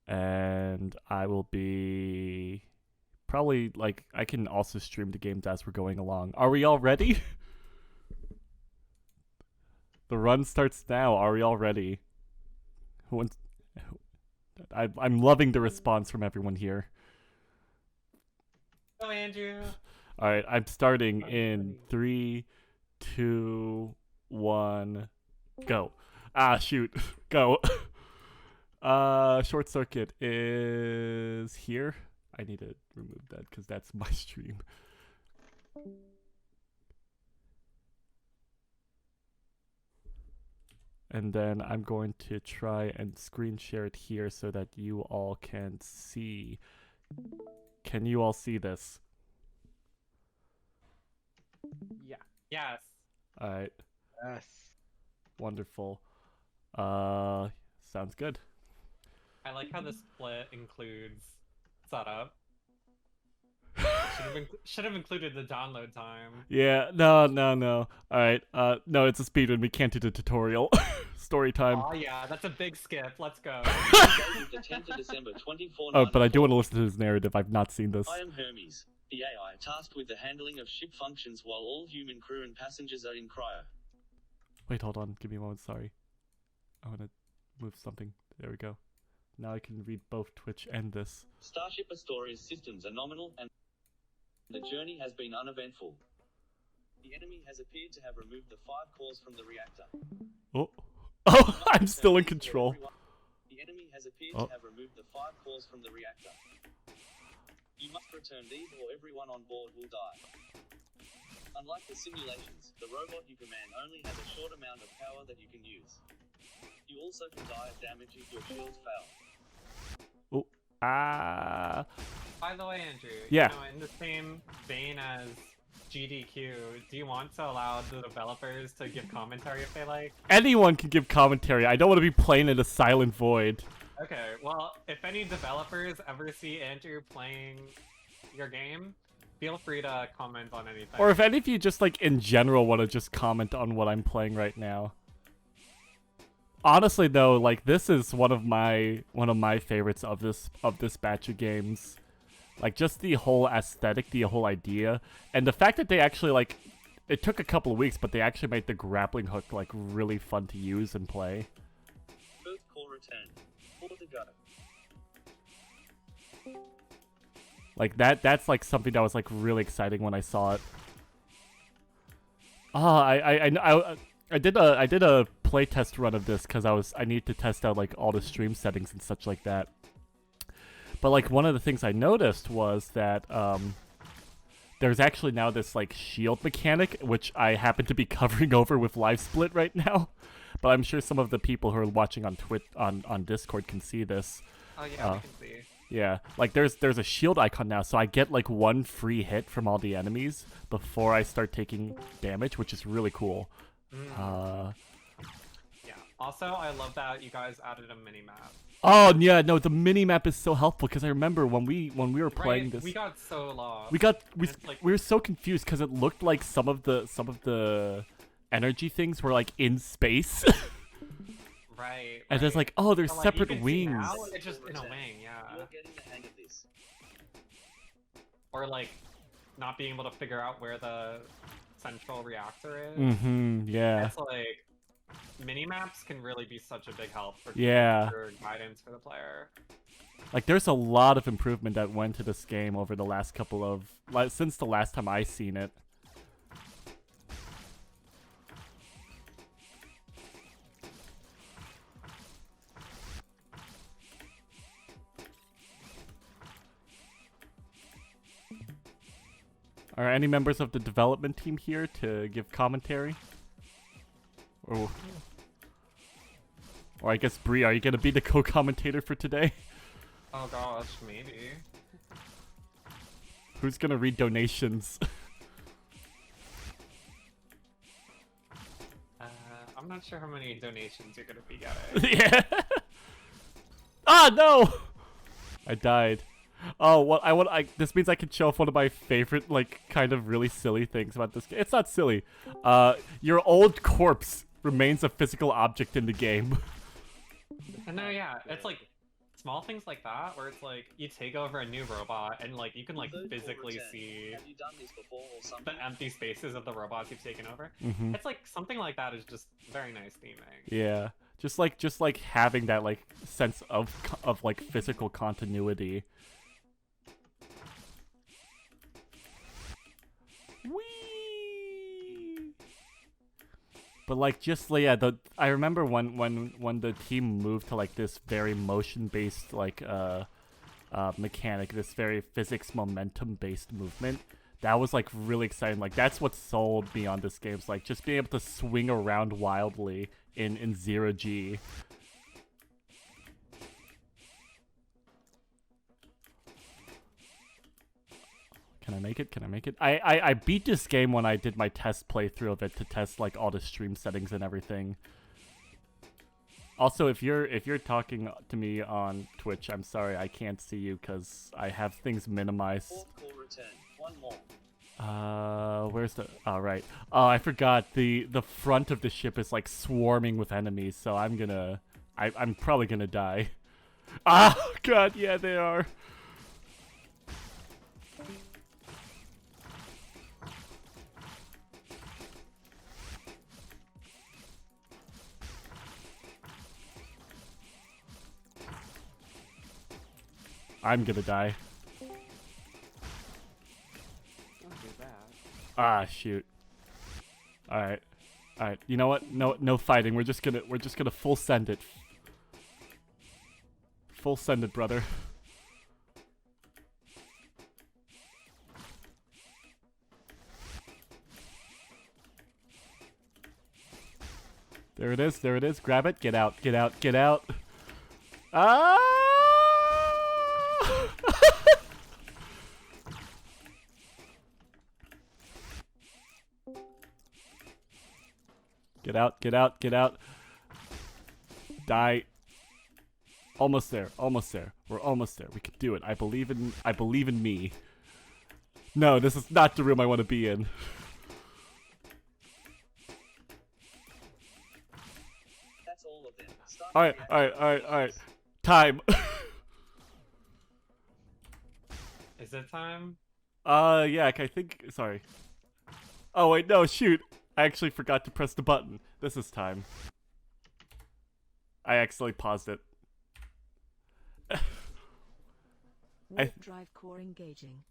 and I will be probably like I can also stream the games as we're going along. Are we all ready? The run starts now. Are we all ready? I'm loving the response from everyone here. Go, Andrew. All right, I'm starting in 3, 2, 1, go. Ah, shoot, go. Short circuit is here. I need to remove that because that's my stream. And then I'm going to try and screen share it here so that you all can see. Can you all see this? Yeah. Yes. All right. Yes. Wonderful. Sounds good. I like how the split includes setup. Should have included the download time. Yeah, no. Alright, no, it's a speedrun. We can't do the tutorial. Story time. Oh yeah, that's a big skip. Let's go. The 10th of December 2024. Oh, but I do want to listen to his narrative. I've not seen this. I am Hermes, the AI tasked with the handling of ship functions while all human crew and passengers are in cryo. Wait, hold on. Give me a moment. Sorry. I want to move something. There we go. Now I can read both Twitch and this. Starship Astoria's systems are nominal and the journey has been uneventful. The enemy has appeared to have removed the 5 cores from the reactor. Oh, oh, I'm still in control. The enemy has appeared to have removed the 5 cores from the reactor. You must return these or everyone on board will die. Unlike the simulations, the robot you command only has a short amount of power that you can use. You also can die of damage if your shields fail. Oh, By the way, Andrew, yeah. You know, in the same vein as GDQ, do you want to allow the developers to give commentary if they like? Anyone can give commentary. I don't want to be playing in a silent void. Okay, well, if any developers ever see Andrew playing your game, feel free to comment on anything. Or if any of you just like in general want to just comment on what I'm playing right now. Honestly though, like this is one of my favorites of this batch of games. Like just the whole aesthetic, the whole idea, and the fact that they actually like it took a couple of weeks, but they actually made the grappling hook like really fun to use and play. First core return. 4 to go. Like that's like something that was like really exciting when I saw it. I did a playtest run of this because I need to test out like all the stream settings and such like that. But like one of the things I noticed was that there's actually now this like shield mechanic, which I happen to be covering over with live split right now. But I'm sure some of the people who are watching on on Discord can see this. Oh yeah, we can see. Yeah, like there's a shield icon now, so I get like 1 free hit from all the enemies before I start taking damage, which is really cool. Yeah. Also, I love that you guys added a mini map. Oh yeah, no, the mini map is so helpful because I remember when we were playing this, we got so lost. we were so confused because it looked like some of the energy things were like in space. Right. And it's like, oh, there's But, like, separate you can see wings. now, it's just in a wing, yeah. You're getting the hang of this. Or like not being able to figure out where the central reactor is. Yeah. That's like mini-maps can really be such a big help for guidance for the player. Like there's a lot of improvement that went to this game over the last couple of since the last time I seen it. Are any members of the development team here to give commentary? Or I guess Bree, are you gonna be the co-commentator for today? Oh gosh, maybe. Who's gonna read donations? I'm not sure how many donations you're gonna be getting. Yeah. Ah, no! I died. Oh, well, this means I can show off one of my favorite, like, kind of really silly things about this game. It's not silly. Your old corpse remains a physical object in the game. No, yeah, it's like small things like that, where it's like you take over a new robot and like you can like Third call physically returned. see Have you done this before or the something? empty spaces of the robots you've taken over. Mm-hmm. It's like something like that is just very nice theming. Yeah, just like having that like sense of like physical continuity. Whee! But like just like, yeah, I remember when the team moved to like this very motion based like mechanic, this very physics momentum based movement. That was like really exciting. Like that's what sold me on this game. It's like just being able to swing around wildly in 0G. Can I make it? Can I make it? I beat this game when I did my test playthrough of it to test like all the stream settings and everything. Also, if you're talking to me on Twitch, I'm sorry I can't see you because I have things minimized. Fourth call returned. One more. Where's the? Oh, right. Oh, I forgot. The front of the ship is like swarming with enemies, so I'm probably gonna die. Ah, God, yeah, they are. I'm gonna die. Don't do that. Ah, shoot. All right. All right. You know what? No fighting. We're just gonna full send it. Full send it, brother. There it is. There it is. Grab it. Get out. Get out. Get out. Ah! Get out, get out, get out. Die. Almost there, almost there. We're almost there. We can do it. I believe in me. No, this is not the room I want to be in. That's all of them. Start Alright, alright, alright, alright. Time. Is it time? Yeah, I think, sorry. Oh wait, no, shoot. I actually forgot to press the button. This is time. I accidentally paused it. Warp drive core engaging.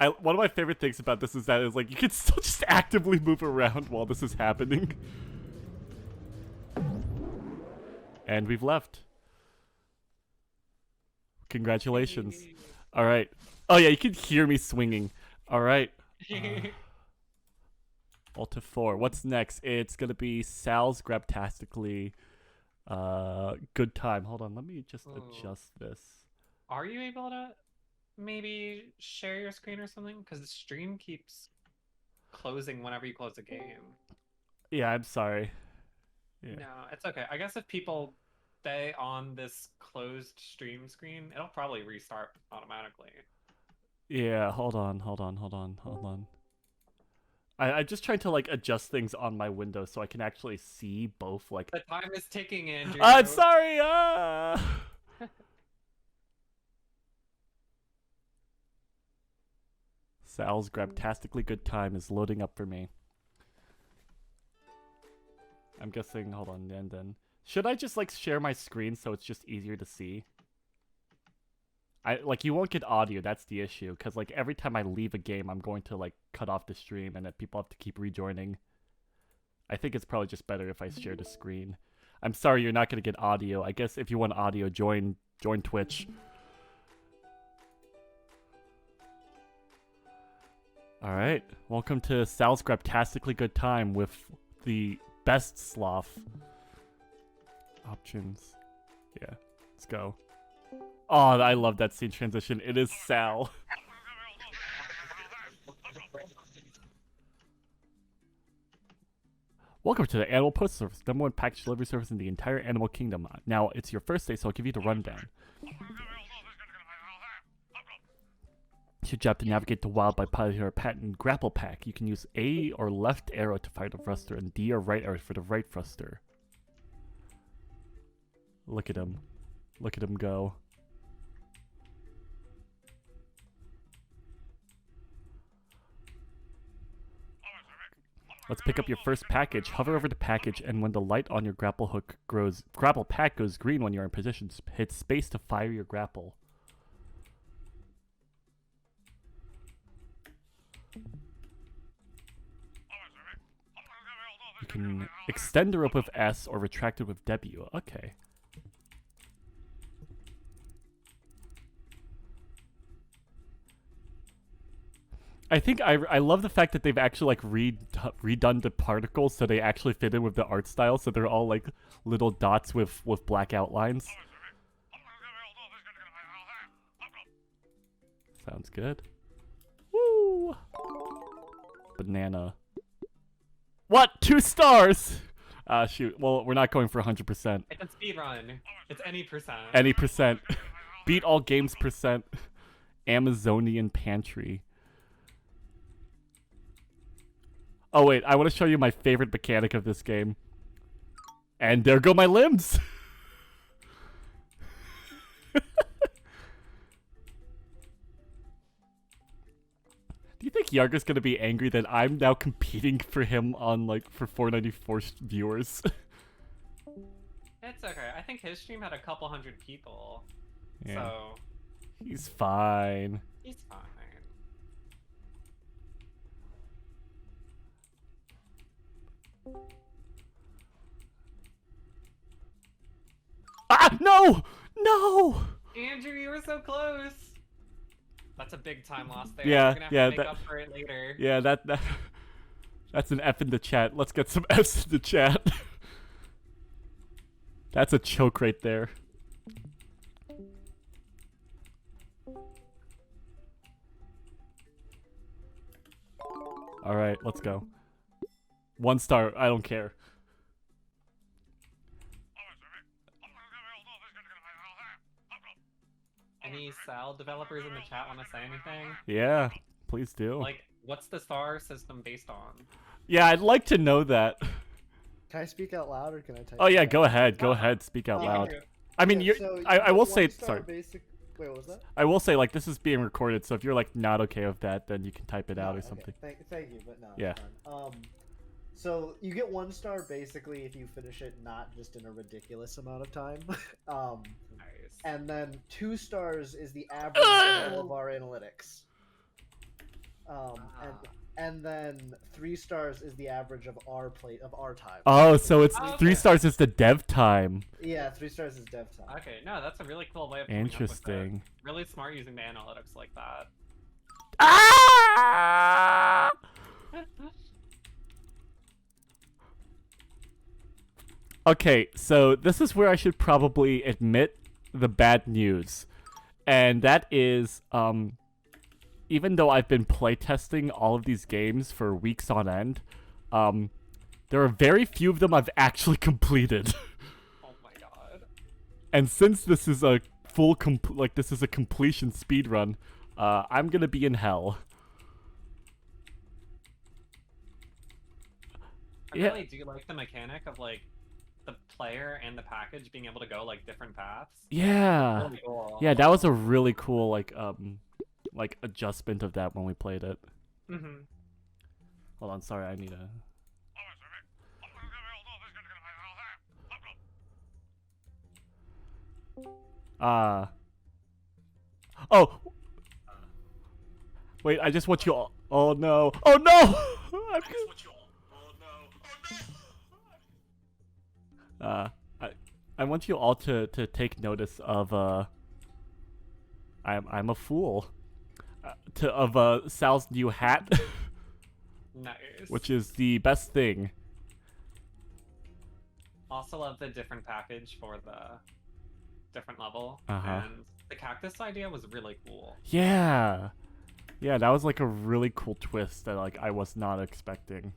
One of my favorite things about this is that it's like you can still just actively move around while this is happening. And we've left. Congratulations. All right. Oh yeah, you can hear me swinging. All right. Alt 4. What's next? It's gonna be Sal's Grabtastically. Good time. Hold on, let me just adjust this. Are you able to maybe share your screen or something? Because the stream keeps closing whenever you close a game. Yeah, I'm sorry. Yeah. No, it's okay. I guess if people stay on this closed stream screen, it'll probably restart automatically. Yeah, hold on. I'm just trying to like adjust things on my window so I can actually see both like. The time is ticking, Andrew. I'm sorry. Sal's Grabtastically Good Time is loading up for me. I'm guessing. Hold on, and then should I just like share my screen so it's just easier to see? You won't get audio. That's the issue, because like every time I leave a game, I'm going to like cut off the stream, and then people have to keep rejoining. I think it's probably just better if I share the screen. I'm sorry, you're not gonna get audio. I guess if you want audio, join Twitch. All right, welcome to Sal's Grabtastically Good Time with the best sloth. Options. Yeah, let's go. Oh, I love that scene transition. It is Sal. Welcome to the Animal Post Service, #1 package delivery service in the entire animal kingdom. Now, it's your first day, so I'll give you the rundown. It's your job to navigate the wild by piloting our patent grapple pack. You can use A or left arrow to fire the thruster, and D or right arrow for the right thruster. Look at him. Look at him go. Let's pick up your first package. Hover over the package, and when the light on your grapple pack goes green when you're in position, hit space to fire your grapple. You can extend the rope with S or retract it with W. Okay. I think I love the fact that they've actually like redone the particles so they actually fit in with the art style. So they're all like little dots with black outlines. Sounds good. Woo! Banana. What? 2 stars! Shoot. Well, we're not going for 100%. It's a speedrun. It's any percent. Any percent. Beat all games percent. Amazonian pantry. Oh wait, I want to show you my favorite mechanic of this game. And there go my limbs! Do you think Yarger's gonna be angry that I'm now competing for him on, like, for 494 viewers? It's okay. I think his stream had a couple hundred people. Yeah. So... He's fine. He's fine. Ah! No! No! Andrew, you were so close! That's a big time loss there. Yeah, We're gonna have yeah, to make that- up for it later. Yeah, that's an F in the chat. Let's get some F's in the chat. That's a choke right there. Alright, let's go. 1 star, I don't care. Any Sal developers in the chat want to say anything? Yeah, please do. Like, what's the star system based on? Yeah, I'd like to know that. Can I speak out loud or can I type? Oh yeah, it go out? ahead, go ahead, speak out Yeah, loud. Andrew, I mean, Yeah, you're, so I will get say, 1 star sorry. Basic... Wait, what was that? I will say, like, this is being recorded, so if you're, like, not okay with that, then you can type it out or Okay, something. Thank you, but no. Yeah. It's fine. So you get 1 star basically if you finish it not just in a ridiculous amount of time. nice. And then 2 stars is the average of all of our analytics. And then 3 stars is the average of our time. Oh, so it's Oh, 3 okay. stars is the dev time. Yeah, 3 stars is dev time. Okay, no, that's a really cool way of coming up with it. Interesting. Really smart using the analytics like that. Ah! Okay, so this is where I should probably admit the bad news. And that is, even though I've been playtesting all of these games for weeks on end, there are very few of them I've actually completed. Oh my god. And since this is a this is a completion speedrun, I'm gonna be in hell. I Yeah. really do like the mechanic of, like, the player and the package being able to go, like, different paths. Yeah. Really cool. Yeah, that was a really cool, like adjustment of that when we played it. Mm-hmm. Hold on, sorry, I need a... Oh! Wait, I just want you all... Oh no! Oh no! I want you all to take notice of, I'm a fool. Of Sal's new hat, Nice. which is the best thing. Also love the different package for the different level. Uh-huh. And the cactus idea was really cool. Yeah. Yeah, that was like a really cool twist that like I was not expecting.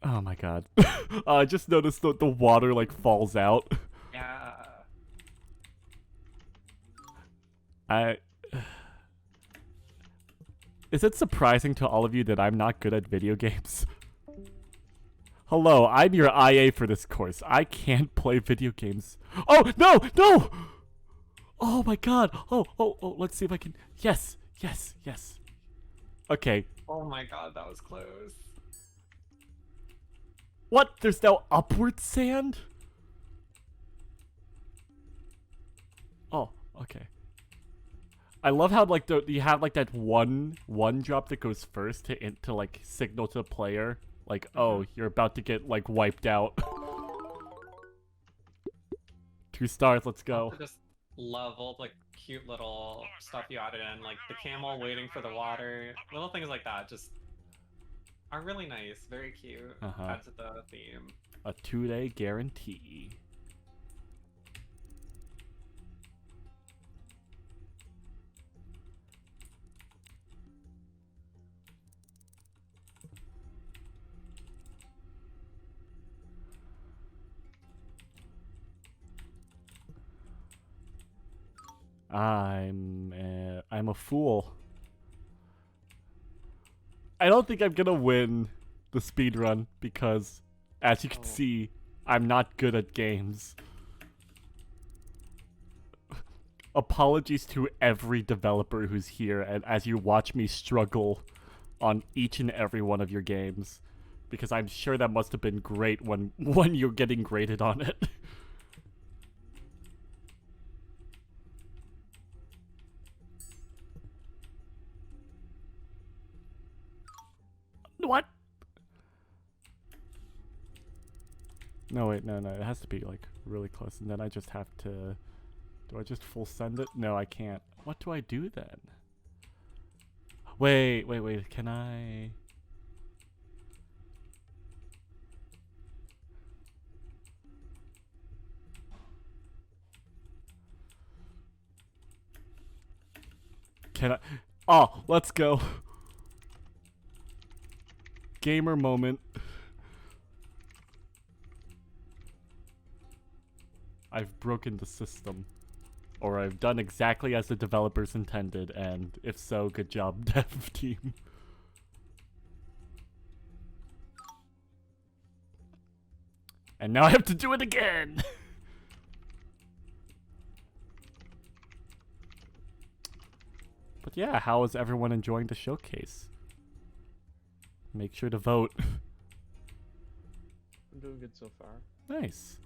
Oh my god. I just noticed the water like falls out. Yeah. Is it surprising to all of you that I'm not good at video games? Hello, I'm your IA for this course. I can't play video games. Oh, no! No! Oh my god! Oh, let's see if I can... Yes! Yes, yes. Okay. Oh my god, that was close. What? There's now upward sand? Oh, okay. I love how like you have like that one drop that goes first to like signal to the player like, oh, you're about to get like wiped out. 2 stars, let's go. Just leveled like cute little stuff you added in, like the camel waiting for the water, little things like that. Just are really nice, very cute. Add to the theme. A 2-day guarantee. I'm a fool. I don't think I'm gonna win the speedrun because, as you can see, I'm not good at games. Apologies to every developer who's here and as you watch me struggle on each and every one of your games, because I'm sure that must have been great when you're getting graded on it. What? No, wait, no, it has to be, like, really close, and then I just have to... Do I just full send it? No, I can't. What do I do then? Wait, can I... Can I... Oh, let's go. Gamer moment. I've broken the system. Or I've done exactly as the developers intended, and if so, good job, dev team. And now I have to do it again! But yeah, how is everyone enjoying the showcase? Make sure to vote. I'm doing good so far. Nice.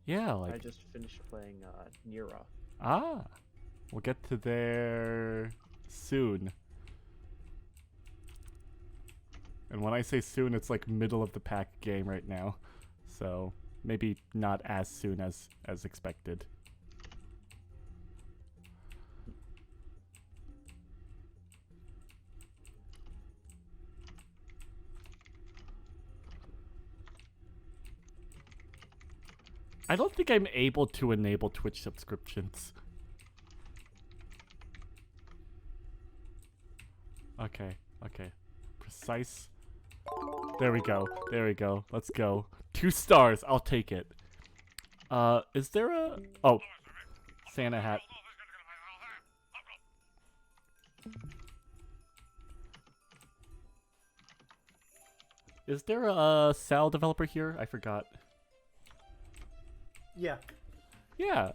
Yeah, like... I just finished playing Nira. Ah! We'll get to there soon. And when I say soon, it's like middle of the pack game right now. So, maybe not as soon as expected. I don't think I'm able to enable Twitch subscriptions. Okay. Precise. There we go. Let's go. 2 stars, I'll take it. Is there a... Oh. Santa hat. Is there a Sal developer here? I forgot. Yeah. Yeah,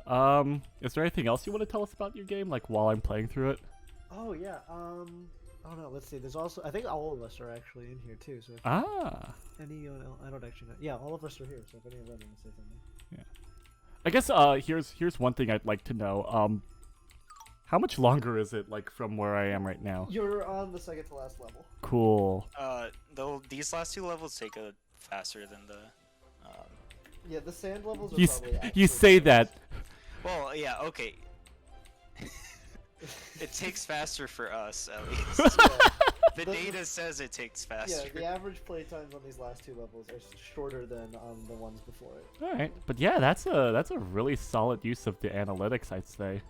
is there anything else you want to tell us about your game, like, while I'm playing through it? Oh, yeah, oh no, let's see, there's also, I think all of us are actually in here, too, so if Ah! any, I don't actually know, yeah, all of us are here, so if any of them want to say something. Yeah. I guess, here's one thing I'd like to know, how much longer is it, like, from where I am right now? You're on the second to last level. Cool. Though these last 2 levels take a faster than the, Yeah, the sand levels are You probably say that. Well, yeah, okay. It takes faster for us, at least. Yeah. The data says it takes faster. Yeah, the average play times on these last 2 levels are shorter than on the ones before it. All right, but yeah, that's a really solid use of the analytics, I'd say.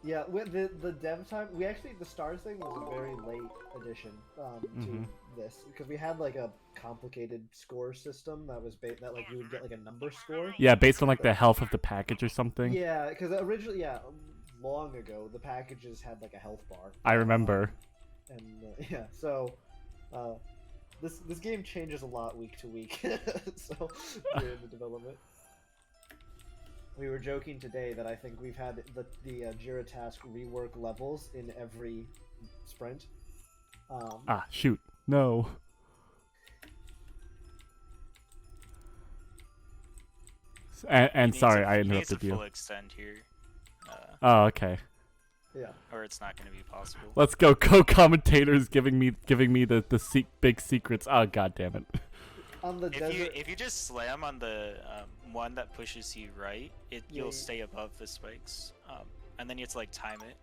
Yeah, with the dev time, the stars thing was a very late addition to this because we had like a complicated score system that was that like you would get like a number score. Yeah, based on like the health of the package or something. Yeah, because originally, long ago the packages had like a health bar. I remember. And yeah, so this game changes a lot week to week, so during the development. We were joking today that I think we've had the Jira task rework levels in every sprint. Shoot. No. And sorry, I interrupted you. Full extend here. Oh, okay. Yeah. Or it's not going to be possible. Let's go, co-commentators giving me the big secrets. Oh, god damn it. On the if you just slam on the one that pushes you right, you'll stay above the spikes. And then you have to like time it.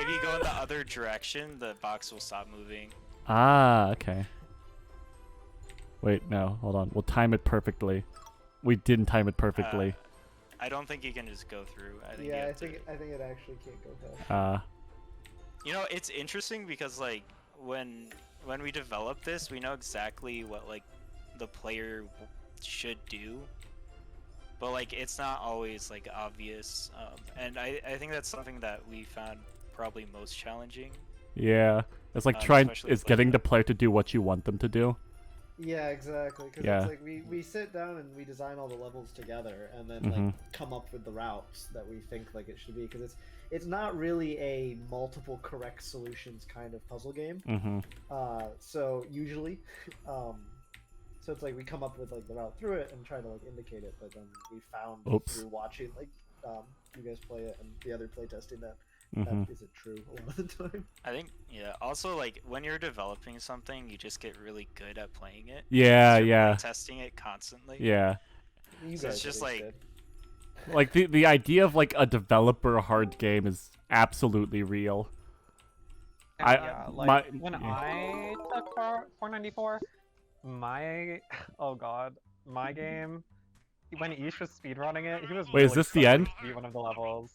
If you go in the other direction, the box will stop moving. Ah, okay. Wait, no, hold on. We'll time it perfectly. We didn't time it perfectly. I don't think you can just go through. I think I think it actually can't go past. You know, it's interesting because like when we develop this, we know exactly what like the player should do, but like it's not always like obvious. And I think that's something that we found probably most challenging. Yeah, it's like getting the player to do what you want them to do. Yeah, exactly. Because it's like we sit down and we design all the levels together, and then like come up with the routes that we think like it should be. Because it's not really a multiple correct solutions kind of puzzle game. So usually, so it's like we come up with like the route through it and try to like indicate it, but then we found through watching like you guys play it and the other playtesting that. That isn't true a lot of the time. I think, yeah. Also, like, when you're developing something, you just get really good at playing it. Yeah. Testing it constantly. Yeah. So it's just like... Like, the idea of, like, a developer hard game is absolutely real. When I took 494, my game, when Ish was speedrunning it, he was Wait, is this the end? To be one of the levels.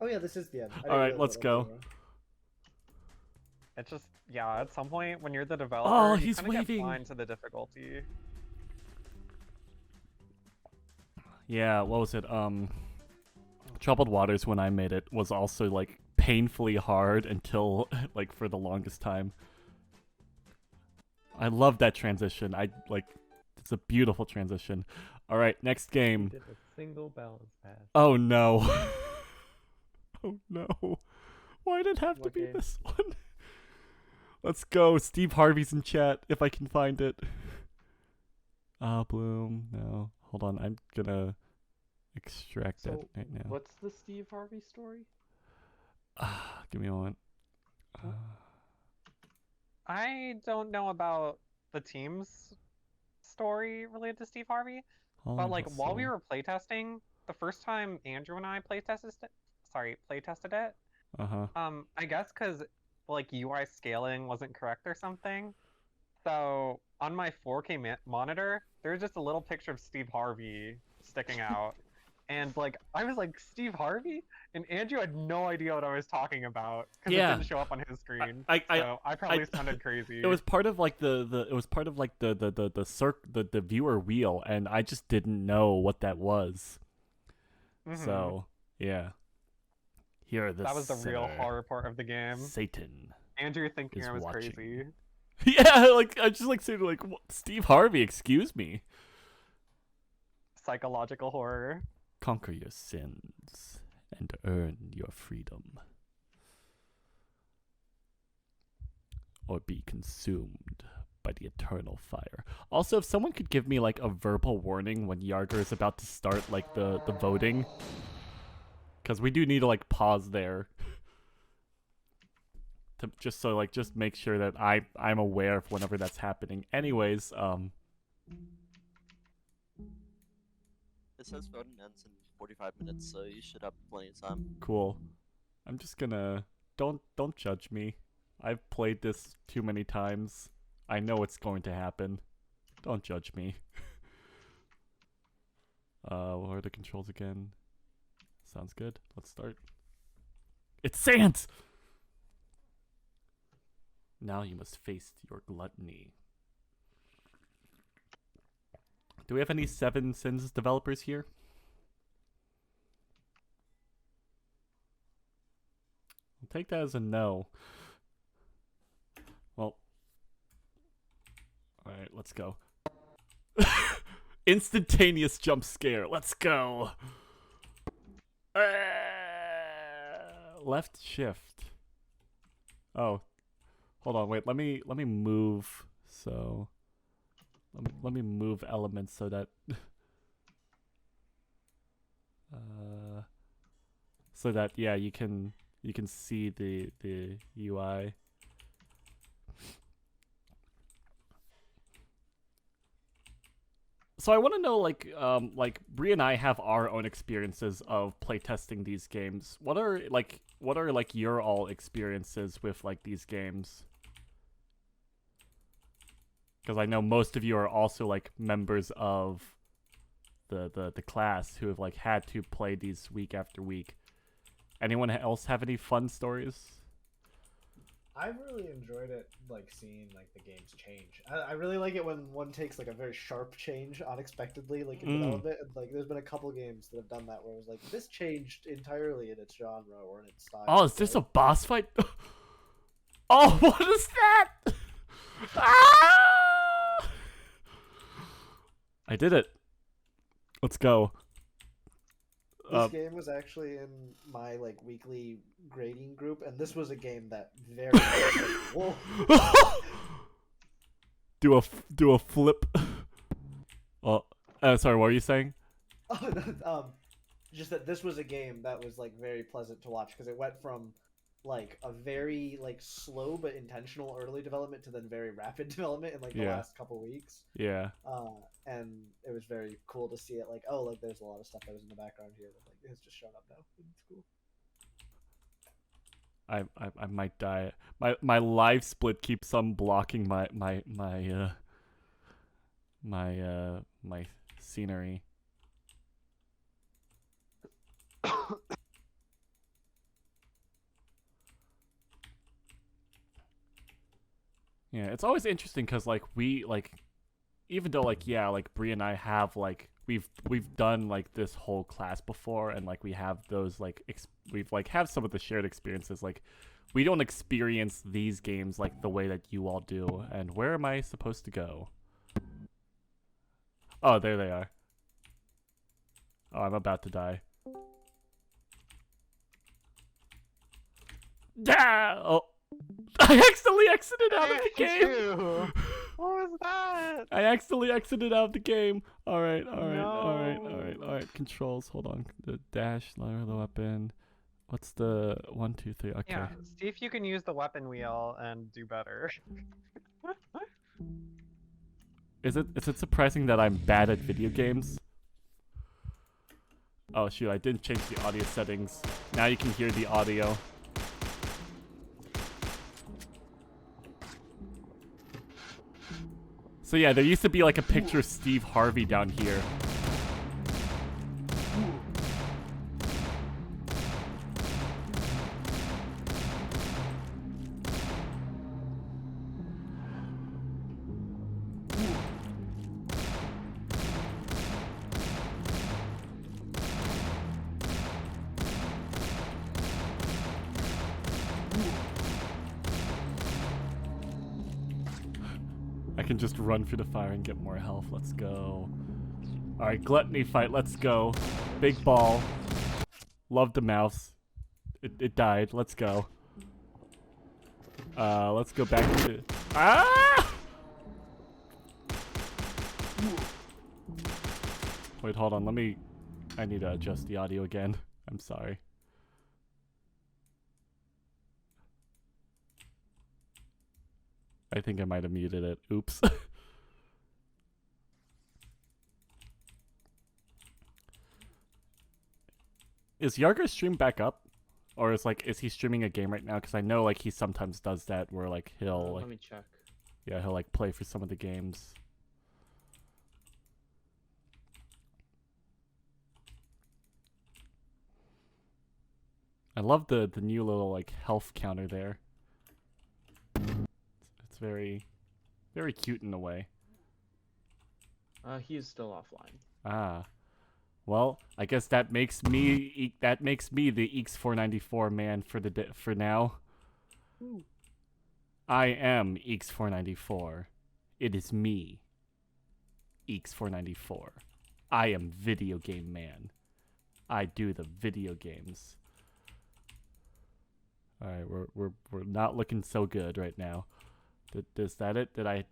Oh yeah, this is the end. Alright, let's go. It's just, yeah, at some point when you're the developer, he's you kind of get waving. blind to the difficulty. Yeah, what was it? Troubled Waters, when I made it, was also, like, painfully hard until, like, for the longest time. I love that transition. It's a beautiful transition. Alright, next game. Did a single balance pass. Oh no. Oh no. Why did it have to be this one? Let's go. Steve Harvey's in chat, if I can find it. Bloom. No. Hold on. I'm gonna extract that right now. What's the Steve Harvey story? Give me a moment. I don't know about the team's story related to Steve Harvey, but like while we were playtesting, the first time Andrew and I playtested it. I guess because like UI scaling wasn't correct or something. So on my 4K monitor, there's just a little picture of Steve Harvey sticking out, and like I was like, Steve Harvey, and Andrew had no idea what I was talking about because it didn't show up on his screen. So I probably sounded crazy. It was part of like the viewer wheel, and I just didn't know what that was. So yeah. That was the real horror part of the game. Satan. Andrew thinking I was watching. crazy. Yeah, like I just like saying like what? Steve Harvey, excuse me. Psychological horror. Conquer your sins and earn your freedom, or be consumed by the eternal fire. Also, if someone could give me like a verbal warning when Yarger is about to start like the voting. Because we do need to, like, pause there. To just make sure that I'm aware of whenever that's happening. Anyways, It says voting ends in 45 minutes, so you should have plenty of time. Cool. I'm just gonna... Don't judge me. I've played this too many times. I know what's going to happen. Don't judge me. What are the controls again? Sounds good. Let's start. It's Sans! Now you must face your gluttony. Do we have any Seven Sins developers here? I'll take that as a no. Well. Alright, let's go. Instantaneous jump scare. Let's go. Left shift. Oh, hold on. Wait. Let me move. So let me move elements so that yeah, you can see the UI. So I want to know, like Bree and I have our own experiences of playtesting these games. What are your all experiences with like these games? Because I know most of you are also like members of the class who have like had to play these week after week. Anyone else have any fun stories? I've really enjoyed it, like seeing like the games change. I really like it when one takes like a very sharp change unexpectedly, like in development. And, like, there's been a couple games that have done that where it was like this changed entirely in its genre or in its style. Oh, is this a boss fight? Oh, what is that? Ah! I did it. Let's go. This game was actually in my like weekly grading group, and this was a game that very much, whoa. Do a flip. Oh, sorry. What were you saying? Just that this was a game that was like very pleasant to watch because it went from like a very like slow but intentional early development to then very rapid development in like the last couple weeks. Yeah. And it was very cool to see it like, oh, like there's a lot of stuff that was in the background here that like has just shown up now. It's cool. I might die. My live split keeps on blocking my scenery. Yeah, it's always interesting because like we like, even though like yeah, like Bree and I have like we've done like this whole class before, and like we have those like we've like have some of the shared experiences. Like we don't experience these games like the way that you all do. And where am I supposed to go? Oh, there they are. Oh, I'm about to die. Yeah. Oh. I accidentally exited out of the game. What was that? I accidentally exited out of the game. All right. Controls. Hold on. The dash, lower the weapon. What's the 1, 2, 3? Okay. Yeah. See if you can use the weapon wheel and do better. Is it surprising that I'm bad at video games? Oh shoot! I didn't change the audio settings. Now you can hear the audio. So yeah, there used to be like a picture of Steve Harvey down here. I can just run through the fire and get more health. Let's go. Alright, gluttony fight. Let's go. Big ball. Love the mouse. It died. Let's go. Let's go back to... Ah! Wait, hold on. I need to adjust the audio again. I'm sorry. I think I might have muted it. Oops. Is Yarger's stream back up? Or is he streaming a game right now? Because I know like he sometimes does that where like he'll Let me check. yeah, he'll like play for some of the games. I love the new little like health counter there. It's very, very cute in a way. He is still offline. Ah, well, I guess that makes me the EECS494 man for now. Ooh. I am EECS494. It is me, EECS494. I am video game man. I do the video games. All right, we're not looking so good right now. Is that it? Did I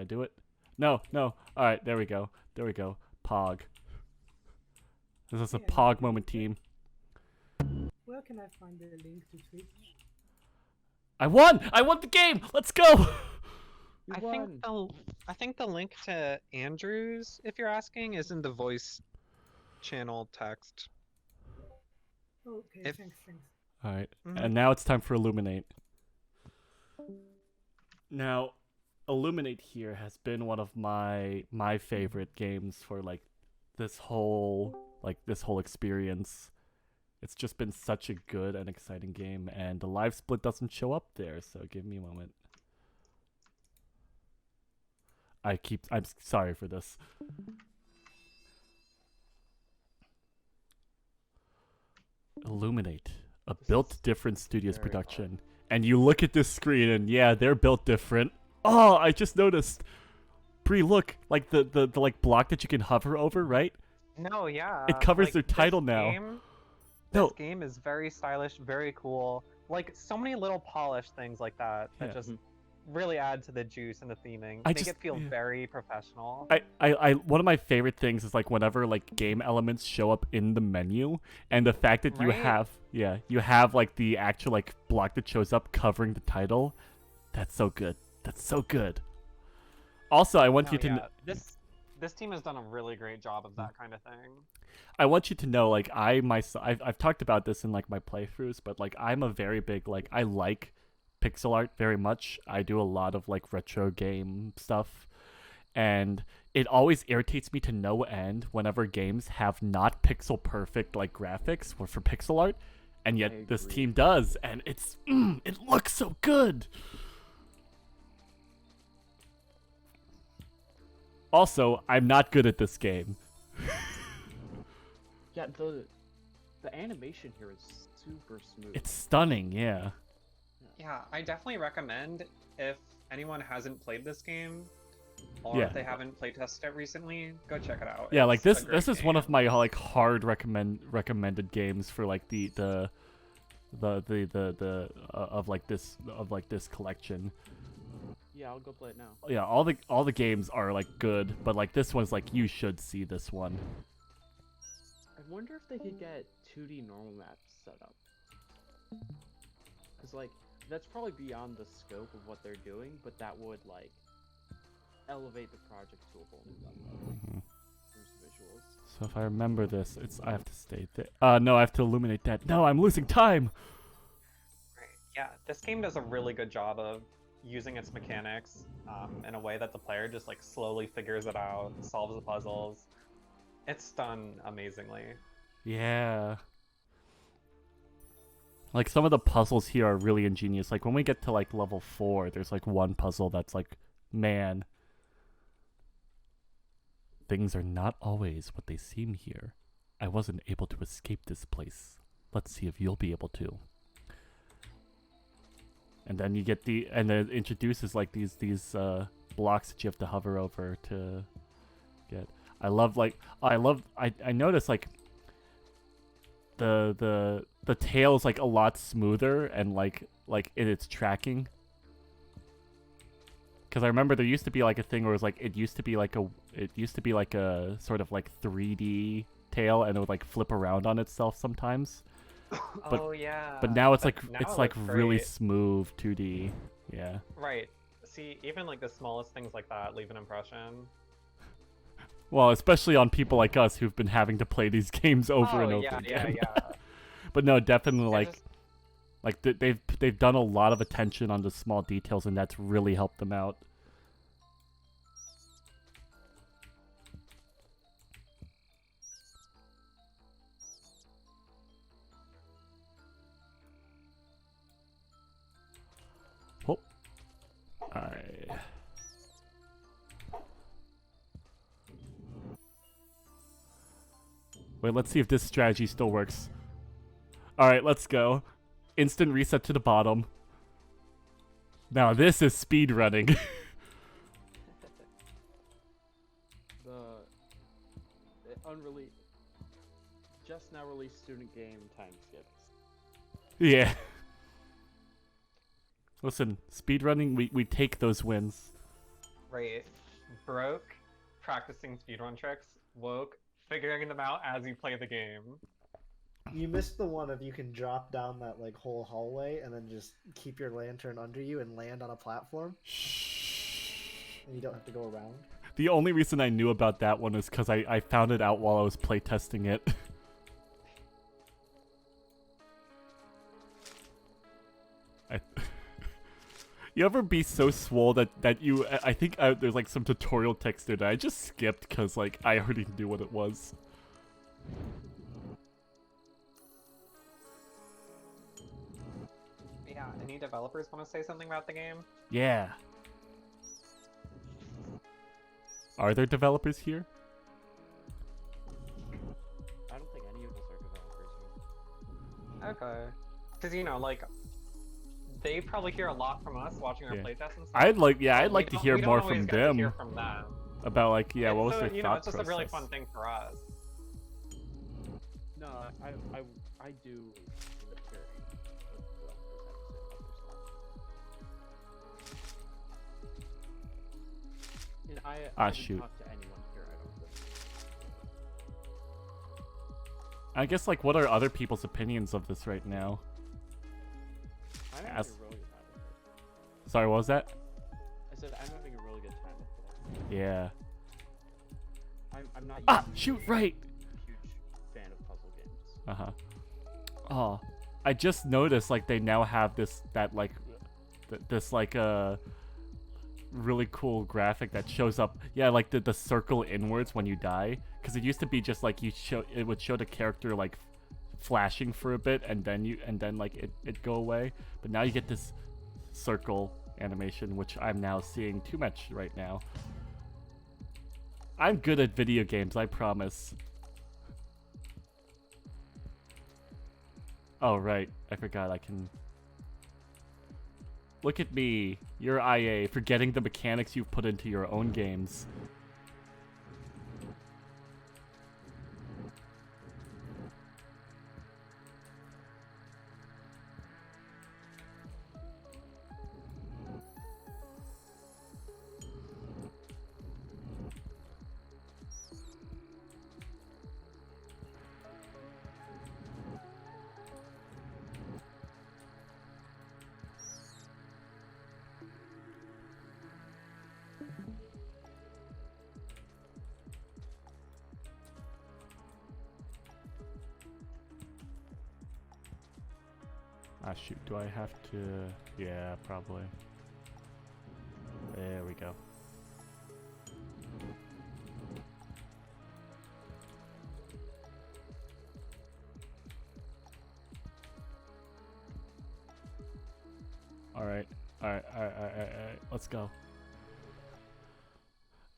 do it? No. All right, there we go. Pog. This is a Pog moment, team. Where can I find the link to Twitch? I won the game. Let's go. I think the link to Andrews, if you're asking, is in the voice channel text. Okay, thanks. All right, and now it's time for Illuminate. Now, Illuminate here has been one of my favorite games for like this whole experience. It's just been such a good and exciting game, and the live split doesn't show up there, so give me a moment. I'm sorry for this. Illuminate, a Built Different Studios production. And you look at this screen and yeah, they're built different. Oh, I just noticed. Bree, look, like the like block that you can hover over, right? No, yeah. It covers like, their title now. This game is very stylish, very cool. Like so many little polished things like that just really add to the juice and the theming. Make it feel very professional. I one of my favorite things is like whenever like game elements show up in the menu, and the fact that you have like the actual like block that shows up covering the title. That's so good. Also, I want you to this team has done a really great job of that kind of thing. I want you to know, like, I've talked about this in like my playthroughs, but like I'm a very big like I like pixel art very much. I do a lot of like retro game stuff, and it always irritates me to no end whenever games have not pixel perfect like graphics for pixel art, and yet this team does, and it looks so good. Also, I'm not good at this game. Yeah, the animation here is super smooth. It's stunning, yeah. Yeah, I definitely recommend if anyone hasn't played this game, or if they haven't playtested it recently, go check it out. Yeah, like this is one of my like hard recommended games for like the of like this collection. Yeah, I'll go play it now. Yeah, all the games are like good, but like this one's like you should see this one. I wonder if they could get 2D normal maps set up. Cause like that's probably beyond the scope of what they're doing, but that would like elevate the project to a whole new level. Visuals. So if I remember this, I have to state that. No, I have to illuminate that. No, I'm losing time. Right. Yeah, this game does a really good job of using its mechanics in a way that the player just like slowly figures it out, solves the puzzles. It's done amazingly. Yeah. Like some of the puzzles here are really ingenious. Like when we get to like level 4, there's like one puzzle that's like, man, things are not always what they seem here. I wasn't able to escape this place. Let's see if you'll be able to. And then you get and then it introduces like these blocks that you have to hover over to get. I noticed like the tail's like a lot smoother and like in its tracking. Because I remember there used to be like a thing where it was like it used to be like a sort of like 3D tail, and it would like flip around on itself sometimes. But, oh yeah. But now it's like now really smooth 2D. Yeah. Right. See, even like the smallest things like that leave an impression. Well, especially on people like us who've been having to play these games over and over again. Yeah. But no, definitely they've done a lot of attention on the small details, and that's really helped them out. Oh. Alright. Wait, let's see if this strategy still works. Alright, let's go. Instant reset to the bottom. Now this is speed running. the unreleased, just now released student game time skips. Yeah. Listen, speedrunning, we take those wins. Right. Broke, practicing speedrun tricks. Woke, figuring them out as you play the game. You missed the one of you can drop down that like whole hallway and then just keep your lantern under you and land on a platform. Shh. And you don't have to go around. The only reason I knew about that one is because I found it out while I was playtesting it. You ever be so swole that you... I think there's like some tutorial text there that I just skipped because like I already knew what it was. Yeah, any developers want to say something about the game? Yeah. Are there developers here? I don't think any of us are developers here. Okay. Because, you know, like, they probably hear a lot from us watching our playtests and stuff. I'd like to We hear don't more always from get to them. hear from them. About like, yeah, what was So, their you know, thought it's just process? a really fun thing for us. No, I do hear what developers have to say about their stuff. And I haven't shoot. talked to anyone here, I don't think. I guess like, what are other people's opinions of this right now? I'm having As- a really good time with it. Sorry, what was that? I said I'm having a really good time with it. Yeah. I'm not Shoot, right! huge fan of puzzle games. Uh-huh. Oh, I just noticed like they now have this really cool graphic that shows up. Yeah, like the circle inwards when you die, because it used to be just like it would show the character like flashing for a bit and then like it go away. But now you get this circle animation, which I'm now seeing too much right now. I'm good at video games, I promise. Oh, right. I forgot I can... Look at me. You're IA, forgetting the mechanics you've put into your own games. Ah, shoot, do I have to... Yeah, probably. There we go. Alright, let's go.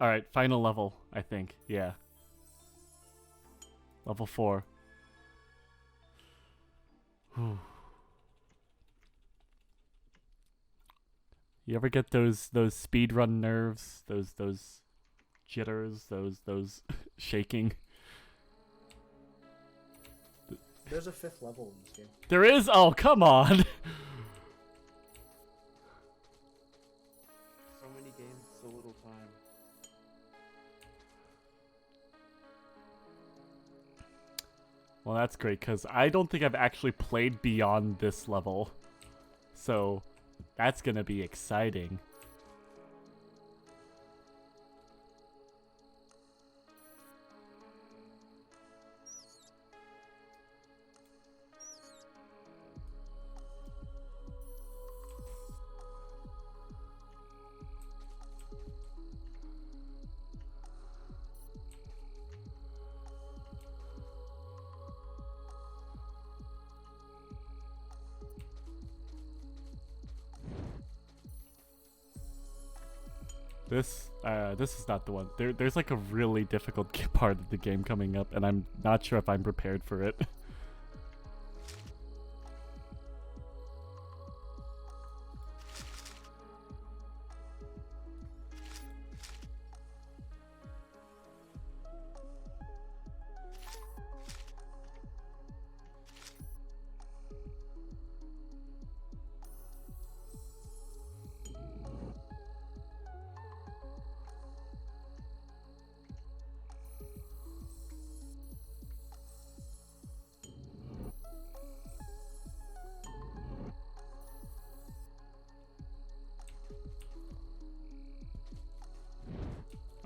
Alright, final level, I think, yeah. Level 4. Whew. You ever get those speedrun nerves? Those jitters? Those shaking? There's a 5th level in this game. There is? Oh, come on! So many games, so little time. Well, that's great, because I don't think I've actually played beyond this level. So, that's gonna be exciting. This is not the one. There's like a really difficult part of the game coming up, and I'm not sure if I'm prepared for it.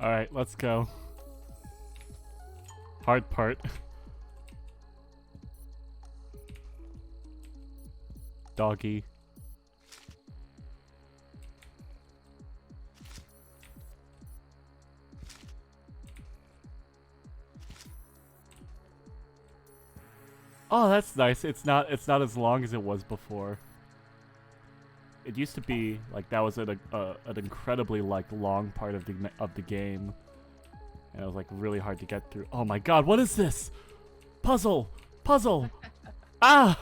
Alright, let's go. Hard part. Doggy. Oh, that's nice. It's not as long as it was before. It used to be like that was an incredibly like long part of the game, and it was like really hard to get through. Oh my God, what is this? Puzzle, puzzle. Ah.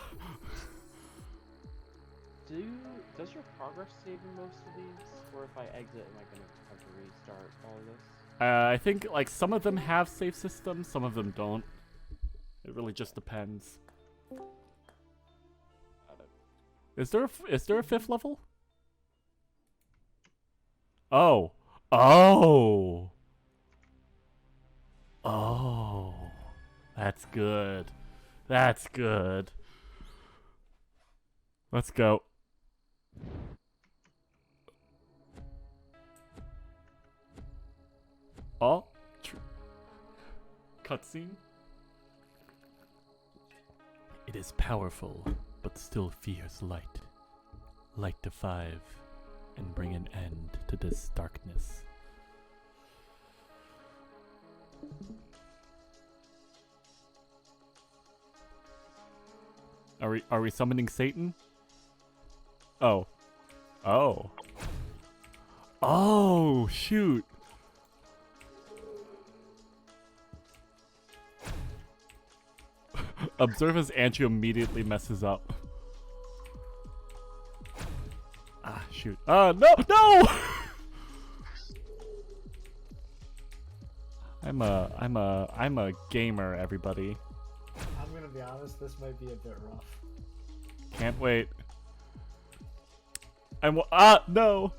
Does your progress save in most of these, or if I exit, am I gonna have to restart all of this? I think like some of them have save systems, some of them don't. It really just depends. Is there a fifth level? Oh. Oh. Oh. That's good. That's good. Let's go. Oh. Cutscene. It is powerful, but still fears light. Light to 5, and bring an end to this darkness. Are we summoning Satan? Oh. Oh. Oh, shoot. Observe as Andrew immediately messes up. Ah, shoot. No! No! I'm a gamer, everybody. I'm gonna be honest, this might be a bit rough. Can't wait. No!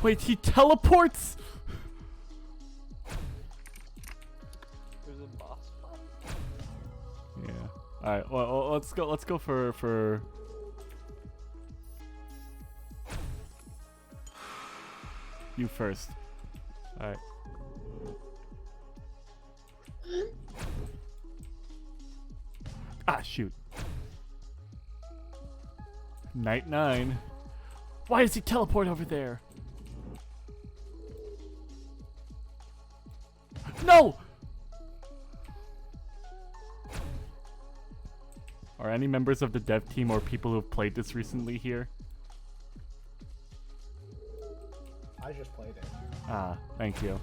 Wait, he teleports? There's a boss fight? Yeah. Alright, well, let's go for... You first. Alright. Ah, shoot. Night 9. Why does he teleport over there? No! Are any members of the dev team or people who have played this recently here? I just played it. Ah, thank you.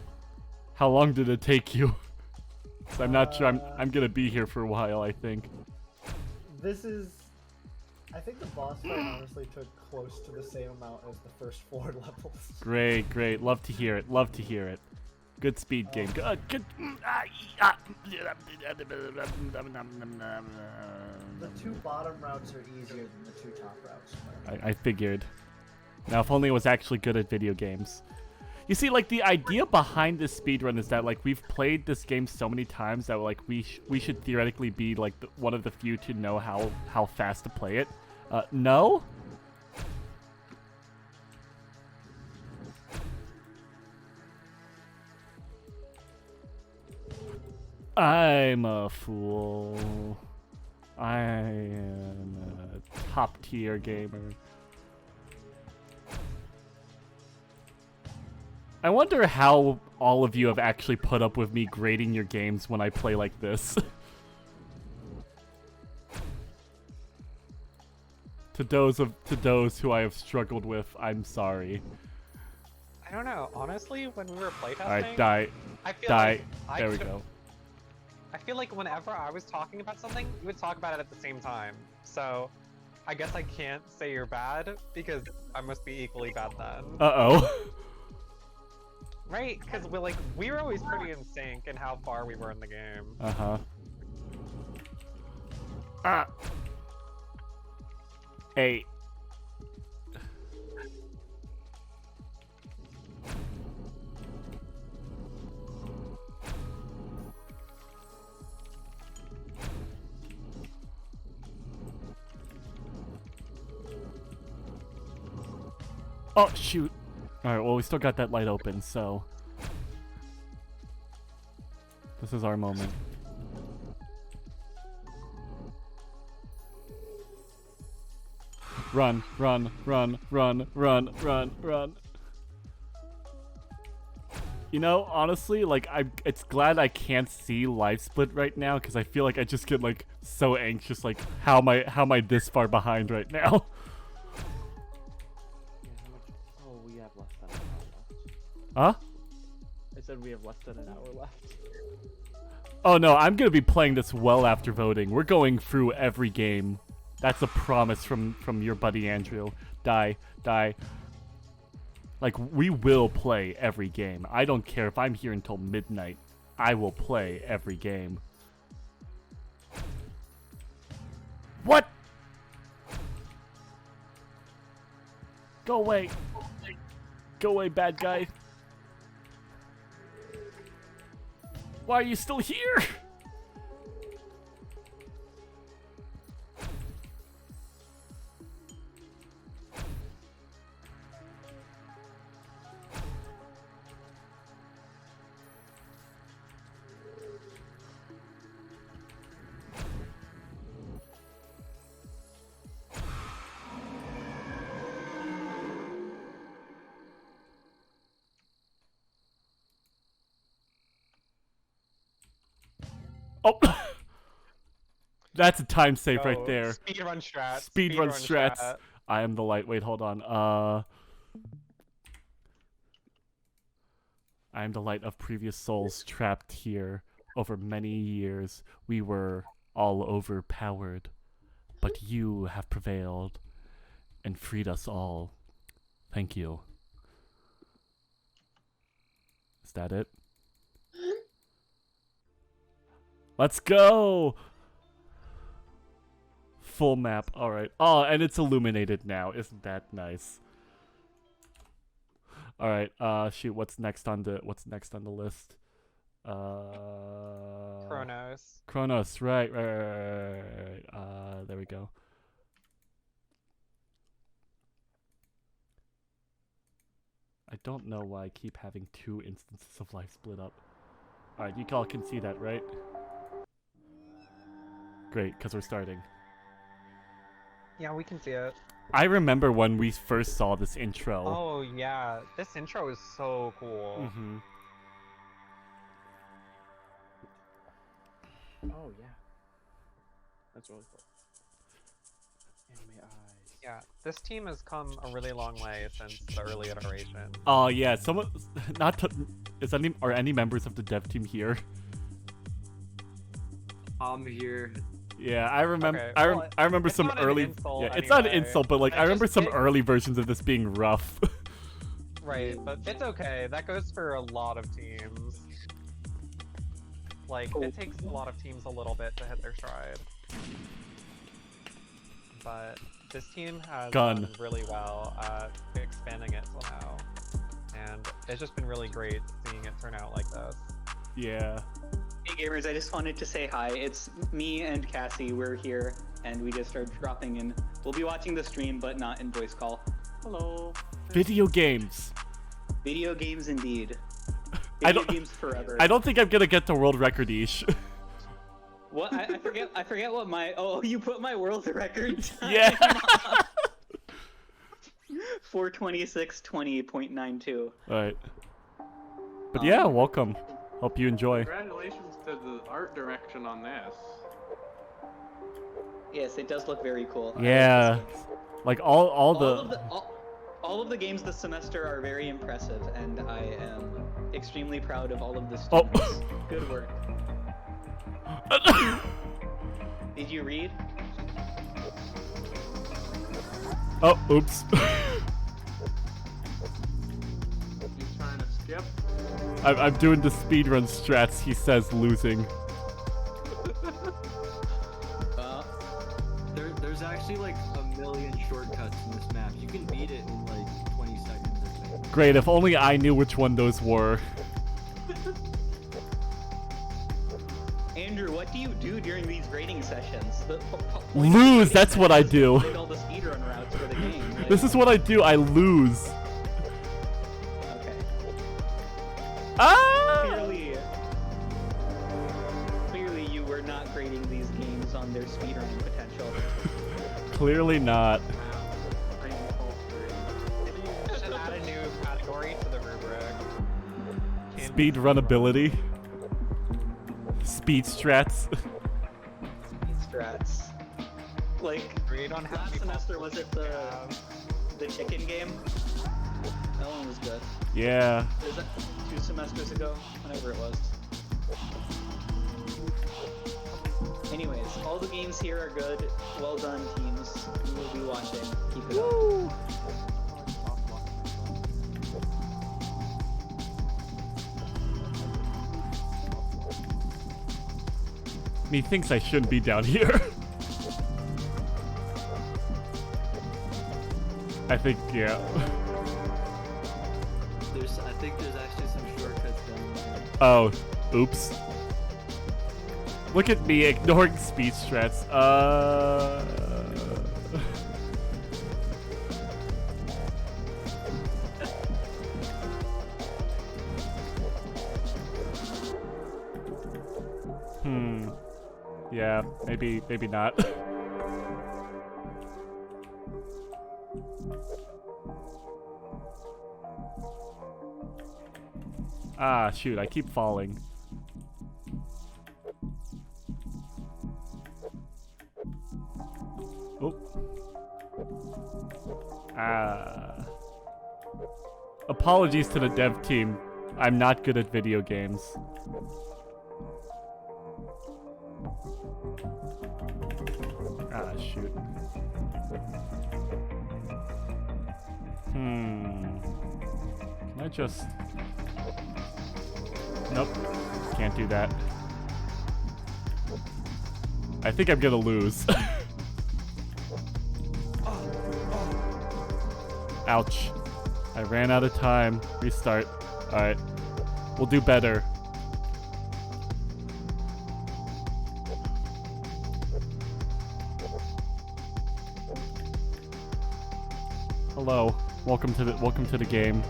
How long did it take you? 'Cause I'm not sure. I'm gonna be here for a while, I think. This is... I think the boss fight honestly took close to the same amount as the first 4 levels. Great, great. Love to hear it. Love to hear it. Good speed game. Good. The 2 bottom routes are easier than the 2 top routes. I figured. Now, if only it was actually good at video games. You see, like, the idea behind this speedrun is that, like, we've played this game so many times that, like, we should theoretically be, like, one of the few to know how fast to play it. No? I'm a fool. I am a top-tier gamer. I wonder how all of you have actually put up with me grading your games when I play like this. To those who I have struggled with, I'm sorry. I don't know. Honestly, when we were playtesting, Alright, die. I feel Die. like There we go. I feel like whenever I was talking about something, you would talk about it at the same time. So, I guess I can't say you're bad because I must be equally bad then. Uh-oh. Right? Because we were always pretty in sync in how far we were in the game. Uh-huh. Ah. Hey. Oh, shoot. Alright, well, we still got that light open, so... This is our moment. Run, run, run, run, run, run, run. You know, honestly, like, it's glad I can't see live split right now, because I feel like I just get, like, so anxious, like, how am I this far behind right now? Oh, we have less than an hour left. Huh? I said we have less than an hour left. Oh no, I'm gonna be playing this well after voting. We're going through every game. That's a promise from your buddy Andrew. Die. Like, we will play every game. I don't care if I'm here until midnight. I will play every game. What? Go away. Go away, bad guy. Why are you still here? Oh, that's a time save right there. Speedrun strats. Speedrun strats. I am the lightweight. Hold on. I am the light of previous souls trapped here over many years. We were all overpowered, but you have prevailed and freed us all. Thank you. Is that it? Let's go! Full map, alright. Oh, and it's illuminated now. Isn't that nice? Alright, shoot, what's next on the list? Chronos. Chronos, right. There we go. I don't know why I keep having 2 instances of life split up. Alright, you all can see that, right? Great, because we're starting. Yeah, we can see it. I remember when we first saw this intro. Oh, yeah. This intro is so cool. Mm-hmm. Oh, yeah. That's really cool. Anime eyes. Yeah, this team has come a really long way since the early iteration. Oh, yeah. Someone... Are any members of the dev team here? I'm here. Yeah, I remember. Okay, I remember it's some not an early. insult Yeah, it's not an anyway. insult, but like I remember some it- early versions of this being rough. Right, but it's okay. That goes for a lot of teams. Like, it takes a lot of teams a little bit to hit their stride. But this team has done really well at expanding it somehow. And it's just been really great seeing it turn out like this. Yeah. Hey gamers, I just wanted to say hi. It's me and Cassie. We're here, and we just started dropping in. We'll be watching the stream, but not in voice call. Hello. Video games. Video games, indeed. Video games forever. I don't think I'm gonna get the world record-ish. What? I forget. I forget what my. Oh, you put my world record time. Yeah. 426:20.92. Alright. But yeah, welcome. Hope you enjoy. Congratulations to the art direction on this. Yes, it does look very cool. Yeah. Like all All of the games this semester are very impressive, and I am extremely proud of all of the Oh. students. Good work. Did you read? Oh, oops. You trying to skip? I'm doing the speedrun strats. He says losing. There's actually like a million shortcuts in this map. You can beat it in like 20 seconds, I think. Great, if only I knew which one those were. Andrew, what do you do during these grading sessions? Lose, that's what I do. All the speedrun routes for the game. Like, This is what I do, I lose. Ah! Clearly, you were not grading these games on their speedrunning potential. Clearly not. Maybe you should add a new category to the rubric. Speed runability. Speed strats. Speed strats. Like, on last semester, was it the chicken game? That one was good. Yeah. Was that 2 semesters ago? Whenever it was. Anyways, all the games here are good. Well done, teams. We will be watching. Keep it up. Methinks I shouldn't be down here. I think, yeah. I think there's actually some shortcuts down there. Oh, oops. Look at me ignoring speed strats. Yeah, maybe not. Ah, shoot, I keep falling. Oh. Ah. Apologies to the dev team. I'm not good at video games. Ah, shoot. Can I just... Nope. Can't do that. I think I'm gonna lose. Ouch. I ran out of time. Restart. Alright. We'll do better. Hello. Welcome to the game.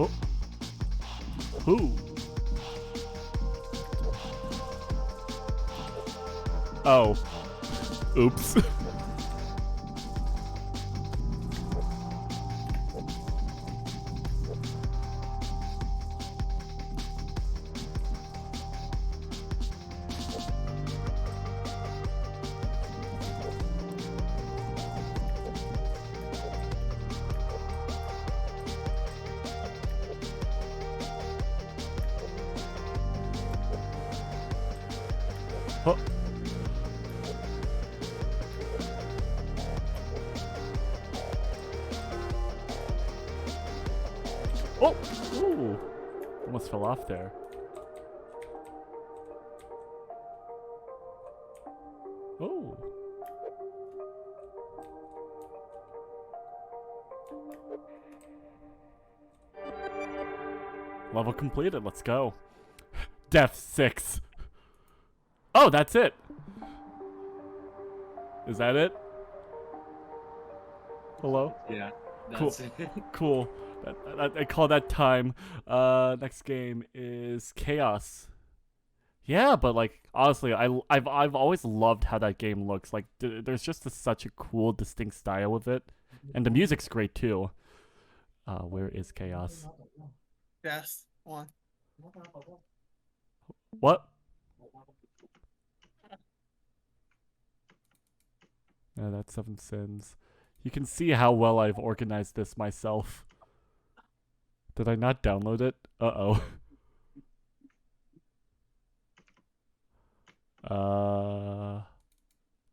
Oh. Who? Oh. Oops. Oh. Oh! Ooh! Almost fell off there. Oh! Level completed, let's go. Death 6. Oh, that's it. Is that it? Hello? Yeah, Cool. that's it. Cool. I call that time. Next game is Chaos. Yeah, but like honestly, I've always loved how that game looks. Like there's just such a cool, distinct style with it, and the music's great too. Where is Chaos? Yes, one. What? Yeah, that's 7 Sins. You can see how well I've organized this myself. Did I not download it? Uh-oh.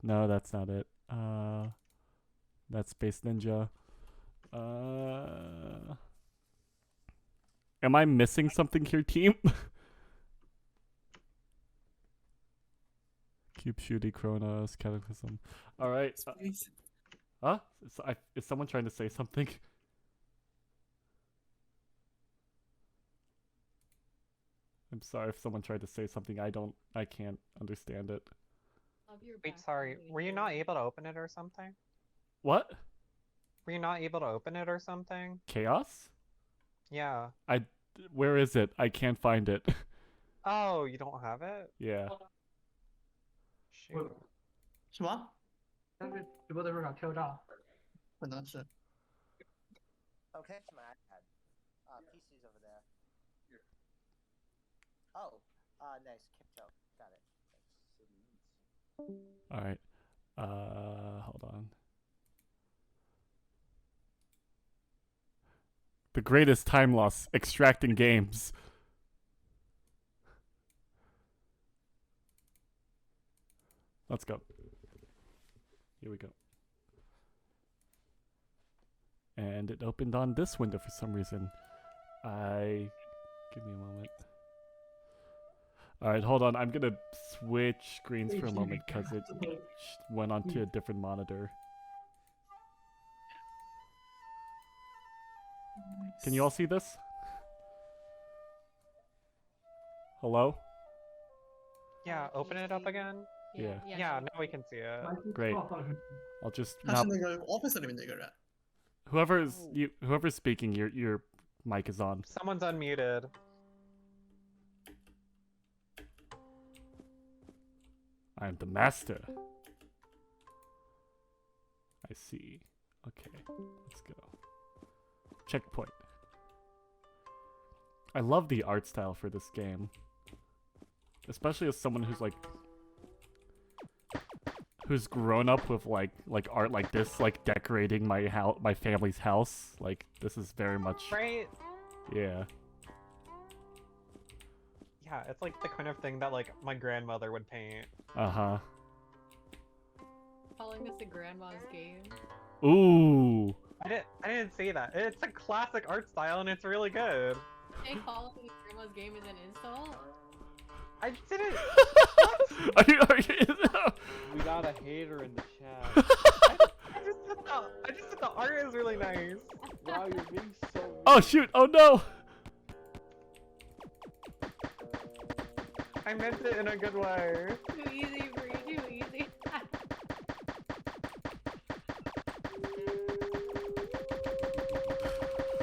No, that's not it. That's Space Ninja. Am I missing something here, team? Cube Shooty, Kronos, Cataclysm. Alright. Huh? Is someone trying to say something? I'm sorry if someone tried to say something. I can't understand it. Wait, sorry. Were you not able to open it or something? What? Were you not able to open it or something? Chaos? Yeah. Where is it? I can't find it. Oh, you don't have it? Yeah. Shoot. 什么？但是直播的时候想跳闸，可能是。 Okay, to my iPad. PC's over there. Oh, nice. Kipto. Got it. Alright. Hold on. The greatest time loss, extracting games. Let's go. Here we go. And it opened on this window for some reason. Give me a moment. Alright, hold on. I'm gonna switch screens for a moment because it went onto a different monitor. Can you all see this? Hello? Yeah, open it up again. Yeah. Yeah, now we can see it. Great. I'll just 他 now. 是那个 office 里面的一个人。 Whoever's speaking, your mic is on. Someone's unmuted. I'm the master. I see. Okay, let's go. Checkpoint. I love the art style for this game. Especially as someone who's like who's grown up with like art like this, like decorating my family's house. Like this is very much Right? Yeah. Yeah, it's like the kind of thing that like my grandmother would paint. Uh-huh. Calling this a grandma's game. Ooh. I didn't say that. It's a classic art style and it's really good. Hey, calling it grandma's game is an insult? I didn't. Are you We got a hater in the chat. I just said the art is really nice. Wow, you're being so mean. Oh shoot! Oh no! I meant it in a good way. Too easy, Bree, too easy.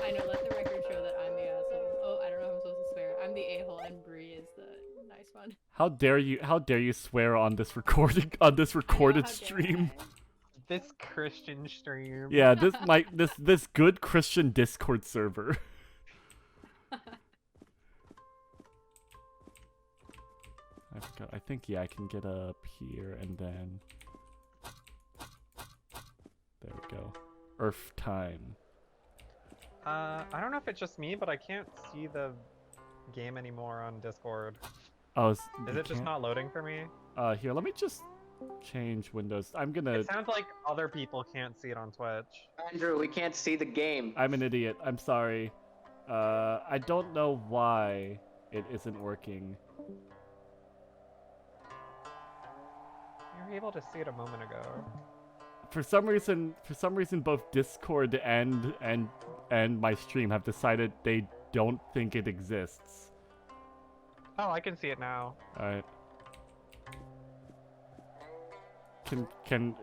I know, let the record show that I'm the asshole. Oh, I don't know if I'm supposed to swear. I'm the a-hole and Bree is the nice one. How dare you swear on this recorded stream? This Christian stream. Yeah, this good Christian Discord server. I think yeah, I can get up here and then there we go. Earth time. I don't know if it's just me, but I can't see the game anymore on Discord. Oh, is it just not loading for me? Here, let me just change windows. I'm gonna. It sounds like other people can't see it on Twitch. Andrew, we can't see the game. I'm an idiot. I'm sorry. I don't know why it isn't working. You were able to see it a moment ago. For some reason, both Discord and my stream have decided they don't think it exists. Oh, I can see it now. Alright. Can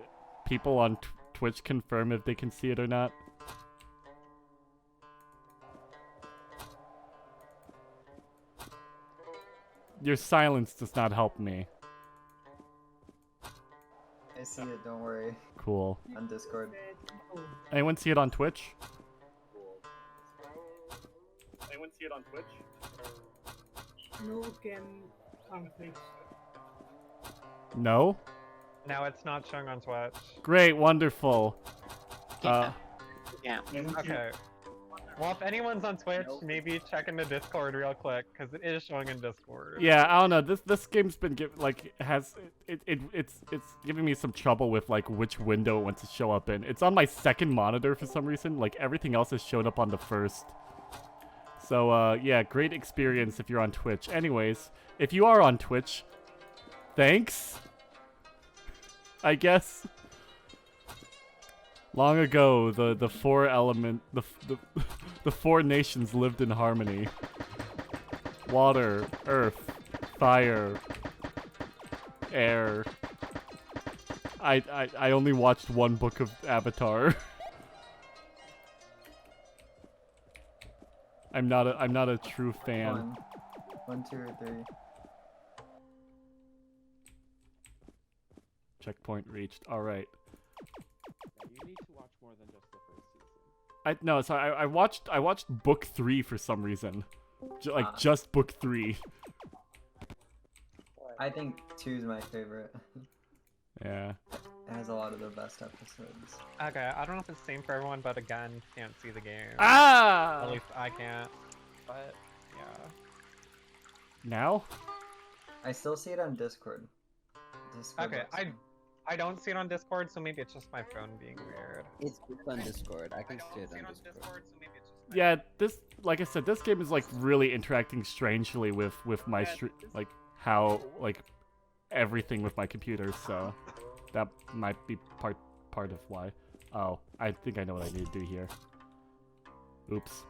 people on Twitch confirm if they can see it or not? Your silence does not help me. I see it, don't worry. Cool. On Discord. Anyone see it on Twitch? Anyone see it on Twitch? No can conflict. No? Now it's not showing on Twitch. Great, wonderful. Yeah. Okay. Well, if anyone's on Twitch, maybe check into Discord real quick, because it is showing in Discord. Yeah, I don't know. This game's been it's giving me some trouble with like which window it wants to show up in. It's on my second monitor for some reason. Like everything else has showed up on the first. So yeah, great experience if you're on Twitch. Anyways, if you are on Twitch, thanks. I guess. Long ago, the four the four nations lived in harmony. Water, earth, fire, air. I only watched one book of Avatar. I'm not a true fan. One, two, or three. Checkpoint reached. All right. You need to watch more than just the first season. No, so I watched book 3 for some reason. Just book 3. I think 2 is my favorite. Yeah. It has a lot of the best episodes. Okay, I don't know if it's the same for everyone, but again, can't see the game. Ah! At least I can't. But yeah. Now? I still see it on Discord. Okay, I don't see it on Discord, so maybe it's just my phone being weird. It's on Discord. I can see it on Discord. So maybe it's just Yeah, this, like I said, this game is like really interacting strangely with my like how like everything with my computer. So that might be part of why. Oh, I think I know what I need to do here. Oops.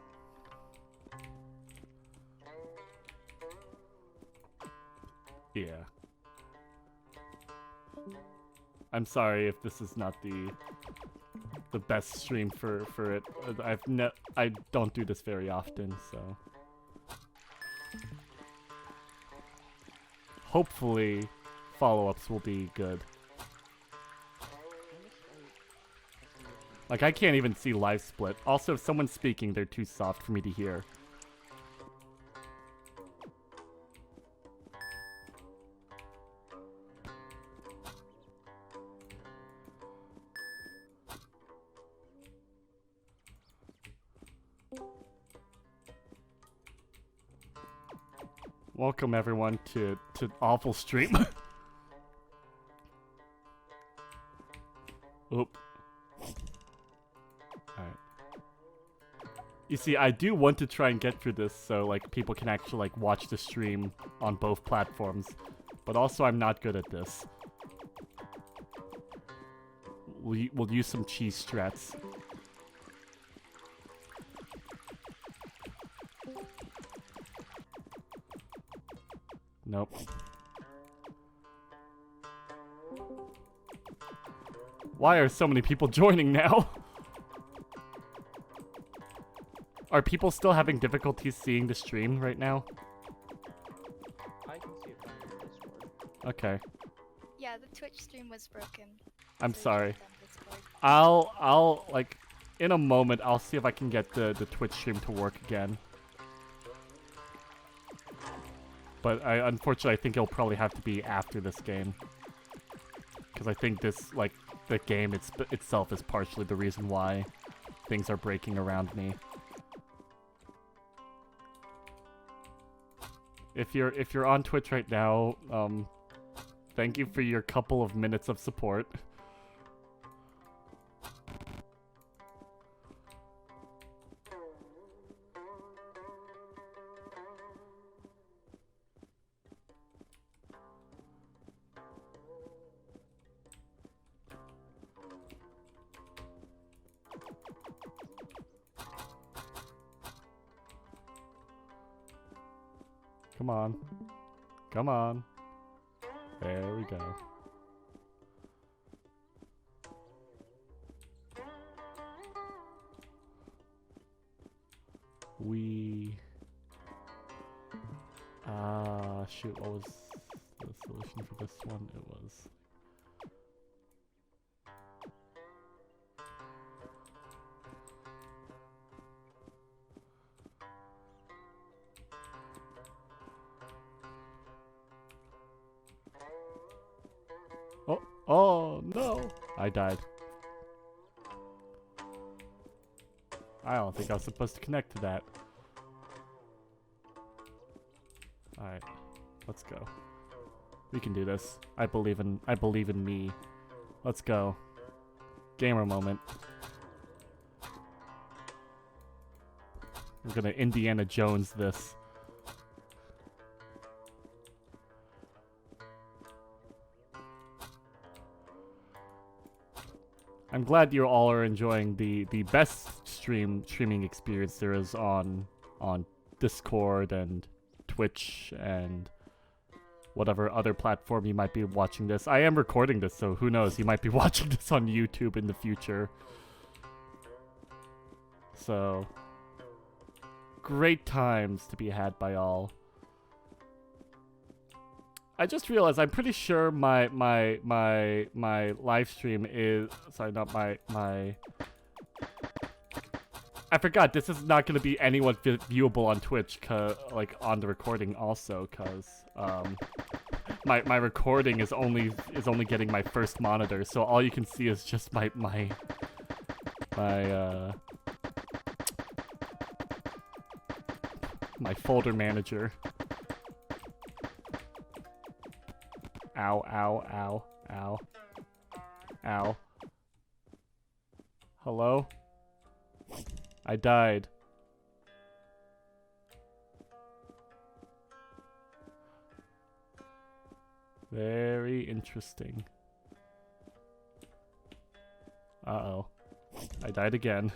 Yeah. I'm sorry if this is not the best stream for it. I don't do this very often, so hopefully follow-ups will be good. Like I can't even see live split. Also, if someone's speaking, they're too soft for me to hear. Welcome everyone to awful stream. Oop. Alright. You see, I do want to try and get through this so like people can actually like watch the stream on both platforms. But also I'm not good at this. We'll use some cheese strats. Nope. Why are so many people joining now? Are people still having difficulties seeing the stream right now? I can see it fine on Discord. Okay. Yeah, the Twitch stream was broken. I'm so sorry. it's on Discord. I'll like in a moment I'll see if I can get the Twitch stream to work again. But unfortunately, I think it'll probably have to be after this game. Because I think this, like, the game itself is partially the reason why things are breaking around me. If you're on Twitch right now, thank you for your couple of minutes of support. Come on. Come on. There we go. Shoot, what was the solution for this one? It was... Oh no! I died. I don't think I was supposed to connect to that. Alright, let's go. We can do this. I believe in me. Let's go. Gamer moment. We're gonna Indiana Jones this. I'm glad you all are enjoying the best streaming experience there is on Discord and Twitch and whatever other platform you might be watching this. I am recording this, so who knows? You might be watching this on YouTube in the future. So, great times to be had by all. I just realized I'm pretty sure my live stream is, sorry, not my I forgot this is not going to be anyone viewable on Twitch, like on the recording also, cause my recording is only getting my first monitor, so all you can see is just my folder manager. Ow, ow, ow, ow. Ow. Hello? I died. Very interesting. Uh-oh. I died again.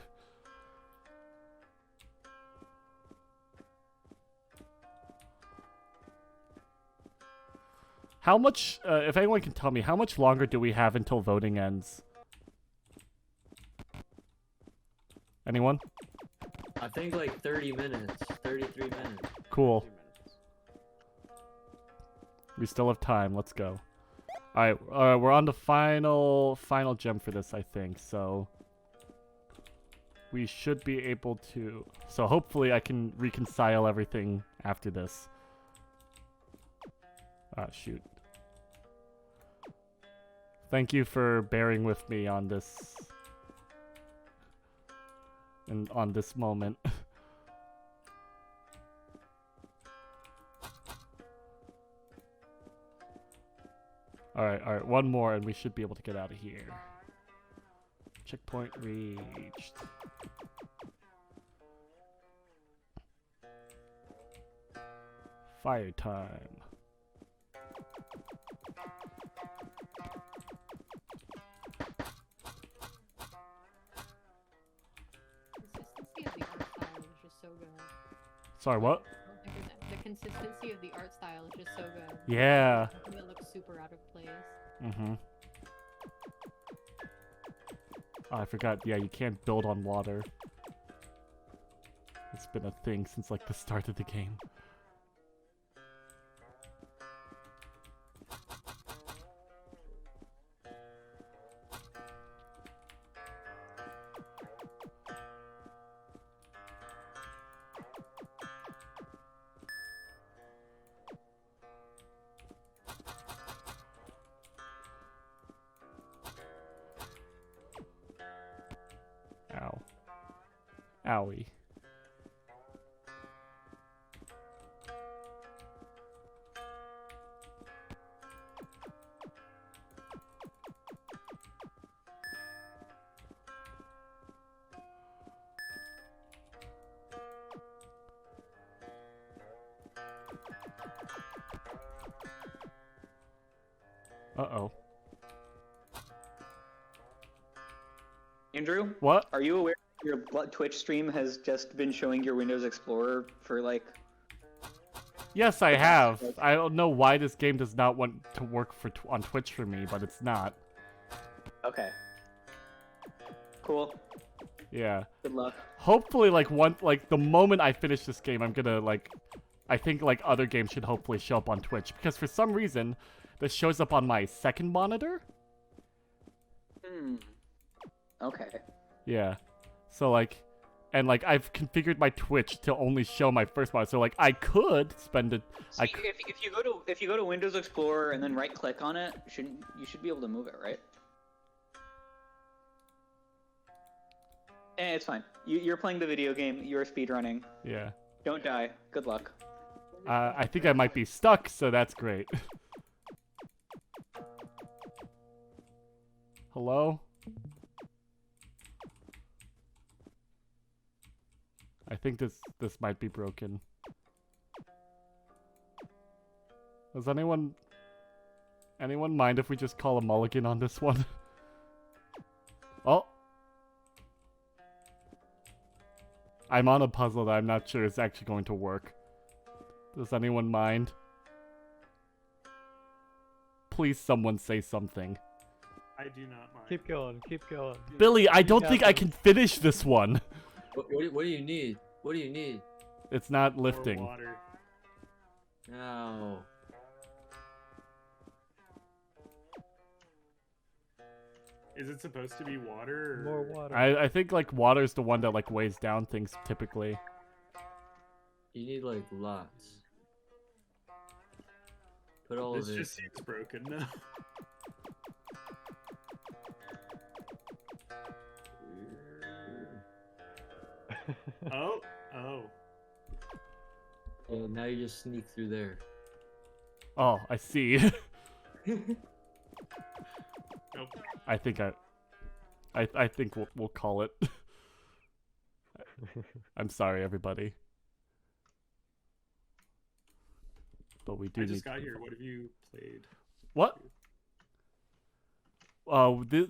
How much, if anyone can tell me, how much longer do we have until voting ends? Anyone? I think like 30 minutes, 33 minutes. Cool. We still have time, let's go. Alright, we're on the final gem for this, I think, so... We should be able to... So hopefully I can reconcile everything after this. Ah, shoot. Thank you for bearing with me on this... and on this moment. Alright, one more and we should be able to get out of here. Checkpoint reached. Fire time. Sorry, what? The consistency of the art style is just so good. Yeah. It looks super out of place. Mm-hmm. Oh, I forgot. Yeah, you can't build on water. It's been a thing since like the start of the game. Ow. Owie. Uh-oh. Andrew? What? Are you aware your Twitch stream has just been showing your Windows Explorer for like... Yes, I have. I don't know why this game does not want to work on Twitch for me, but it's not. Okay. Cool. Yeah. Good luck. Hopefully, the moment I finish this game, I'm gonna, I think, other games should hopefully show up on Twitch. Because for some reason, this shows up on my second monitor. Okay. Yeah. So, and, I've configured my Twitch to only show my first monitor. So, I could spend it... If you go to Windows Explorer and then right-click on it, you should be able to move it, right? It's fine. You're playing the video game. You're speedrunning. Yeah. Don't die. Good luck. I think I might be stuck, so that's great. Hello? I think this might be broken. Does anyone mind if we just call a mulligan on this one? Oh. I'm on a puzzle that I'm not sure is actually going to work. Does anyone mind? Please someone say something. I do not mind. Keep going, keep going. Billy, I don't think I can finish this one. What do you need? What do you need? It's not lifting. More water. No. Is it supposed to be water? Or... More water. I think like water's the one that like weighs down things typically. You need like lots. Put all this of it. This just seems broken now. Oh. Oh, now you just sneak through there. Oh, I see. Nope. I think we'll call it. I'm sorry, everybody. But we do I need. just got here. What have you played? What?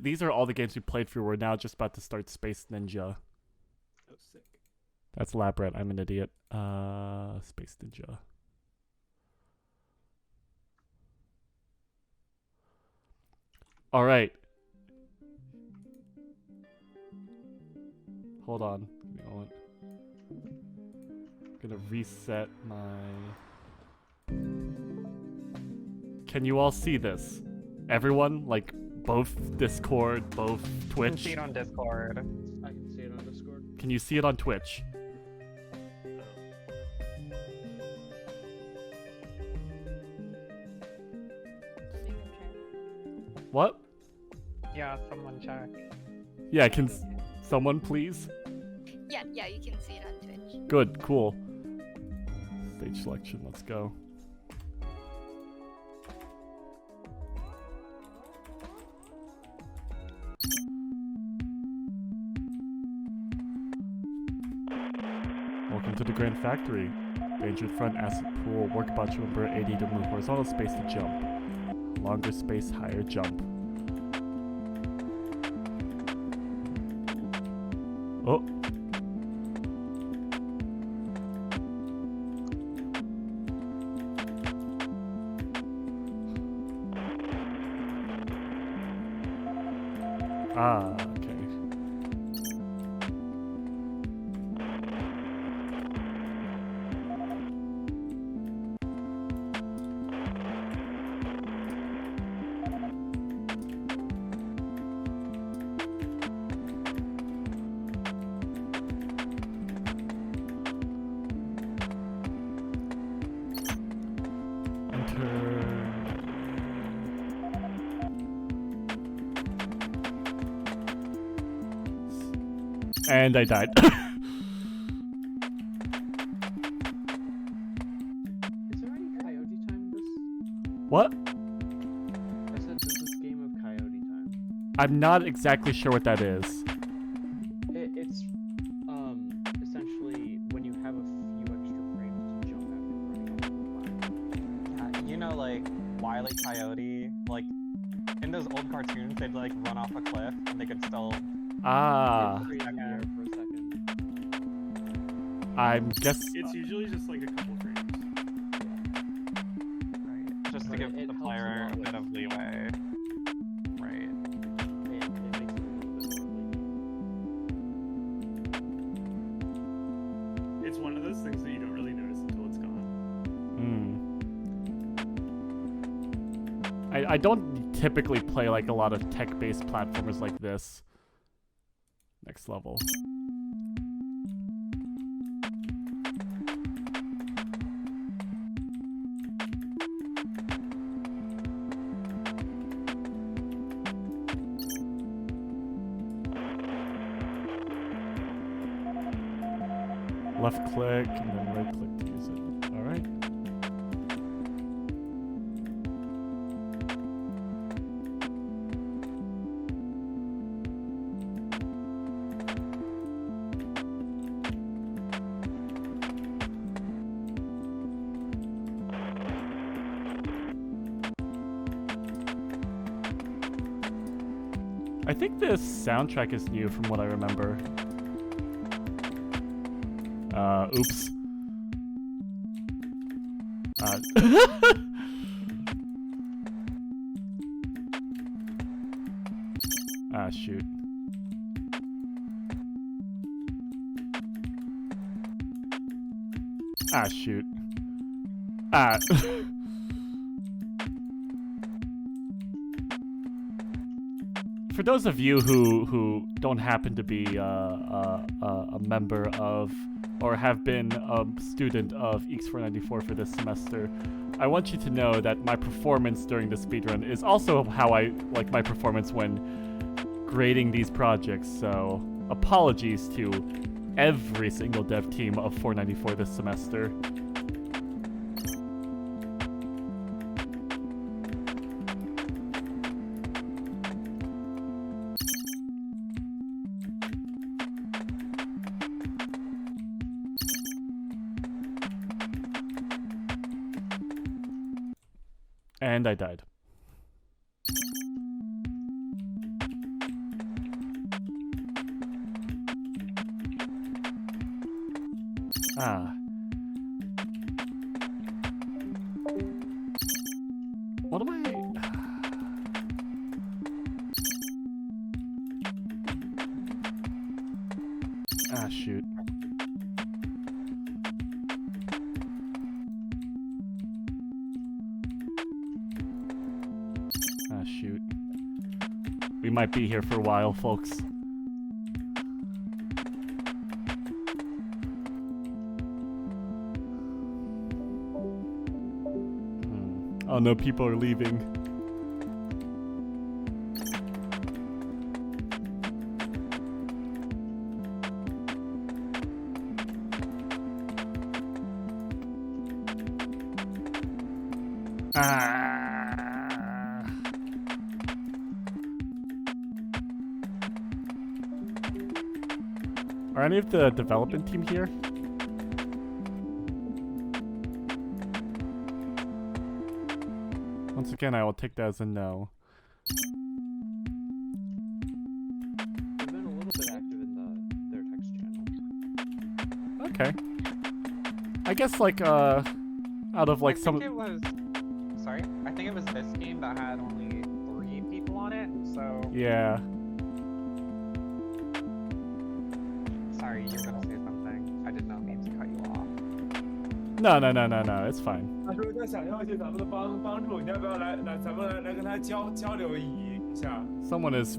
These are all the games we played through. We're now just about to start Space Ninja. Oh, sick. That's Labrat. I'm an idiot. Space Ninja. All right. Hold on. Give me a moment. I'm gonna reset my... Can you all see this? Everyone? Like, both Discord, both Twitch? I can see it on Discord. I can see it on Discord. Can you see it on Twitch? What? Yeah, someone check. Yeah, can someone please? Yeah, you can see it on Twitch. Good, cool. Stage selection, let's go. Welcome to the Grand Factory. Danger front, acid pool, workbot to remember 80 to move, horizontal space to jump. Longer space, higher jump. Oh. Ah, okay. And I died. Is there any coyote time in this? What? I said, does this game of coyote time? I'm not exactly sure what that is. It's essentially when you have a few extra frames to jump after running off the platform. You know, like Wile E. Coyote, like in those old cartoons, they'd like run off a cliff and they could still. Ah. For a second. I'm guess. It's usually just like a couple frames. Right. Just to give the player a bit of leeway. Right. It makes it a little bit more It's one of those things that you don't really notice until it's gone. I don't typically play like a lot of tech-based platformers like this. Next level. Left click and then right click to use it. All right. I think this soundtrack is new from what I remember. Oops. Shoot. Shoot. For those of you who don't happen to be a member of or have been a student of EECS494 for this semester, I want you to know that my performance during the speedrun is also how I like my performance when grading these projects, so apologies to every single dev team of 494 this semester. And I died. What am I... shoot. Shoot. We might be here for a while, folks. Oh no, people are leaving. Are any of the development team here? Once again, I will take that as a no. They've been a little bit active in their text channel. Okay. I guess like out of like some. I think it was this game that had only 3 people on it. So. Yeah. Sorry, you were gonna say something. I did not mean to cut you off. No, it's fine. 他说他想要一些咱们的帮助，你要不要来咱们来跟他交流一下 Someone's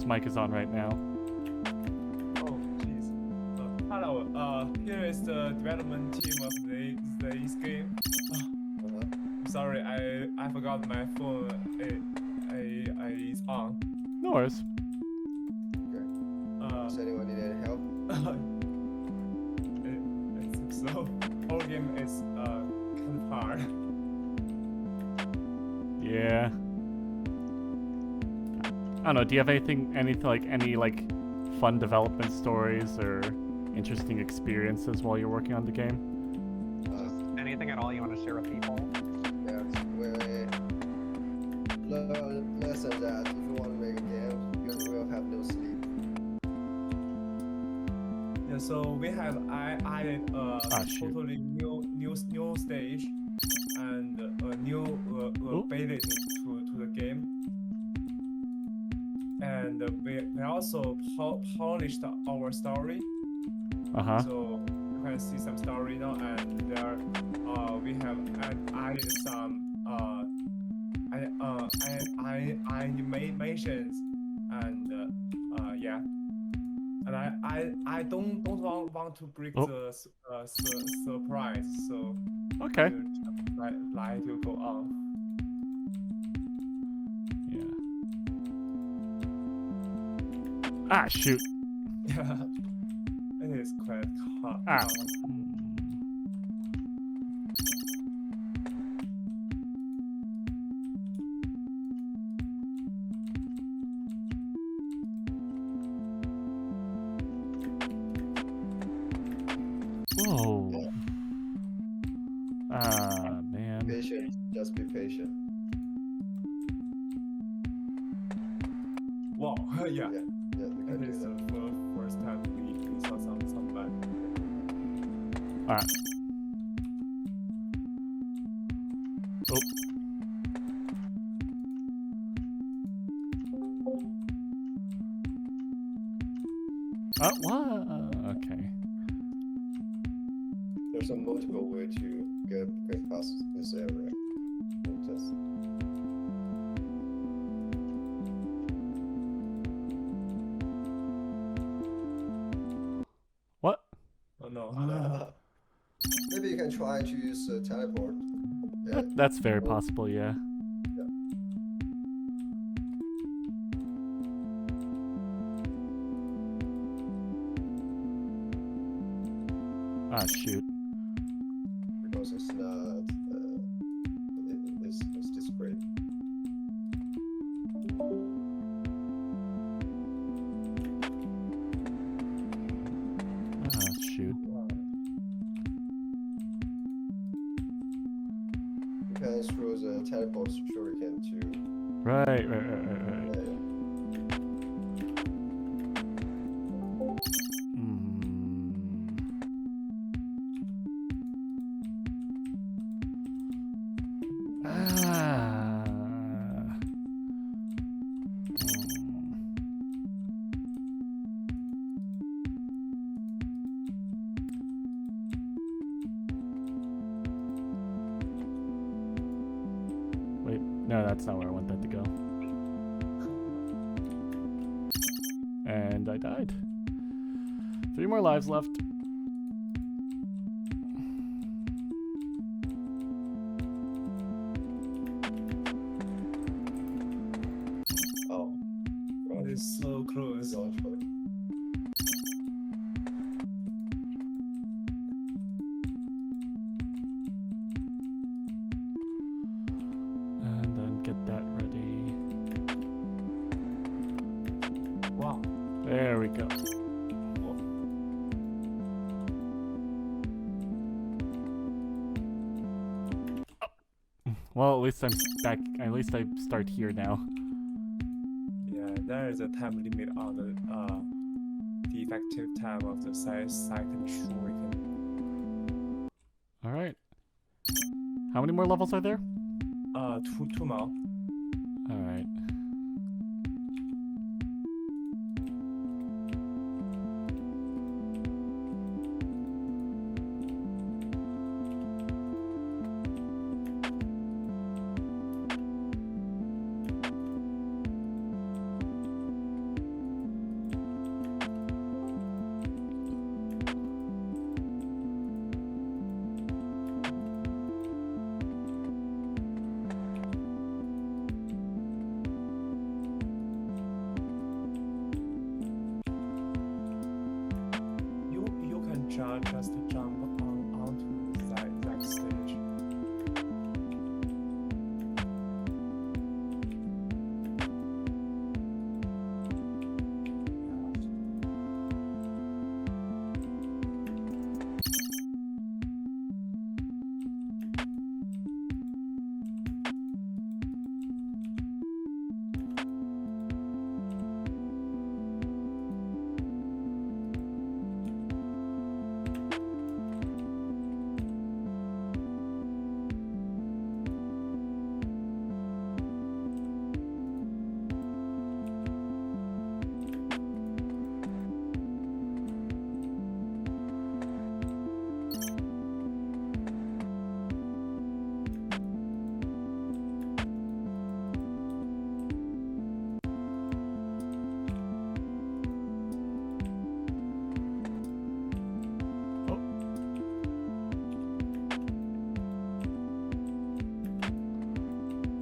mic is on right now. Oh, jeez. Hello. Here is the development team of this game. Sorry, I forgot my phone. Is on. No worries. Does anyone need any help? I think so. Our game is kind of hard. Yeah. I don't know. Do you have any like fun development stories or interesting experiences while you're working on the game? Anything at all you want to share with people? Yes, less than that. If you want to make a game, you will have no sleep. Yeah, so we have added a totally new stage and a new ability to the game. And we also polished our story. So you can see some story now, and there we have added some animations, and yeah. And I don't want to break the surprise, so okay. Like to go on. Shoot. Yeah. It is quite hard. Ah. Whoa. Ah, man. Patient. Just be patient. Wow. Yeah. Yeah, we can It is do the that. first time we saw some bad. Alright. Oh. Oh, what? Okay. There's a multiple way to get past this area. Just What? Oh no. maybe you can try to use teleport. Yeah. That's very possible, yeah. Ah, shoot. Because it's not. It's discreet. Ah, shoot. You can throw the teleport shuriken too. Right. Wait, no, that's not where I want that to go. And I died. 3 more lives left. Oh. It is so close. And then get that ready. Wow. There we go. Well, at least I'm back. At least I start here now. Yeah, there is a time limit on the effective time of the second shuriken. All right. How many more levels are there? Two more. All right. You can just jump onto that stage.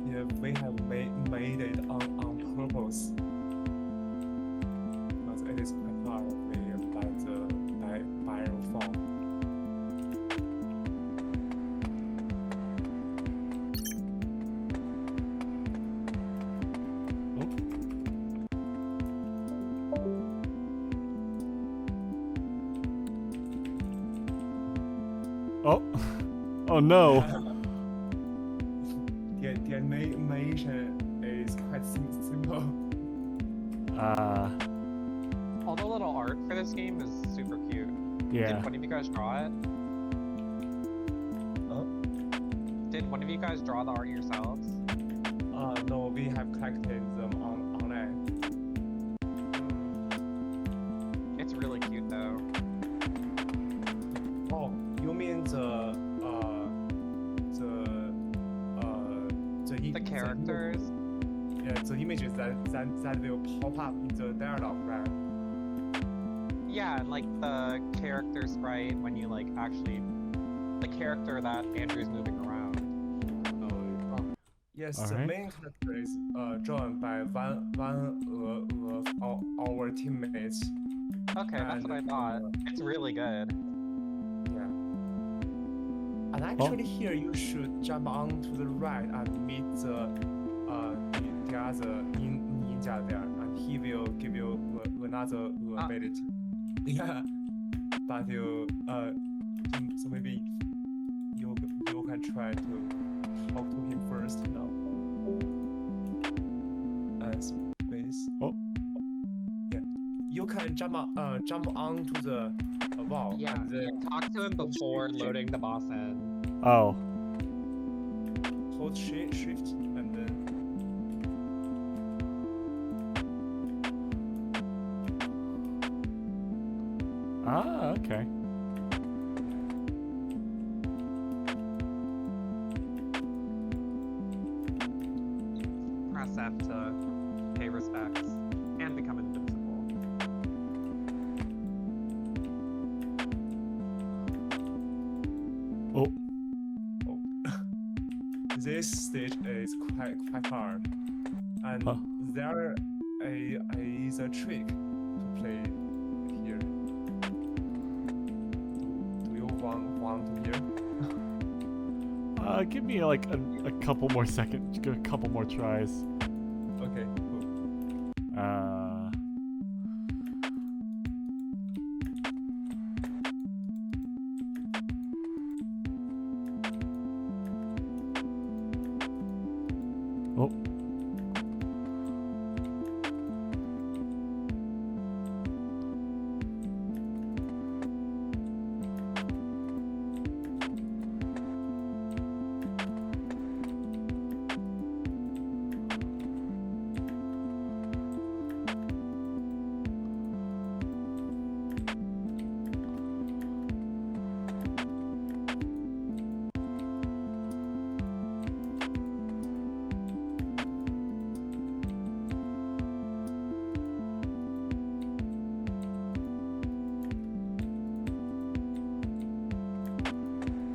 Yeah, we have made it on purpose. Because it is quite hard. We like the Oh. Oh no. the animation is quite simple. All the little art for this game is super cute. Yeah. Did one of you guys draw it? Oh? Did one of you guys draw the art yourselves? No, we have collected them online. It's really cute though. Oh, you mean the characters? Yeah, the images that will pop up in the dialogue, right? Yeah, and like the character sprite when you like actually the character that Andrew's moving around. Yes, All the right. main character is drawn by one of our teammates. Okay, that's what I thought. It's really good. Yeah. And actually here you should jump on to the right and meet the other ninja there, and he will give you another ability. Yeah. But you so maybe you can try to talk to him first now. Space. Oh. Yeah. You can jump onto the wall. Yeah, And then talk to him before loading the boss in. Oh. hold shift and then. Ah, okay. Press F to pay respects and become invincible. Oh. This stage is quite hard, and there is a trick to play here. Do you want to hear? Give me like a couple more seconds, a couple more tries. Okay, cool. Oh.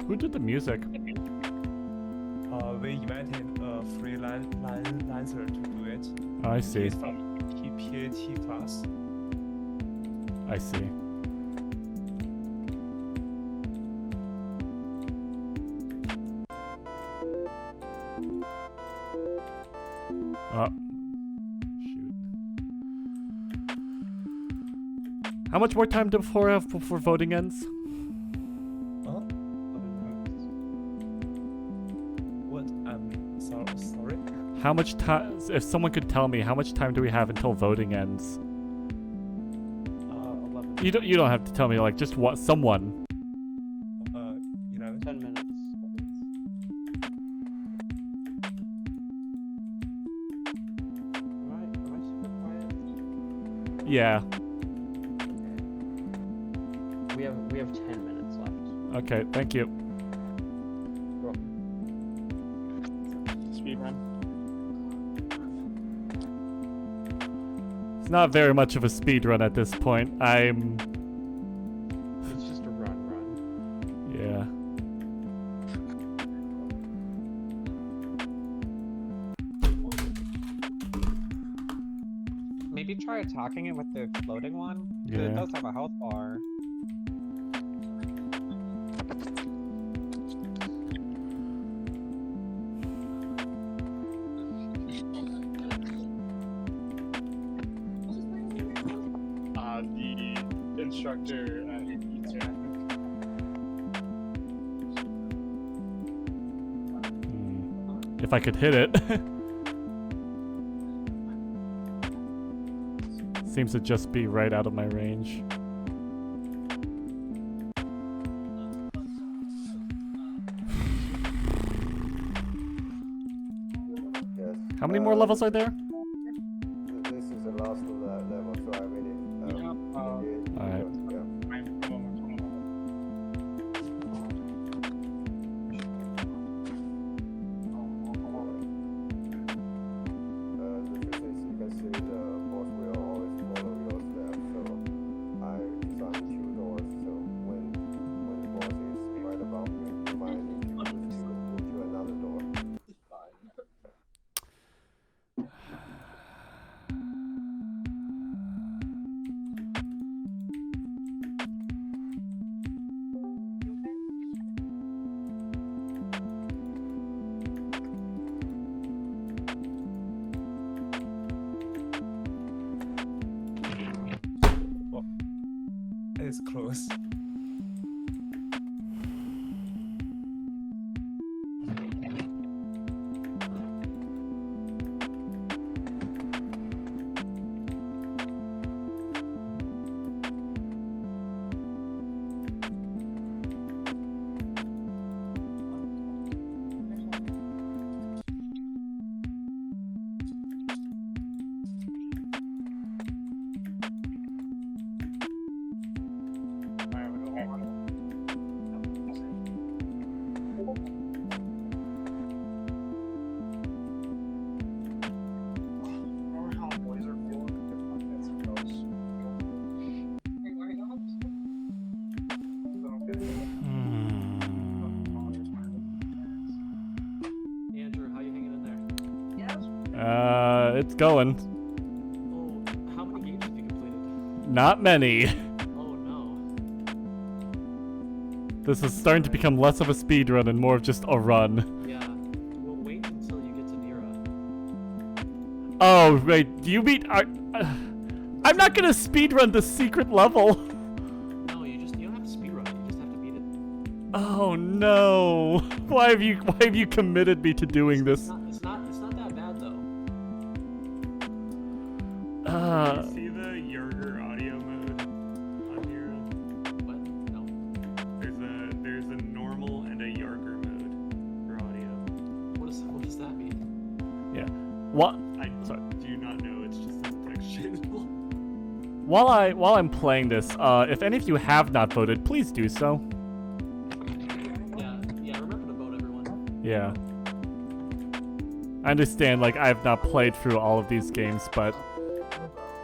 Who did the music? We invited a freelancer to do it. I see. He's from PAT class. I see. Oh. Shoot. How much more time do we have before voting ends? What? Sorry? How much time? If someone could tell me, how much time do we have until voting ends? 11. You don't have to tell me. Like just what someone. 11. 10 minutes. Am I super quiet? Yeah. We have 10 minutes left. Okay. Thank you. Speed run. It's not very much of a speed run at this point. It's just a run. Yeah. Maybe try attacking it with the exploding one. 'Cause Yeah. It does have a health bar. The instructor at EECS. If I could hit it. Seems to just be right out of my range. Yes. How many more levels are there? This is the last of the level, so I really. Alright. The truth is, you can see the boss will always follow your steps, so I designed 2 doors, so when the boss is right above you, you might need to go to another door. It's close. Andrew, how you hanging in there? It's going. Oh, how many games have you completed? Not many. Oh no. This is starting to become less of a speed run and more of just a run. Yeah. We'll wait until you get to Mira. Oh, wait, do you mean... I'm not gonna speed run the secret level. No, you don't have to speedrun it, you just have to beat it. Oh no. Why have you committed me to doing this? It's not that bad though. You see the Yerger audio mode on Mira? What? No. There's a normal and a Yerger mode for audio. What does that mean? Yeah. What? Sorry. Do you not know? It's just in the text channel. While I'm playing this, if any of you have not voted, please do so. Yeah, remember to vote, everyone. Yeah. I understand, like, I have not played through all of these games, but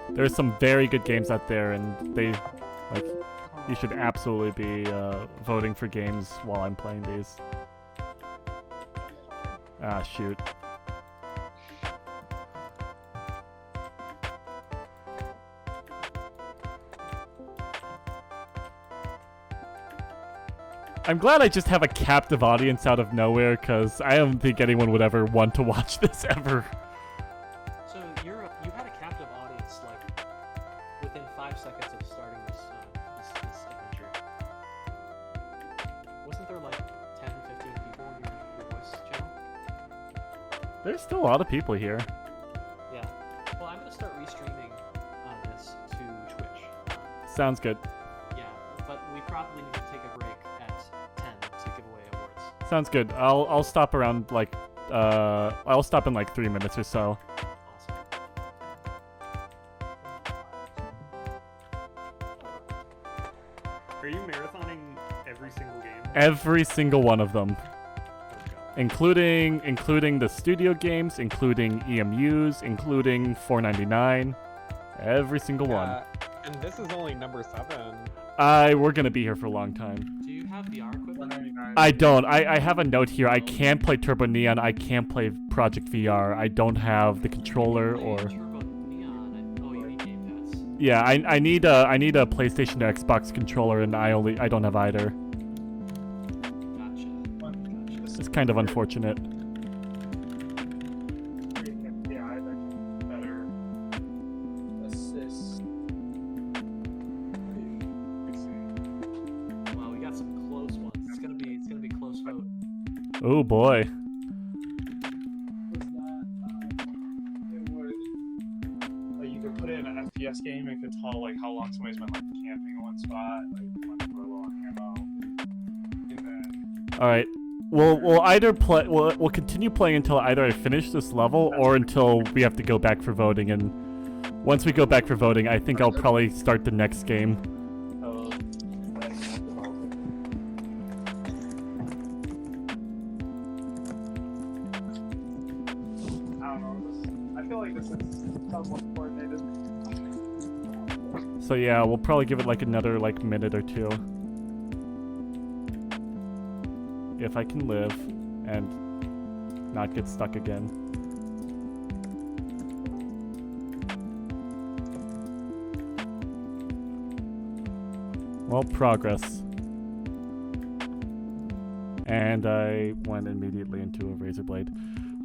there's some very good games out there, and you should absolutely be voting for games while I'm playing these. Ah, shoot. I'm glad I just have a captive audience out of nowhere, because I don't think anyone would ever want to watch this ever. So you had a captive audience like within 5 seconds of starting this adventure. Wasn't there like 10, 15 people in your voice channel? There's still a lot of people here. Yeah. Well, I'm gonna start restreaming this to Twitch. Sounds good. Yeah, but we probably need to take a break at 10 to give away awards. Sounds good. I'll stop around like I'll stop in like 3 minutes or so. Are you marathoning every single game? Every single one of them. Including the studio games, including EMUs, including 499. Every single one. And this is only number 7. We're gonna be here for a long time. Do you have VR equipment? I don't. I have a note here. I can't play Turbo Neon. I can't play Project VR. I don't have the controller or. Turbo Neon. Oh, you need gamepads. Yeah, I need a PlayStation to Xbox controller, and I don't have either. Gotcha. It's kind of unfortunate. Wow, we got some close ones. It's gonna be close vote. Oh boy. put it in an FPS game, it could tell like how long somebody's been like camping in one spot, like when we're low on ammo. And then All right. We'll either play. We'll continue playing until either I finish this level or until we have to go back for voting. And once we go back for voting, I think I'll probably start the next game. I don't know. I feel like this is somewhat coordinated. So yeah, we'll probably give it like another like minute or two. If I can live and not get stuck again. Well, progress. And I went immediately into a razor blade.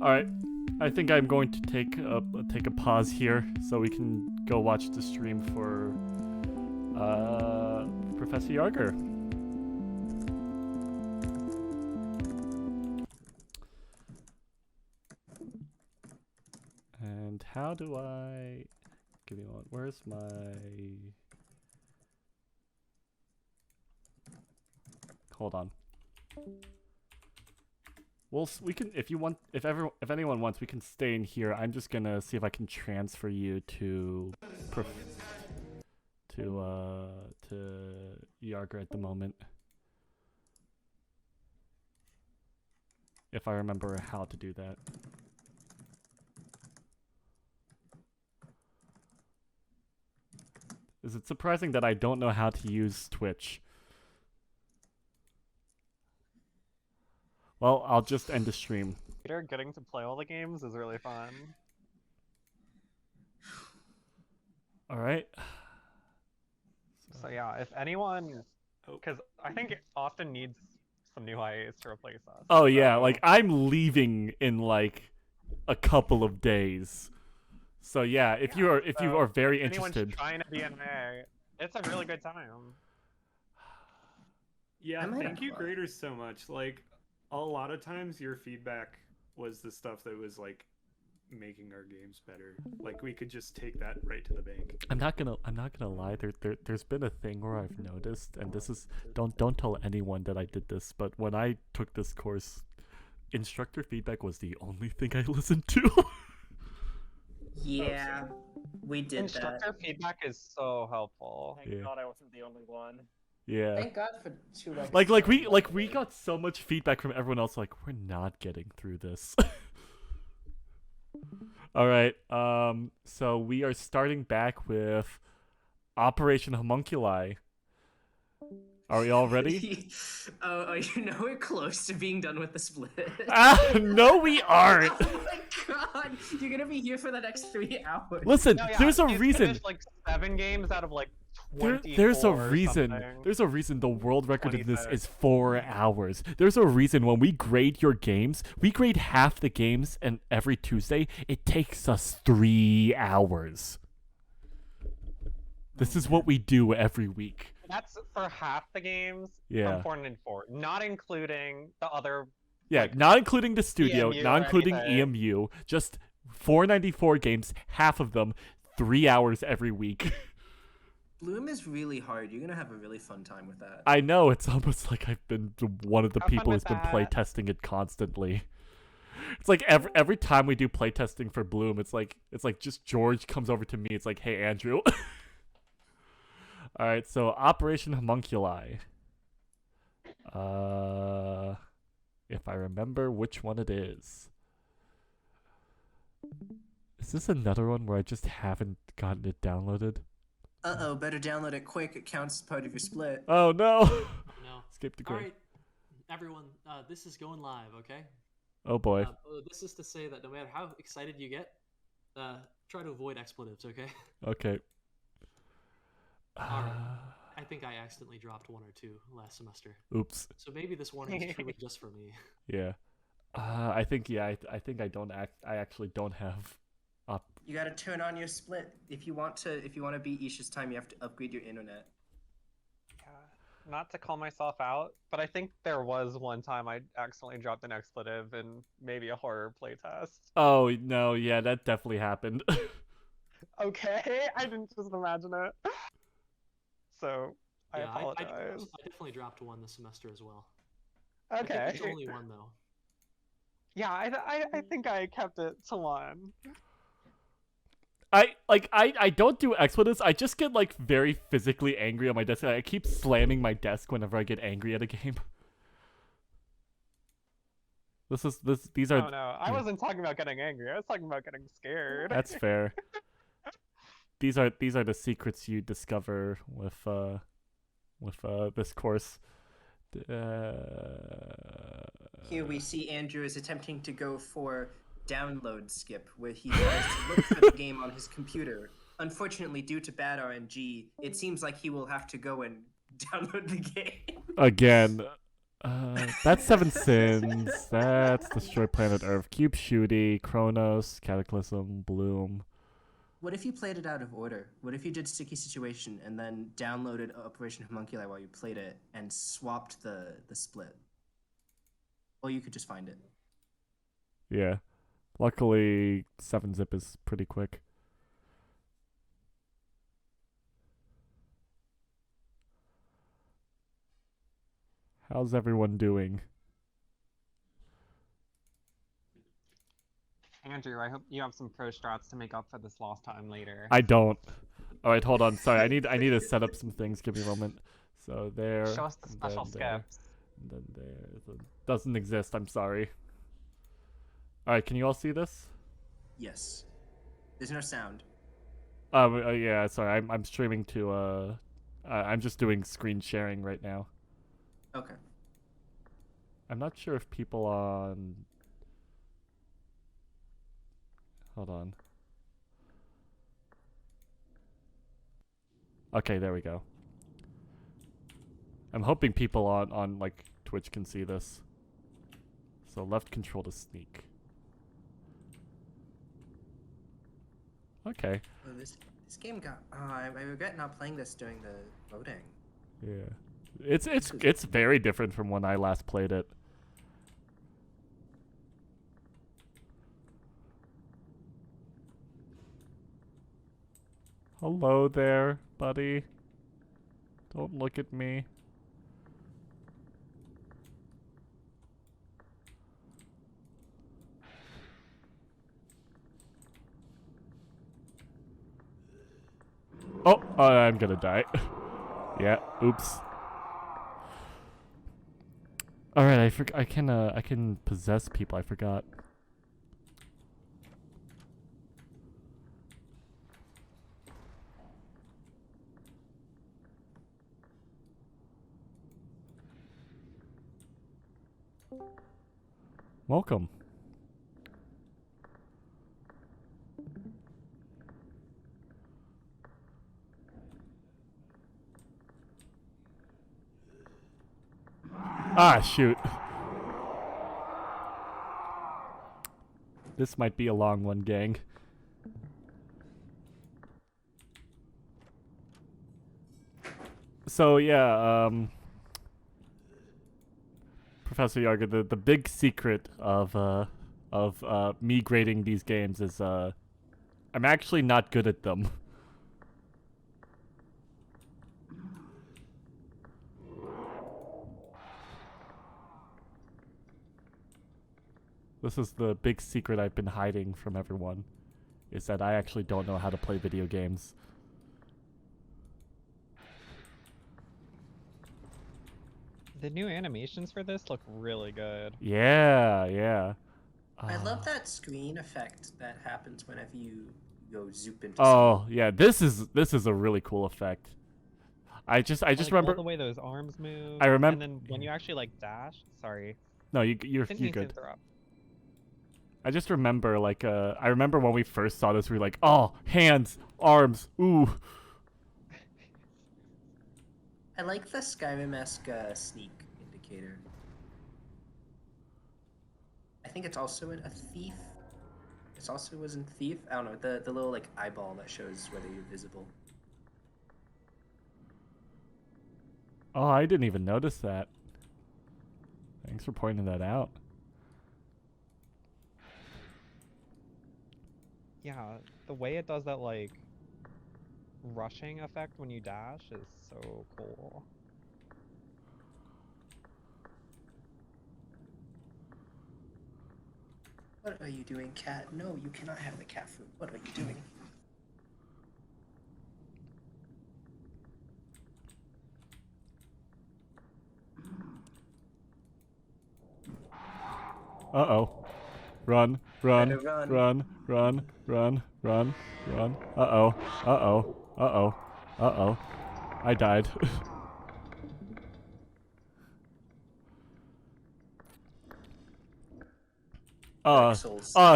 Alright, I think I'm going to take a pause here so we can go watch the stream for Professor Yarger. And how do I... Give me one. Where's my... Hold on. We can, if you want, if anyone wants, we can stay in here. I'm just gonna see if I can transfer you to Yarger at the moment. If I remember how to do that. Is it surprising that I don't know how to use Twitch? Well, I'll just end the stream. Getting to play all the games is really fun. Alright. So yeah, if anyone... Because I think it often needs some new IAs to replace us. Oh yeah, like I'm leaving in like a couple of days. So yeah, if you are very interested. Anyone's trying to be an IA, it's a really good time. Yeah, thank you graders so much. Like a lot of times your feedback was the stuff that was like making our games better. Like we could just take that right to the bank. I'm not gonna lie. There's been a thing where I've noticed, and this is don't tell anyone that I did this, but when I took this course, instructor feedback was the only thing I listened to. Yeah, we did Instructor feedback is so helpful. Thank God I wasn't the only one. Yeah. Thank God for 2x. Like we got so much feedback from everyone else. Like we're not getting through this. All right. So we are starting back with Operation Homunculi. Are we all ready? Oh, you know we're close to being done with the split. No, we aren't. Oh my God, you're gonna be here for the next 3 hours. Listen, No, yeah, there's a he's reason. finished, like 7 games out of like 24 There's a or reason. something. There's a reason the world record of this 26. is 4 hours. There's a reason when we grade your games, we grade half the games, and every Tuesday it takes us 3 hours. This is what we do every week. That's for half the games Yeah. from 494, not including the other. Yeah, not including the studio, EMU not or including anything. EMU, just 494 games, half of them, 3 hours every week. Bloom is really hard. You're gonna have a really fun time with that. I know, it's almost like I've been one of the Have fun people who's with been that. playtesting it constantly. It's like every time we do playtesting for Bloom, it's like just George comes over to me, it's like, hey Andrew. Alright, so Operation Homunculi. If I remember which one it is. Is this another one where I just haven't gotten it downloaded? Uh-oh, better download it quick. It counts as part of your split. Oh no! No. Skip the All grade. right, everyone, this is going live, okay? Oh boy. This is to say that no matter how excited you get, try to avoid expletives, okay? Okay. Alright. I think I accidentally dropped 1 or 2 last semester. Oops. So maybe this warning is truly just for me. Yeah. I think I actually don't have You gotta turn on your split. If you want to beat Isha's time, you have to upgrade your internet. Not to call myself out, but I think there was one time I accidentally dropped an expletive in maybe a horror playtest. Oh no, yeah, that definitely happened. Okay, I didn't just imagine it. So I Yeah, I apologize. definitely dropped one this semester as well. Okay. I think it's only one though. Yeah, I think I kept it to one. I don't do expletives. I just get like very physically angry on my desk. I keep slamming my desk whenever I get angry at a game. These are. Oh no, I wasn't talking about getting angry. I was talking about getting scared. That's fair. These are the secrets you discover with this course. Here we see Andrew is attempting to go for download skip, where he tries to look for the game on his computer. Unfortunately, due to bad RNG, it seems like he will have to go and download the game. Again. That's Seven Sins. That's Destroy Planet Earth. Cube Shooty, Chronos, Cataclysm, Bloom. What if you played it out of order? What if you did Sticky Situation and then downloaded Operation Homunculi while you played it and swapped the split? Or you could just find it. Yeah. Luckily, 7-zip is pretty quick. How's everyone doing? Andrew, I hope you have some pro strats to make up for this lost time later. I don't. All right, hold on. Sorry, I need to set up some things. Give me a moment. So there. Show us the special skips. And then there. It doesn't exist. I'm sorry. All right, can you all see this? Yes. There's no sound. Yeah. Sorry, I'm streaming to I'm just doing screen sharing right now. Okay. I'm not sure if people on. Hold on. Okay, there we go. I'm hoping people on like Twitch can see this. So left control to sneak. Okay. Oh, this game got. I regret not playing this during the voting. Yeah. It's very different from when I last played it. Hello there, buddy. Don't look at me. Oh, I'm gonna die. Yeah, oops. All right, I can possess people. I forgot. Welcome. Ah, shoot. This might be a long one, gang. So, yeah, Professor Yarger, the big secret of me grading these games is, I'm actually not good at them. This is the big secret I've been hiding from everyone, is that I actually don't know how to play video games. The new animations for this look really good. Yeah, yeah. I love that screen effect that happens whenever you go zoop into. Oh, yeah, this is a really cool effect. I just like, remember all the way those arms move. I remember, and then when you actually like dash. Sorry. No, you're Didn't mean to good. interrupt. I just remember, like, I remember when we first saw this, we were like, oh, hands, arms, ooh. I like the Skyrim-esque sneak indicator. I think it's also in a thief. It also was in Thief. I don't know, the little like eyeball that shows whether you're visible. Oh, I didn't even notice that. Thanks for pointing that out. Yeah, the way it does that like rushing effect when you dash is so cool. What are you doing, cat? No, you cannot have the cat food. What are you doing? Uh-oh. Run, run, Better run. run, run, run, run, run. Uh-oh, uh-oh, uh-oh, uh-oh. I died.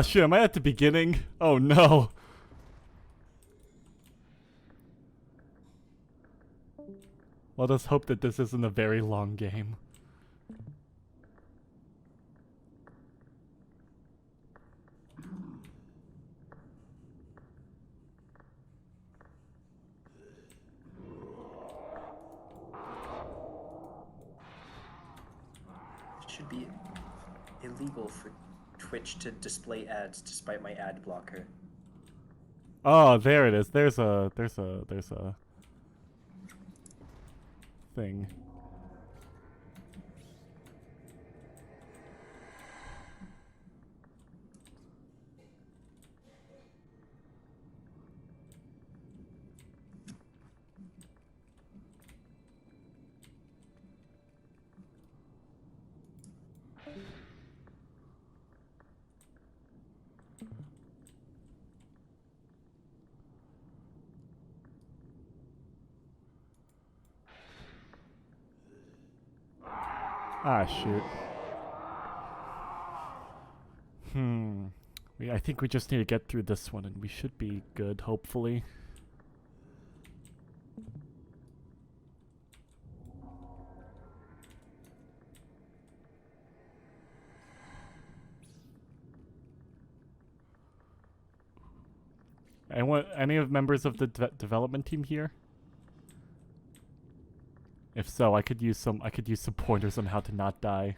Shit, am I at the beginning? Oh no. Let us hope that this isn't a very long game. It should be illegal for Twitch to display ads despite my ad blocker. Oh, there it is. There's a thing. Ah, shoot. I think we just need to get through this one and we should be good, hopefully. Any of members of the development team here? If so, I could use some pointers on how to not die.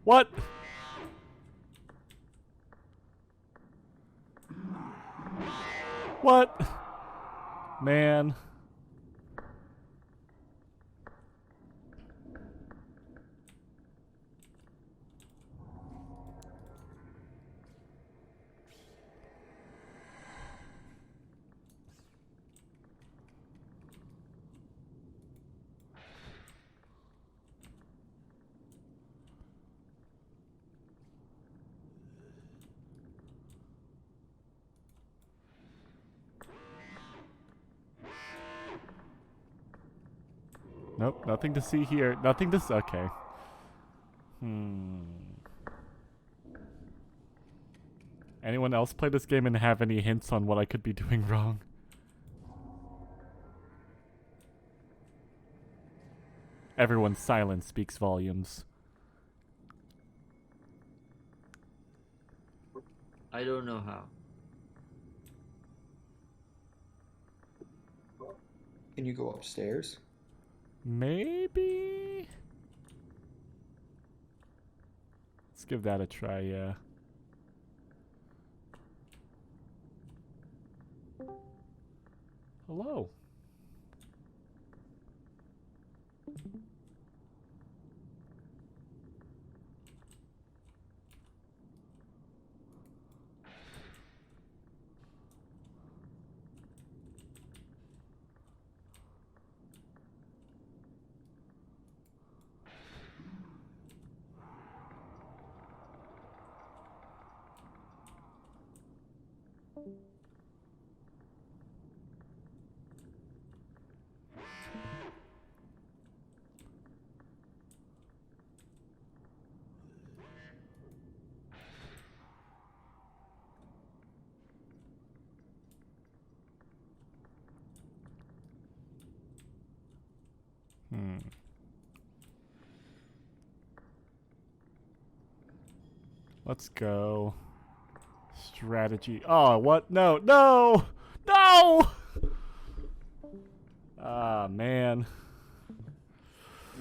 What? What? Man. Nope, nothing to see here. Nothing to okay. Anyone else play this game and have any hints on what I could be doing wrong? Everyone's silence speaks volumes. I don't know how. Can you go upstairs? Maybe? Let's give that a try, yeah. Hello. Let's go. Strategy. Oh, what? No, no! No! Ah, man.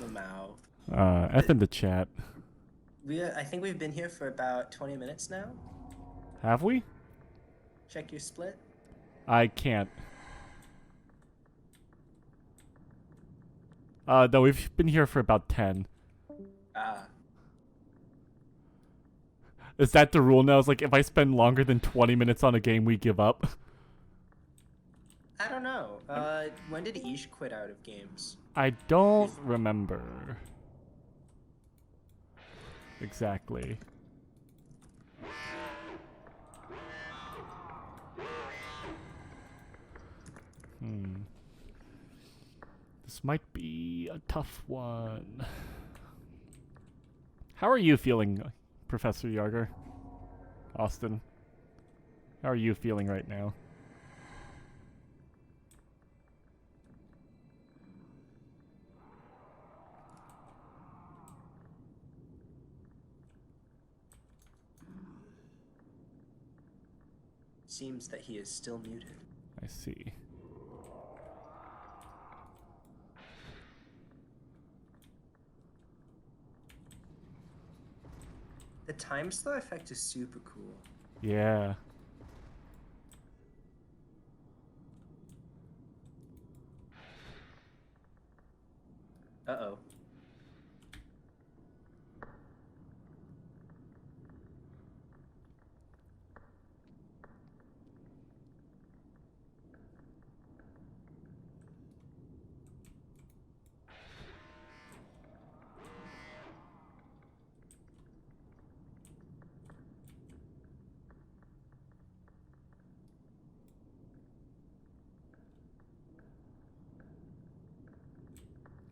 Lamau. F in the chat. I think we've been here for about 20 minutes now. Have we? Check your split. I can't. No, we've been here for about 10. Ah. Is that the rule now? It's like if I spend longer than 20 minutes on a game, we give up. I don't know. When did Ish quit out of games? I don't remember. Exactly. This might be a tough one. How are you feeling, Professor Yarger? Austin? How are you feeling right now? Seems that he is still muted. I see. The time slow effect is super cool. Yeah. Uh-oh.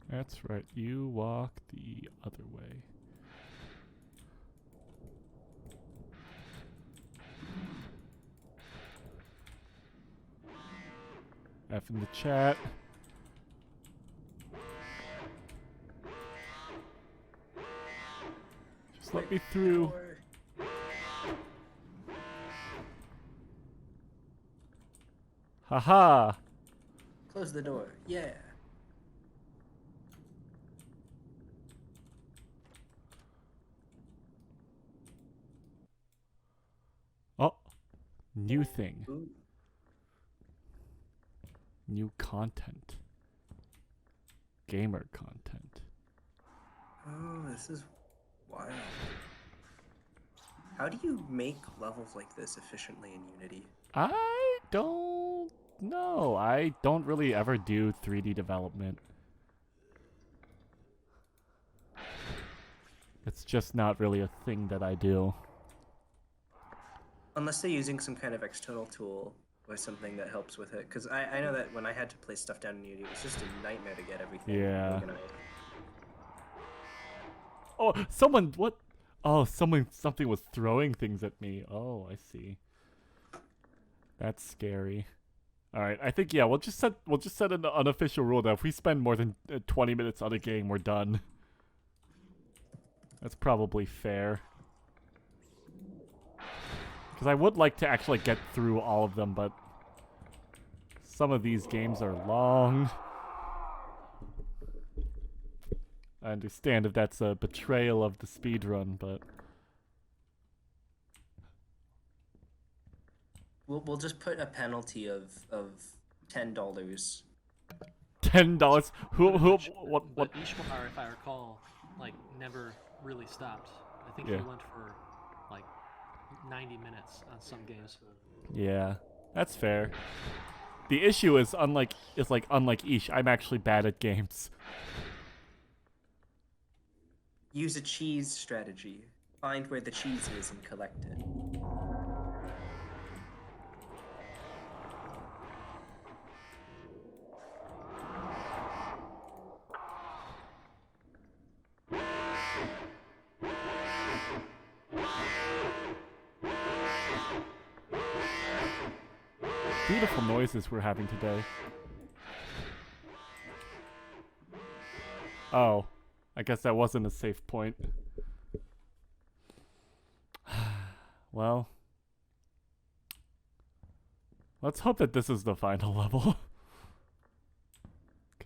That's right. You walk the other way. F in the chat. Just let me through. Haha. Close the door. Yeah. Oh, new thing. Ooh. New content. Gamer content. Oh, this is wild. How do you make levels like this efficiently in Unity? I don't know. I don't really ever do 3D development. It's just not really a thing that I do. Unless they're using some kind of external tool or something that helps with it. Because I know that when I had to place stuff down in Unity, it was just a nightmare to get everything organized. Oh, someone, what? Oh, something was throwing things at me. Oh, I see. That's scary. All right, I think, yeah, we'll just set an unofficial rule that if we spend more than 20 minutes on a game, we're done. That's probably fair. Because I would like to actually get through all of them, but some of these games are long. I understand if that's a betrayal of the speedrun, but... We'll just put a penalty of $10. $10? What? But Ishwar, if I recall, like, never really stopped. I think he went for, like, 90 minutes on some games. Yeah, that's fair. The issue is unlike Ish, I'm actually bad at games. Use a cheese strategy. Find where the cheese is and collect it. Beautiful noises we're having today. Oh, I guess that wasn't a safe point. Well, let's hope that this is the final level.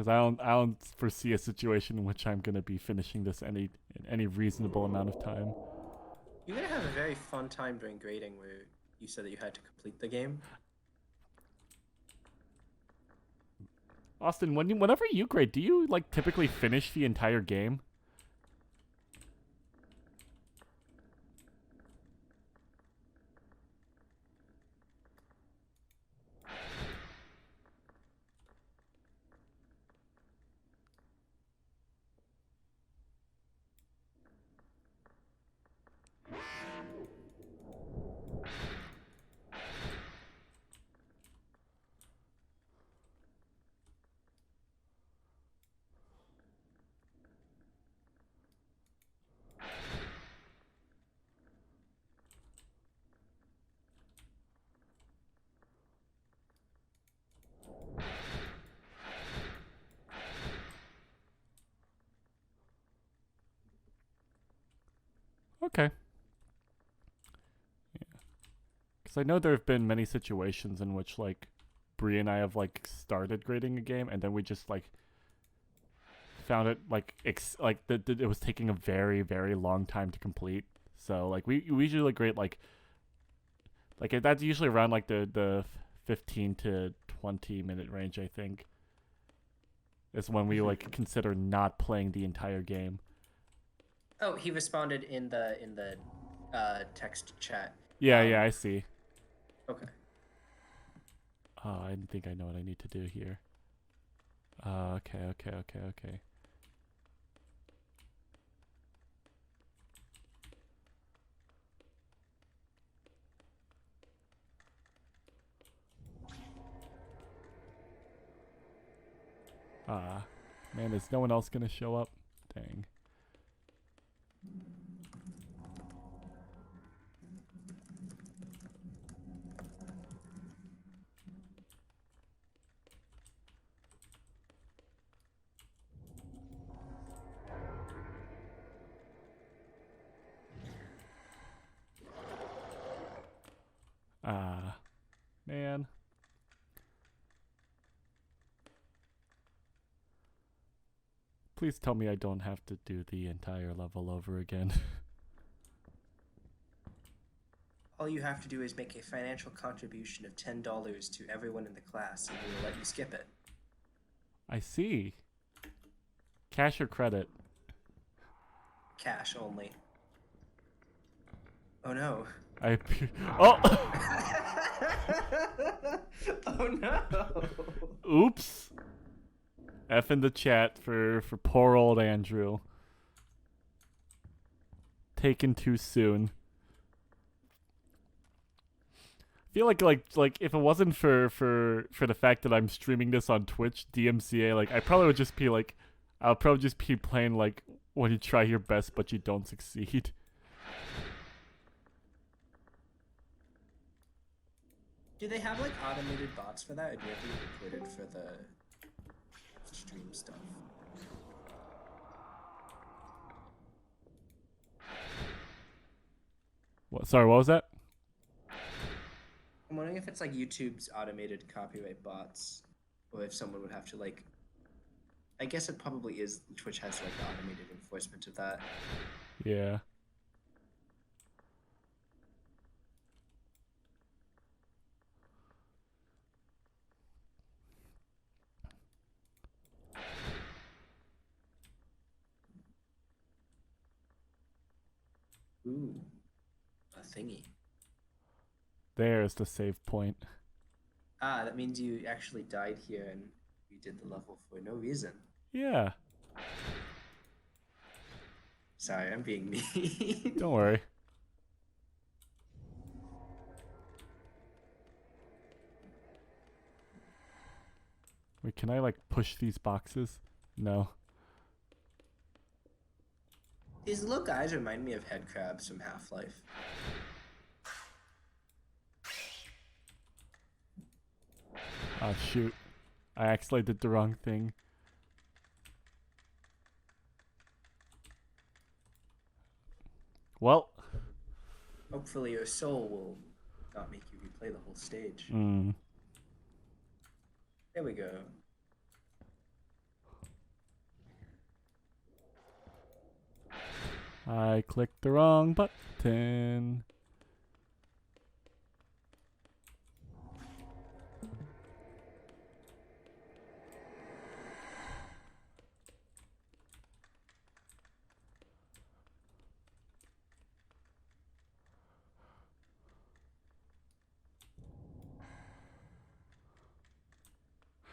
Because I don't foresee a situation in which I'm gonna be finishing this in any reasonable amount of time. You're gonna have a very fun time during grading where you said that you had to complete the game. Austin, whenever you grade, do you like typically finish the entire game? Okay. Yeah. Because I know there have been many situations in which, like, Bree and I have, like, started grading a game, and then we just, like, found it, like, it was taking a very, very long time to complete. So, like, we usually grade, like, that's usually around, like, the 15 to 20 minute range, I think. Is when we, like, consider not playing the entire game. Oh, he responded in the text chat. Yeah, yeah, I see. Okay. Oh, I think I know what I need to do here. Okay. Man, is no one else gonna show up? Dang. Man. Please tell me I don't have to do the entire level over again. All you have to do is make a financial contribution of $10 to everyone in the class, and we will let you skip it. I see. Cash or credit? Cash only. Oh no. Oh! Oh no! Oops. F in the chat for poor old Andrew. Taken too soon. I feel like if it wasn't for the fact that I'm streaming this on Twitch, DMCA, like I'll probably just be playing like when you try your best but you don't succeed. Do they have like automated bots for that, or do you have to get recorded for the stream stuff? What? Sorry, what was that? I'm wondering if it's like YouTube's automated copyright bots, or if someone would have to like. I guess it probably is. Twitch has like automated enforcement of that. Yeah. Ooh, a thingy. There's the save point. Ah, that means you actually died here and you did the level for no reason. Yeah. Sorry, I'm being mean. Don't worry. Wait, can I like push these boxes? No. These little guys remind me of head crabs from Half-Life. Oh shoot. I actually did the wrong thing. Well. Hopefully your soul will not make you replay the whole stage. Mm. There we go. I clicked the wrong button.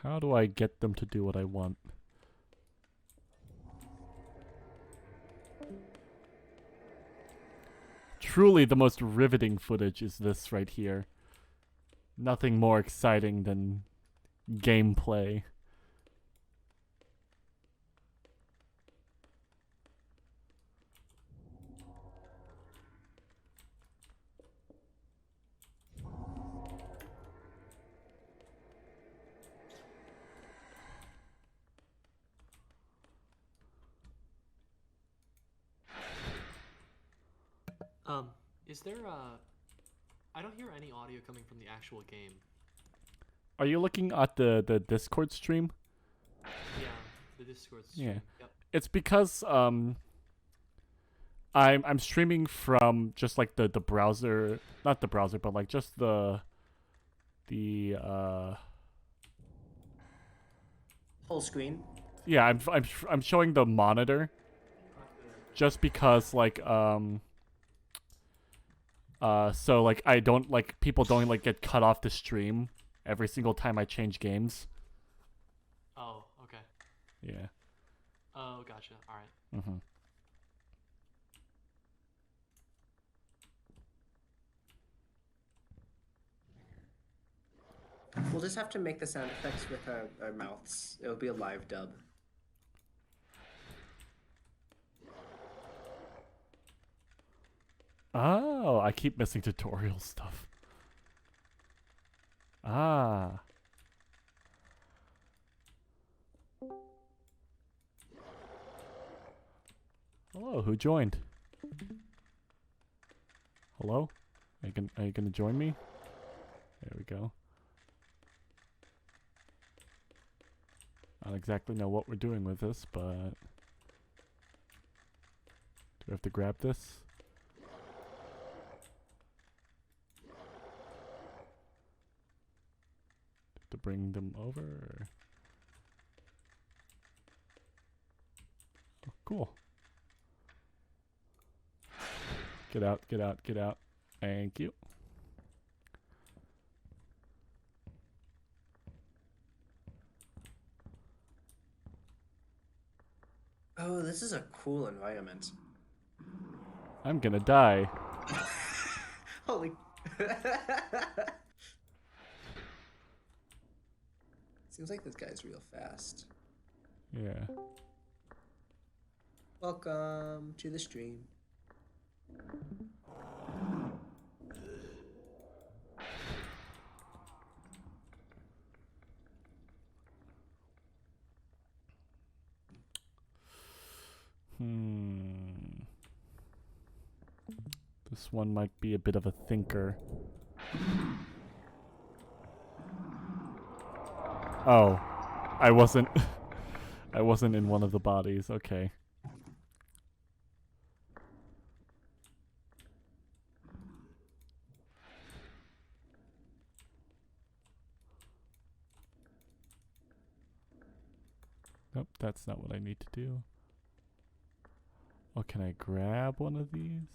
How do I get them to do what I want? Truly the most riveting footage is this right here. Nothing more exciting than gameplay. Is there I don't hear any audio coming from the actual game. Are you looking at the Discord stream? Yeah, the Discord stream. Yeah. Yep. It's because I'm streaming from just like the browser, not the browser, but like just the Full screen. Yeah, I'm showing the monitor just because like so like I don't like people don't like get cut off the stream every single time I change games. Oh, okay. Yeah. Oh, gotcha. All right. Mhm. We'll just have to make the sound effects with our mouths. It'll be a live dub. Oh, I keep missing tutorial stuff. Ah. Hello, who joined? Hello? Are you gonna join me? There we go. I don't exactly know what we're doing with this, but do we have to grab this? To bring them over? Or... Oh, cool. Get out, get out, get out. Thank you. Oh, this is a cool environment. I'm gonna die. Holy. Seems like this guy's real fast. Yeah. Welcome to the stream. This one might be a bit of a thinker. Oh, I wasn't I wasn't in one of the bodies. Okay. Nope, that's not what I need to do. Oh, can I grab one of these?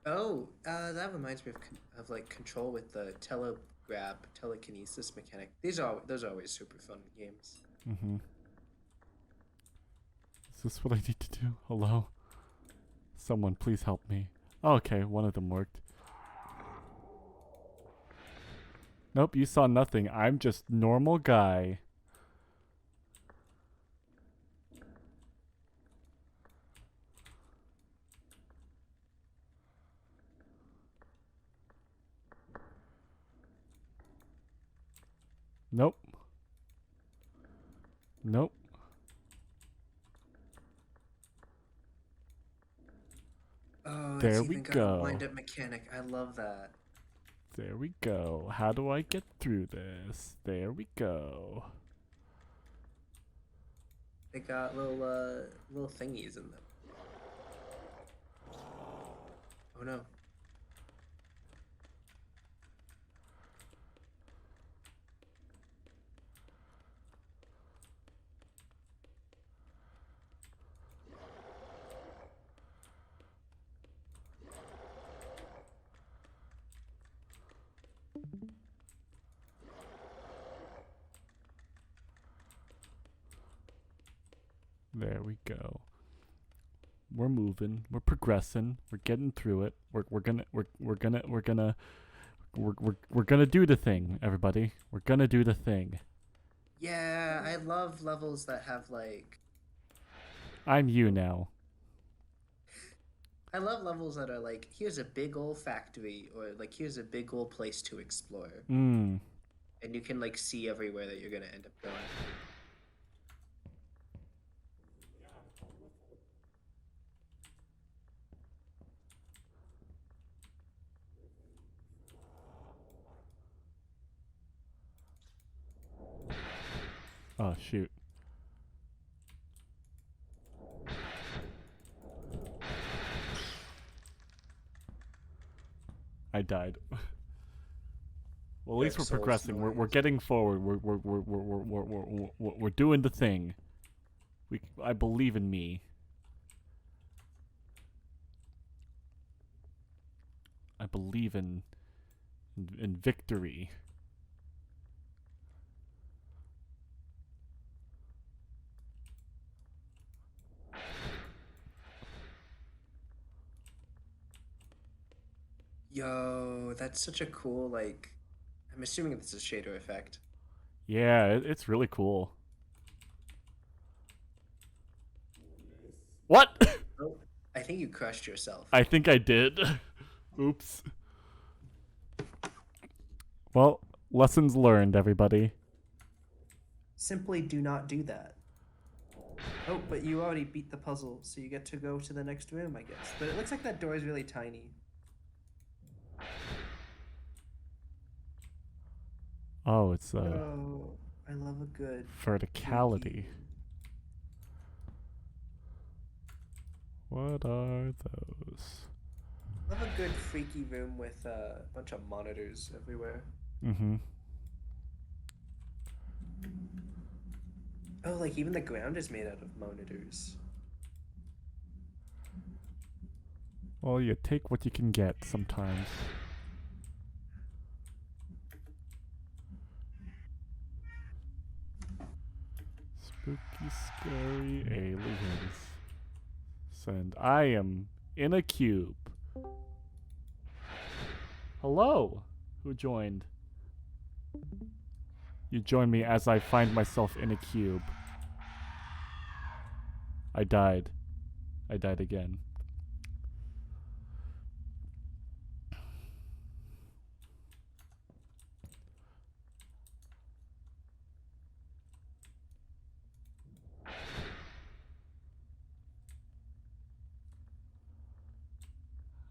Oh, that reminds me of like control with the telekinesis mechanic. Those are always super fun games. Mm-hmm. Is this what I need to do? Hello? Someone please help me. Oh, okay, one of them worked. Nope, you saw nothing. I'm just normal guy. Nope. Nope. Oh, there it's we even got go. a wind-up mechanic. I love that. There we go. How do I get through this? There we go. They got little thingies in them. Oh no. There we go. We're moving. We're progressing. We're getting through it. We're gonna do the thing, everybody. We're gonna do the thing. Yeah, I love levels that have like. I'm you now. I love levels that are like, here's a big old factory, or like here's a big old place to explore. Mm. And you can like see everywhere that you're gonna end up going. Oh shoot. I died. Well, at least we're progressing. We're getting forward. We're doing the thing. I believe in me. I believe in victory. Yo, that's such a cool, like, I'm assuming it's a shader effect. Yeah, it's really cool. What? Oh, I think you crushed yourself. I think I did. Oops. Well, lessons learned, everybody. Simply do not do that. Oh, but you already beat the puzzle, so you get to go to the next room, I guess. But it looks like that door is really tiny. Oh, it's Oh, I love a good verticality. What are those? I love a good freaky room with a bunch of monitors everywhere. Mm-hmm. Oh, like even the ground is made out of monitors. Well, you take what you can get sometimes. Spooky, scary aliens. And I am in a cube. Hello! Who joined? You join me as I find myself in a cube. I died. I died again.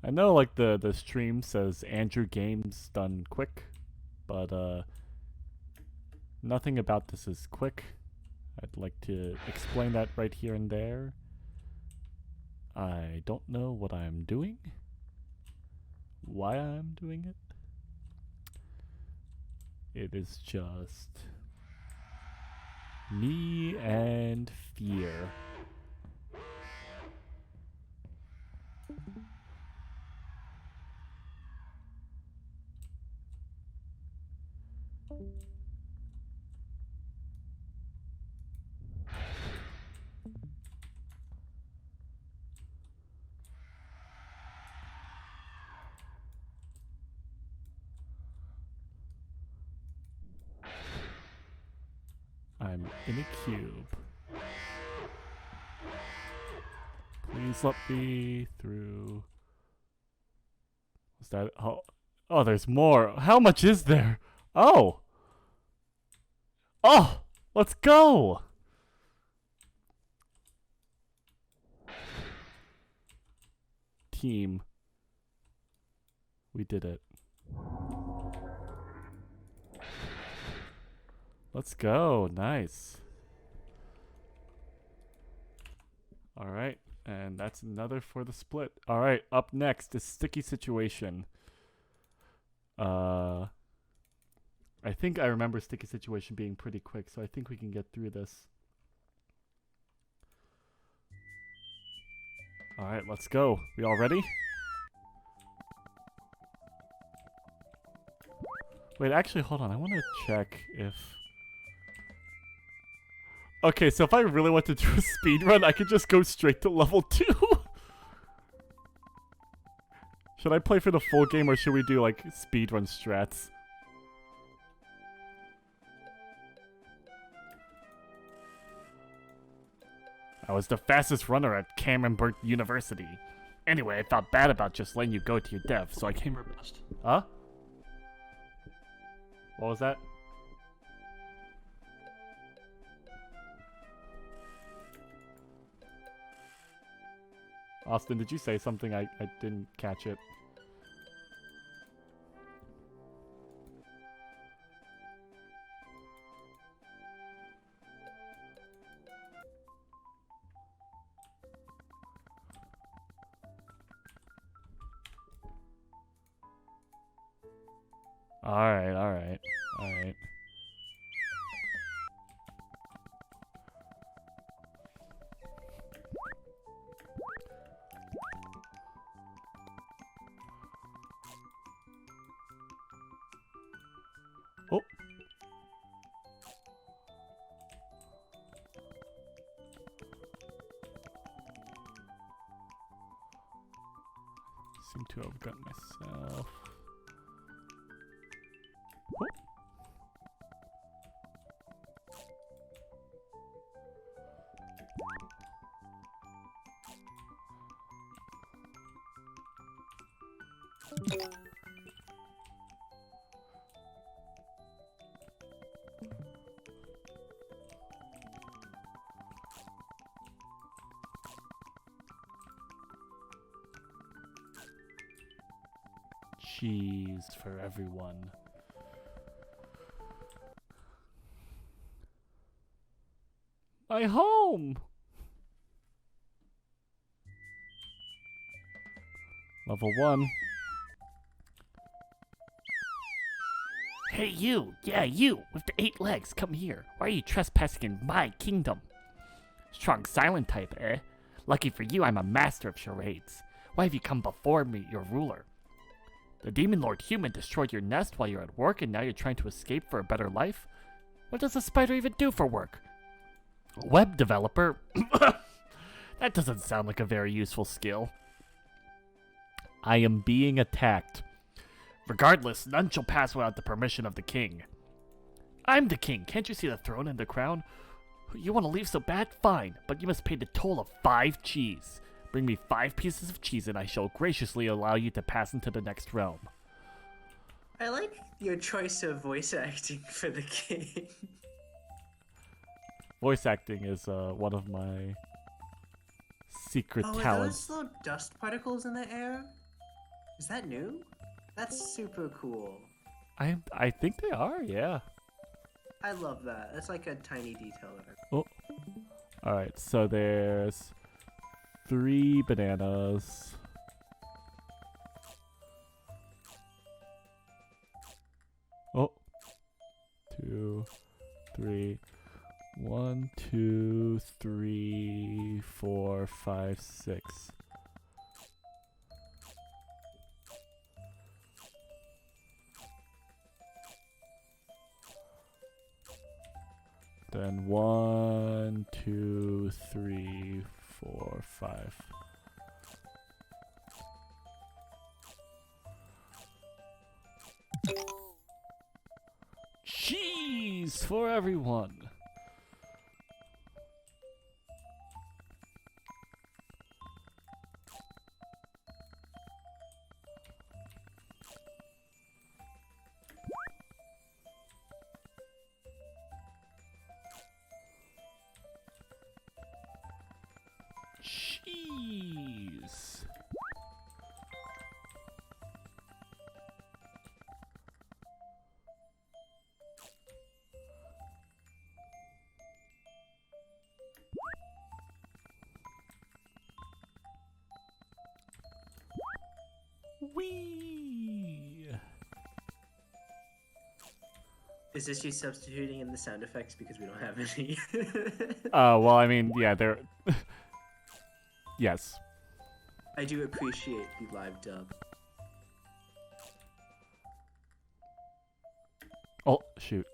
I know, like, the stream says Andrew Games done quick, but nothing about this is quick. I'd like to explain that right here and there. I don't know what I'm doing, why I'm doing it. It is just me and fear. I'm in a cube. Please let me through. Was that? Oh, there's more. How much is there? Oh! Oh! Let's go! Team. We did it. Let's go. Nice. All right. And that's another for the split. All right. Up next is Sticky Situation. I think I remember Sticky Situation being pretty quick, so I think we can get through this. All right, let's go. We all ready? Wait, actually, hold on. I want to check if... Okay, so if I really want to do a speed run, I could just go straight to level 2. Should I play for the full game, or should we do, like, speed run strats? I was the fastest runner at Cameronburg University. Anyway, I felt bad about just letting you go to your dev, so I came... Huh? What was that? Austin, did you say something? I didn't catch it. Alright, alright, alright. Oh. Seem to have got myself. Oh. Cheese for everyone. My home! Level 1. Hey you! Yeah, you! With the 8 legs, come here. Why are you trespassing in my kingdom? Strong silent type, eh? Lucky for you, I'm a master of charades. Why have you come before me, your ruler? The Demon Lord Human destroyed your nest while you're at work, and now you're trying to escape for a better life? What does a spider even do for work? Web developer? That doesn't sound like a very useful skill. I am being attacked. Regardless, none shall pass without the permission of the king. I'm the king. Can't you see the throne and the crown? You want to leave so bad? Fine, but you must pay the toll of 5 cheese. Bring me 5 pieces of cheese and I shall graciously allow you to pass into the next realm. I like your choice of voice acting for the king. Voice acting is one of my secret Are talents. those little dust particles in the air? Is that new? That's super cool. I think they are, yeah. I love that. That's like a tiny detail that I... Oh. Alright, so there's 3 bananas. Oh. 2, 3. 1, 2, 3, 4, 5, 6. Then 1, 2, 3, 4, 5. Cheese for everyone. Cheese. Is this you substituting in the sound effects because we don't have any? Well, I mean, yeah, they're... Yes. I do appreciate the live dub. Oh, shoot.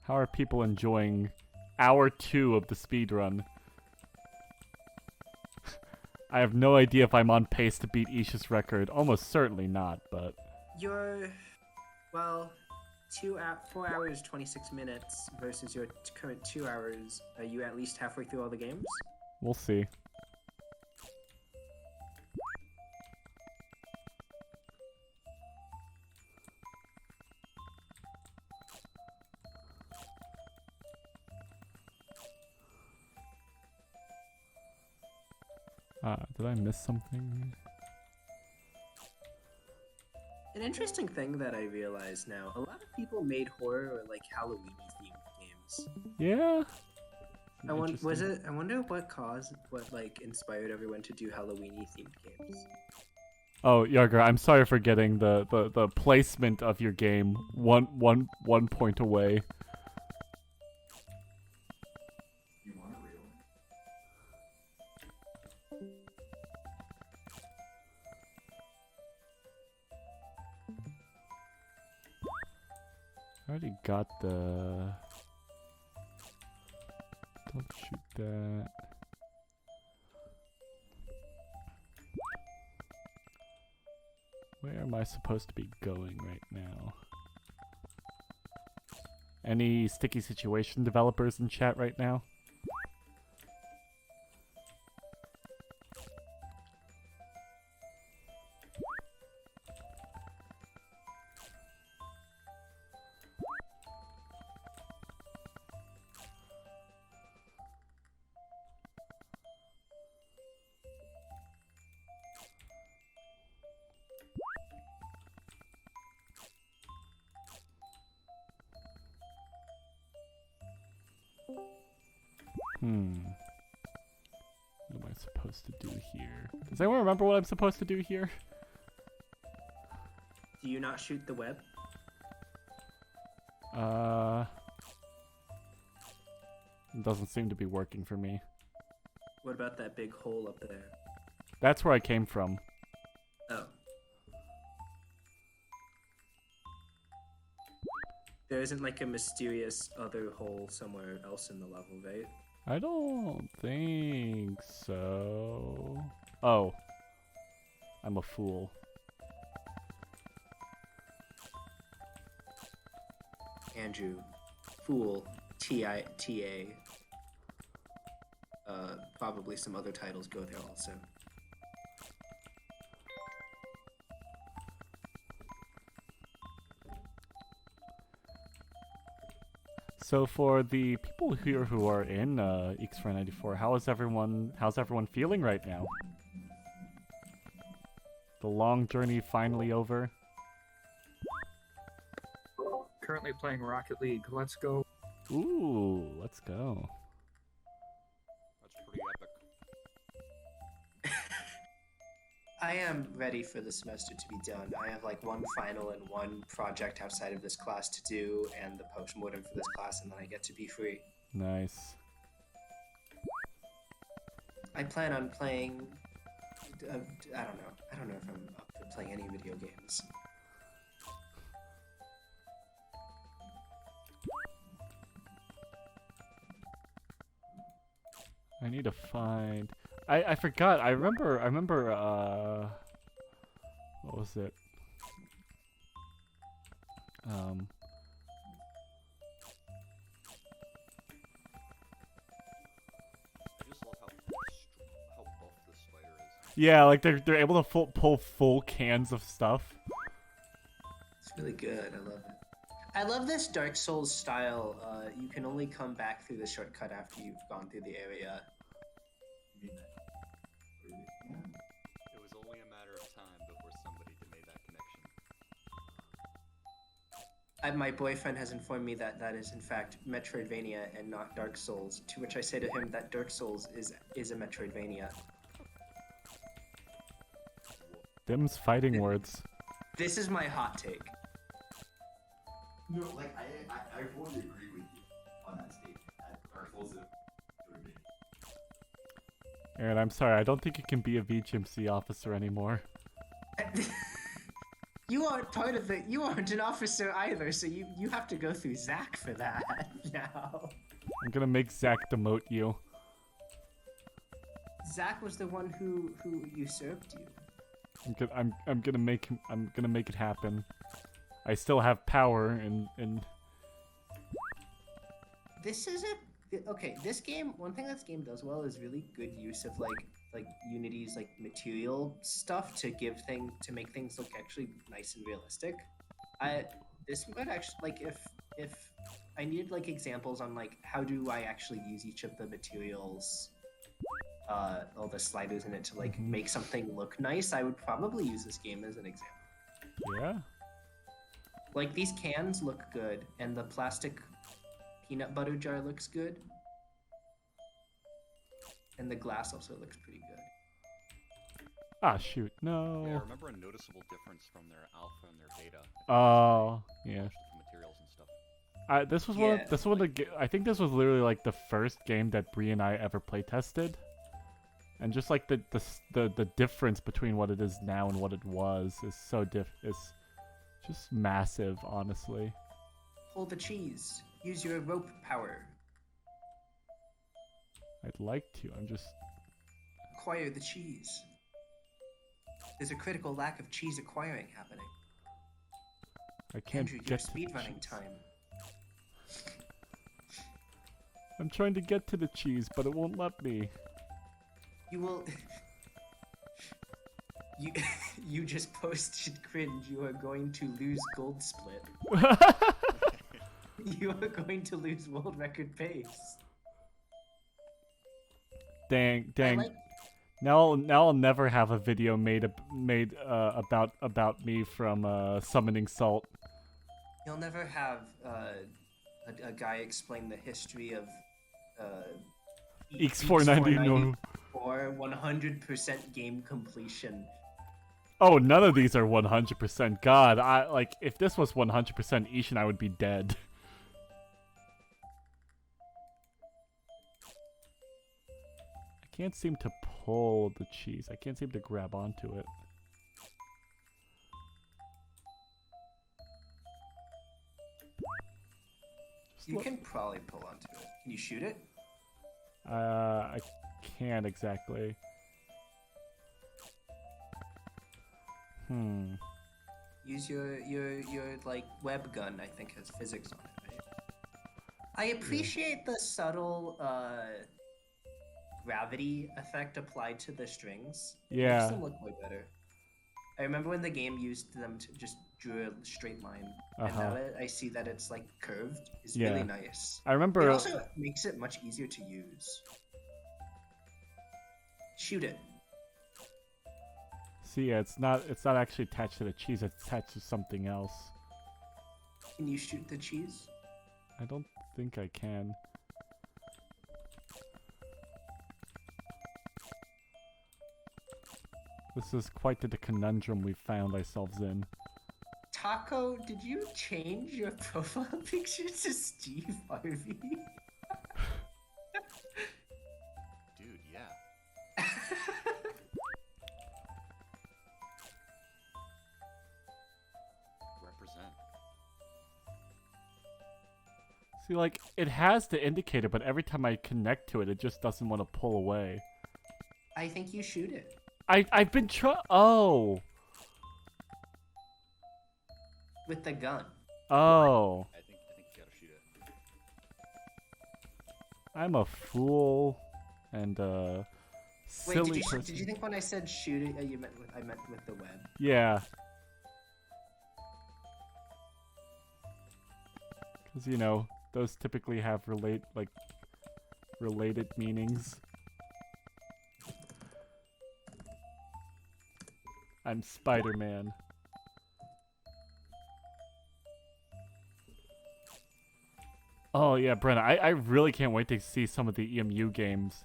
How are people enjoying hour 2 of the speedrun? I have no idea if I'm on pace to beat Isha's record. Almost certainly not, but... You're... Well, 4 hours, 26 minutes versus your current 2 hours. Are you at least halfway through all the games? We'll see. Did I miss something? An interesting thing that I realize now, a lot of people made horror or like Halloween-y themed games. Yeah. I wonder what like inspired everyone to do Halloween-y themed games. Oh, Yarger, I'm sorry for getting the placement of your game one point away. I already got the... Don't shoot that. Where am I supposed to be going right now? Any Sticky Situation developers in chat right now? What am I supposed to do here? Does anyone remember what I'm supposed to do here? Do you not shoot the web? It doesn't seem to be working for me. What about that big hole up there? That's where I came from. Oh. There isn't like a mysterious other hole somewhere else in the level, right? I don't think so. Oh. I'm a fool. Andrew. Fool. T-I-T-A. Probably some other titles go there also. So for the people here who are in EECS 2021, how's everyone feeling right now? The long journey finally over? Currently playing Rocket League. Let's go. Ooh, let's go. That's pretty epic. I am ready for the semester to be done. I have like one final and one project outside of this class to do, and the post-mortem for this class, and then I get to be free. Nice. I plan on playing... I don't know. I don't know if I'm up for playing any video games. I need to find... I forgot. I remember, what was it? Yeah, like they're able to pull full cans of stuff. It's really good. I love it. I love this Dark Souls style. You can only come back through the shortcut after you've gone through the area. It was only a matter of time before somebody made that connection. My boyfriend has informed me that that is in fact Metroidvania and not Dark Souls, to which I say to him that Dark Souls is a Metroidvania. Them's fighting words. This is my hot take. No, like I fully agree with you on that statement. Or fully agree. Aaron, I'm sorry, I don't think you can be a VGMC officer anymore. You aren't part of it. You aren't an officer either, so you have to go through Zach for that now. I'm gonna make Zach demote you. Zach was the one who usurped you. I'm gonna make it happen. I still have power and This is okay. This game, one thing this game does well is really good use of like Unity's like material stuff to make things look actually nice and realistic. This would actually like if I needed like examples on like how do I actually use each of the materials, all the sliders in it to like make something look nice, I would probably use this game as an example. Yeah. Like these cans look good, and the plastic peanut butter jar looks good. And the glass also looks pretty good. Ah, shoot, no. Yeah, I remember a noticeable difference from their alpha and their beta. Oh, yeah. The materials and stuff. This was I think this was literally like the first game that Bree and I ever play tested, and just like the difference between what it is now and what it was is is just massive, honestly. Pull the cheese. Use your rope power. I'd like to. I'm just acquire the cheese. There's a critical lack of cheese acquiring happening. I can't Andrew, get your speedrunning time. I'm trying to get to the cheese, but it won't let me. You will. You just posted cringe. You are going to lose gold split. You are going to lose world record pace. Dang. Now I'll never have a video made about me from summoning salt. You'll never have a guy explain the history of EECS 100% game completion. Oh, none of these are 100%. God, if this was 100% Ishin, I would be dead. I can't seem to pull the cheese. I can't seem to grab onto it. You can probably pull onto it. Can you shoot it? I can't exactly. Use your like web gun. I think has physics on it. Right? I appreciate the subtle gravity effect applied to the strings. Yeah. It makes them look way better. I remember when the game used them to just draw a straight line, and now that I see that it's like curved, it's really nice. I remember. It also makes it much easier to use. Shoot it. See, yeah, it's not actually attached to the cheese. It's attached to something else. Can you shoot the cheese? I don't think I can. This is quite the conundrum we found ourselves in. Taco, did you change your profile picture to Steve Harvey? Dude, yeah. Represent. See, like, it has the indicator, but every time I connect to it, it just doesn't want to pull away. I think you shoot it. I've been Oh. With the gun. Oh. I think you gotta shoot it. I'm a fool and silly Wait, person. did you think when I said shoot it, I meant with the web? Yeah. Because, you know, those typically have related meanings. I'm Spider-Man. Oh yeah, Brenna, I really can't wait to see some of the EMU games.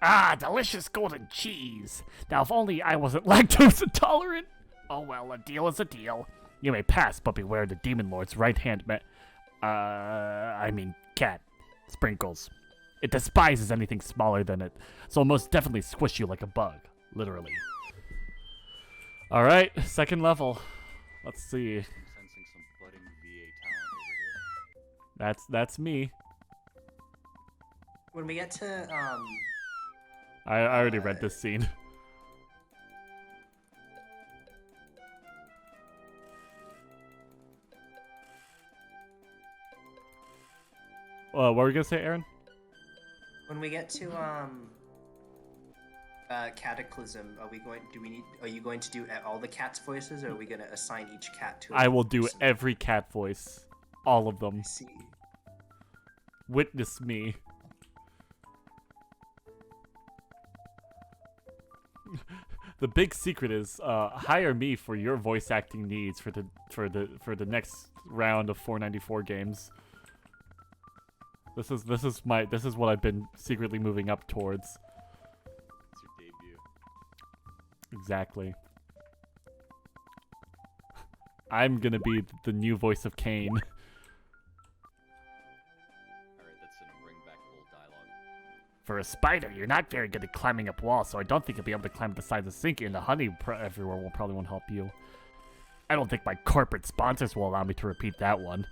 Ah, delicious golden cheese. Now, if only I wasn't lactose intolerant. Oh well, a deal is a deal. You may pass, but beware the demon lord's right hand I mean cat. Sprinkles. It despises anything smaller than it, so it'll most definitely squish you like a bug. Literally. Alright, second level. Let's see. I'm sensing some budding VA talent over here. That's me. When we get to I already read this scene. What were we gonna say, Aaron? when we get to Cataclysm, are you going to do all the cats' voices, or are we going to assign each cat to I will do every cat voice. All of them. I see. Witness me. The big secret is hire me for your voice acting needs for the next round of 494 games. This is what I've been secretly moving up towards. It's your debut. Exactly. I'm gonna be the new voice of Kane. Alright, that's gonna bring back old dialogue. For a spider, you're not very good at climbing up walls, so I don't think you'll be able to climb up the side of the sink, and the honey everywhere probably won't help you. I don't think my corporate sponsors will allow me to repeat that one.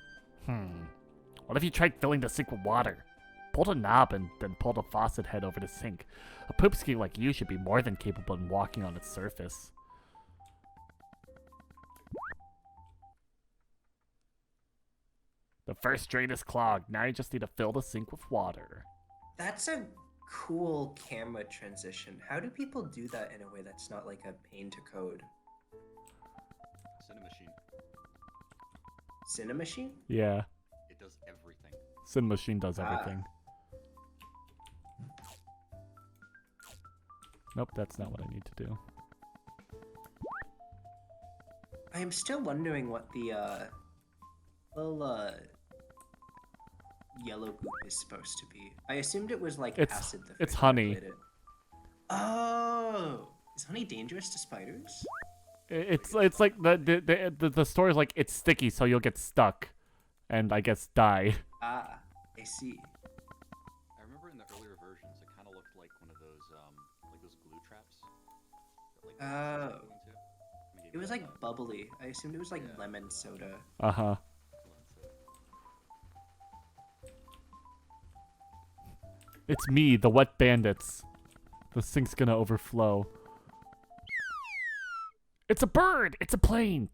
What if you tried filling the sink with water? Pull the knob and then pull the faucet head over the sink. A poop ski like you should be more than capable in walking on its surface. The first drain is clogged. Now you just need to fill the sink with water. That's a cool camera transition. How do people do that in a way that's not like a pain to code? Cinemachine. Cinemachine? Yeah. It does everything. Cinemachine does everything. Nope, that's not what I need to do. I am still wondering what the little yellow goop is supposed to be. I assumed it was like acid. It's honey. Oh, is honey dangerous to spiders? It's like the story's like it's sticky, so you'll get stuck, and I guess die. Ah, I see. I remember in the earlier versions, it kind of looked like one of those glue traps. That, like, it was like bubbly. I assumed it was like lemon soda. Uh-huh. It's me, the wet bandits. The sink's gonna overflow. It's a bird! It's a plane!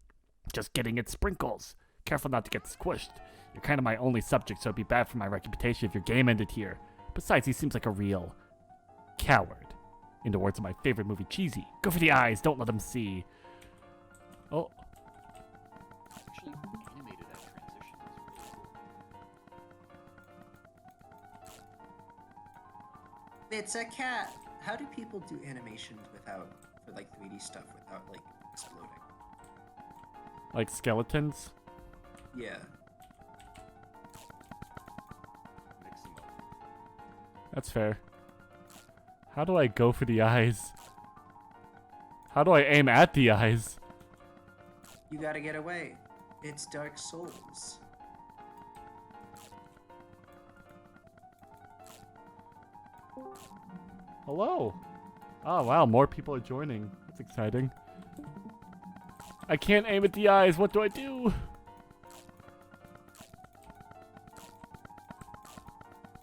Just getting its sprinkles. Careful not to get squished. You're kind of my only subject, so it'd be bad for my reputation if your game ended here. Besides, he seems like a real coward. In the words of my favorite movie, Cheesy. Go for the eyes, don't let them see. Oh. Actually, animated that transition was really cool. It's a cat. How do people do animations for like 3D stuff without like exploding? Like skeletons? Yeah. Mix them up. That's fair. How do I go for the eyes? How do I aim at the eyes? You gotta get away. It's Dark Souls. Hello. Oh wow, more people are joining. That's exciting. I can't aim at the eyes. What do I do?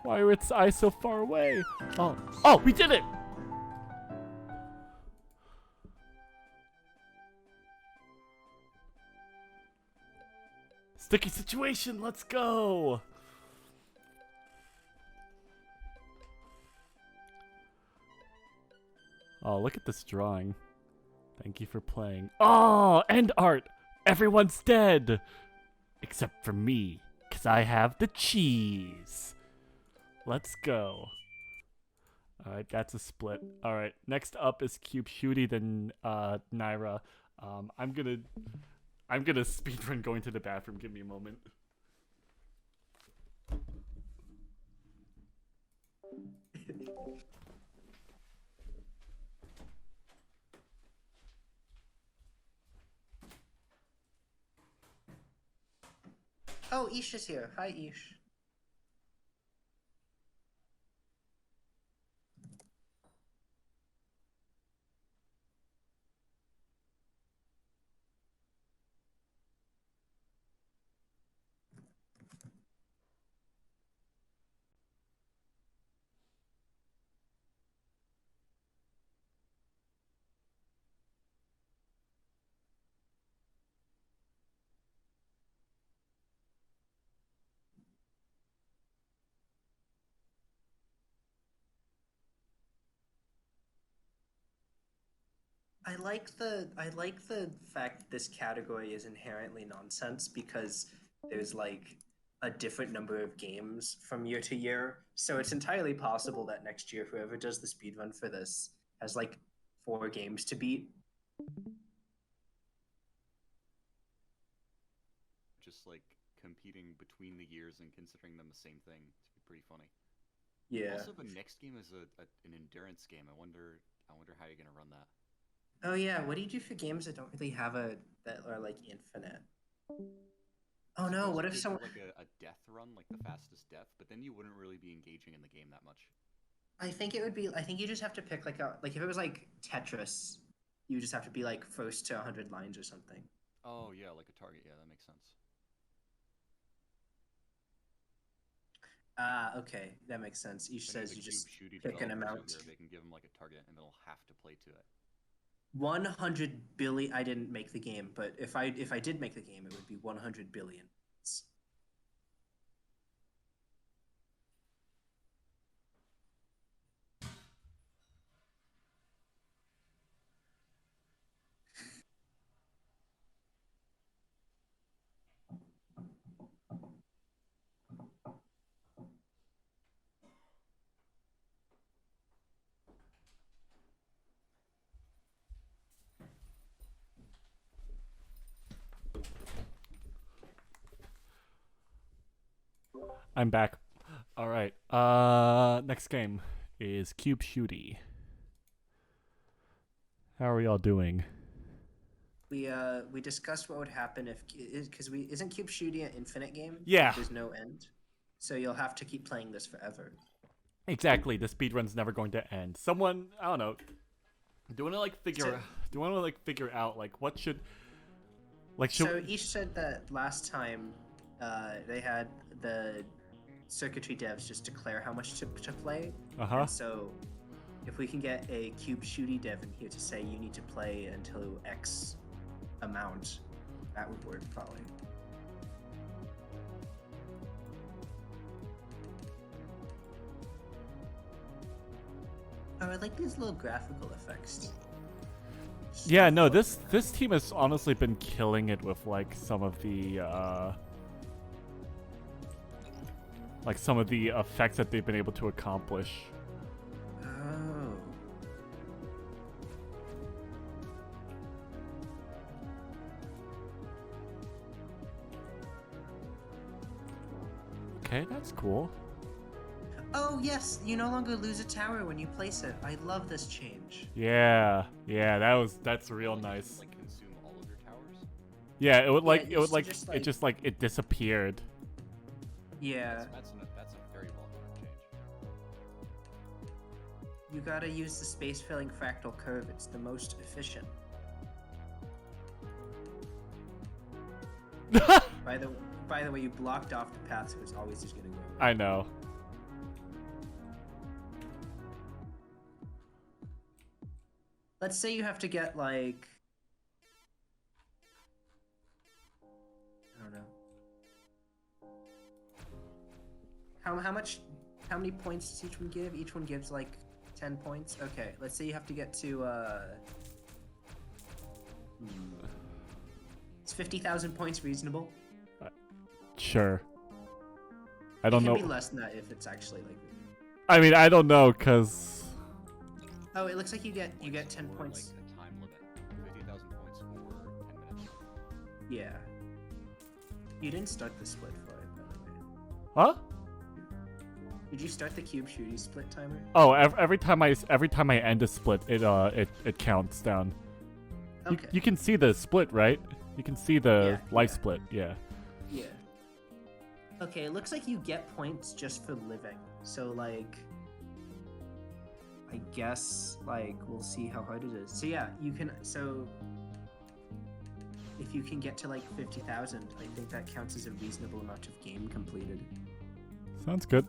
Why are its eyes so far away? Oh, we did it! Sticky situation, let's go! Oh, look at this drawing. Thank you for playing. Oh, end art! Everyone's dead! Except for me, because I have the cheese. Let's go. Alright, that's a split. Alright, next up is Cube Shooty, then Naira. I'm gonna speedrun going to the bathroom. Give me a moment. Oh, Ish is here. Hi, Ish. I like the fact that this category is inherently nonsense because there's like a different number of games from year to year. So it's entirely possible that next year whoever does the speedrun for this has like 4 games to beat. Just like competing between the years and considering them the same thing. It's pretty funny. Yeah. Also, the next game is an endurance game. I wonder how you're gonna run that. Oh yeah, what do you do for games that don't really have that are like infinite? Oh no, what if someone like a death run, like the fastest death, but then you wouldn't really be engaging in the game that much. I think you just have to pick like if it was like Tetris, you just have to be like first to 100 lines or something. Oh yeah, like a target. Yeah, that makes sense. Okay, that makes sense. Each says you just pick an amount. They can give them like a target, and they'll have to play to it. 100 billion. I didn't make the game, but if I did make the game, it would be 100 billion. I'm back. All right. Next game is Cube Shooty. How are we all doing? We discussed what would happen if isn't Cube Shooty an infinite game? Yeah. There's no end, so you'll have to keep playing this forever. Exactly. The speedrun's never going to end. Someone, I don't know. Do you want to figure out like what should So Ish said that last time they had the circuitry devs just declare how much to play. Uh-huh. And so if we can get a Cube Shooty dev in here to say you need to play until X amount, that would work probably. Oh, I like these little graphical effects. Yeah, no, this team has honestly been killing it with like some of the effects that they've been able to accomplish. Oh. Okay, that's cool. Oh yes, you no longer lose a tower when you place it. I love this change. Yeah, that's real nice. Like consume all of your towers. Yeah, it disappeared. Yeah. That's a very well done change. You gotta use the space-filling fractal curve. It's the most efficient. By the way, you blocked off the path, so it's always just gonna go away. I know. Let's say you have to get like, I don't know. How many points does each one give? Each one gives like 10 points. Okay, let's say you have to get to Is 50,000 points reasonable? Sure. I don't know. It can be less than that if it's actually like. I mean, I don't know, cause. Oh, it looks like you get 10 points. Like a time limit, 50,000 points for 10 minutes. Yeah. You didn't start the split for it, by the way. Huh? Did you start the Cube Shooty split timer? Oh, every time I end a split, it counts down. Okay. You can see the split, right? You can see the life split. Yeah. Yeah. Okay, it looks like you get points just for living. So like, I guess like we'll see how hard it is. So yeah, you can. So if you can get to like 50,000, I think that counts as a reasonable amount of game completed. Sounds good.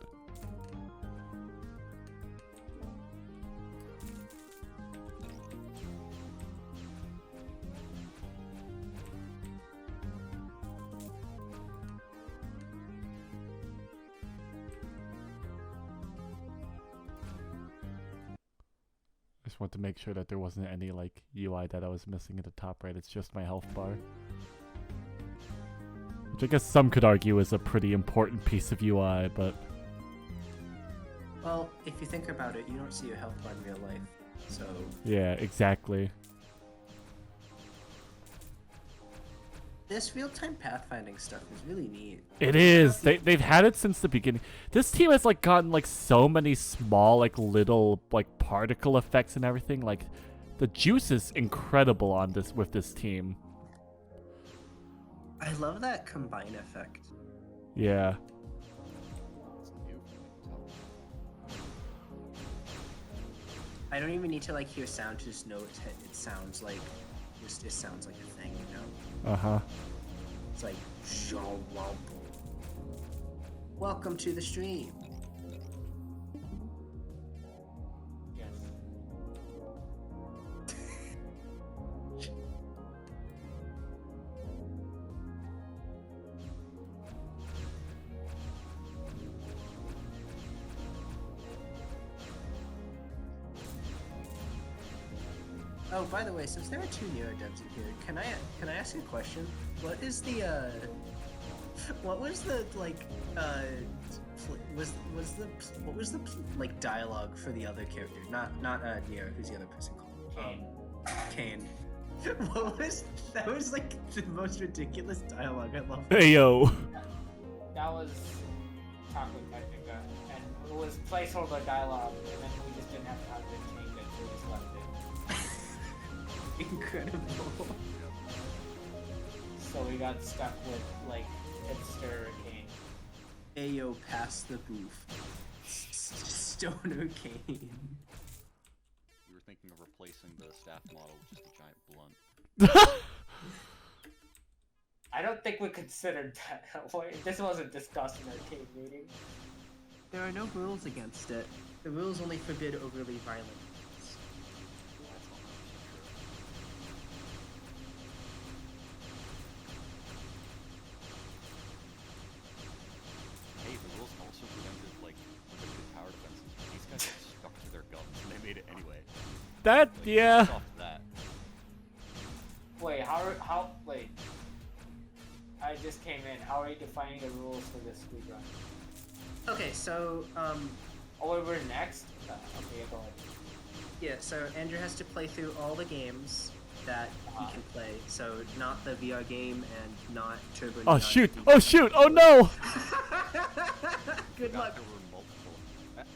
Just want to make sure that there wasn't any like UI that I was missing at the top right. It's just my health bar. Which I guess some could argue is a pretty important piece of UI, but... Well, if you think about it, you don't see your health bar in real life, so... Yeah, exactly. This real-time pathfinding stuff is really neat. It is. They've had it since the beginning. This team has like gotten like so many small like little like particle effects and everything. Like the juice is incredible on this with this team. I love that combine effect. Yeah. I don't even need to like hear sound to just know it sounds like it sounds like a thing, you know? Uh-huh. It's like welcome to the stream. Yes. Oh, by the way, since there are two Neo devs in here, can I ask a question? What is the what was the like what was the like dialogue for the other character? Not Neo. Who's the other person called? Kane. What was that? Was like the most ridiculous dialogue. I love it. Hey yo. That was Taco Technica, and it was placeholder dialogue, and then we just didn't have time to change it, so we just left it. Incredible. So we got stuck with like hipster Kane. Ayo, pass the booth. Stoner Kane. We were thinking of replacing the staff model with just a giant blunt. I don't think we considered that. This wasn't discussed in our team meeting. There are no rules against it. The rules only forbid overly violent. Hey, the rules also prevented like limited power defenses. These guys got stuck to their guns and they made it anyway. That Like, yeah. soft that. Wait, wait. I just came in. How are you defining the rules for this speedrun? Okay, so Oh, wait, we're next? Okay, go ahead. yeah, so Andrew has to play through all the games that he can play. So not the VR game and not Turbo. Oh Neon. shoot! Oh shoot! Oh no! Good luck. There were multiple.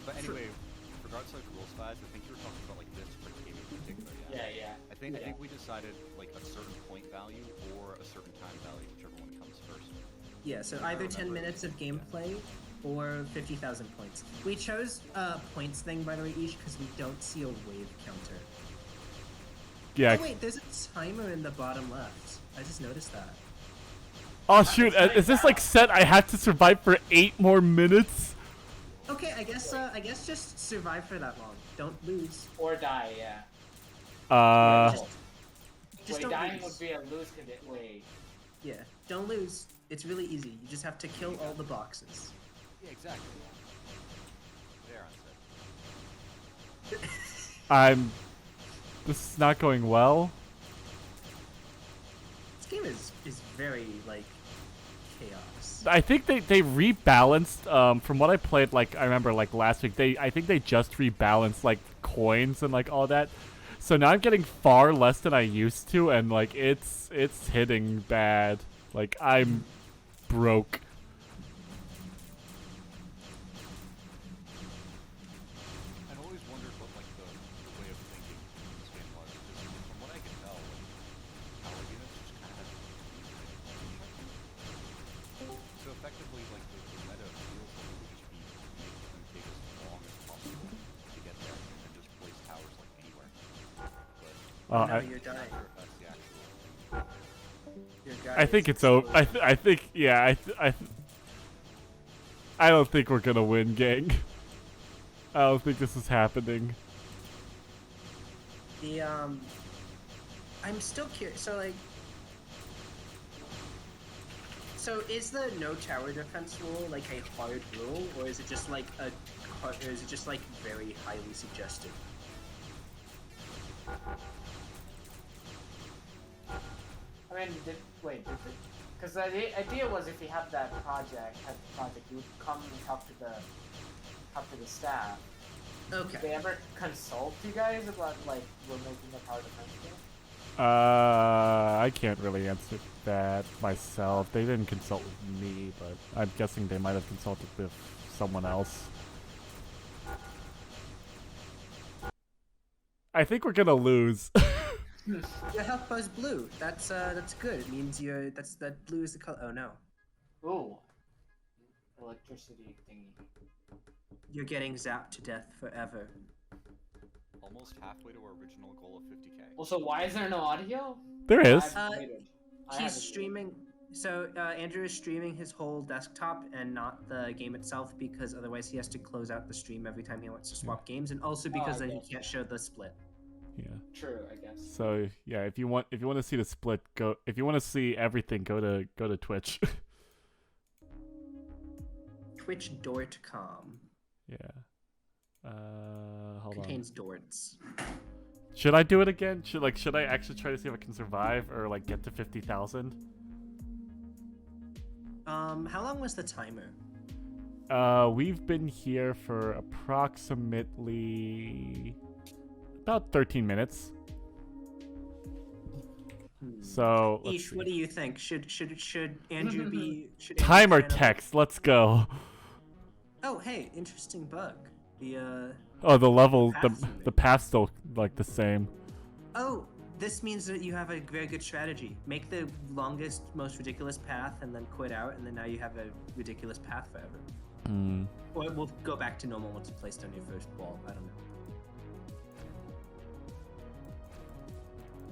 But anyway, with regards to like rules guys, I think you were talking about like this for game in particular. Yeah. I think we decided like a certain point value or a certain time value, whichever one comes first. Yeah, so either 10 minutes of gameplay or 50,000 points. We chose points thing, by the way, Ish, because we don't see a wave counter. Yeah. Oh wait, there's a timer in the bottom left. I just noticed that. Oh shoot! Is this like set? I have to survive for 8 more minutes. Okay, I guess just survive for that long. Don't lose. Or die, yeah. Just wait, don't dying lose. would be a lose condition. Wait. Yeah, don't lose. It's really easy. You just have to kill all the boxes. Yeah, exactly. There, This is not going well. This game is very like chaos. I think they rebalanced. From what I played, like I remember like last week, I think they just rebalanced like coins and like all that. So now I'm getting far less than I used to, and like it's hitting bad. Like I'm broke. I've always wondered what like the way of thinking in this game was, because from what I can tell, like, power units just kind of have. So effectively, like the Oh, no, I, you're dying. Your guy I think is it's over. exploding. I think yeah. I don't think we're gonna win, gang. I don't think this is happening. The I'm still curious. So like, so is the no tower defense rule like a hard rule, or is it just like or is it just like very highly suggested? I mean, because the idea was if you have that project, you would come and talk to the staff. Okay. Did they ever consult you guys about like we're making a tower defense game? I can't really answer that myself. They didn't consult with me, but I'm guessing they might have consulted with someone else. I think we're gonna lose. Your health bar is blue. That's good. It means that blue is the color. Oh no. Ooh. Electricity thingy. You're getting zapped to death forever. Almost halfway to our original goal of 50k. Well, so why is there no audio? There is. He's streaming. So Andrew is streaming his whole desktop and not the game itself because otherwise he has to close out the stream every time he wants to swap games, and also because then he can't show the split. Yeah. True, I guess. So yeah, if you want to see the split, go. If you want to see everything, go to Twitch. Twitch.com. Yeah. Hold Contains dorts. Should I do it again? Should I actually try to see if I can survive or like get to 50,000? How long was the timer? We've been here for approximately about 13 minutes. So let's Ish, what do you think? Should Andrew be timer Andrew try to- text? Let's go. Oh, hey, interesting bug. The Oh, the level, paths are the path's still like the same. Oh, this means that you have a very good strategy. Make the longest, most ridiculous path, and then quit out, and then now you have a ridiculous path forever. Or we'll go back to normal once you placed on your first wall. I don't know.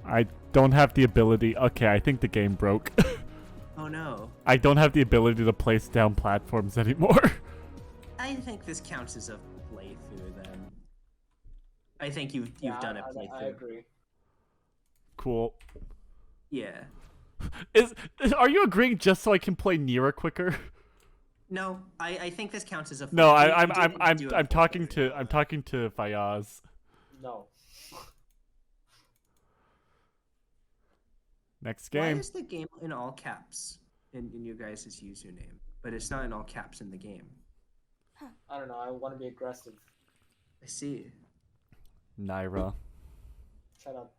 I don't have the ability. Okay, I think the game broke. Oh no. I don't have the ability to place down platforms anymore. I think this counts as a playthrough then. I think you've done a playthrough. I agree. Cool. Yeah. Are you agreeing just so I can play Nira quicker? No, I think this counts as a. No, playthrough. I'm talking to Fayaz. No. Next Why game. is the game in all caps in your guys' username, but it's not in all caps in the game? I don't know. I want to be aggressive. I see. Naira. Shut up.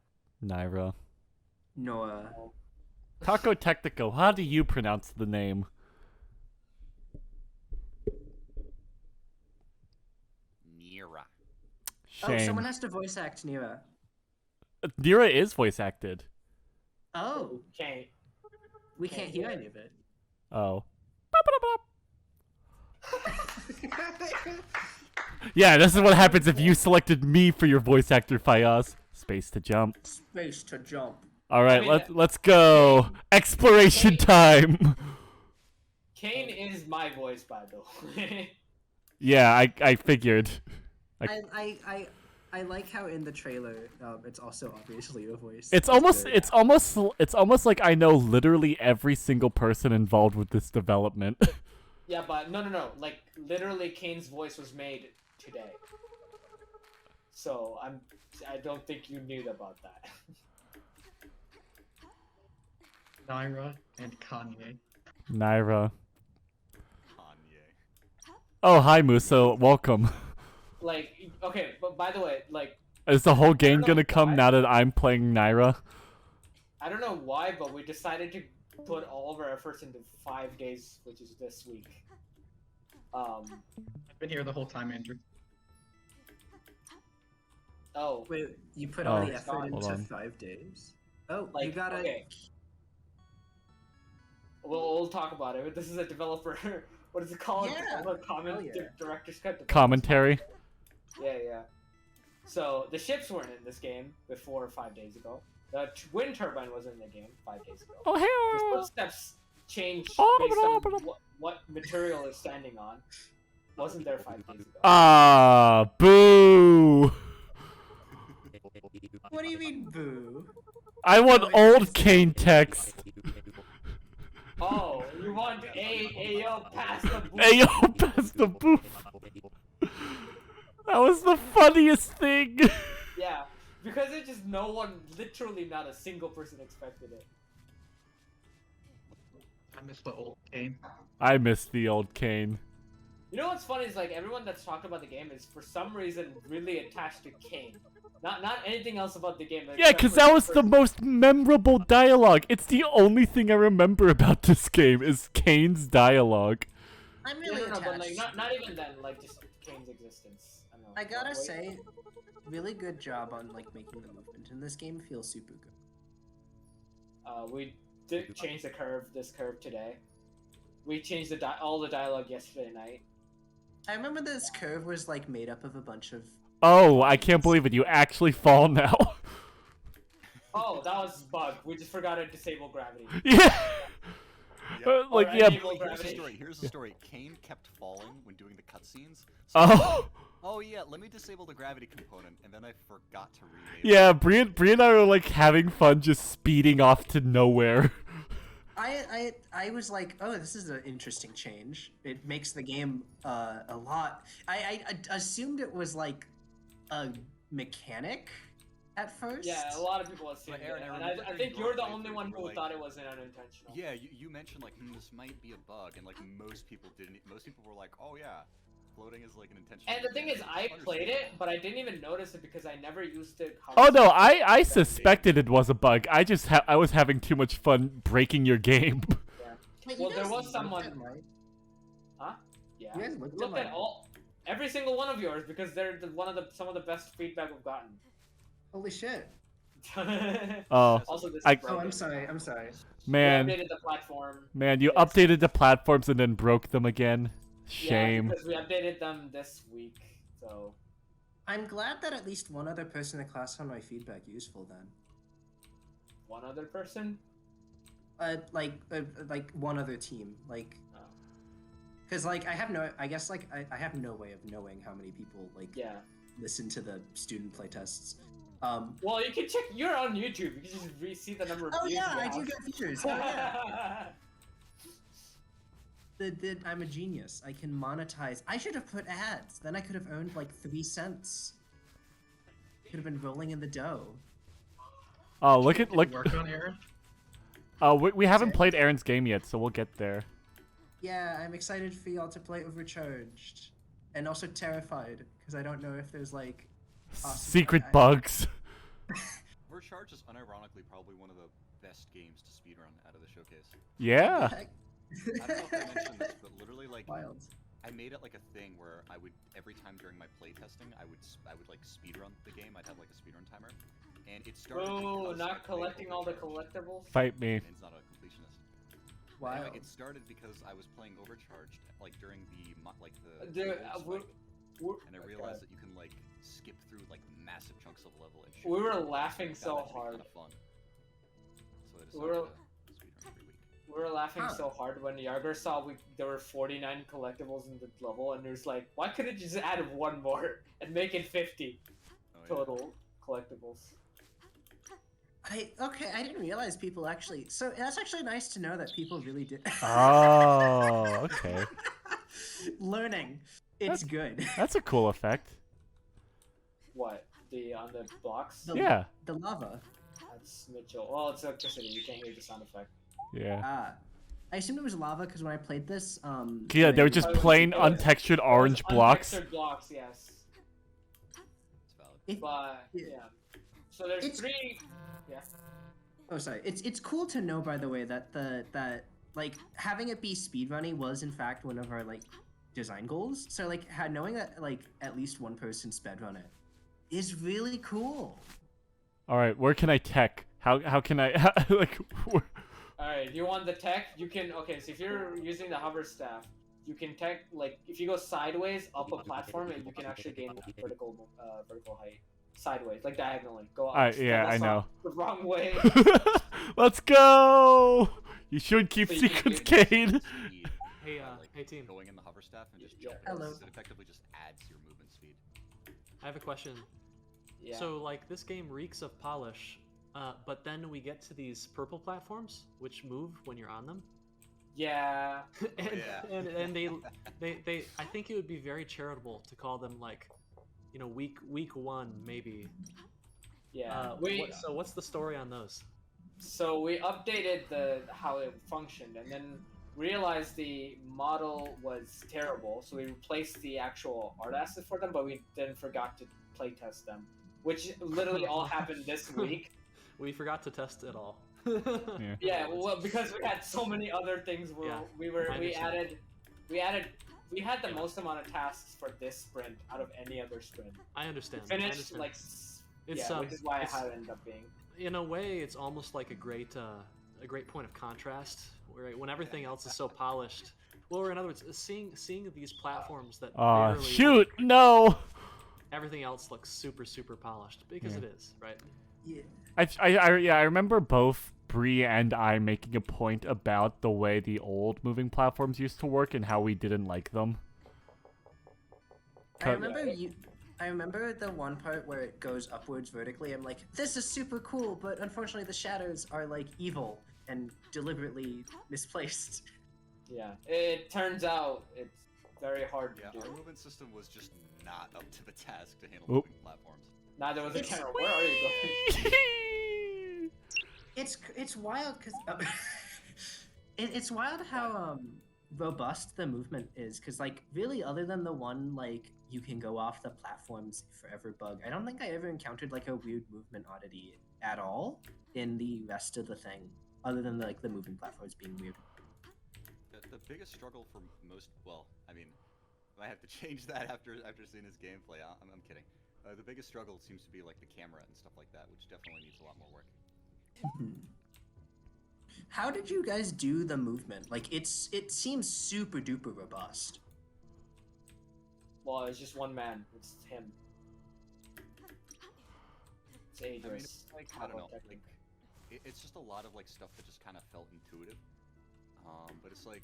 Naira. Noah. Taco Technico, how do you pronounce the name? Nira. Shame. Oh, someone has to voice act Nira. Nira is voice acted. Oh. Can't. We can't hear any of it. Oh. Yeah, this is what happens if you selected me for your voice actor, Fayaz. Space to jump. Space to jump. All right, let's go. Exploration time. Kane is my voice, by the way. Yeah, I figured. I like how in the trailer it's also obviously your voice. It's almost like I know literally every single person involved with this development. Yeah, but no. Like literally, Kane's voice was made today. So I don't think you knew about that. Naira and Kanye. Naira. Oh, hi Musa, welcome. Like, okay, but by the way, like... Is the whole game gonna come now that I'm playing Naira? I don't know why, but we decided to put all of our efforts into 5 days, which is this week. I've been here the whole time, Andrew. Oh. Wait, you put all the effort into 5 days? Oh, like, you gotta... Okay. We'll talk about it. This is a developer... What is it called? Yeah. Director's cut. Commentary. Yeah. So the ships weren't in this game before 5 days ago. The wind turbine wasn't in the game 5 days ago. Oh, The hell! footsteps change based on what material is standing on. Wasn't there 5 days ago. Ah, boo! What do you mean, boo? I want old Kane text. Oh, you want Ayo pass the booth? Ayo, pass the booth. That was the funniest thing. Yeah, because it's just no one, literally not a single person expected it. I miss the old game. I miss the old Kane. You know what's funny is like everyone that's talked about the game is for some reason really attached to Kane. Not anything else about the game. Yeah, because that was the most memorable dialogue. It's the only thing I remember about this game is Kane's dialogue. I'm really no, but like attached. not even then, like just Kane's existence. I don't know. I gotta say, really good job on like making the movement, and this game feels super good. We did change the this curve today. We changed all the dialogue yesterday night. I remember this curve was like made up of a bunch of. Oh, I can't believe it. You actually fall now. Oh, that was a bug. We just forgot to disable gravity. Yeah. Like, yeah. Here's the story. Kane kept falling when doing the cutscenes. So Oh. Oh yeah, let me disable the gravity component, and then I forgot to rename Yeah, Brie and I were like having fun just speeding off to nowhere. I was like, oh, this is an interesting change. It makes the game a lot. I assumed it was like a mechanic at first. Yeah, a lot of people assumed Aaron, it. I And remember I during think your you're the playthrough, only one you were who like- thought it was unintentional. Yeah, you mentioned like this might be a bug, and like most people didn't. Most people were like, oh yeah, floating is like an intentional. And the thing is, I played it, but I didn't even notice it because I never used it. Oh no, I suspected it was a bug. I just I was having too much fun breaking your game. Wait, Well, you there guys was looked someone. at my- Huh? Yeah. You guys looked at Looked at my- every single one of yours because they're some of the best feedback we've gotten. Holy shit. Oh, Also, this I- is broken. I'm sorry. I'm sorry. Man. We updated the platform. Man, you updated the platforms and then broke them again. Shame. Yeah, because we updated them this week, so. I'm glad that at least one other person in the class found my feedback useful then. One other person? Like one other team, like. Because like I guess like I have no way of knowing how many people like listen to the student playtests. Well, you can check. You're on YouTube. You can just see the number of Oh views. yeah, you I do have. get features. Oh, yeah. I'm a genius. I can monetize. I should have put ads. Then I could have earned like 3 cents. Could have been rolling in the dough. Oh, look. Work on Aaron. We haven't played Aaron's game yet, so we'll get there. Yeah, I'm excited for y'all to play Overcharged, and also terrified because I don't know if there's like awesome Secret bugs. Overcharge is unironically probably one of the best games to speedrun out of the showcase. Yeah. I don't know if I mentioned this, but literally like Wild. I made it like a thing where I would every time during my playtesting I would like speedrun the game. I'd have like a speedrun timer, and it started. Oh, because I not played collecting all the Overcharged. collectibles. Fight me. It's not a completionist. Wow. Anyway, it started because I was playing Overcharged like during the Dude, gold spike, and I realized that you can like skip through like massive chunks of level. And We were shoot. laughing That so actually hard. Kind of fun. So I We were, decided to speedrun every week. we were laughing so hard when Yager saw there were 49 collectibles in the level, and he was like, "Why couldn't you just add one more and make it 50 total collectibles?" I didn't realize people actually. So that's actually nice to know that people really did. Oh, okay. Learning, it's good. That's a cool effect. What? On the blocks? Yeah. The lava. That's Mitchell. Oh, it's electricity. You can't hear the sound effect. Yeah. I assumed it was lava because when I played this, Yeah, they were just plain untextured orange blocks. Untextured blocks, yes. But yeah. So there's three. Yeah. Oh, sorry. It's cool to know, by the way, that that like having it be speedrunning was in fact one of our like design goals. So like knowing that like at least one person speedrun it is really cool. All right, where can I tech? How can I like? Alright, you want the tech? You can. Okay, so if you're using the hover staff, you can tech like if you go sideways up a platform, and you can actually gain vertical height. sideways, like diagonally. Go up. Yeah, I know. The wrong way. Let's go! You should keep So you secrets, can- Cade. Hey, hey team. Going in the hover staff and just jumping. Hello. It effectively just adds your movement speed. I have a question. Yeah. So, like, this game reeks of polish, but then we get to these purple platforms, which move when you're on them. Yeah. and they I think it would be very charitable to call them, like, you know, week one maybe. Yeah. So what's the story on those? So we updated how it functioned, and then realized the model was terrible. So we replaced the actual art assets for them, but we then forgot to playtest them, which literally all happened this week. We forgot to test it all. Yeah, well, because we had so many other things. We had the most amount of tasks for this sprint out of any other sprint. I understand. We finished it's which is why how it ended up being. In a way, it's almost like a great point of contrast, where when everything else is so polished. Well, or in other words, seeing these platforms that barely, Shoot! No! Everything else looks super polished because it is, right? Yeah. I remember both Bree and I making a point about the way the old moving platforms used to work and how we didn't like them. I remember the one part where it goes upwards vertically. I'm like, this is super cool, but unfortunately the shadows are like evil and deliberately misplaced. Yeah, it turns out it's very hard to do. Our movement system was just not up to the task to handle Oop. moving platforms. Neither was the camera. Where are you going? It's wild because it's wild how robust the movement is. Because like really, other than the one like you can go off the platforms forever bug, I don't think I ever encountered like a weird movement oddity at all in the rest of the thing, other than like the moving platforms being weird. The biggest struggle for most, well, I mean, I have to change that after seeing his gameplay. I'm kidding. The biggest struggle seems to be like the camera and stuff like that, which definitely needs a lot more work. How did you guys do the movement? Like it seems super duper robust. Well, it's just one man. It's him. It's Aegis. I mean, it's like, I don't know, like, it's just a lot of like stuff that just kind of felt intuitive. But it's like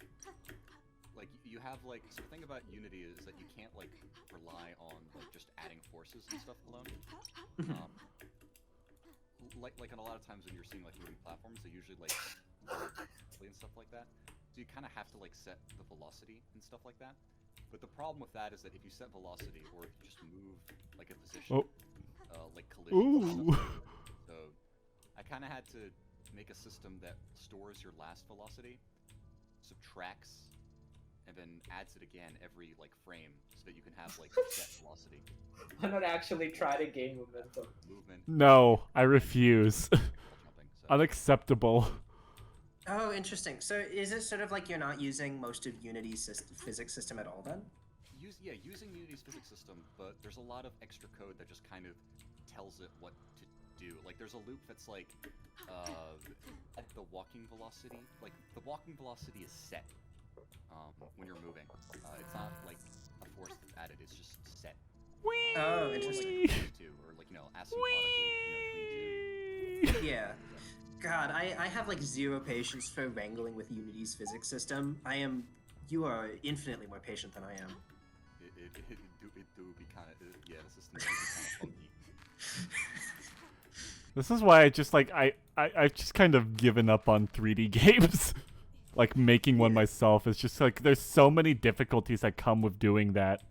you have like, so the thing about Unity is that you can't like rely on like just adding forces and stuff alone. Like a lot of times when you're seeing like moving platforms, they usually like and stuff like that. So you kind of have to like set the velocity and stuff like that. But the problem with that is that if you set velocity or if you just move like a position, like collisions. So I kind of had to make a system that stores your last velocity, subtracts, and then adds it again every like frame so that you can have like set velocity. Why not actually try to gain momentum? No, I refuse. Unacceptable. Oh, interesting. So is it sort of like you're not using most of Unity's physics system at all then? Using Unity's physics system, but there's a lot of extra code that just kind of tells it what to do. Like there's a loop that's like at the walking velocity. Like the walking velocity is set when you're moving. It's not like a force that's added. It's just set. Whee! Oh, interesting. Or like asymptotically between two. Yeah. God, I have like zero patience for wrangling with Unity's physics system. You are infinitely more patient than I am. It do be kind of, yeah, the system do be kind of funky. This is why I just like I've just kind of given up on 3D games. Like making one myself. It's just like there's so many difficulties that come with doing that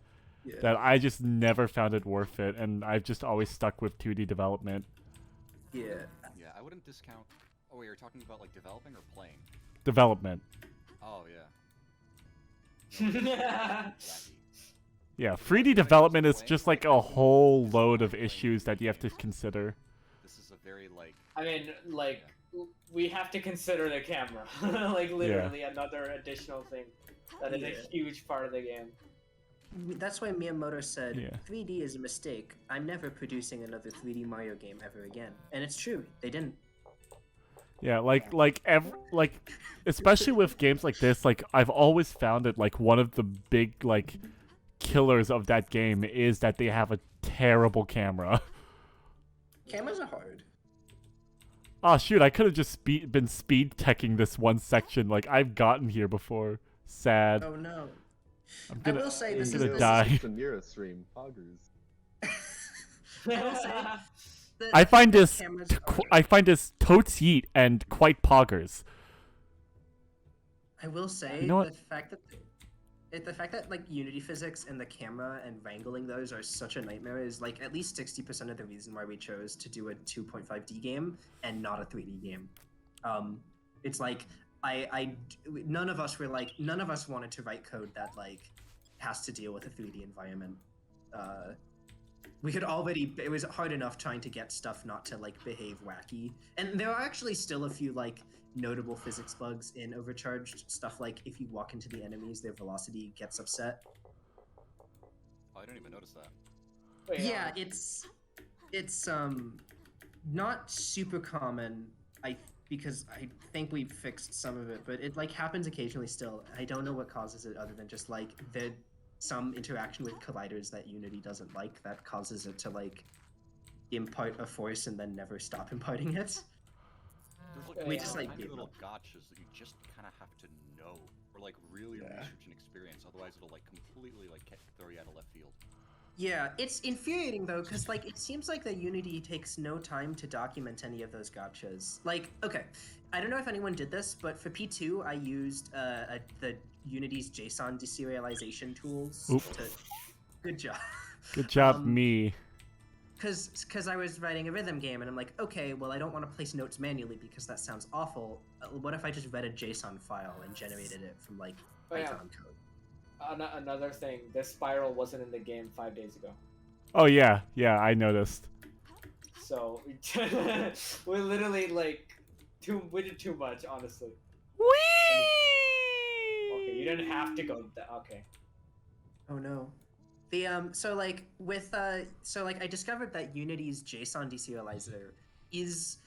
that I just never found it worth it, and I've just always stuck with 2D development. Yeah. Yeah, I wouldn't discount. Oh, wait, you're talking about like developing or playing? Development. Oh yeah. Yeah, 3D development is just like a whole load of issues that you have to consider. This is a very like. I mean, like we have to consider the camera, like literally another additional thing that is a huge part of the game. That's why Miyamoto said, 3D is a mistake. I'm never producing another 3D Mario game ever again. And it's true, they didn't. Yeah, especially with games like this, like I've always found that like one of the big like killers of that game is that they have a terrible camera. Cameras are hard. Oh shoot, I could have just been speed teching this one section. Like, I've gotten here before. Sad. Oh no. I'm I gonna, will say I'm this gonna is die. It's the nearest stream, Poggers. I will say the I find fact that this cameras are- I find this totes yeet and quite poggers. I will say You know what? the fact that like Unity physics and the camera and wrangling those are such a nightmare is like at least 60% of the reason why we chose to do a 2.5D game and not a 3D game. It's like none of us wanted to write code that like has to deal with a 3D environment. It was hard enough trying to get stuff not to like behave wacky. And there are actually still a few like notable physics bugs in Overcharged, stuff like if you walk into the enemies, their velocity gets upset. Oh, I didn't even notice that. Yeah, it's not super common, because I think we fixed some of it, but it like happens occasionally still. I don't know what causes it other than just like some interaction with colliders that Unity doesn't like that causes it to like impart a force and then never stop imparting it. We just like tiny little gotchas that you just kind of have to know, or like really research and experience. Otherwise, it'll like completely like throw you out of left field. Yeah, it's infuriating though, because like it seems like that Unity takes no time to document any of those gotchas. Like, okay, I don't know if anyone did this, but for P2, I used the Unity's JSON deserialization tools. Oop. Good job. Good job, me. Because I was writing a rhythm game, and I'm like, okay, well, I don't want to place notes manually because that sounds awful. What if I just read a JSON file and generated it from like Python code? Another thing, this spiral wasn't in the game 5 days ago. Oh yeah, I noticed. So we literally like we did too much, honestly. Whee! Okay, you didn't have to go. Okay. Oh no. So like I discovered that Unity's JSON deserializer is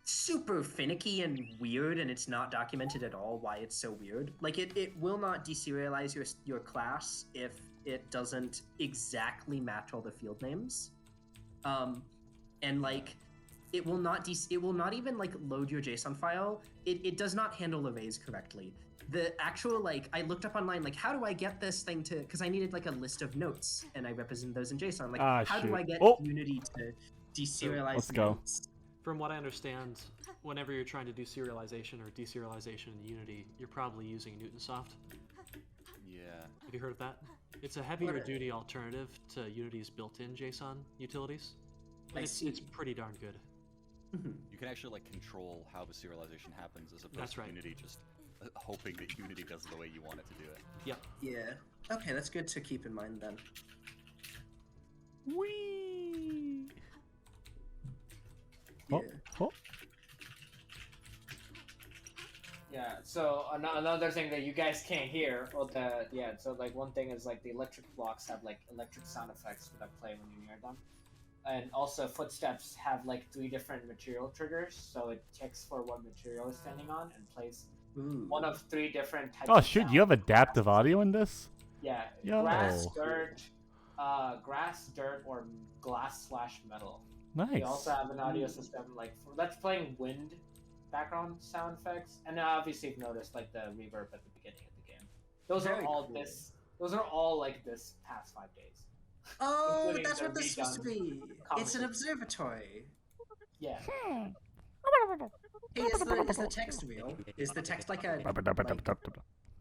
super finicky and weird, and it's not documented at all why it's so weird. Like it will not deserialize your class if it doesn't exactly match all the field names. And like it will not even like load your JSON file. It does not handle arrays correctly. The actual like I looked up online like how do I get this thing to, because I needed like a list of notes and I represent those in JSON. Like how do I get Unity to deserialize Let's go. notes? From what I understand, whenever you're trying to do serialization or deserialization in Unity, you're probably using Newtonsoft. Yeah. Have you heard of that? It's a heavier duty alternative to Unity's built-in JSON utilities. And it's pretty darn good. You can actually like control how the serialization happens as opposed to Unity just hoping that Unity does it the way you want it to do it. Yep. Yeah. Okay, that's good to keep in mind then. Whee! Yeah. Oh. Yeah. So another thing that you guys can't hear, so like one thing is like the electric blocks have like electric sound effects that play when you're near them. And also footsteps have like 3 different material triggers, so it checks for what material is standing on and plays one of 3 different types Oh of shoot, sound. you have adaptive audio in this? Yeah, Yo. grass, dirt, or glass/metal. Nice. We also have an audio system that's playing wind background sound effects, and obviously you've noticed like the reverb at the beginning of the game. Those are all like this past 5 days. Oh, Including that's the what this is supposed to be. It's an observatory. Yeah. Hey, is the text real? Is the text like a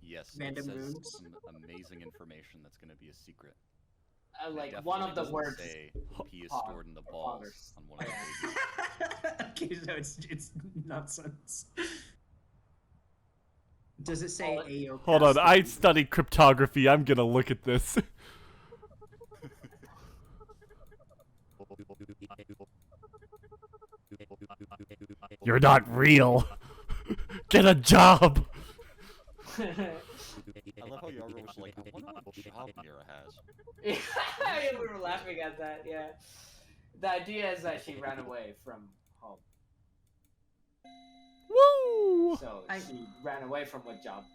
Yes. random it says runes? some amazing information that's going to be a secret. Like It one of the definitely words. doesn't say P is stored in the balls on one of the pages. Okay, so it's nonsense. Does it say AO? Hold on, I studied cryptography. I'm gonna look at this. You're not real. Get a job. I love how Yargo was like, I wonder what job Mira has. Yeah, we were laughing at that. Yeah. The idea is that she ran away from home. Woo! So she ran away from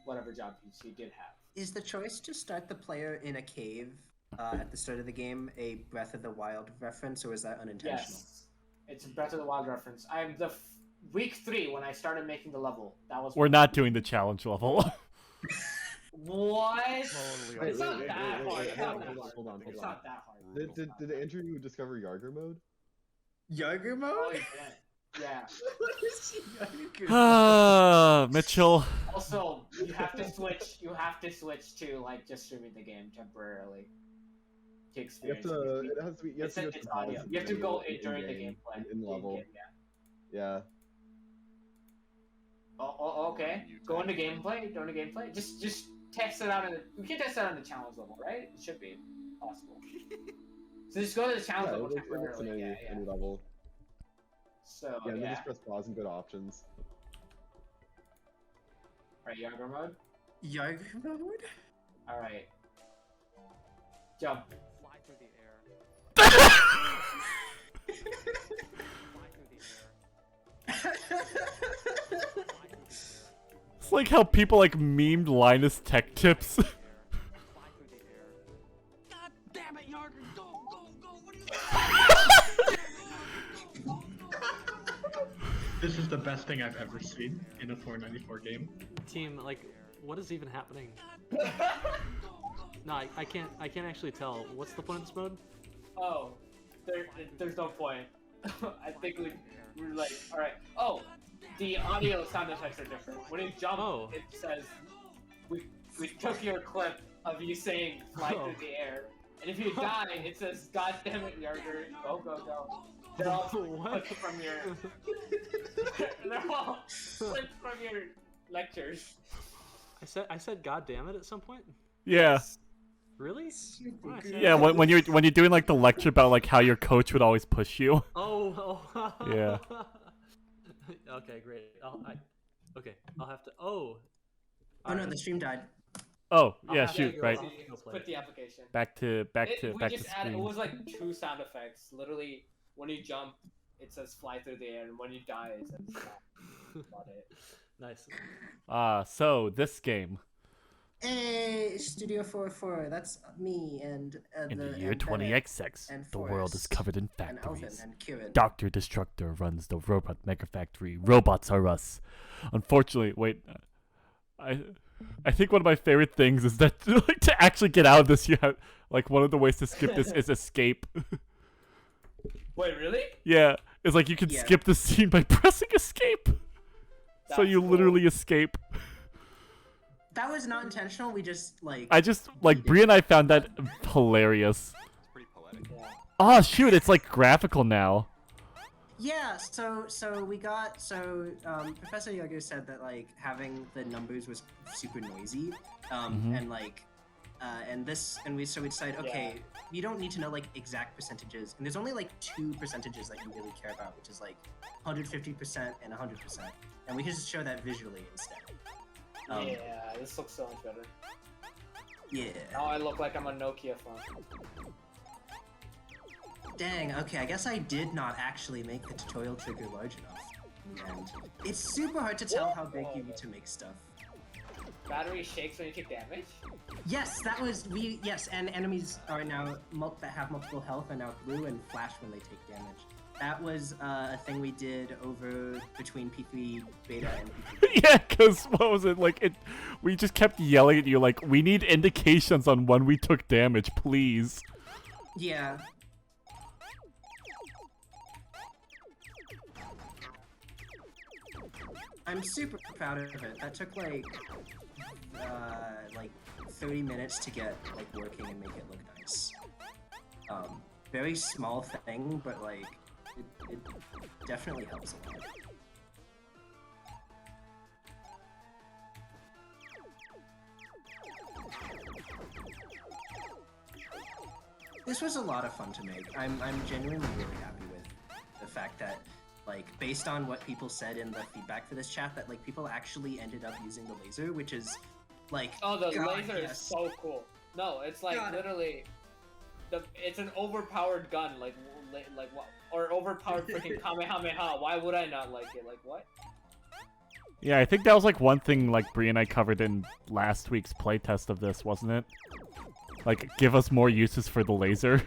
whatever job she did have. Is the choice to start the player in a cave at the start of the game a Breath of the Wild reference, or is that unintentional? Yes, it's a Breath of the Wild reference. I'm week 3 when I started making the level. That was. We're not doing the challenge level. What? Totally It's not that hard. Hold on. It's not that hard. Did Andrew discover Yarger mode? Yarger mode? Oh, yeah. Mitchell. Also, you have to switch. You have to switch to like just streaming the game temporarily to experience. It has to be. It's audio. You have to go in during the gameplay. In level. Yeah. Oh, okay. Go into gameplay. Go into gameplay. Just test it out. We can test it out on the challenge level, right? It should be possible. So just go to the challenge level temporarily. Any level. So yeah, and then just press pause and go to options. Alright, Yarger mode? Yarger mode? Alright. Jump. Fly through the air. It's like how people like memed Linus Tech Tips. God damn it, Yarger! Go! What are you This is the best thing I've ever seen in a 494 game. Team, like, what is even happening? No, I can't actually tell. What's the point of this mode? Oh, there's no point. I think we're like, alright. Oh, the audio sound effects are different. When you jump, it says, we took your clip of you saying fly through the air. And if you die, it says, God damn it, Yarger, go. They're all clipped from your... They're all clipped from your lectures. I said God damn it at some point? Yeah. Really? Yeah, when you're doing like the lecture about like how your coach would always push you. Oh. Yeah. Okay, great. I'll have to. Oh no, the stream died. Oh yeah, shoot, right. Quit the application. Back to It screen. was like 2 sound effects. Literally, when you jump, it says fly through the air, and when you die, it says stop. About it. Nice. So this game. Hey, Studio 44, that's me and In the year 20XX, the world is covered in and Elvin factories. and Kieran. Dr. Destructor runs the robot mega factory. Robots are us. Unfortunately, wait. I think one of my favorite things is that like to actually get out of this, you have like one of the ways to skip this is escape. Wait, really? Yeah, it's like you can skip the scene by pressing escape. So you literally escape. That was not intentional. We just like. Bree and I found that hilarious. It's pretty poetic. Oh shoot! It's like graphical now. Yeah. So Professor Yarger said that like having the numbers was super noisy, and like, and we decided okay, you don't need to know like exact percentages, and there's only like 2 percentages that you really care about, which is like 150% and 100%, and we can just show that visually instead. Yeah, this looks so much better. Yeah. Now I look like I'm a Nokia phone. Dang, okay, I guess I did not actually make the tutorial trigger large enough. And it's super hard to tell how big you need to make stuff. Battery shakes when you take damage? Yes, and enemies are now that have multiple health are now blue and flash when they take damage. That was a thing we did over between P3 beta and P3. Yeah, because what was it like? We just kept yelling at you like, we need indications on when we took damage, please. Yeah. I'm super proud of it. That took like 30 minutes to get like working and make it look nice. Very small thing, but like it definitely helps a lot. This was a lot of fun to make. I'm genuinely really happy with the fact that, like, based on what people said in the feedback for this chat, that like people actually ended up using the laser, which is like laser is so cool. No, it's like literally, it's an overpowered gun, like what, or overpowered freaking Kamehameha. Why would I not like it? Like what? Yeah, I think that was like one thing like Bree and I covered in last week's playtest of this, wasn't it? Like, give us more uses for the laser.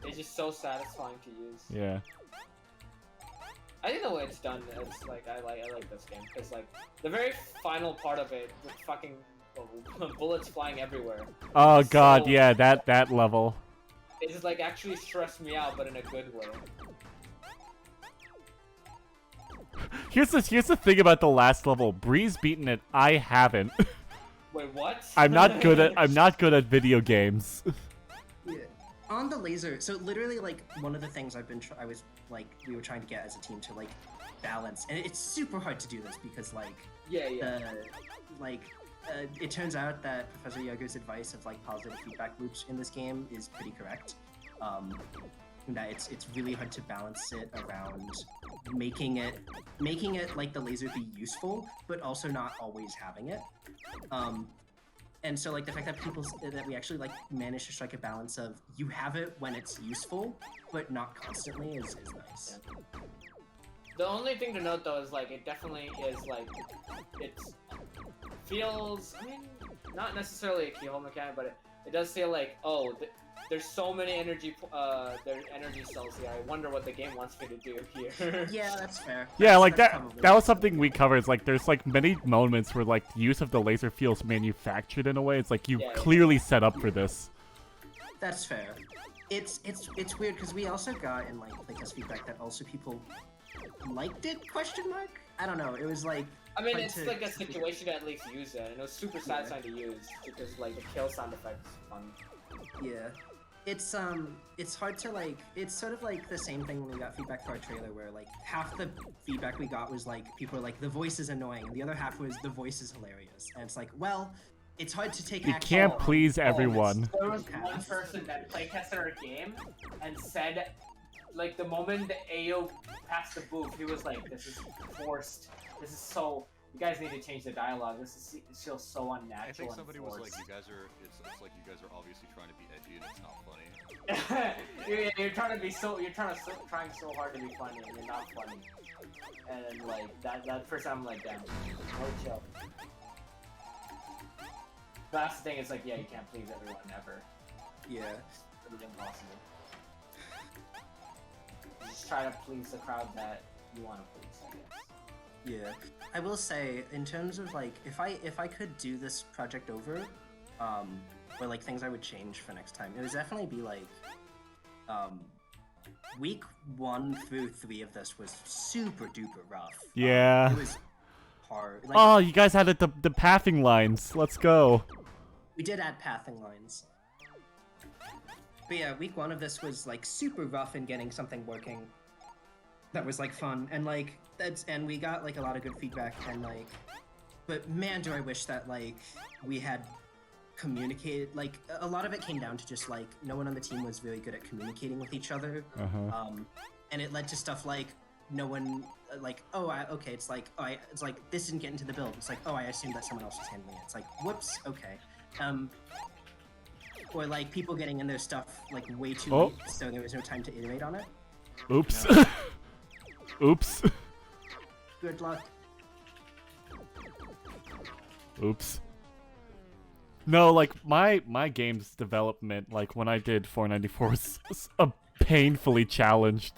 It's just so satisfying to use. Yeah. I think the way it's done, it's like I like this game because like the very final part of it, with fucking bullets flying everywhere. Oh god, so, yeah, that level. It just like actually stressed me out, but in a good way. Here's the thing about the last level. Bree's beaten it. I haven't. Wait, what? I'm not good at video games. Yeah. On the laser, so literally like one of the things we were trying to get as a team to like balance, and it's super hard to do this because like it turns out that Professor Yeager's advice of like positive feedback loops in this game is pretty correct. That it's really hard to balance it around making it like the laser be useful, but also not always having it. And so like the fact that we actually like manage to strike a balance of you have it when it's useful, but not constantly is nice. The only thing to note though is like it definitely is like it feels, I mean, not necessarily a keyhole mechanic, but it does feel like, oh, there's so many energy cells here. I wonder what the game wants me to do here. Yeah, that's fair. Yeah, like that was something we covered. It's like there's like many moments where like the use of the laser feels manufactured in a way. It's like you clearly set up for this. That's fair. It's weird because we also got in like playtest feedback that also people liked it? ? I don't know. It was like. I mean, it's like a situation to at least use it, and it was super satisfying to use because like the kill sound effects is fun. Yeah. It's hard to like, it's sort of like the same thing when we got feedback for our trailer where like half the feedback we got was like, people were like, the voice is annoying, and the other half was, the voice is hilarious. And it's like, well, it's hard to take action. You can't please everyone. There was one person that playtested our game and said, like the moment the AO passed the booth, he was like, this is forced. This is so, you guys need to change the dialogue. This feels so unnatural. I think somebody was like, you guys are, it's like you guys are obviously trying to be edgy and it's not funny. you're trying so hard to be funny and you're not funny. And like, that first time I'm like, damn, no chill. That's the thing, it's like, yeah, you can't please everyone ever. Yeah. It's impossible. You just try to please the crowd that you want to please, I guess. Yeah, I will say in terms of like if I could do this project over, or like things I would change for next time, it would definitely be like, week 1 through 3 of this was super duper rough. Yeah. It was hard. Like, oh, you guys added the pathing lines. Let's go. We did add pathing lines. But yeah, week 1 of this was like super rough in getting something working. That was like fun and like and we got like a lot of good feedback and like, but man, do I wish that like we had communicated. Like a lot of it came down to just like no one on the team was really good at communicating with each other, and it led to stuff like no one like okay, it's like this didn't get into the build. It's like I assumed that someone else was handling it. It's like whoops, okay. Or like people getting in their stuff like way too late, so there was no time to iterate on it. Oops. No. Oops. Good luck. Oops. No, like my game's development, like when I did 494, was a painfully challenged.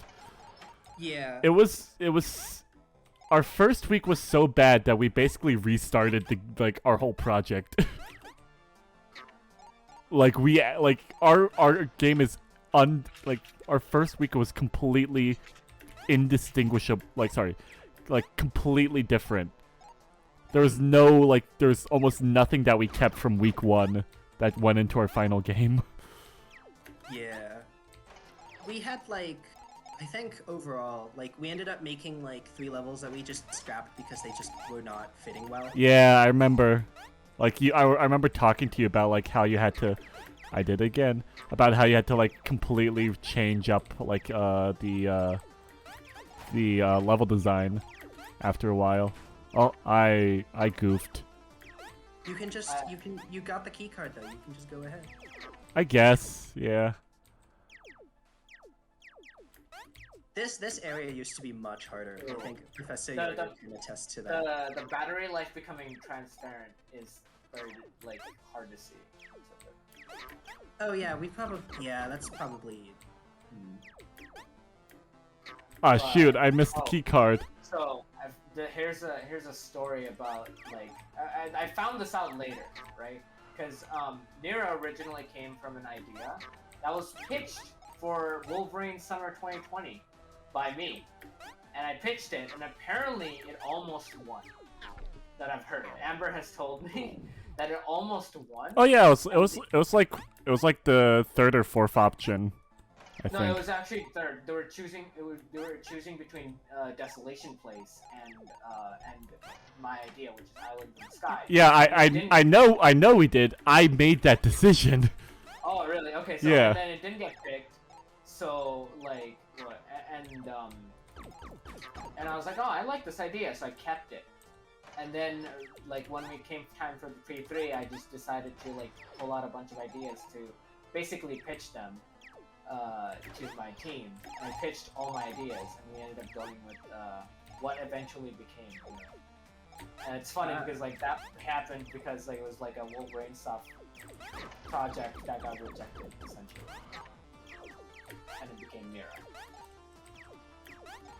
Yeah. It was. Our first week was so bad that we basically restarted our whole project. Our game is our first week was completely indistinguishable. Completely different. There was there's almost nothing that we kept from week 1 that went into our final game. Yeah. We had I think overall, we ended up making 3 levels that we just scrapped because they just were not fitting well. Yeah, I remember. I remember talking to you about how you had to. I did again about how you had to completely change up the level design after a while. Oh, I goofed. You can just you got the key card though. You can just go ahead. I guess, yeah. This area used to be much harder. I think Professor Yoda can attest to that. The battery life becoming transparent is very like hard to see. Oh yeah, we probably that's probably. Ah, shoot! I missed the key card. So here's a story about like I found this out later, right? Because Nira originally came from an idea that was pitched for Wolverine Summer 2020 by me, and I pitched it, and apparently it almost won. That I've heard. Amber has told me that it almost won. Oh yeah, it was like the third or fourth option. I No, think. it was actually third. They were choosing between Desolation Place and my idea, which is Island in the Sky. Yeah, It I know we did. I made that decision. Oh really? Okay, so Yeah. and then it didn't get picked. So like, and I was like, oh, I like this idea, so I kept it. And then, like, when it came time for the P3, I just decided to, like, pull out a bunch of ideas to basically pitch them to my team. And I pitched all my ideas, and we ended up going with what eventually became. And it's funny because, like, that happened because, like, it was, like, a Wolverine stuff project that got rejected, essentially. And it became Mira.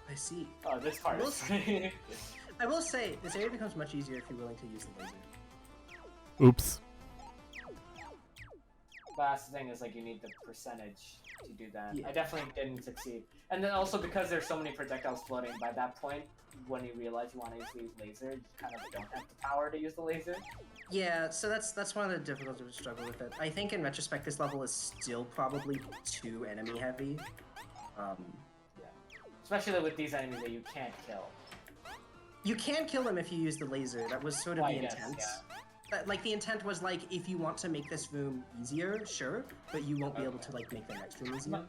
I see. Oh, this part is funny. I will say, this area becomes much easier if you're willing to use the laser. Oops. But that's the thing is, like, you need the percentage to do that. Yeah. I definitely didn't succeed. And then also because there's so many projectiles floating, by that point, when you realize you want to use laser, you kind of don't have the power to use the laser. Yeah, so that's one of the difficulties we struggle with it. I think in retrospect, this level is still probably too enemy heavy. Yeah. Especially with these enemies that you can't kill. You can kill them if you use the laser. That was sort of Well, the I guess, intent. yeah. Like the intent was like, if you want to make this room easier, sure, but you won't be able to like make the next room easier.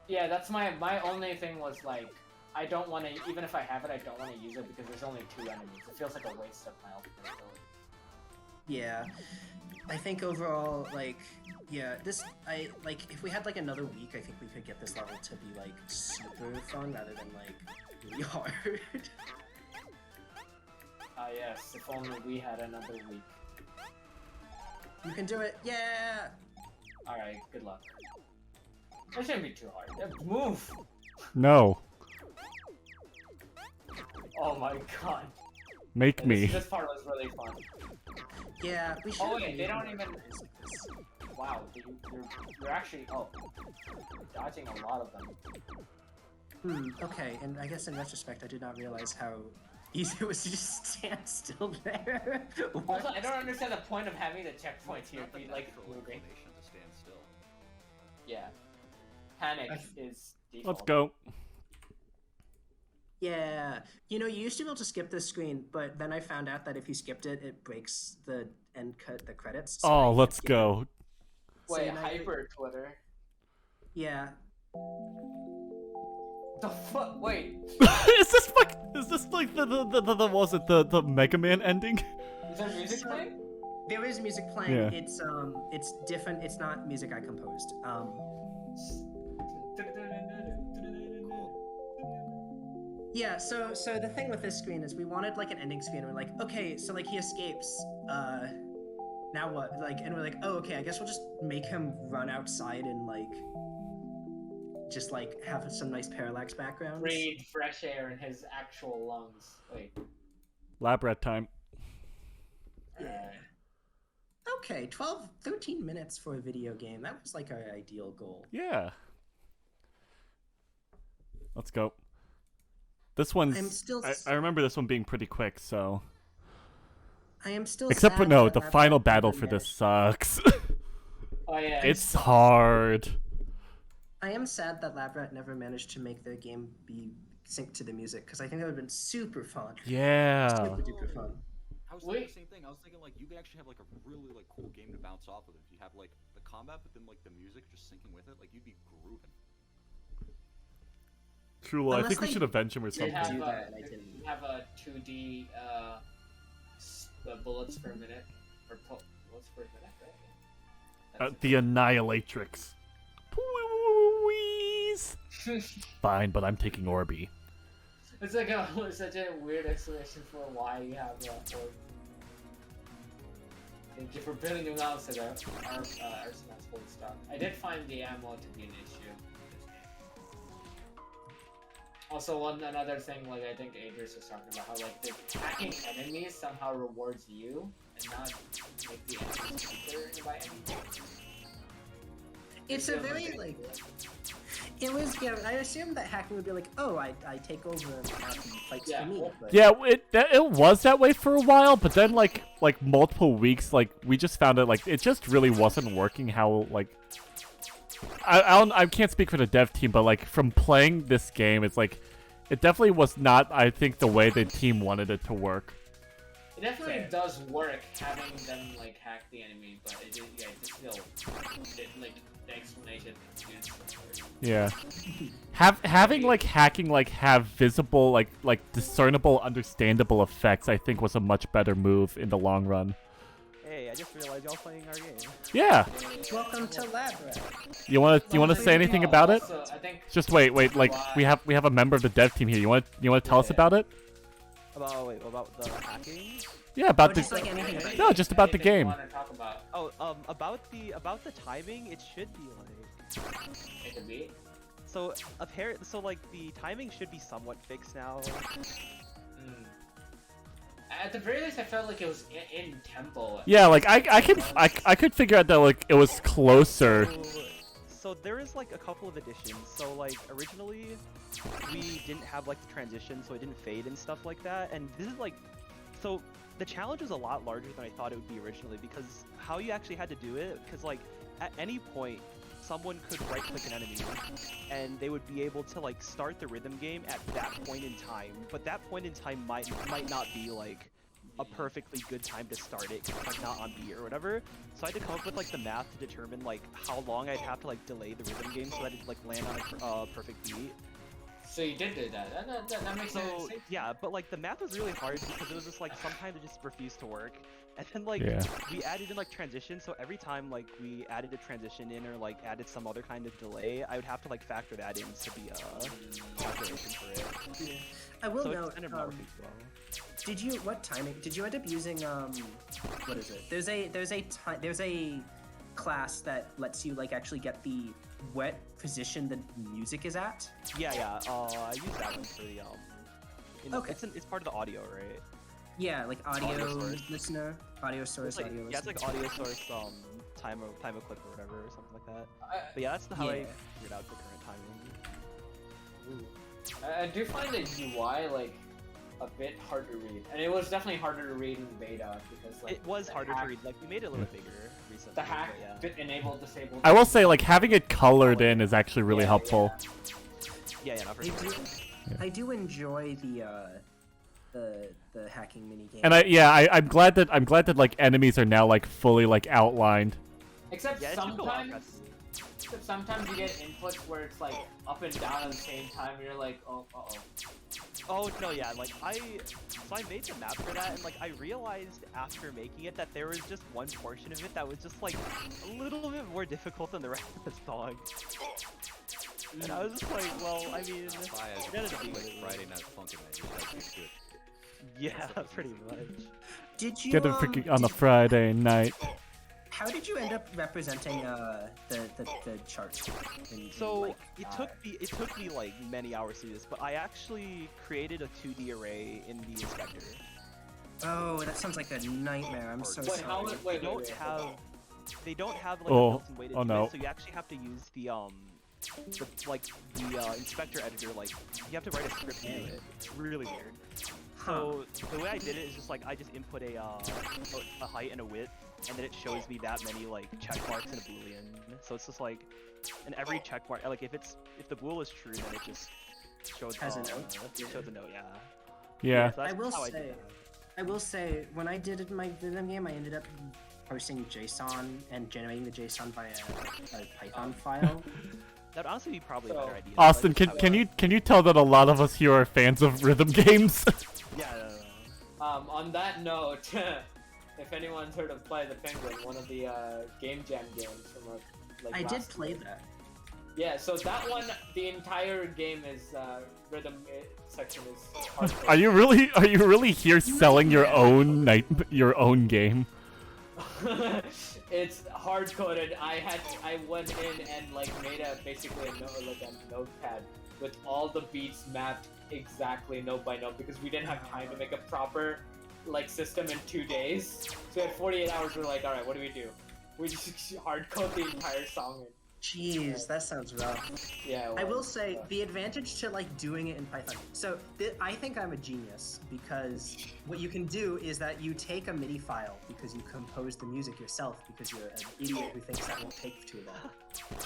Yeah, that's my only thing was like, I don't want to, even if I have it, I don't want to use it because there's only 2 enemies. It feels like a waste of my ultimate ability. Yeah, I think overall, like, yeah, if we had like another week, I think we could get this level to be like super fun rather than like really hard. Ah yes, if only we had another week. You can do it, yeah! Alright, good luck. That shouldn't be too hard. Move! No. Oh my god. Make me. This part was really fun. Yeah, we should. Oh wait, they don't even. Wow, you're actually dodging a lot of them. Okay, and I guess in retrospect, I did not realize how easy it was to just stand still there. Also, I don't understand the point of having the checkpoints here be like moving. To stand still. Yeah. Panic is default. Let's go. Yeah, you know, you used to be able to skip this screen, but then I found out that if you skipped it, it breaks the end cut, the credits. So Oh, let's go. Wait, So now hyper Twitter. Yeah. The fuck? Wait. Is this like the was it the Mega Man ending? Is there music playing? There is music playing. Yeah. It's different. It's not music I composed. Yeah, so the thing with this screen is we wanted like an ending screen. And we're like, okay, so like he escapes. Now what? Like, and we're like, oh, okay, I guess we'll just make him run outside and like, just like have some nice parallax backgrounds. Breathe fresh air in his actual lungs. Wait. Lab rat time. Okay, 13 minutes for a video game. That was like our ideal goal. Yeah. Let's go. This one's. I'm still I remember this one being pretty quick, so. I am still. Except for sad no, that the Lab final Rat battle never for this managed- sucks. Oh yeah. It's hard. I am sad that Lab Rat never managed to make the game be synced to the music because I think that would have been super fun. Yeah. Super duper fun. I was thinking the same thing. I was thinking like you could actually have like a really like cool game to bounce off of if you have like the combat, but then like the music just syncing with it. Like you'd be grooving. True. Well, I Unless think we they should avenge him or something. do that, and I didn't. You have a 2D bullets per minute or bullets per minute, right? The Annihilatrix. Please. Fine, but I'm taking Orby. It's like such a weird explanation for why you have that. Thank you for building new mouse at Arsenal's full stock. I did find the ammo to be an issue. Also, another thing, like I think Adris was talking about, how like the hacking enemies somehow rewards you and not make the enemies cheaper by anything. It's a very like. It was, yeah, I assumed that hacking would be like, oh, I take over and fights for me. But... Yeah, it was that way for a while, but then like multiple weeks, like we just found it like it just really wasn't working. How like I can't speak for the dev team, but like from playing this game, it's like it definitely was not, I think, the way the team wanted it to work. It definitely does work having them like hack the enemy, but it just still like the explanation confused. Yeah. Having like hacking like have visible like discernible understandable effects, I think was a much better move in the long run. Hey, I just realized y'all playing our game. Yeah. Welcome to Lab Rat. You wanna say anything about it? Also, I think Just wait, like we have a member of the dev team here. You wanna tell us about it? About the hacking? Yeah, about just like anything. No, just about the game. Oh, about the timing, it should be like. It could be. So like the timing should be somewhat fixed now. At the very least, I felt like it was in tempo. Yeah, like I could figure out that like it was closer. So there is like a couple of additions. So like originally we didn't have like the transition, so it didn't fade and stuff like that. And this is like, so the challenge is a lot larger than I thought it would be originally, because how you actually had to do it, because like at any point someone could right click an enemy and they would be able to like start the rhythm game at that point in time, but that point in time might not be like a perfectly good time to start it, like not on beat or whatever. So I had to come up with like the math to determine like how long I'd have to like delay the rhythm game so that it like land on a perfect beat. So you did do that. That makes sense. Yeah, but like the math was really hard because it was just like sometimes it just refused to work. And then like we added in like transition, so every time like we added a transition in or like added some other kind of delay, I would have to like factor that into the calculation for it. Yeah. I will so note. It's kind of not working well. Did you end up using what is it? There's a class that lets you like actually get the what position the music is at? Yeah. I use that one for the okay. It's part of the audio, right? Yeah, like audio listener, audio source, like, audio listener. Yeah, it's like audio source, time of clip or whatever, or something like that. But yeah, that's how I figured out the current timing. I do find the UI like a bit hard to read, and it was definitely harder to read in beta because like it was harder to read. Like we made it a little bit bigger recently. The hack enabled disabled. I will say like having it colored in is actually really helpful. Yeah, not for sure. I do enjoy the hacking minigame. And I'm glad that like enemies are now like fully like outlined. Except sometimes you get inputs where it's like up and down at the same time. You're like, Oh no, yeah, like I made the map for that, and like I realized after making it that there was just one portion of it that was just like a little bit more difficult than the rest of the song. And I was just like, well, I mean, it ended up being like Friday Night Funkin' Night. You guys get good. Yeah, pretty much. Did you Get it freaking on a Friday night. How did you end up representing the chart? So it took me like many hours to do this, but I actually created a 2D array in the inspector. Oh, that sounds like a nightmare. I'm so sorry. They don't have like a built-in way to do no. it, so you actually have to use the inspector editor. Like you have to write a script to do it. It's really weird. So the way I did it is just like I just input a height and a width, and then it shows me that many like check marks and a boolean. So it's just like, and every check mark, like if the bool is true, then it just shows has a note. It shows a note, yeah. Yeah. So I will say when I did it in my rhythm game, I ended up parsing JSON and generating the JSON via a Python file. That'd honestly be probably a better idea. Austin, can you tell that a lot of us here are fans of rhythm games? Yeah. On that note, if anyone's heard of Play the Penguin, one of the Game Jam games from like I did last play year. that. Yeah, so that one, the entire game is rhythm section is hardcore. Are you really here selling your own game? It's hard coded. I went in and like made basically a notepad with all the beats mapped exactly note by note because we didn't have time to make a proper like system in 2 days. So at 48 hours, we're like, all right, what do? We just hard code the entire song. Jeez, that sounds rough. Yeah. I will say the advantage to like doing it in Python. So I think I'm a genius because what you can do is that you take a MIDI file because you compose the music yourself because you're an idiot who thinks that won't take too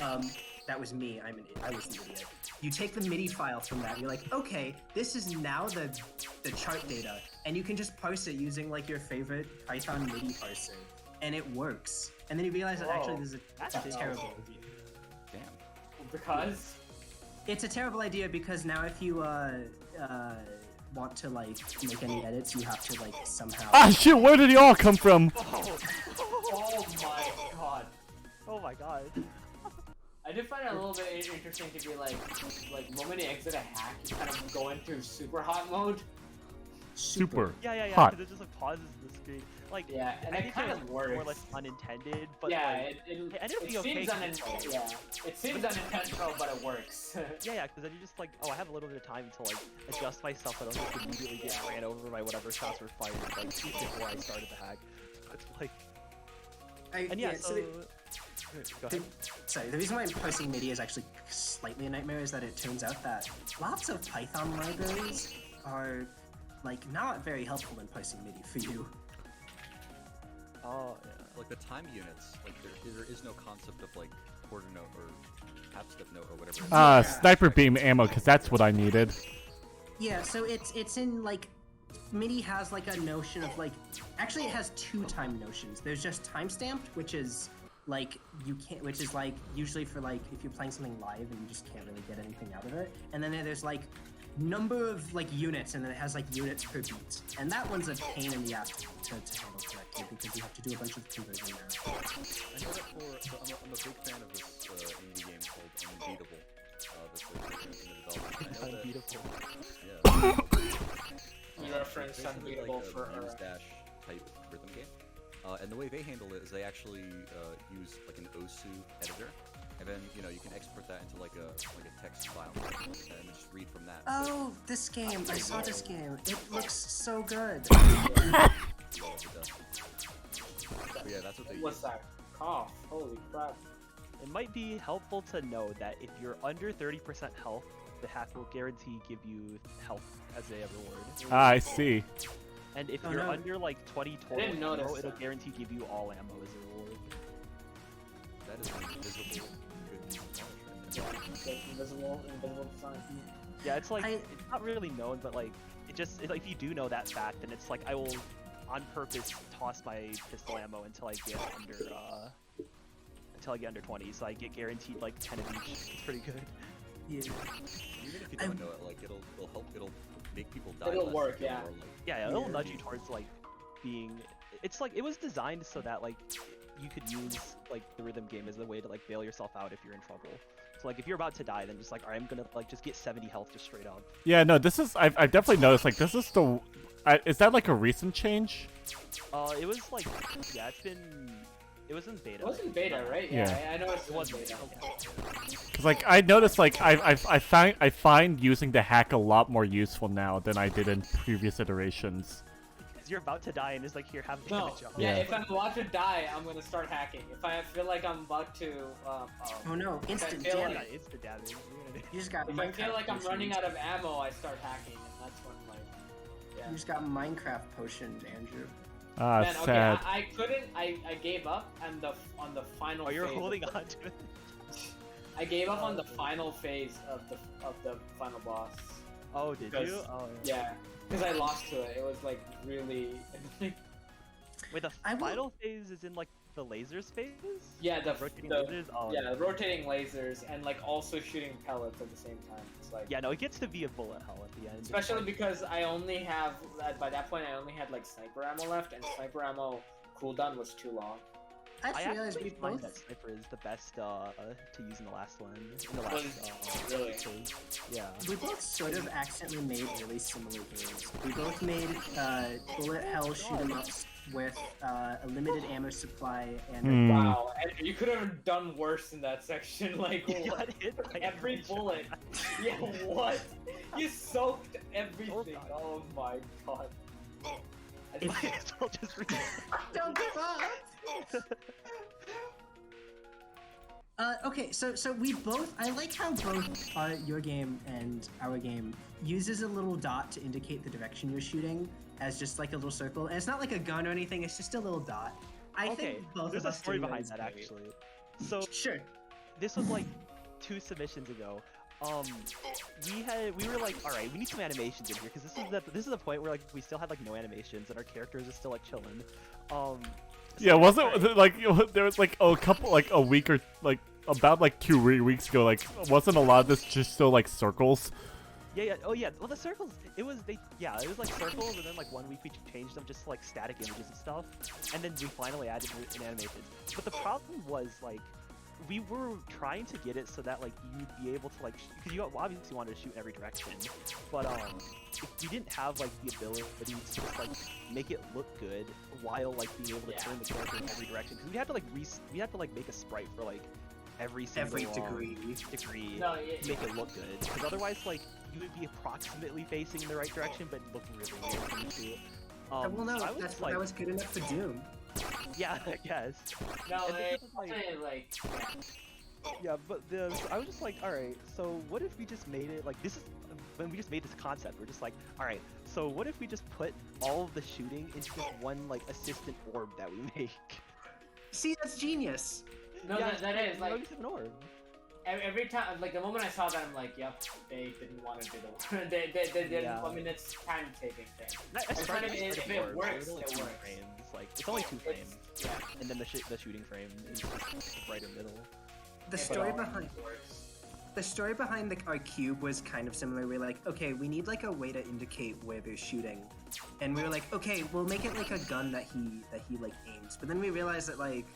long. That was me. I was the idiot. You take the MIDI file from that. And you're like, okay, this is now the chart data, and you can just parse it using like your favorite Python MIDI parser, and it works. And then you realize that actually this is a terrible idea. Because it's a terrible idea because now if you want to like make any edits, you have to like somehow. Ah shit! Where did y'all come from? Oh my god. Oh my god. I did find it a little bit interesting to be like when you exit a hack, you kind of go into super hot mode. Super. Yeah. Hot. Because it just like pauses the screen. Like, yeah, and I it think kind of more or works. less unintended, but yeah, like, it ended up being okay. seems unintentional. Yeah, it seems unintentional, but it works. yeah, because then you just like, oh, I have a little bit of time to like adjust myself, but I don't just immediately get ran over by whatever shots were fired like before I started the hack. It's like, and yeah, so. Go ahead. Sorry, the reason why posting MIDI is actually slightly a nightmare is that it turns out that lots of Python libraries are like not very helpful in posting MIDI for you. Oh, yeah. Like the time units, like there is no concept of like quarter note or half step note or whatever. Sniper beam ammo, because that's what I needed. Yeah, so it's in like MIDI has like a notion of like actually it has two time notions. There's just time stamped, which is like which is like usually for like if you're playing something live and you just can't really get anything out of it. And then there's like number of like units, and then it has like units per beat, and that one's a pain in the ass to handle correctly because you have to do a bunch of conversion now. I know that I'm a big fan of this indie game called Unbeatable. That's like in the development. Yeah. You reference Unbeatable like for a dash type rhythm game. And the way they handle it is they actually use like an OSU editor. And then, you know, you can export that into like a text file and just read from that. Oh, this game! I saw this game. It looks so good. Yeah, that's what they What's that? Cough. Holy crap. It might be helpful to know that if you're under 30% health, the hack will guarantee give you health as a reward. Ah, I see. And if you're under like 20 total didn't ammo, notice it'll that. guarantee give you all ammo as a reward. That is invisible. Invisible design. Yeah, it's like it's not really known, but like it's like if you do know that fact, then it's like I will on purpose toss my pistol ammo until I get under 20, so I get guaranteed like 10 of each. It's pretty good. Yeah. Even if you don't know it, like it'll help. It'll make people die. It'll less, work, feel yeah. more, like, Yeah, it'll nudge you towards like being. It's like it was designed so that like you could use like the rhythm game as a way to like bail yourself out if you're in trouble. So like if you're about to die, then just like, alright, I'm gonna like just get 70 health just straight up. Yeah, no, this is I've definitely noticed like this is the is that like a recent change? It was like it was in beta. It was in beta, right? Yeah. I know it was beta. Cause like I noticed like I find using the hack a lot more useful now than I did in previous iterations. You're about to die and it's like, here, have No, damage on. yeah, if I'm about to die, I'm gonna start hacking. If I feel like I'm about to, oh no, instant if I feel damage. like- Instant damage. You just got If I feel Minecraft like I'm potions. running out of ammo, I start hacking, and that's when like, yeah. You just got Minecraft potions, Andrew. Ah, Man, okay, sad. I couldn't. I gave up, and on the final. Oh, you're phase holding of the- on to it. I gave up on the final phase of the final boss. Oh, did Because- you? Oh, Yeah, because I lost to it. It was like really. Wait, the final phase is in like the lasers phase? Yeah, the rotating the- lasers. Oh, yeah, rotating lasers and like also shooting pellets at the same time. It's like Yeah, no, it gets to be a bullet hell at the end. especially because I only have by that point I only had like sniper ammo left, and sniper ammo cooldown was too long. I just realized actually we find both. that sniper is the best to use in the last one. In the last, Really? phase. Yeah. We both sort of accidentally made really similar games. We both made bullet hell shoot 'em ups with a limited ammo supply and Hmm. Wow, Andrew, you could have done worse in that section. Like, what? Every bullet. Yeah, what? You soaked everything. Oh my god. Don't give up. Okay, so we both. I like how both your game and our game uses a little dot to indicate the direction you're shooting, as just like a little circle, and it's not like a gun or anything. It's just a little dot. I think both there's of a us story do behind is that great. actually. So sure, this was like 2 submissions ago. We were like, all right, we need some animations in here because this is the point where like we still had like no animations and our characters are still like chilling. Yeah, wasn't it like there was like a couple like a week or like about like 2 weeks ago, like wasn't a lot of this just still like circles? Yeah. Oh yeah. Well, the circles. It was like circles, and then like 1 week we changed them just to like static images and stuff, and then we finally added in animations. But the problem was like we were trying to get it so that like you'd be able to like because you obviously wanted to shoot in every direction, but if you didn't have like the ability to just like make it look good while like being able to turn the character in every direction, because we had to like make a sprite for like every single degree to make it look good, because otherwise like you would be approximately facing in the right direction but look really weird when you shoot. well, no, so that's why I was good enough for Doom. Yeah, I guess. No, like, yeah, but so I was just like, all right, so what if we just made it like this is when we just made this concept, we're just like, all right, so what if we just put all of the shooting into just one like assistant orb that we make? See, that's genius. No, Yeah, that is like an orb. every time, like the moment I saw that, I'm like, yep, they didn't want to do the one. they didn't. Yeah. I mean, it's time taking thing. If It works, it works. Frames. Like it's only 2 frames, and then the shooting frame is just right in the middle. The story behind our cube was kind of similar. We were like, okay, we need like a way to indicate where they're shooting, and we were like, okay, we'll make it like a gun that he like aims. But then we realized that like,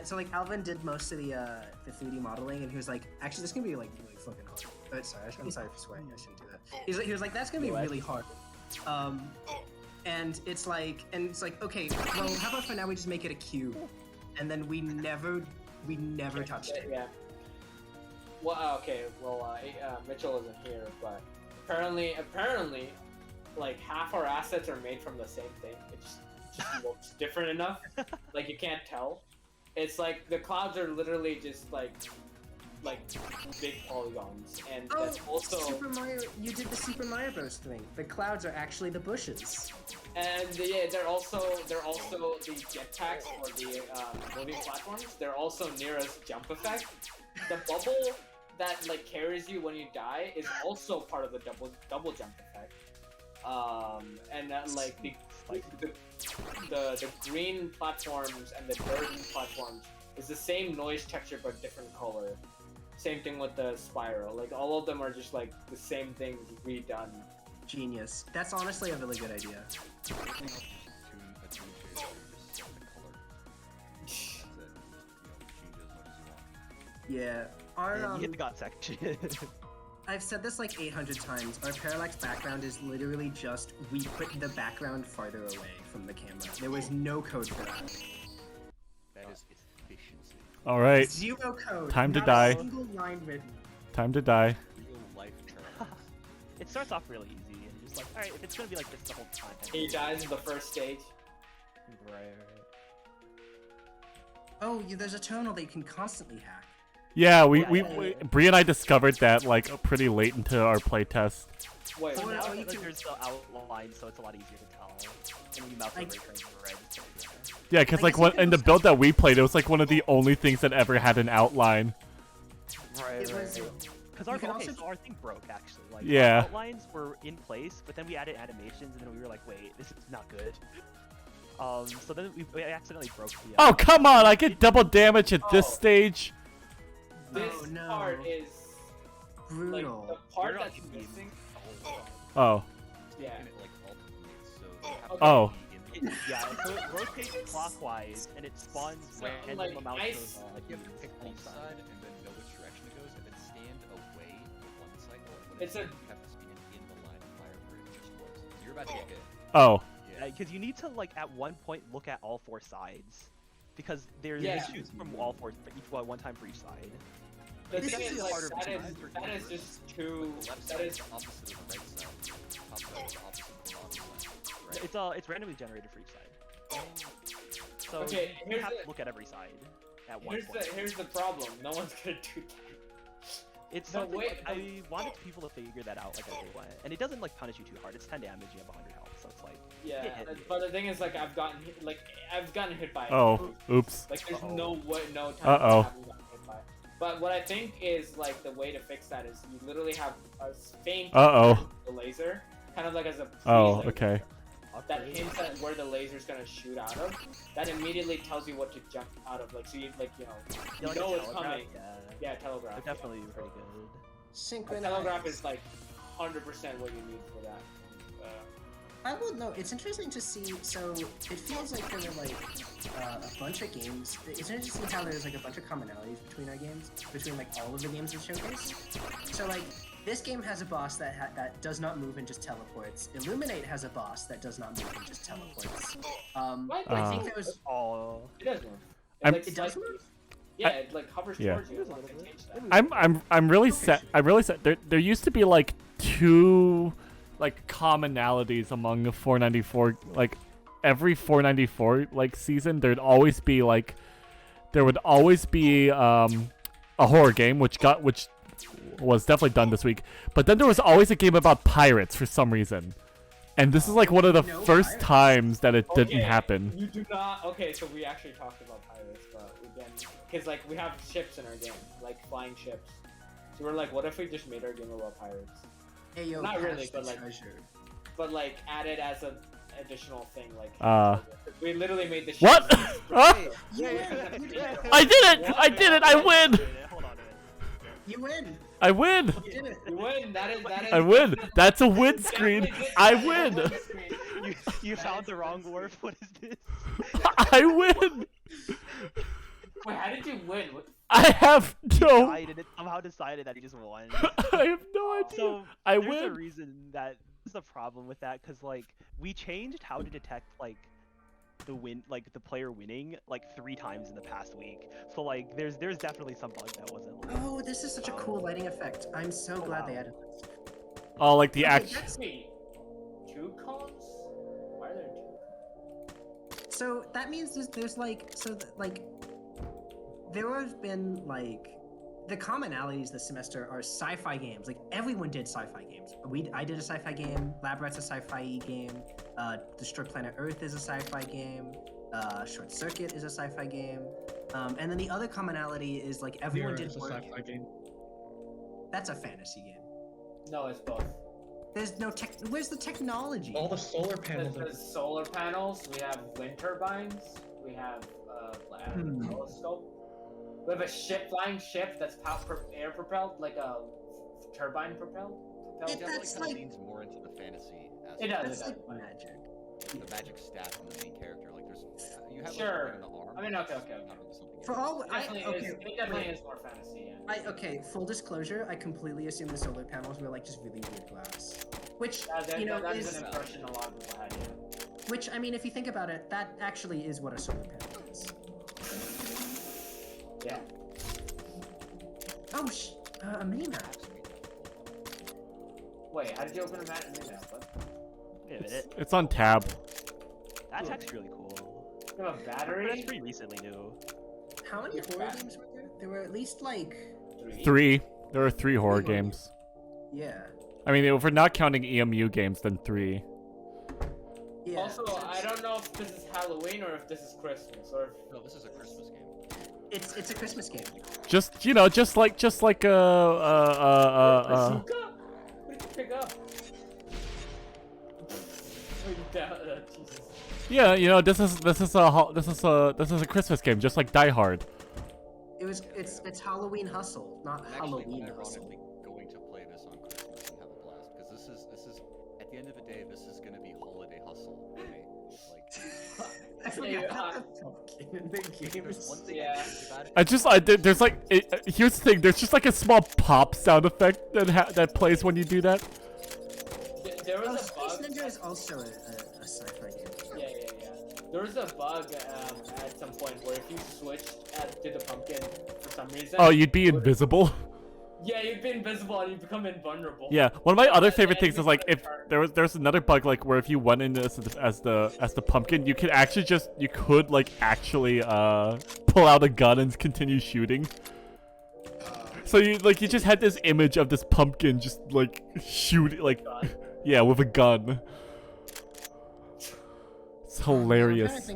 so like Alvin did most of the 3D modeling, and he was like, actually, this is gonna be like really fucking hard. Oh, sorry, I'm sorry for swearing. I shouldn't do that. He was like, that's gonna be really hard. And it's like, okay, well, how about for now we just make it a cube, and then we never touched it. Yeah. Well, okay. Well, Mitchell isn't here, but apparently, like half our assets are made from the same thing. It just looks different enough. Like you can't tell. It's like the clouds are literally just like big polygons, and that's also Super Mario. You did the Super Mario Bros. Thing. The clouds are actually the bushes. And yeah, they're also the jetpacks or the moving platforms. They're also Nira's jump effect. The bubble that like carries you when you die is also part of the double jump effect. And like the green platforms and the dirt platforms is the same noise texture but different color. Same thing with the spiral. Like all of them are just like the same thing redone. Genius. That's honestly a really good idea. Yeah. You hit the god section. I've said this like 800 times. Our parallax background is literally just we put the background farther away from the camera. There was no code for that. That is efficiency. All right. 0 code. Time to not die. A single line written. Time to die. Real life parallax. It starts off really easy, and you're just like, all right, if it's gonna be like this the whole time. He dies in the first stage. Right. Oh, there's a terminal that you can constantly hack. Yeah, Bree and I discovered that like pretty late into our playtest. Wait, so now you like, there's the outline, so it's a lot easier to tell. And when you mouse over it, turns red. Yeah, because like in the build that we played, it was like one of the only things that ever had an outline. Right. Because our thing broke actually. Like Yeah. our outlines were in place, but then we added animations, and then we were like, wait, this is not good. So then we accidentally broke the. Oh come on! I get double damage at this stage. This part is brutal. Like, the part that's missing. Oh. Yeah. Oh. Yeah, so it rotates clockwise, and it spawns random like, amounts ice. of You have to pick one side and then know which direction it goes, and then stand away for one cycle. And when It's you have to stand in the line of fire where it just was. So you're about to get hit. Oh. Yeah. because you need to like at one point look at all 4 sides, because there's Yeah. issues from all 4 for each one time for each side. The It's thing is, definitely like, harder that to is just too. That is opposite of the right side. Top side is opposite of the bottom side. It's randomly generated for each side. So Okay, you here's have the- to look at every side at one point. Here's the problem. No one's gonna do that. It's The something way- like, I wanted people to figure that out like as they went, and it doesn't like punish you too hard. It's 10 damage, you have 100 health, so it's like Yeah, get hit. but the thing is, like, I've gotten hit by. Oh, oops. Like, there's no way, no time. Uh-oh. I haven't gotten hit by. But what I think is like the way to fix that is you literally have a faint. Uh-oh. The laser, kind of like as a. Oh, freezer okay. That hints at where the laser's gonna shoot out of. That immediately tells you what to jump out of. Like, so you like you Yeah, like a know it's telegraph, coming. yeah. Yeah, telegraph. They're definitely pretty good. A Synchronized. telegraph is like 100% what you need for that. I will know. It's interesting to see. So it feels like there were like a bunch of games. It's interesting to see how there's like a bunch of commonalities between our games, between like all of the games in Showcase. So like this game has a boss that does not move and just teleports. Illuminate has a boss that does not move and just teleports. I think there was. It does move. I'm- It does move. Yeah, it like hovers Yeah. towards you. As long as they change that. I'm really sad. I'm really sad. There used to be like 2 like commonalities among the 494. Like every 494 like season, there would always be a horror game, which was definitely done this week. But then there was always a game about pirates for some reason. And this is like one of the first times that it didn't happen. You do not. Okay, so we actually talked about pirates, but again, because like we have ships in our game, like flying ships. So we're like, what if we just made our game about pirates? Hey, yo, Not really, pass but the like, treasure. but like added as an additional thing. Like, we literally made the ships. What? Huh? Yeah. I did it! I did it! I win! You win. I win! You did it. You win. That is. I win! That's a win screen! I win! You found the wrong wharf. What is this? I win! Wait, how did you win? What I have no. It somehow decided that he just won. I have no idea. So I there's a win. reason that there's a problem with that, because like we changed how to detect like the player winning like 3 times in the past week. So like there's definitely some bug that wasn't. Like, Oh, this is such a cool lighting effect. I'm so glad they added this. Oh, like the act. Let's see. 2 columns? Why are there 2? So that means there's like there have been like the commonalities this semester are sci-fi games. Like everyone did sci-fi games. I did a sci-fi game. Lab Rat's a sci-fi game. Destroy Planet Earth is a sci-fi game. Short Circuit is a sci-fi game. And then the other commonality is like everyone Mirror did is a board sci-fi game. That's a fantasy game. No, it's both. There's no tech. Where's the technology? All the solar panels are. There's solar panels. We have wind turbines. We have telescope. We have a flying ship that's air propelled, like a turbine propelled. That's Kind like of leans more into the fantasy aspect. It does. that's It does. like magic. The magic stat from the main character. Like there's, you have Sure. like, a ring on the arm. I mean, okay. not into something For else. all It definitely is more fantasy. Yeah. okay, full disclosure, I completely assumed the solar panels were like just really weird glass. Which you know that is is an impression a lot of people had. Yeah. which I mean if you think about it, that actually is what a solar panel is. Yeah. Oh a mini map. Wait, how did you open a map? What? wait a minute. It's on tab. That's actually really cool. You have a battery? That's pretty recently new. How many horror games were there? There were at least like 3. There are 3 horror games. yeah. I mean, if we're not counting EMU games, then 3. Yeah. Also, I don't know if this is Halloween or if this is Christmas or if... No, this is a Christmas game. It's a Christmas game. Just just like Bazooka? What did you pick up? Jesus. yeah, this is a Christmas game, just like Die Hard. It's Halloween Hustle, not I'm actually Halloween Hustle. unironically going to play this on Christmas and have a blast because this is at the end of the day this is gonna be holiday hustle for me. Like I forgot about the pumpkin in the game. there's one thing Yeah. I think about it. There's like here's the thing. There's just like a small pop sound effect that plays when you do that. There was Oh, a Space bug. Ninja is also a sci-fi game. There was a bug at some point where if you switched to the pumpkin for some reason. Oh, you'd be invisible. Yeah, you'd be invisible and you'd become invulnerable. Yeah, one of my other favorite things is like if there's another bug like where if you went in as the pumpkin, you could actually actually pull out a gun and continue shooting. So you just had this image of this pumpkin just like shooting yeah, with a gun. It's hilarious.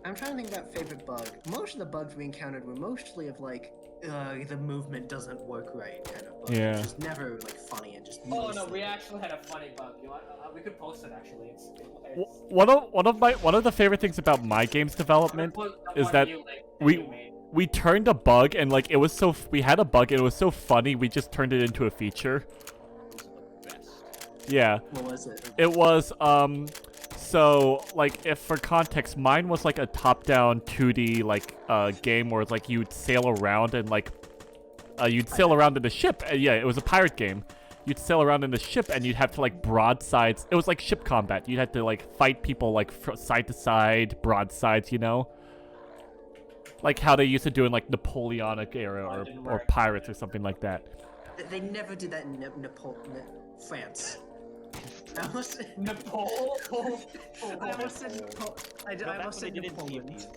I'm trying to think about favorite bug. Most of the bugs we encountered were mostly of like, the movement doesn't work right kind of bug. Yeah. It's just never like funny and just. Oh no, we actually had a funny bug. You want, we could post it actually. It's One of the favorite things about my game's development is that we turned a bug and like we had a bug and it was so funny we just turned it into a feature. Yeah. What was it? It was so like if for context, mine was like a top-down 2D like game where like you'd sail around and like you'd sail around in the ship. Yeah, it was a pirate game. You'd sail around in the ship and you'd have to like broadsides. It was like ship combat. You'd have to like fight people like side to side, broadsides, you know? Like how they used to do in like Napoleonic era or pirates or something like that. They never did that in France. I almost said Nepal. I almost said Nepal. I almost said Nepal.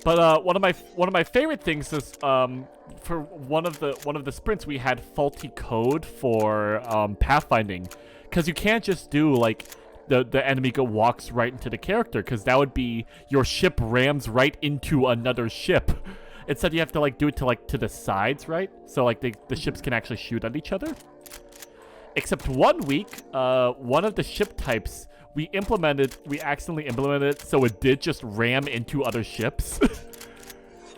But one of my favorite things is for one of the sprints we had faulty code for pathfinding, because you can't just do like the enemy walks right into the character, because that would be your ship rams right into another ship. Instead you have to like do it to the sides, right? So like the ships can actually shoot at each other. Except one week, one of the ship types we accidentally implemented it so it did just ram into other ships.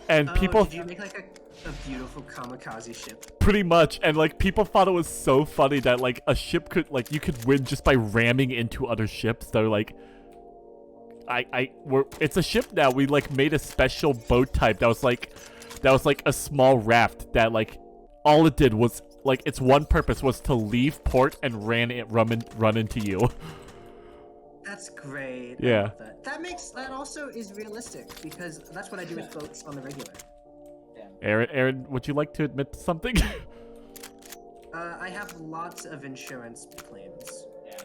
And people. Did you make like a beautiful kamikaze ship? Pretty much, and like people thought it was so funny that like a ship could you could win just by ramming into other ships. They're like, it's a ship now. We like made a special boat type that was like a small raft that like all it did was. Like, its one purpose was to leave port and run into you. That's great. Yeah. I love that. That also is realistic, because that's what I do with boats on the regular. Aaron, would you like to admit to something? I have lots of insurance claims. Yeah.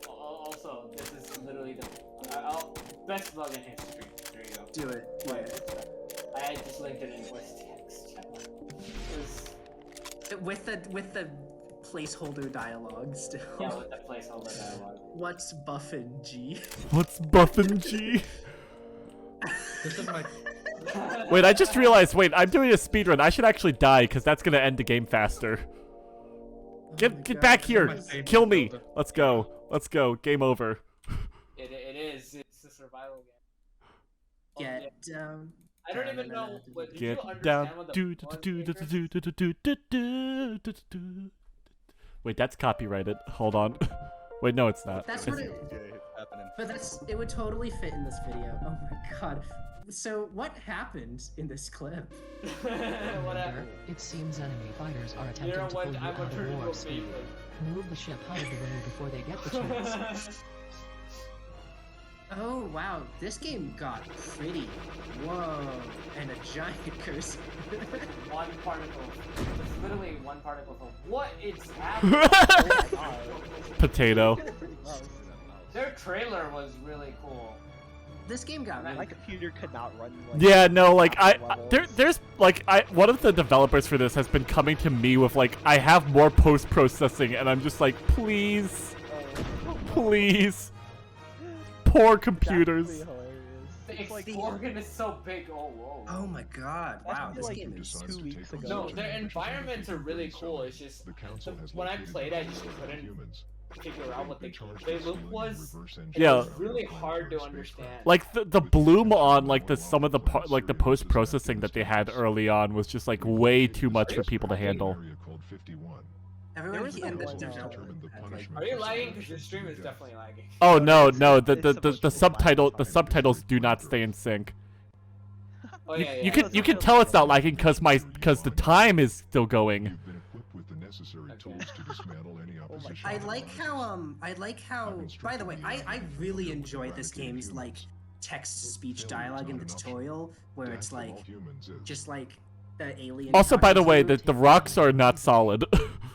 Also, this is literally the best bug in history. There you go. Do it. I just linked it in voice text. With the placeholder dialogue still. Yeah, with the placeholder dialogue. What's buffin' G? What's buffin' G? This is my. Wait, I just realized. Wait, I'm doing a speedrun. I should actually die because that's gonna end the game faster. Get back here! Kill me! Let's go. Let's go. Game over. It is. It's a survival game. Get down. I don't even know what. Did Get you understand down. what the Wait, that's copyrighted. Hold on. Wait, no, it's not. That's what it. But it would totally fit in this video. Oh my god. So what happened in this clip? Whatever. It seems enemy fighters are attempting to pull you out of warp speed. Move the ship out of the way before they get the chance. Oh wow, this game got pretty. Whoa, and a giant cursor. One particle. It's literally one particle. What is happening? Potato. Their trailer was really cool. This game got my computer could not run. Like, yeah, no, like there's like one of the developers for this has been coming to me with like I have more post processing, and I'm just like, please, please. Poor computers. The Explosion is so big. Oh, whoa. Oh my god. Wow, this game is 2 weeks ago. No, their environments are really cool. It's just when I played, I just couldn't figure out what the gameplay loop was. Yeah. It was really hard to understand. Like the bloom on like some of the post processing that they had early on was just like way too much for people to handle. Everyone Are you lagging? Because your stream is definitely lagging. Oh no, the subtitles do not stay in sync. Oh, yeah, You can tell it's not lagging because the time is still going. I like how by the way, I really enjoy this game's like text-to-speech dialogue in the tutorial where it's like just like the alien. Also, by the talking way, to you. the rocks are not solid.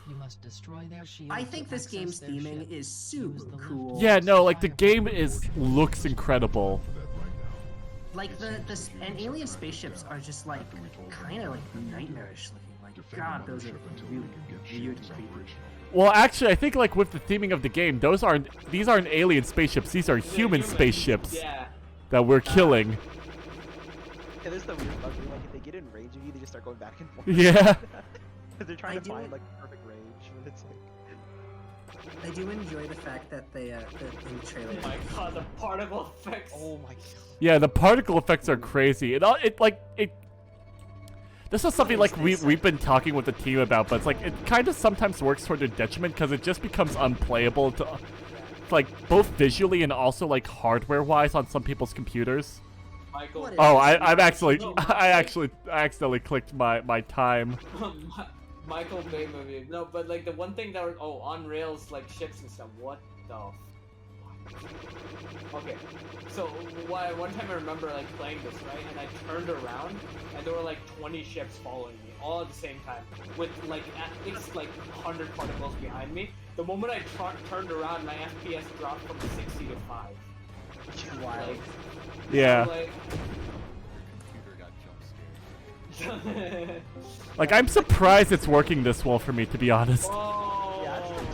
You must destroy their shield. I think this game's theming is super cool. Yeah, no, like the game looks incredible. Like and alien spaceships are just like kind of like nightmarish looking. Like God, those are really weird and creepy. Well, actually, I think like with the theming of the game, these aren't alien spaceships. These are human spaceships that we're killing. Yeah, there's the weird bug where, like, if they get in range of you, they just start going back and forth. Yeah. They're trying to find like the perfect range, and it's like. I do enjoy the fact that they in the trailer. Oh my god, the particle effects. Oh my god. Yeah, the particle effects are crazy. This is something like we've been talking with the team about, but it's like it kind of sometimes works toward their detriment because it just becomes unplayable to like both visually and also like hardware wise on some people's computers. Michael. Oh, I accidentally clicked my time. Michael Bay movie. No, but like the one thing that was, on rails like ships and stuff. What the Okay, so one time I remember like playing this, right, and I turned around and there were like 20 ships following me all at the same time with like at least like 100 particles behind me. The moment I turned around, my FPS dropped from 60 to 5. Wow. Like, Yeah. Like, Like I'm surprised it's working this well for me, to be honest. Yeah, that's like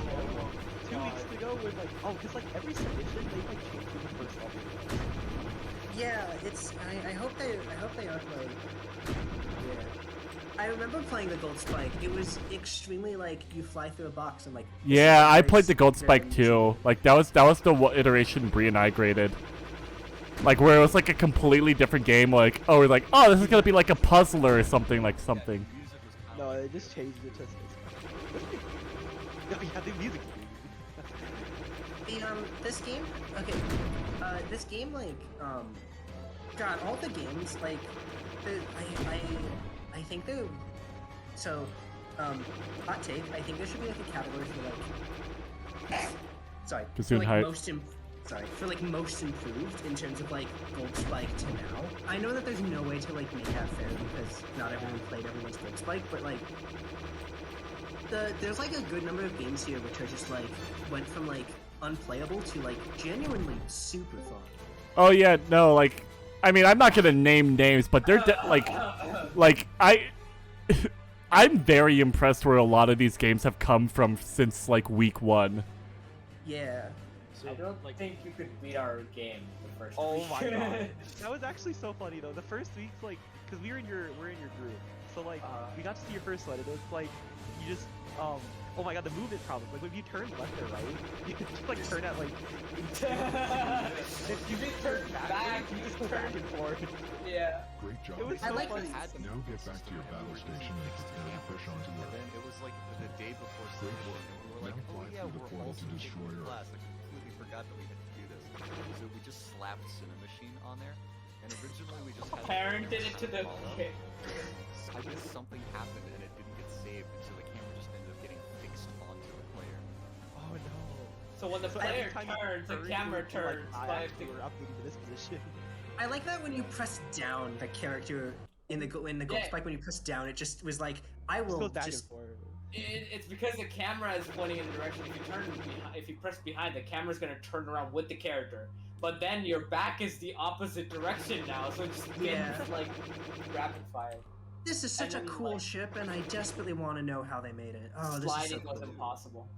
2 weeks ago when like because like every submission they like change the first level. Yeah, it's. I hope they aren't like. Yeah. I remember playing the Gold Spike. It was extremely like you fly through a box and like. Yeah, I played the Gold Spike too. Like that was the iteration Bree and I graded. Like where it was like a completely different game. Like we're like, oh, this is gonna be like a puzzler or something like something. No, they just changed it to. No, yeah, the music's This game. Okay. This game like God, all the games like. I think they're. So, hot take. I think there should be like a category for like. Sorry. For, like, most improved in terms of like Gold Spike to now. I know that there's no way to like make that fair because not everyone played everyone's Gold Spike, but like there's like a good number of games here which are just like went from like unplayable to like genuinely super fun. Oh yeah, no, like I mean I'm not gonna name names, but they're I'm very impressed where a lot of these games have come from since like week 1. Yeah. I don't think you could beat our game the first Oh week. my god, that was actually so funny though. The first week, like, cause we're in your group, so like we got to see your first one, and it's like you just oh my god, the movement problems. Like when you turn left or right, you can just like turn at like. If you get turned back, you just turn and forward. Yeah. Great job. It was so funny. Now get back to your battle station and push on to And then it was like the day before submission, and we were like, Now oh fly yeah, through the we're portal also to taking destroy her. class. I completely forgot that we had to do this. So we just slapped Cinemachine on there, and originally we just had Parent did it to the kid. I guess something happened and it didn't get saved, and so the camera just ended up getting fixed onto the player. Oh no. So when the player turns, the camera turns. We're updating to this position. I like that when you press down, the character in the Gold Spike, when you press down, it just was like, I will just. It's because the camera is pointing in the direction. If you press behind, the camera's gonna turn around with the character. But then your back is the opposite direction now, so it just spins like rapid fire. This is such a cool ship, and I desperately want to know how they made it. Oh, this is so sliding was cool. impossible.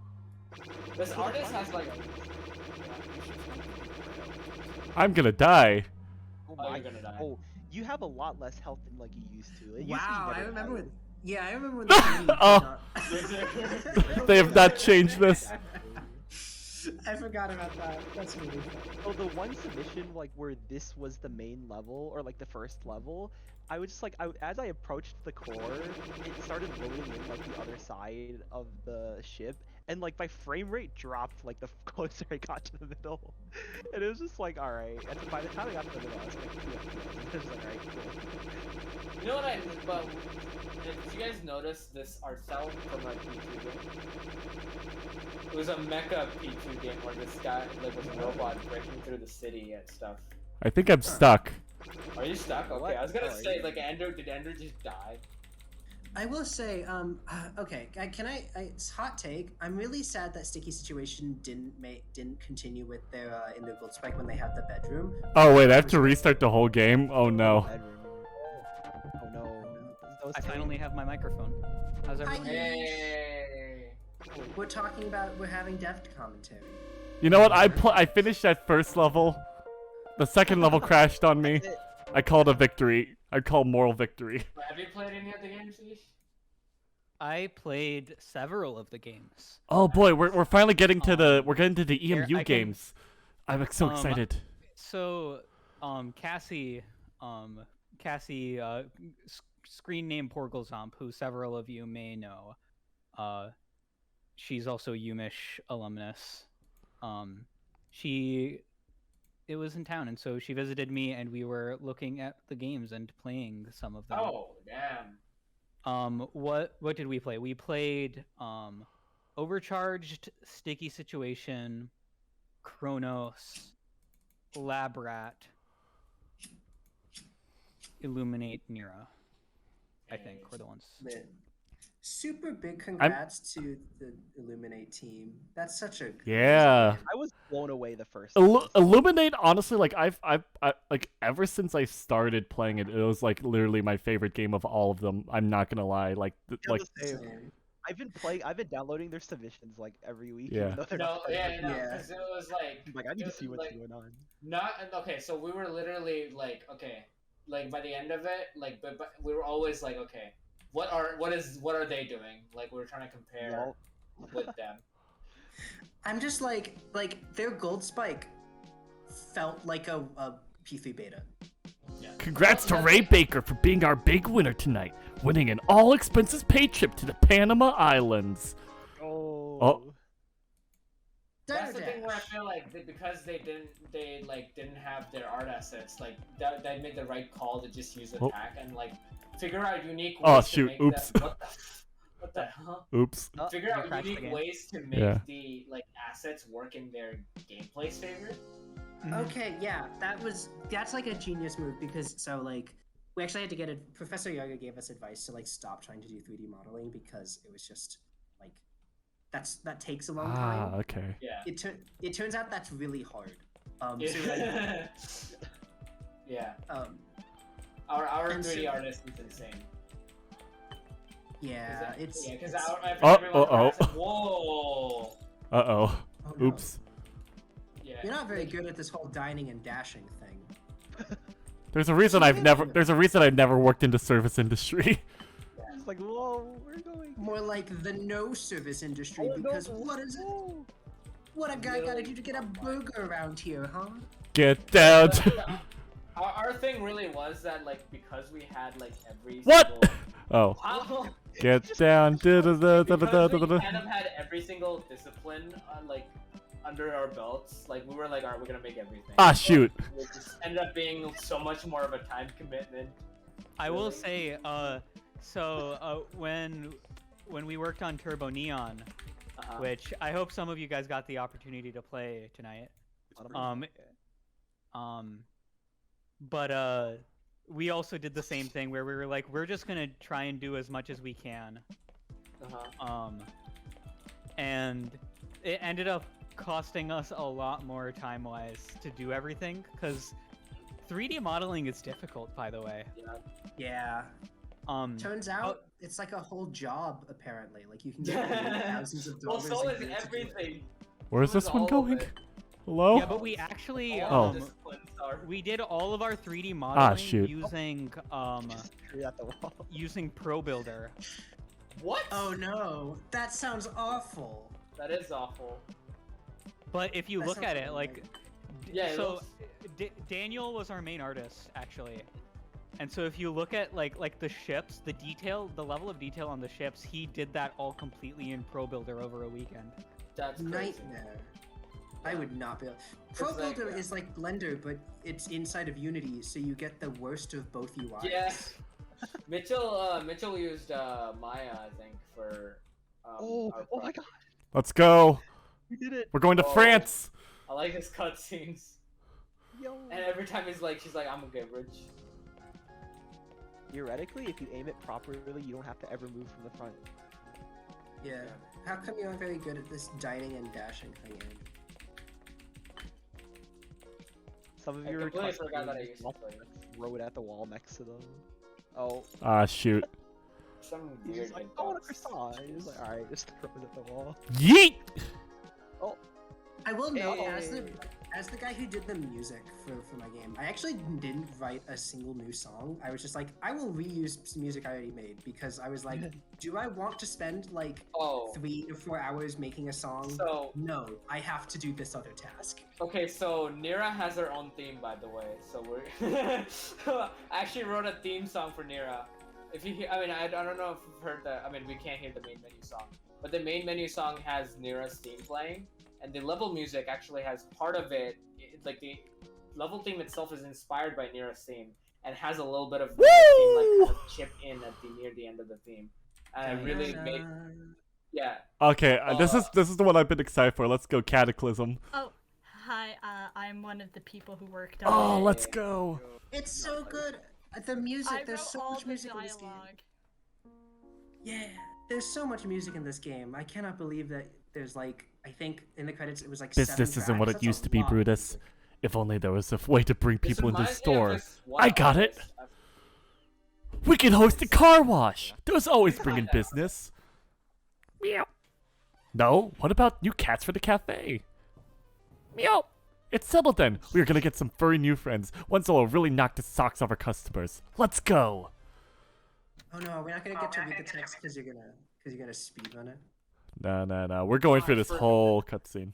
This artist has like. I'm gonna die. Oh, you're gonna die. Oh, you have a lot less health than like you used to. It used Wow, to be I better remember now. when. Yeah, I remember when. The Oh. They have not changed this. I forgot about that. That's really fun. Oh, the one submission like where this was the main level or like the first level, I was just like, as I approached the core, it started loading in like the other side of the ship, and like my frame rate dropped like the closer I got to the middle, and it was just like, all right. And so by the time I got to the middle, I was like, I was like, all right, cool. You know what but did you guys notice this art style from a P2 game? It was a mecha P2 game where this guy like was a robot breaking through the city and stuff. I think I'm stuck. Are you stuck? Okay, I was gonna say like Andrew. Did Andrew just die? I will say, okay, it's hot take. I'm really sad that Sticky Situation didn't continue with their in their gold spike when they have the bedroom. Oh wait, I have to restart the whole game. Oh no. Oh no. I finally have my microphone. How's everyone doing? Hey. We're talking about we're having dev commentary. You know what? I finished that first level. The second level crashed on me. I called a victory. I call moral victory. Have you played any of the games, Ish? I played several of the games. Oh boy, we're finally getting to the EMU here, games. I'm so excited. So, Cassie, screen name Porglezomp, who several of you may know. She's also UMich alumnus. It was in town, and so she visited me, and we were looking at the games and playing some of them. Oh, damn. What did we play? We played Overcharged, Sticky Situation, Chronos, Lab Rat, Illuminate Nira, I think were the ones. Super big congrats to the Illuminate team. That's such a Yeah. I was blown away the first. Illuminate, honestly, like I like ever since I started playing it, it was like literally my favorite game of all of them. I'm not gonna lie, like I've been downloading their submissions like every week. Yeah. Because it was like I need to see what's going on. Okay, so we were literally like, okay, like by the end of it, like, but we were always like, okay, what are they doing? Like we were trying to compare with them. I'm just like their gold spike felt like a P3 beta. Yeah. Congrats to Ray Baker for being our big winner tonight, winning an all-expenses-paid trip to the Panama Islands. Oh. That's the thing where I feel like because they didn't have their art assets, like they made the right call to just use attack and like figure out unique ways to make oops. that. What the hell? Oops. Figure out unique ways to make the assets work in their gameplay's favor. Okay, yeah, that's like a genius move because we actually had to get Professor Yoga gave us advice to like stop trying to do 3D modeling because it was just like that takes a long time. Okay. Yeah. It turns out that's really hard. Yeah. Our 3D artist is insane. Yeah, because Whoa. no. Oops. Yeah. You're not very good at this whole dining and dashing thing. There's a reason I've never worked in the service industry. It's like, whoa, we're going. More like the no service industry because what is it? What a guy gotta do to get a burger around here, huh? Get down. Our thing really was that like because we had like every What? Single... Oh. Get down. Because we kind of had every single discipline like under our belts. Like we were like, alright, we're gonna make everything. Ah, shoot. It just ended up being so much more of a time commitment. I will say, when we worked on Turbo Neon, which I hope some of you guys got the opportunity to play tonight. But we also did the same thing where we were like, we're just gonna try and do as much as we can. And it ended up costing us a lot more time-wise to do everything, because 3D modeling is difficult, by the way. Yeah. Turns out it's like a whole job, apparently. Like you can get paid thousands of dollars. Well, so is everything. Where's this one going? Hello? Yeah, but we actually we did all of our 3D modeling using Pro Builder. What? Oh no, that sounds awful. That is awful. But if you look at it, like, so Daniel was our main artist actually, and so if you look at like the ships, the level of detail on the ships, he did that all completely in Pro Builder over a weekend. That's nightmare. I would not be able. Pro Builder is like Blender, but it's inside of Unity, so you get the worst of both UIs. Yeah. Mitchell used Maya, I think, for. Oh my god! Let's go. We did it. We're going to France. I like his cutscenes. Yo. And every time she's like, I'm gonna get rich. Theoretically, if you aim it properly, you don't have to ever move from the front. Yeah. How come you aren't very good at this dining and dashing thing? Some of I your completely customers forgot that I just used to play. throw it at the wall next to them. Oh. Ah, shoot. Some He's weird just like, like, I want a croissant. He's like, alright, just throw it at the wall. Yeet! Oh. I will note, Hey. as the guy who did the music for my game, I actually didn't write a single new song. I was just like, I will reuse some music I already made because I was like, do I want to spend like 3 to 4 hours making a song? So- no, I have to do this other task. Okay, so Nira has her own theme, by the way. So we're I actually wrote a theme song for Nira. If you hear, I mean, I don't know if you've heard the. I mean, we can't hear the main menu song, but the main menu song has Nira's theme playing, and the level music actually has part of it. Like the level theme itself is inspired by Nira's theme, and has a little bit of Nira's theme like kind of chip in at near the end of the theme, and it really made. Yeah. Okay, this is the one I've been excited for. Let's go, Cataclysm. Oh, hi. I'm one of the people who worked on Oh, it. let's go. It's so good. The music, I there's wrote so all much the music in this game. dialogue. Yeah, there's so much music in this game. I cannot believe that there's like, I think in the credits it was like 7 Business isn't what tracks. it That's a used to be, lot. Brutus. If only there was a way to bring people into the reminds me of store. this one I got it. artist. We can host a car wash. There's always bringing business. Meow. No, what about new cats for the cafe? Meow. It's settled then. We are gonna get some furry new friends. Ones that will really knock the socks off our customers. Let's go. Oh no, we're not gonna get to read the text because you're gonna speed on it. No. We're going through this whole cutscene.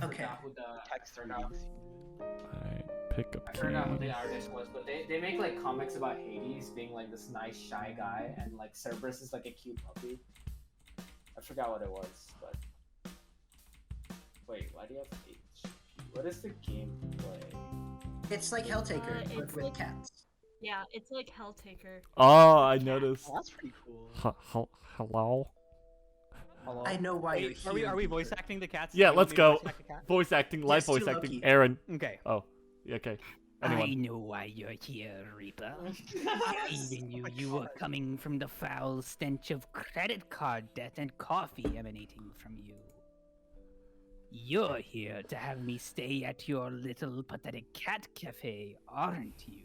Okay. Who the Text Alright, pick up I key. forgot who the artist was, but they make like comics about Hades being like this nice shy guy, and like Cerberus is like a cute puppy. I forgot what it was, but wait, why do you have H? What is the gameplay? It's like Helltaker, it's but with like- cats. Yeah, it's like Helltaker. Oh, I noticed. Oh, that's pretty cool. Hello? Hello? I know why Wait, you're are we here, are we Beaver. voice acting the cats? Yeah, Do you let's want me to go. voice act the cat? Voice acting, live Yes, voice to acting. Loki. Aaron. Okay. Oh, yeah, okay. Anyone? I know why you're here, Reaper. I even knew you were coming from the foul stench of credit card debt and coffee emanating from you. You're here to have me stay at your little pathetic cat cafe, aren't you?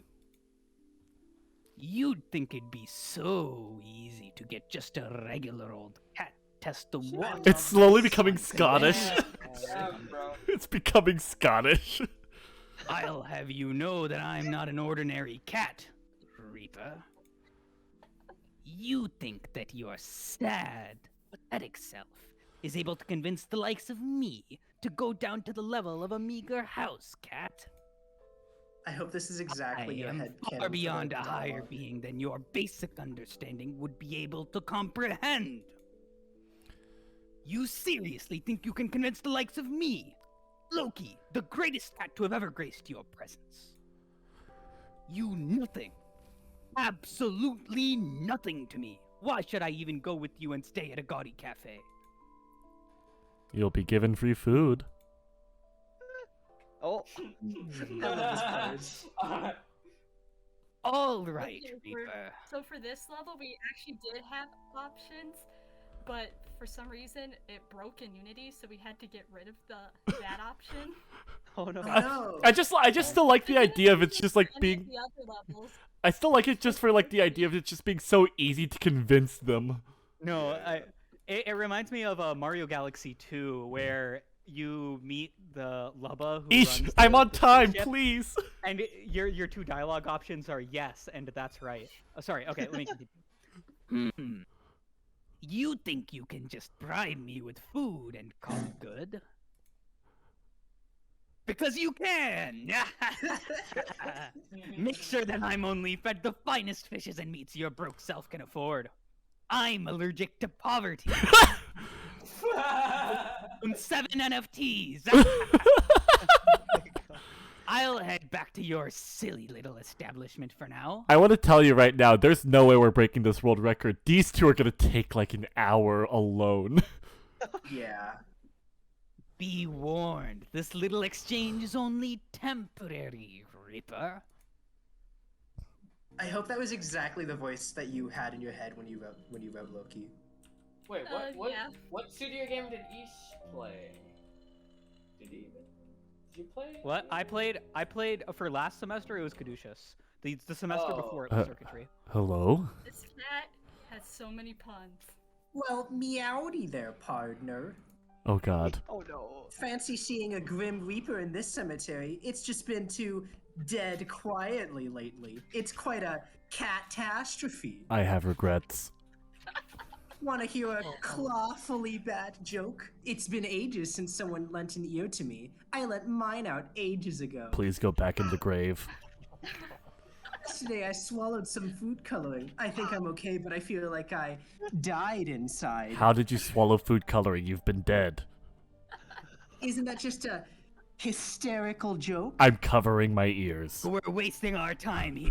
You'd think it'd be so easy to get just a regular old cat test the water. It's slowly becoming Scottish. Yeah, bro. It's becoming Scottish. I'll have you know that I'm not an ordinary cat, Reaper. You think that your sad, pathetic self is able to convince the likes of me to go down to the level of a meager house cat? I hope this is exactly I your am head far beyond a higher being than your basic understanding would be able to comprehend. You seriously think you can convince the likes of me, Loki, the greatest cat to have ever graced your presence? You nothing. Absolutely nothing to me. Why should I even go with you and stay at a gaudy cafe? You'll be given free food. Oh. All right, Okay, Reaper. So for this level, we actually did have options, but for some reason it broke in Unity, so we had to get rid of that option. Oh no. I just still like the idea of it's just like And being. the other levels. I still like it just for like the idea of it just being so easy to convince them. No, it reminds me of Mario Galaxy 2, where you meet the Lubba who Eesh, runs I'm on the time, ship, please. And your two dialogue options are yes and that's right. Oh, sorry. Okay, let me continue. You think you can just bribe me with food and call it good? Because you can! Make sure that I'm only fed the finest fishes and meats your broke self can afford. I'm allergic to poverty. And 7 NFTs. I'll head back to your silly little establishment for now. I want to tell you right now, there's no way we're breaking this world record. These two are gonna take like an hour alone. Yeah. Be warned, this little exchange is only temporary, Reaper. I hope that was exactly the voice that you had in your head when you wrote Loki. Wait, what yeah. what studio game did Ish play? Did he even? Did you play? What? I played for last semester. It was Caduceus. The semester before it was Circuitry. Hello? This cat has so many puns. Well, meowdy there, partner. Oh god. Oh no. Fancy seeing a Grim Reaper in this cemetery. It's just been too dead quietly lately. It's quite a catastrophe. I have regrets. Want to hear a clawfully bad joke? It's been ages since someone lent an ear to me. I lent mine out ages ago. Please go back in the grave. Yesterday I swallowed some food coloring. I think I'm okay, but I feel like I died inside. How did you swallow food coloring? You've been dead. Isn't that just a hysterical joke? I'm covering my ears. We're wasting our time here.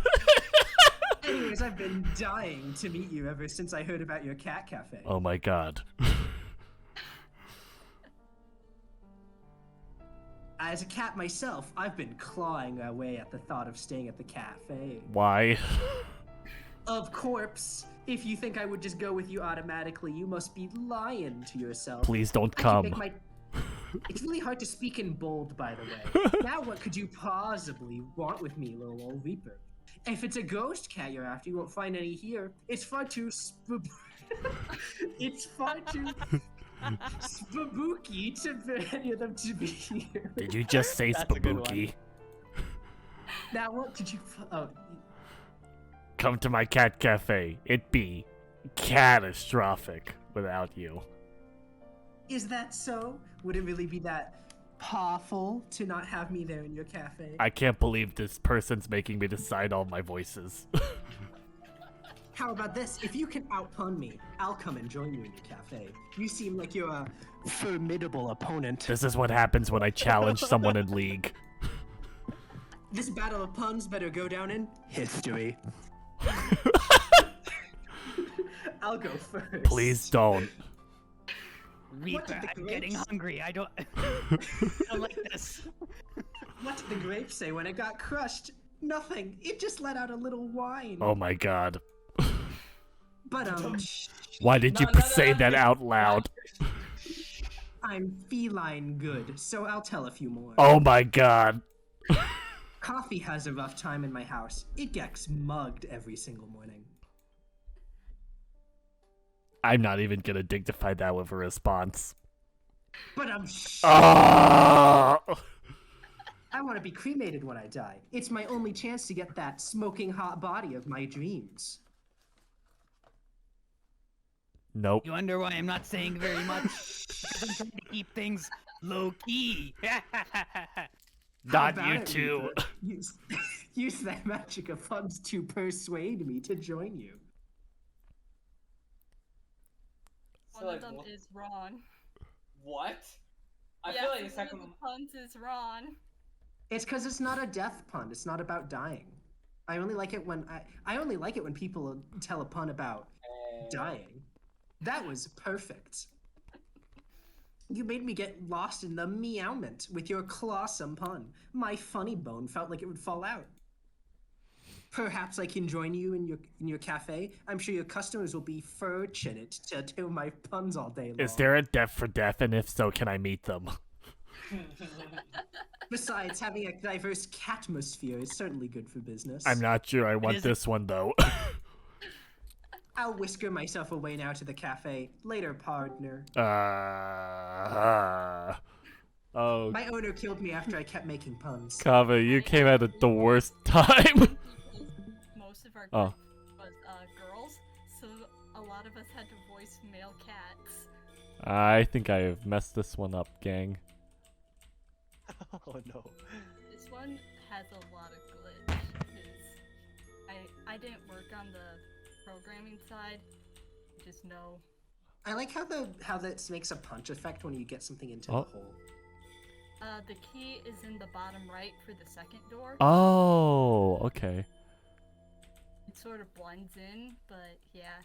Anyways, I've been dying to meet you ever since I heard about your cat cafe. Oh my god. As a cat myself, I've been clawing away at the thought of staying at the cafe. Why? Of course. If you think I would just go with you automatically, you must be lying to yourself. Please don't I can come. make my... It's really hard to speak in bold, by the way. Now what could you possibly want with me, little old Reaper? If it's a ghost cat you're after, you won't find any here. It's far too it's far too spooky for any of them to be here. Did you just say spooky? Now what did you... Oh, Come to my cat cafe. It'd be catastrophic without you. is that so? Would it really be that awful to not have me there in your cafe? I can't believe this person's making me decide all my voices. How about this? If you can outpun me, I'll come and join you in your cafe. You seem like you're a formidable opponent. This is what happens when I challenge someone in League. This battle of puns better go down in history. I'll go first. Please don't. Reaper, I'm getting hungry. I don't like this. What did the grape say when it got crushed? Nothing. It just let out a little whine. Oh my god. But Why did you say that out loud? I'm feline good, so I'll tell a few more. Oh my god. Coffee has a rough time in my house. It gets mugged every single morning. I'm not even gonna dignify that with a response. But I'm Ah! I want to be cremated when I die. It's my only chance to get that smoking hot body of my dreams. Nope. You wonder why I'm not saying very much? Because I'm trying to keep things low key. Not you too. Use that magic of funds to persuade me to join you. One of them is Ron. What? I Yeah, feel like the one second of the puns is Ron. It's because it's not a death pun. It's not about dying. I only like it when I only like it when people tell a pun about dying. That was perfect. You made me get lost in the meowment with your clawsome pun. My funny bone felt like it would fall out. Perhaps I can join you in your cafe. I'm sure your customers will be fortunate to do my puns all day long. Is there a death for death, and if so, can I meet them? Besides, having a diverse catmosphere is certainly good for business. I'm not sure I want this one, though. I'll whisker myself away now to the cafe. Later, partner. Oh. My owner killed me after I kept making puns. Kava, you came at the worst time. Most of our Oh. group was girls, so a lot of us had to voice male cats. I think I have messed this one up, gang. Oh no. This one has a lot of glitch because I didn't work on the programming side. Just know. I like how that makes a punch effect when you get something into Oh. the hole. The key is in the bottom right for the second door. Oh, okay. It sort of blends in, but yeah.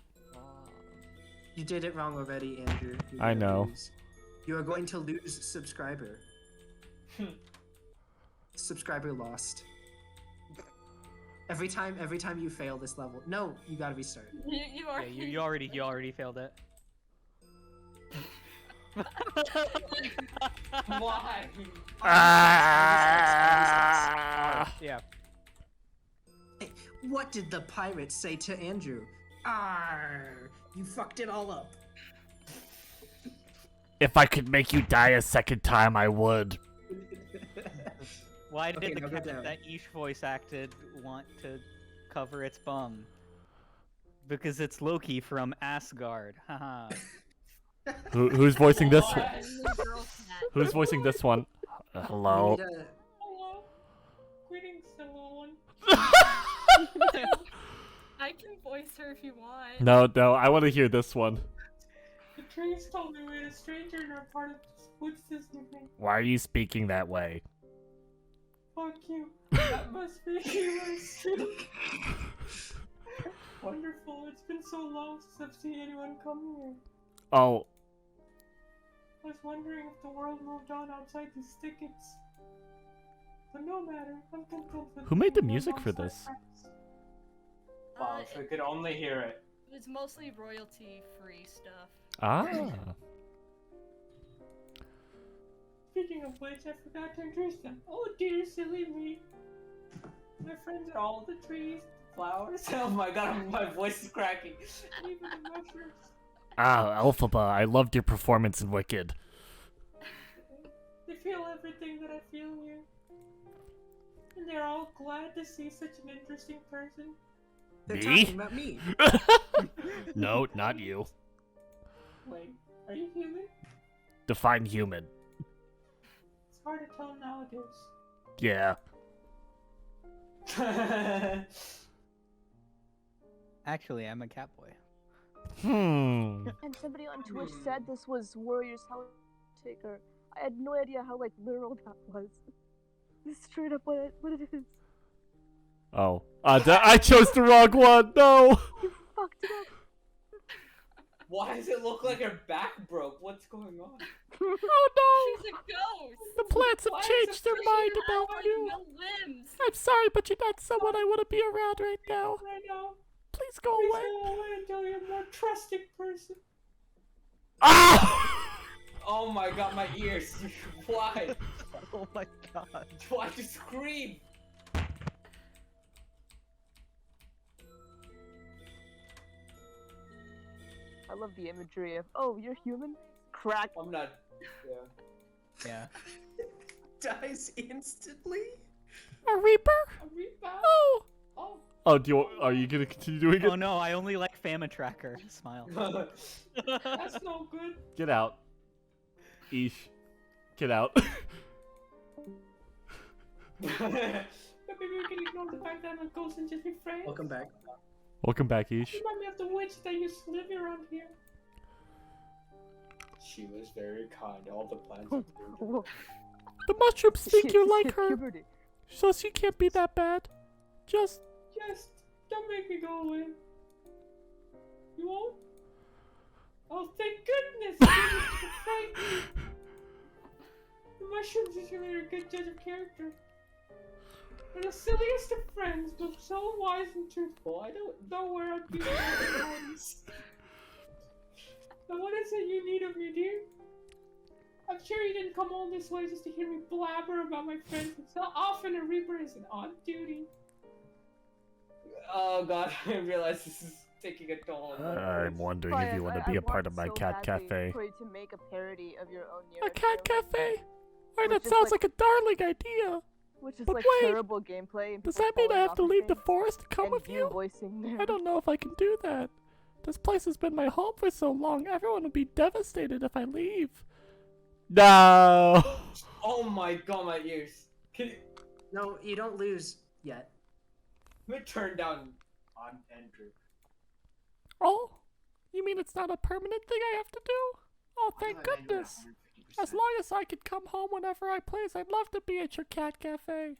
You did it wrong already, Andrew. I know. You are going to lose subscriber. Subscriber lost. Every time you fail this level. No, you gotta restart. You are. Yeah, you already failed it. Why? Yeah. What did the pirate say to Andrew? Arr! You fucked it all up. If I could make you die a second time, I would. Why did Okay, the now go character down. that Ish voice acted want to cover its bum? Because it's Loki from Asgard. Haha. Who's voicing this one? Only girl cat. Who's voicing this one? Hello. Hello. Greetings, little one. I can voice her if you want. No, I want to hear this one. The trees told me we're a stranger and are part of this woods this evening. Why are you speaking that way? Fuck you. That must be yours. Wonderful. It's been so long since I've seen anyone come here. Oh, I was wondering if the world moved on outside these thickets. But no matter, I'm content with who made the being music for alongside this? friends. Wow, if I could only hear it. It was mostly royalty-free stuff. Ah. Speaking of which, I forgot to introduce them. Oh dear, silly me. My friends are all the trees, flowers. Oh my god, my voice is cracking. Even the mushrooms. Ah, Alphaba, I loved your performance in Wicked. They feel everything that I feel here. And they're all glad to see such an interesting person. They're Me? talking about me. No, not you. Wait, are you human? Define human. It's hard to tell nowadays. Yeah. Actually, I'm a catboy. And somebody on Twitch said this was Warriors Helltaker. I had no idea how like literal that was. This is straight up what it is. Oh. I chose the wrong one. No. You fucked it up. Why does it look like her back broke? What's going on? Oh no. She's a ghost. The plants have Why is changed their it mind pushing about out, like, you. no limbs? I'm sorry, but you're not someone I want to be around right now. I know. Please go Please away. go away until you're a more trusting person. Ah! Oh my god, my ears. Why? Oh my god. Why to scream? I love the imagery of, oh, you're human? Crack. I'm not. Yeah. Dies instantly? A Reaper? A Reaper? Oh. Oh. Oh, are you gonna continue doing it? Oh no, I only like Famine Tracker. Smile. That's no good. Get out. Eesh. Get out. But maybe we can ignore the fact that I'm a ghost and just be friends. Welcome back. Welcome back, Eesh. Remind me of the witch that used to live around here. She was very kind. All the plants. The mushrooms think Shit, you this like hit her, puberty. so she can't be that bad. Just Don't make me go away. You won't? Oh, thank goodness! The mushrooms usually are a good judge of character. They're the silliest of friends, but so wise and truthful. I don't know where I'd be without them. Now what is it you need of me, dear? I'm sure you didn't come all this way just to hear me blabber about my friends. It's not often a Reaper isn't on duty. Oh god, I realize this is taking a toll. I'm wondering if you want to be a part of my cat cafe. For you to make a parody of your own A cat cafe? Why, that Which is sounds like- like a darling idea. Which is But like wait, terrible gameplay. And Does people that mean I falling have off to of leave the things, forest to come and with you? voicing them. I don't know if I can do that. This place has been my home for so long. Everyone would be devastated if I leave. No. Oh my god, my ears. Can you... No, you don't lose yet. Let me turn down on Andrew. Oh, you mean it's not a permanent thing I have to do? Oh, thank goodness. As long as I can come home whenever I please, I'd love to be at your cat cafe.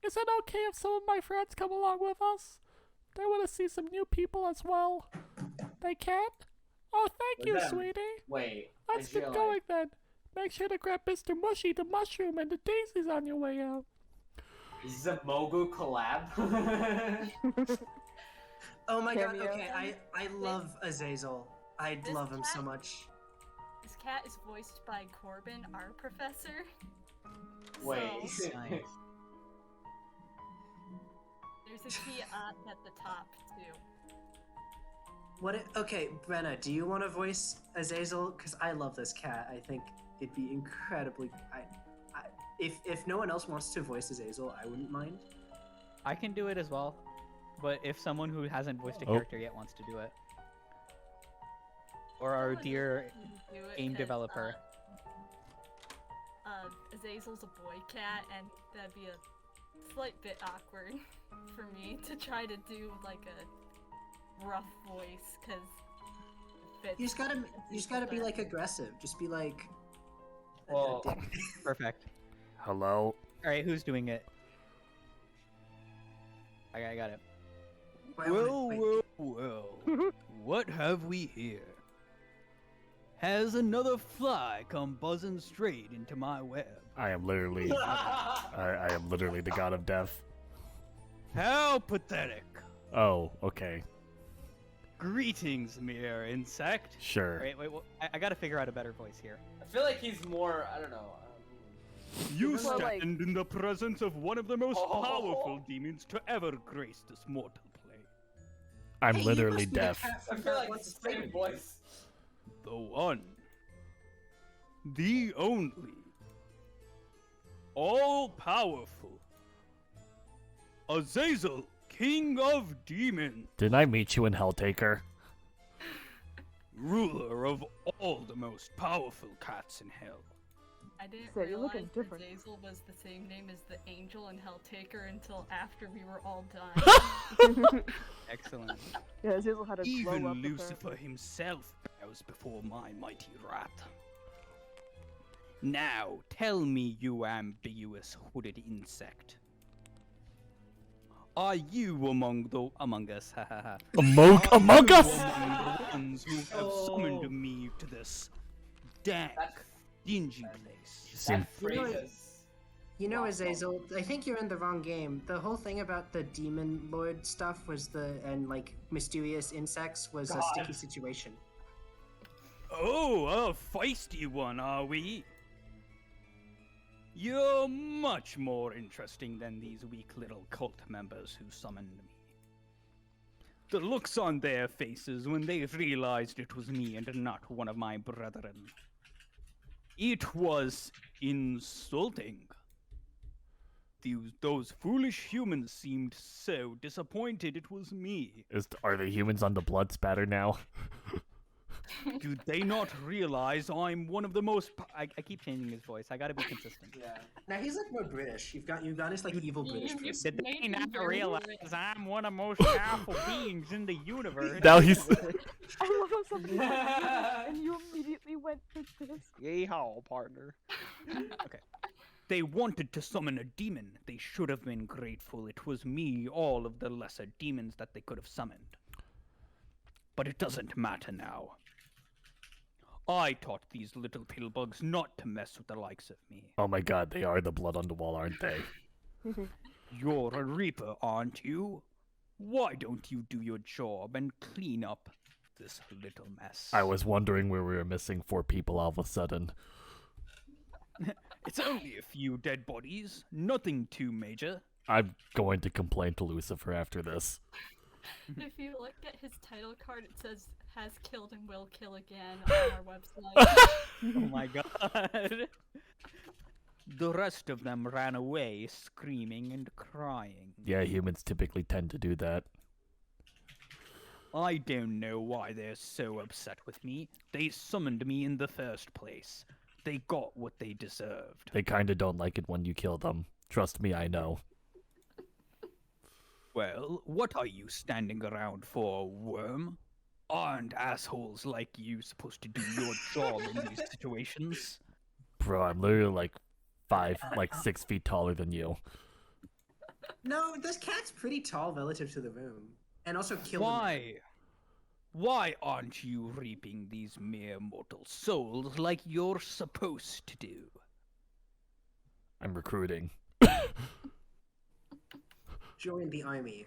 Is it okay if some of my friends come along with us? They want to see some new people as well. They can? Oh, thank you, Them- sweetie. Wait, Let's I feel get like- going then. Make sure to grab Mr. Mushy the mushroom and the daisies on your way out. Is this a Mogu collab? Oh my god, Cameo. okay, I love Azazel. I This love him so cat- much. This cat is voiced by Corbin, our professor. Wait. So, Nice. there's a key at the top too. Okay, Brenna, do you want to voice Azazel? Because I love this cat. I think it'd be incredibly. If no one else wants to voice Azazel, I wouldn't mind. I can do it as well, but if someone who hasn't voiced a Oh. character yet wants to do it, or our dear Do it game 'cause, developer. Azazel's a boy cat, and that'd be a slight bit awkward for me to try to do like a rough voice, because You just gotta be like aggressive. Just be like. Well, Perfect. Hello. All right, who's doing it? I got it. Well. What have we here? Has another fly come buzzing straight into my web? I am literally, I am literally the god of death. How pathetic. Oh, okay. Greetings, mere insect. Sure. Wait, I gotta figure out a better voice here. I feel like he's more, I don't know. You Well, stand like- in the presence of one of the most Oh. powerful demons to ever grace this mortal plane. I'm Hey, you literally must be the deaf. cat I from feel that like one it's the same Spider-Man. voice. The one. The only. All-powerful. Azazel, King of Demons. Didn't I meet you in Helltaker? Ruler of all the most powerful cats in hell. I didn't So you're looking realize different. Azazel was the same name as the Angel and Helltaker until after we were all done. Excellent. Yeah, Azazel had a glow Even up. Lucifer himself bows before my mighty wrath. Now, tell me, you ambiguous hooded insect. Are you among us? Ha ha ha. Among Are you us? among the ones who have Oh. summoned me to this dank, dingy place? You seem You know, Azazel, I think you're in the wrong game. The whole thing about the demon lord stuff was and like mysterious insects was a sticky situation. Oh, a feisty one, are we? You're much more interesting than these weak little cult members who summoned me. The looks on their faces when they realized it was me and not one of my brethren. It was insulting. Those foolish humans seemed so disappointed it was me. Are the humans on the blood spatter now? Do they not realize I'm one of the most... I keep changing his voice. I gotta be consistent. Yeah. Now he's like more British. You've got his like evil British person. Did they not realize I'm one of the most powerful beings in the universe? Now he's... I love how something and you immediately went for this. Yeehaw, partner. Okay. They wanted to summon a demon. They should have been grateful it was me, all of the lesser demons that they could have summoned. But it doesn't matter now. I taught these little pillbugs not to mess with the likes of me. Oh my god, they are the blood on the wall, aren't they? You're a Reaper, aren't you? Why don't you do your job and clean up this little mess? I was wondering where we were missing 4 people all of a sudden. It's only a few dead bodies, nothing too major. I'm going to complain to Lucifer after this. If you look at his title card, it says "has killed and will kill again" on our website. Oh my god. The rest of them ran away, screaming and crying. Yeah, humans typically tend to do that. I don't know why they're so upset with me. They summoned me in the first place. They got what they deserved. They kinda don't like it when you kill them. Trust me, I know. Well, what are you standing around for, worm? Aren't assholes like you supposed to do your job in these situations? Bro, I'm literally like 6 feet taller than you. No, this cat's pretty tall relative to the room, and also killed. Why? Why aren't you reaping these mere mortal souls like you're supposed to do? I'm recruiting. Join the army.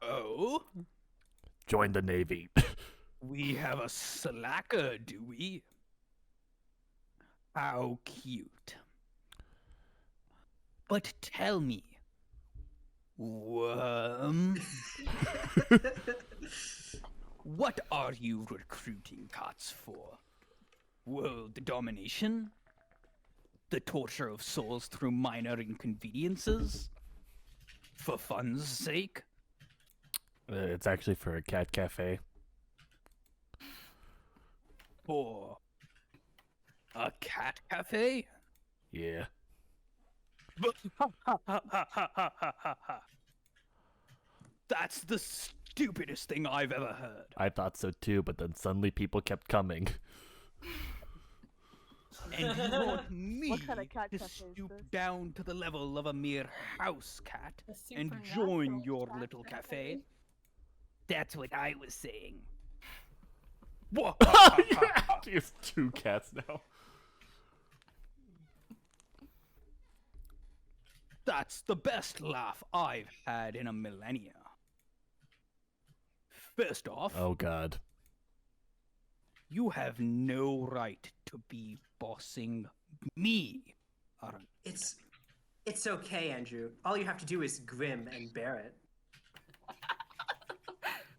Oh? Join the Navy. We have a slacker, do we? How cute. But tell me, worm, what are you recruiting Cots for? World domination? The torture of souls through minor inconveniences? For fun's sake? It's actually for a cat cafe. For a cat cafe? Yeah. That's the stupidest thing I've ever heard. I thought so too, but then suddenly people kept coming. And you want me What kind of cat to cafe is stoop this? down to the level of a mere house cat A and supernatural join your cat little cafe? cafe? That's what I was saying. He has 2 cats now. That's the best laugh I've had in a millennia. First off, Oh god. you have no right to be bossing me around. It's okay, Andrew. All you have to do is grim and bear it.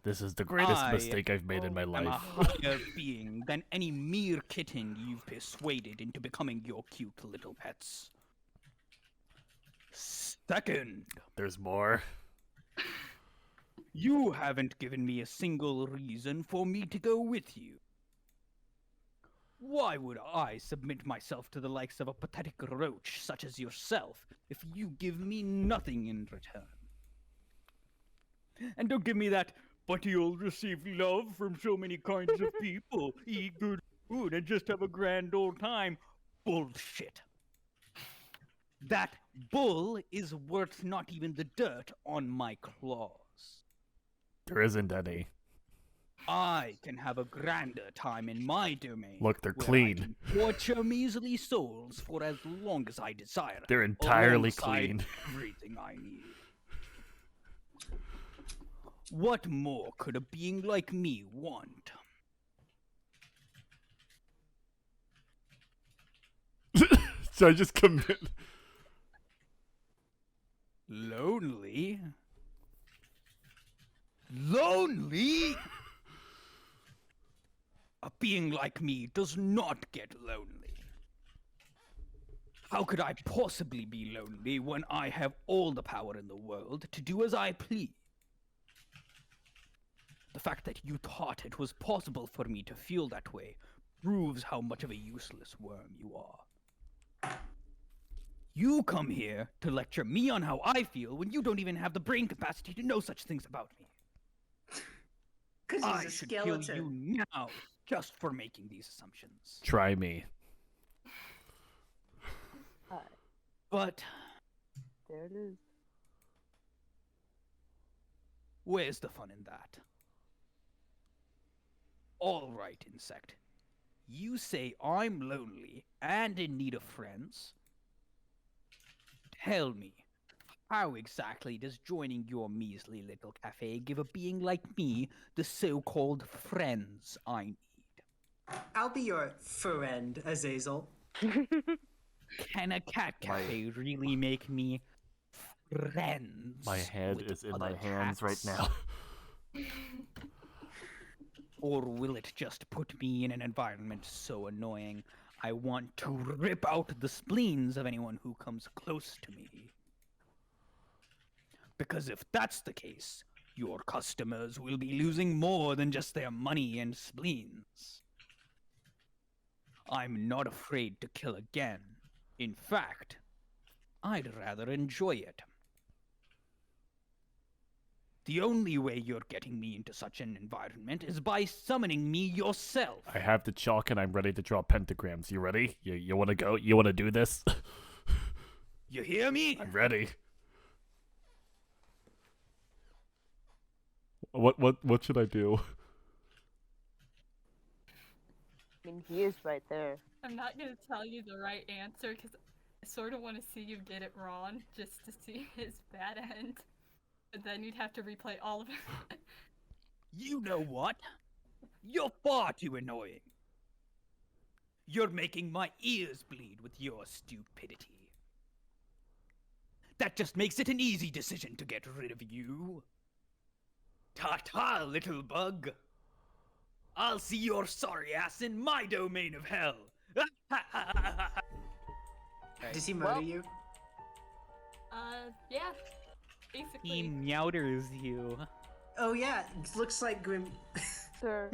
This is the greatest I mistake I've made in my am a life. higher being than any mere kitten you've persuaded into becoming your cute little pets. Second, There's more. you haven't given me a single reason for me to go with you. Why would I submit myself to the likes of a pathetic roach such as yourself if you give me nothing in return? And don't give me that, but you'll receive love from so many kinds of people, eat good food, and just have a grand old time. Bullshit. That bull is worth not even the dirt on my claws. There isn't any. I can have a grander time in my domain. Look, they're where clean. I can torture measly souls for as long as I desire. They're entirely alongside clean. Everything I need. What more could a being like me want? So I just commit. Lonely? Lonely? A being like me does not get lonely. How could I possibly be lonely when I have all the power in the world to do as I please? The fact that you thought it was possible for me to feel that way proves how much of a useless worm you are. You come here to lecture me on how I feel when you don't even have the brain capacity to know such things about me. 'Cause he's I a should kill skeleton. you now just for making these assumptions. Try me. But There it is. where's the fun in that? All right, insect. You say I'm lonely and in need of friends. Tell me, how exactly does joining your measly little cafe give a being like me the so-called friends I need? I'll be your friend, Azazel. Can a cat cafe really make me friends? My head with is in other my hands right cats? now. Or will it just put me in an environment so annoying I want to rip out the spleens of anyone who comes close to me? Because if that's the case, your customers will be losing more than just their money and spleens. I'm not afraid to kill again. In fact, I'd rather enjoy it. The only way you're getting me into such an environment is by summoning me yourself. I have the chalk and I'm ready to draw pentagrams. You ready? You want to go? You want to do this? You hear me? I'm ready. What should I do? I mean, he is right there. I'm not gonna tell you the right answer because I sort of want to see you get it wrong just to see his bad end. But then you'd have to replay all of it. You know what? You're far too annoying. You're making my ears bleed with your stupidity. That just makes it an easy decision to get rid of you. Ta-ta, little bug. I'll see your sorry ass in my domain of hell. Does he murder you? Yeah. Basically. He meowders you. Oh yeah, looks like Grim. Sir.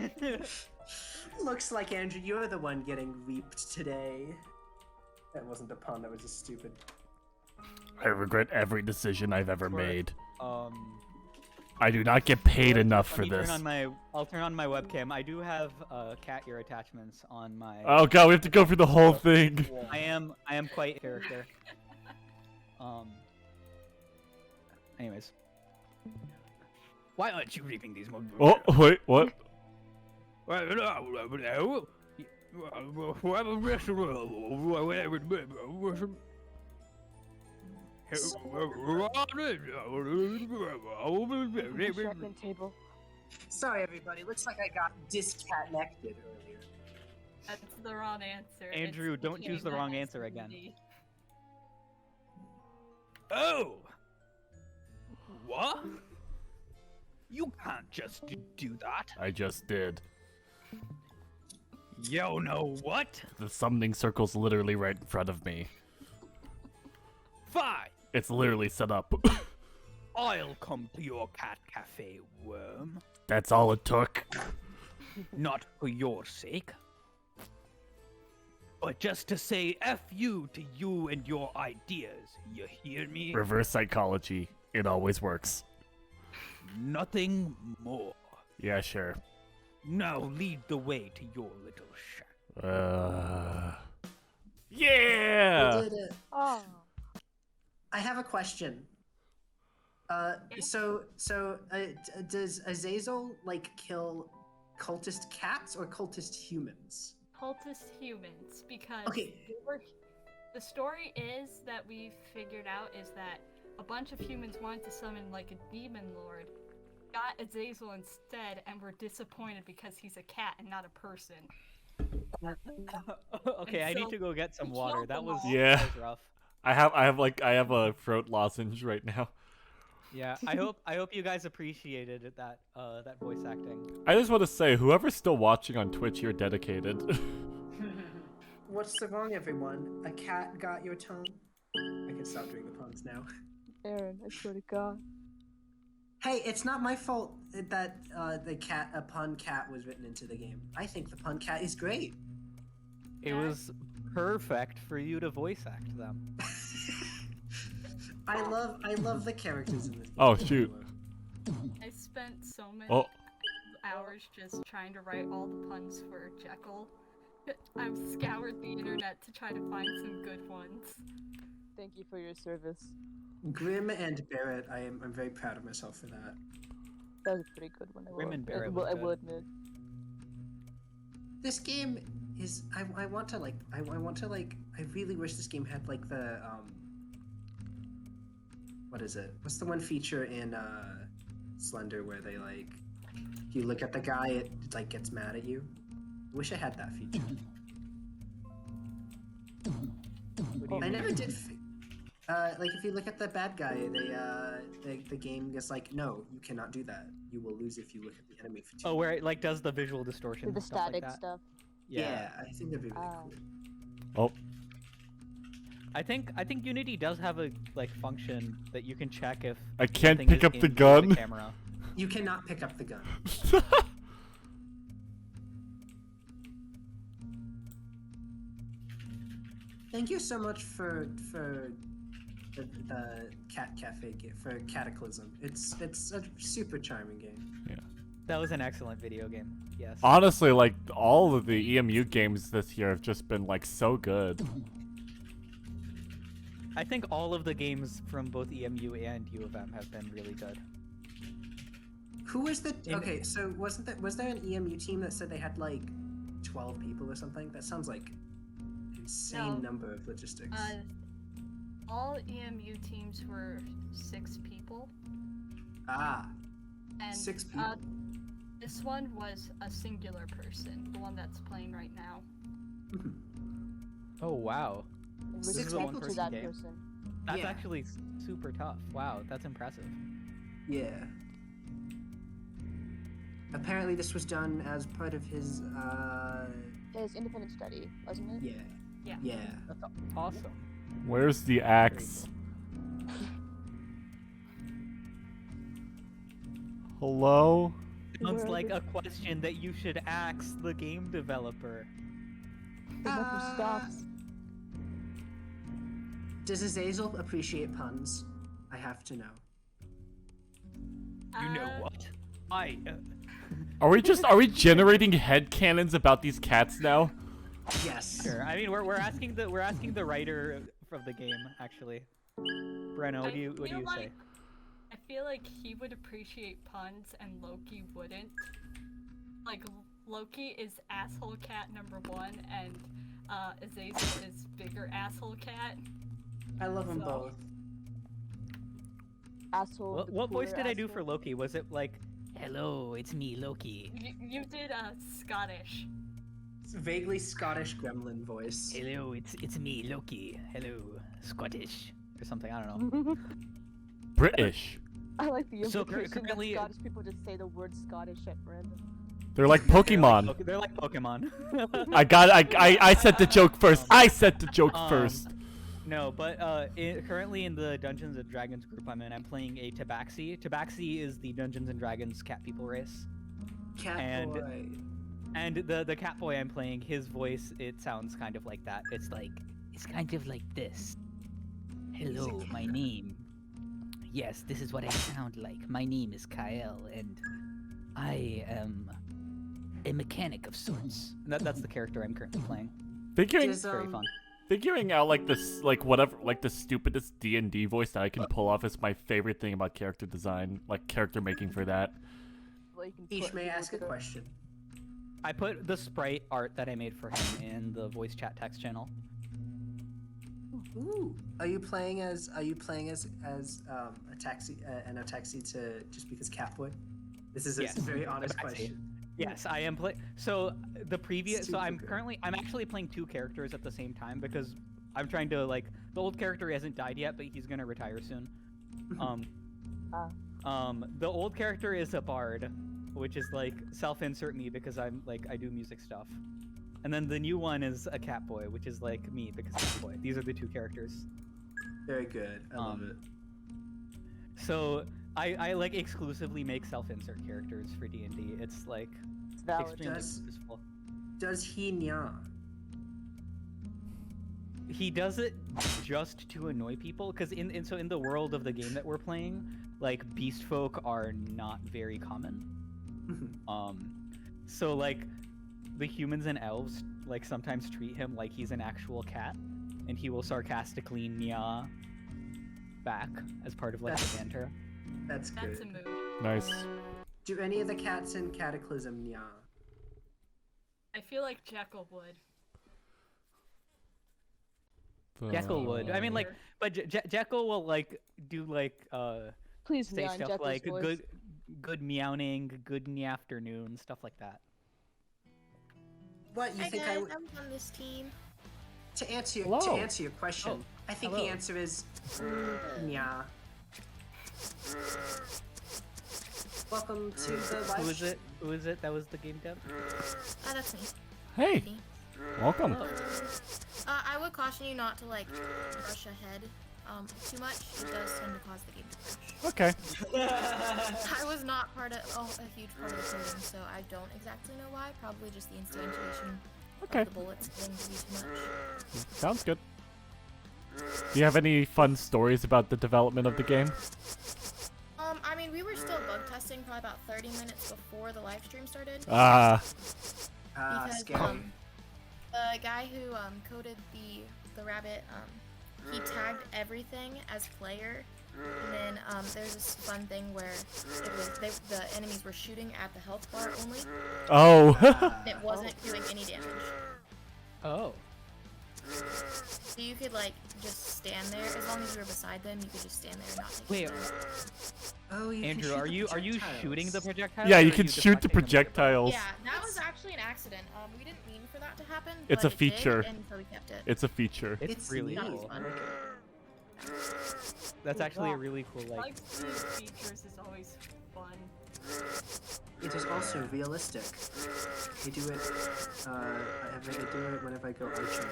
Looks like Andrew, you're the one getting reaped today. That wasn't a pun. That was just stupid. I regret every decision I've ever made. I do not get paid enough for Let me this. I'll turn on my webcam. I do have cat ear attachments on my. Oh god, we have to go through the whole thing. I am quite a character. Anyways. Why aren't you reaping these more? Oh, wait, what? Table. Sorry, everybody. Looks like I got disconnected earlier. That's the wrong answer. Andrew, It's don't choose the game wrong that has answer again. to Oh! What? You can't just do that. I just did. Yo, know what? The summoning circle's literally right in front of me. Fine. It's literally set up. I'll come to your cat cafe, worm. That's all it took. Not for your sake, but just to say F you to you and your ideas. You hear me? Reverse psychology. It always works. Nothing more. Yeah, sure. Now lead the way to your little shack. Yeah! We did it. Oh. I have a question. Does Azazel like kill cultist cats or cultist humans? Cultist humans, because Okay. the story is that we figured out is that a bunch of humans wanted to summon like a demon lord, got Azazel instead, and were disappointed because he's a cat and not a person. Okay, I need to go get some water. That was Yeah. rough. I have a throat lozenge right now. Yeah, I hope you guys appreciated that voice acting. I just want to say, whoever's still watching on Twitch, you're dedicated. What's so wrong, everyone? A cat got your tongue? I can stop doing the puns now. Aaron, I swear to God. Hey, it's not my fault that a pun cat was written into the game. I think the pun cat is great. It was perfect for you to voice act them. I love the characters in this game. Oh shoot. I spent so many Oh. hours just trying to write all the puns for Jekyll. I've scoured the internet to try to find some good ones. Thank you for your service. Grim and Barrett, I'm very proud of myself for that. That was a pretty good one. Grim and Barrett I was will admit. This game is I really wish this game had like the what is it? What's the one feature in Slender where they like you look at the guy, it like gets mad at you? Wish I had that feature. I never did. Like if you look at the bad guy, the game is like, no, you cannot do that. You will lose if you look at the enemy for 2 Oh, where it like does the visual distortion The and stuff static like that. stuff. Yeah, I think that'd be really Oh. cool. I think Unity does have a like function that you can check if I can't something pick is up the in gun. camera. You cannot pick up the gun. Thank you so much for the Cat Cafe for Cataclysm. It's a super charming game. Yeah. That was an excellent video game. Yes. Honestly, like all of the EMU games this year have just been like so good. I think all of the games from both EMU and U of M have been really good. Who was the okay? So was there an EMU team that said they had like 12 people or something. That sounds like insane No. number of logistics. All EMU teams were 6 people. Ah. And 6 people. This one was a singular person, the one that's playing right now. Oh wow. This is a Respect to one-person that game. person. That's Yeah. actually super tough. Wow, that's impressive. Yeah. Apparently this was done as part of his, His independent study, wasn't it? Yeah. Yeah. Yeah. That's awesome. Where's the axe? Hello? Sounds like a question that you should ask the game developer. It never stops. Does Azazel appreciate puns? I have to know. You know what? Are we generating headcanons about these cats now? Yes. Sure. I mean, we're asking the writer of the game actually. Breno, what do you say? I feel like he would appreciate puns and Loki wouldn't. Like, Loki is asshole cat #1 and Azazel is bigger asshole cat. I love them both. Asshole. What voice did I do for Loki? Was it like, hello, it's me, Loki. You did Scottish. It's a vaguely Scottish gremlin voice. Hello, it's me, Loki. Hello, Scottish. Or something, I don't know. British. I like the So implication currently- that Scottish people just say the word Scottish at random. They're like Pokemon. They're like Pokemon. I said the joke first. I said the joke first. No, but currently in the Dungeons and Dragons group I'm in, I'm playing a Tabaxi. Tabaxi is the Dungeons and Dragons cat people race. Catboy. And the cat boy I'm playing, his voice, it sounds kind of like that. It's kind of like this. Hello, my name. Yes, this is what I sound like. My name is Kyle, and I am a mechanic of sorts. That's the character I'm currently playing. Figuring, Very fun. Figuring out like this, like whatever, like the stupidest D&D voice that I can pull off is my favorite thing about character design, like character making for that. Each may ask a question. I put the sprite art that I made for him in the voice chat text channel. Ooh. Are you playing as a taxi a taxi to just because Catboy? This is a very honest question. Yes, I am So the previous, so I'm Super I'm actually playing 2 characters at the same time because I'm trying to the old character hasn't died yet, but he's gonna retire soon. The old character is a bard, which is like self-insert me because I'm I do music stuff. And then the new one is a cat boy, which is like me because cat boy. These are the 2 characters. Very good. I love it. So I exclusively make self-insert characters for D&D. It's extremely useful. Does he nya? He does it just to annoy people, because in the world of the game that we're playing, beast folk are not very common. So the humans and elves sometimes treat him like he's an actual cat, and he will sarcastically nya back as part of the banter. That's good. That's a mood. Nice. Do any of the cats in Cataclysm nya? I feel like Jekyll would. Jekyll would. I mean, but Jekyll will do Please say meow in stuff Jekyll's like voice. good meowing, good in the afternoon, stuff like that. What you Hi think guys, I would? I'm on this team. To answer Hello. your question, Oh, I think hello. the answer is nya. Welcome to the live. Who is it? Who is it? That was the game dev. That's me. Hey, welcome. I would caution you not to rush ahead too much. It does tend to cause the game to crash. Okay. I was not a huge part of the coding, so I don't exactly know why. Probably just the instantiation Okay. of the bullets getting to be too much. Sounds good. Do you have any fun stories about the development of the game? I mean, we were still bug testing probably about 30 minutes before the live stream started. Because scary. the guy who coded the rabbit, he tagged everything as player And then there's this fun thing where the enemies were shooting at the health bar only. Oh. It wasn't doing any damage. Oh. So you could like just stand there as long as you were beside them. You could just stand there and not take Wait. damage. Oh, you Andrew, can are you projectiles. shooting the projectiles? Yeah, or you are can shoot the deflecting them with your bow? projectiles. Yeah, that was actually an accident. We didn't mean for that to happen. It's but a it did, feature. and so we kept it. It's a feature. It's really That was cool. fun. That's actually a really cool like. Seeing features is always fun. It is also realistic. I do it. I do it whenever I go arching.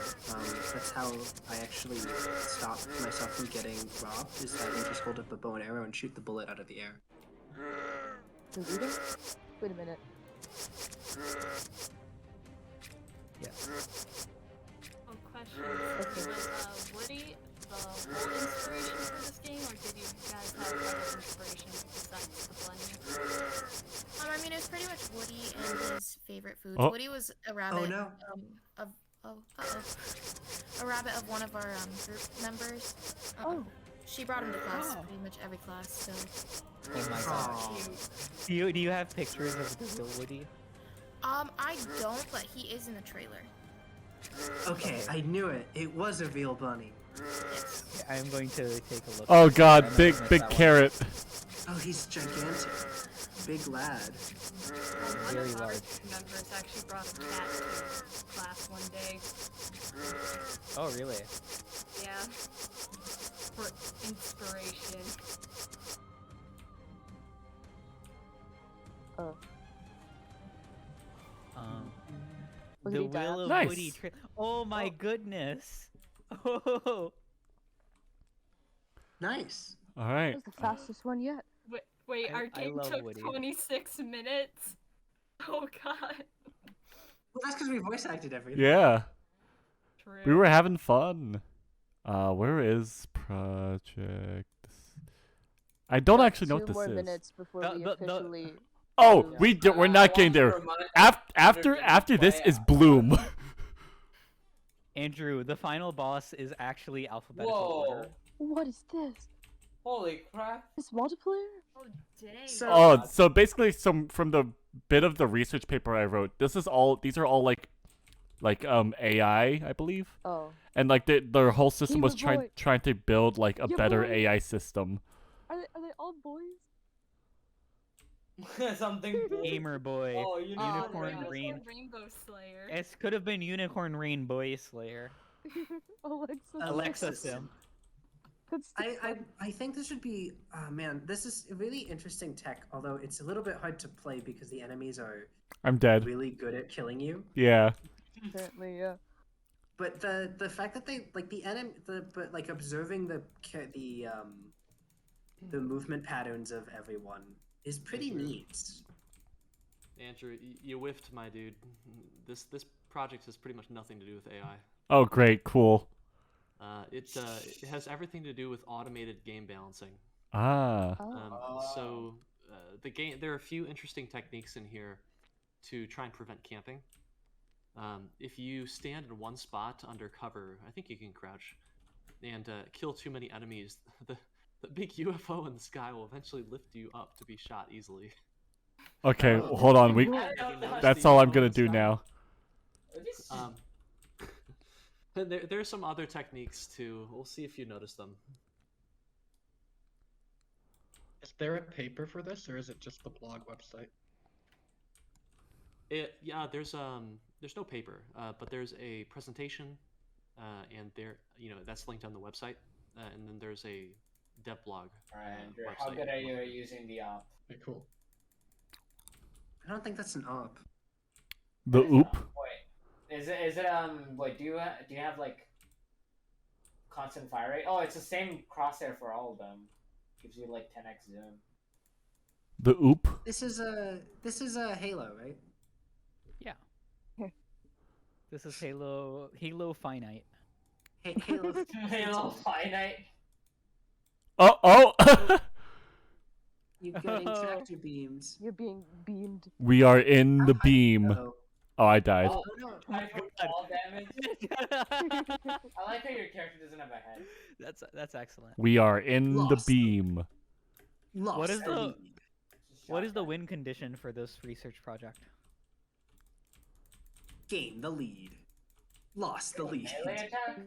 That's how I actually stop myself from getting robbed. Is that you just hold up a bow and arrow and shoot the bullet out of the air. Wait a minute. Oh, question. Was Woody the whole inspiration for this game, or did you guys have other inspiration besides the blending? I mean, it was pretty much Woody and his favorite foods. Oh. Woody was a rabbit. Oh no. A rabbit of one of our group members. She brought him to class, pretty much every class. So. Oh my gosh. Do you have pictures of the real Woody? I don't, but he is in the trailer. Okay, I knew it. It was a real bunny. Yes. I am going to take a look. Oh god, I'm big gonna big miss that carrot. Oh, he's gigantic. Big lad. One Very of our large. members actually brought a cat to class one day. Oh really? Yeah. For inspiration. Was The he died? Will of Nice. Woody. Oh my goodness. Oh. Nice. All right. That was the fastest one yet. Wait, our I game love took Woody. 26 minutes? Oh god. Well, that's because we voice acted everything. Yeah. True. We were having fun. Where is project? I don't actually know what Two this more is. minutes before we officially. Oh, we're not getting there. After this is Bloom. Andrew, the final boss is actually alphabetical order. What is this? Holy crap. This multiplayer? Oh dang. So basically, from the bit of the research paper I wrote, these are all like AI, I believe. Oh. And like their whole system was Gamer boy. trying to build like a Yeah, better boy. AI system. Are they all boys? Something blue. Gamer boy. Oh, Unicorn Rain. Rainbow Slayer. It could have been Unicorn Rain Boy Slayer. Alexa. Sim. I think this should be. Man, this is a really interesting tech. Although it's a little bit hard to play because the enemies are. I'm dead. Really good at killing you. Yeah. Apparently, yeah. But the fact that they like the enemy but like observing the movement patterns of everyone is pretty neat. Andrew, you whiffed, my dude. This project has pretty much nothing to do with AI. Oh, great, cool. It has everything to do with automated game balancing. Ah. So there are a few interesting techniques in here to try and prevent camping. If you stand in one spot under cover, I think you can crouch, and kill too many enemies, the big UFO in the sky will eventually lift you up to be shot easily. Okay, hold on. That's all I'm gonna do now. There's some other techniques too. We'll see if you notice them. Is there a paper for this, or is it just the blog website? Yeah, there's no paper, but there's a presentation, and that's linked on the website, and then there's a dev blog. Alright, Andrew, how good are you at using the op? Okay, cool. I don't think that's an op. The oop. Wait, is it like do you have like constant fire rate? Oh, it's the same crosshair for all of them. Gives you like 10x zoom. The oop. This is a Halo, right? Yeah. This is Halo Finite. Halo Halo Finite. Oh. You're getting tractor beams. You're being beamed. We are in the beam. Uh-oh. Oh, I died. Oh, no. I took all damage. I like how your character doesn't have a head. That's excellent. We are in the beam. What is the the lead. what is the win condition for this research project? Gain the lead. Lost the lead. Melee attack?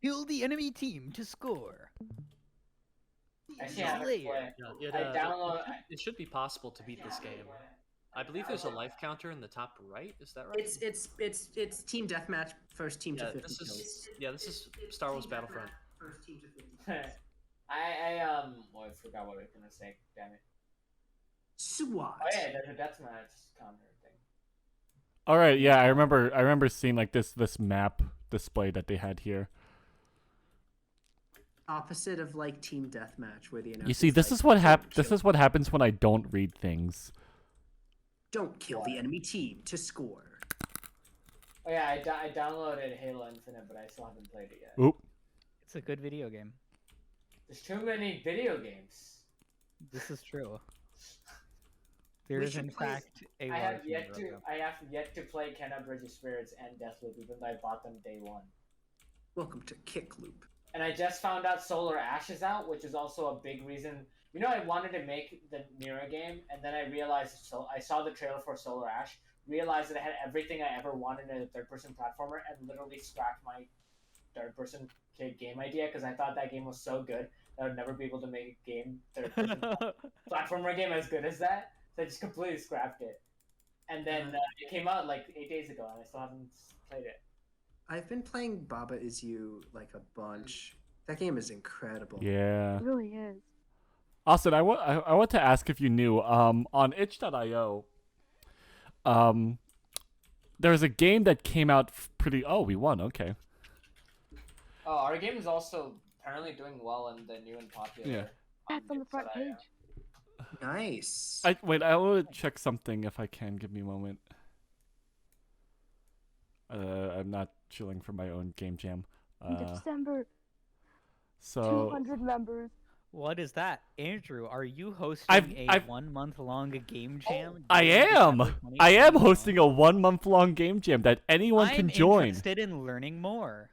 Kill the enemy team to score. I see how to play. It should be possible to beat this game. I believe there's a life counter in the top right. Is that right? It's team deathmatch, first team to 50 this kills. is this is Star Wars Battlefront. First team to 50 kills. I forgot what I was gonna say. Damn it. SWAT. Oh yeah, there's a deathmatch counter thing. All right, yeah, I remember seeing like this map display that they had here. Opposite of like team deathmatch, where the You see, this is what happens when I don't read things. Don't kill the enemy team to score. Oh yeah, I downloaded Halo Infinite, but I still haven't played it yet. Oop. It's a good video game. There's too many video games. This is true. There is in fact a I large have yet number of to them. I have yet to play Kenna Bridge of Spirits and Deathloop, even though I bought them day one. Welcome to Kick Loop. And I just found out Solar Ash is out, which is also a big reason. You know, I wanted to make the Mira game, and then I realized, so I saw the trailer for Solar Ash, realized that it had everything I ever wanted in a third-person platformer, and literally scrapped my third-person game idea, because I thought that game was so good that I would never be able to make a game, third-person platformer game as good as that, so I just completely scrapped it. And then it came out like 8 days ago, and I still haven't played it. I've been playing Baba Is You like a bunch. That game is incredible. Yeah. It really is. Austin, I want to ask if you knew on itch.io there's a game that came out pretty. Oh, we won. Okay. Oh, our game is also apparently doing well in the new and popular. Yeah. That's on the front page. Nice. I want to check something if I can. Give me a moment. I'm not chilling for my own game jam. In December. So 200 members. What is that, Andrew? Are you hosting a 1 month long game jam? I am. I am hosting a 1 month long game jam that anyone can join. I'm interested in learning more.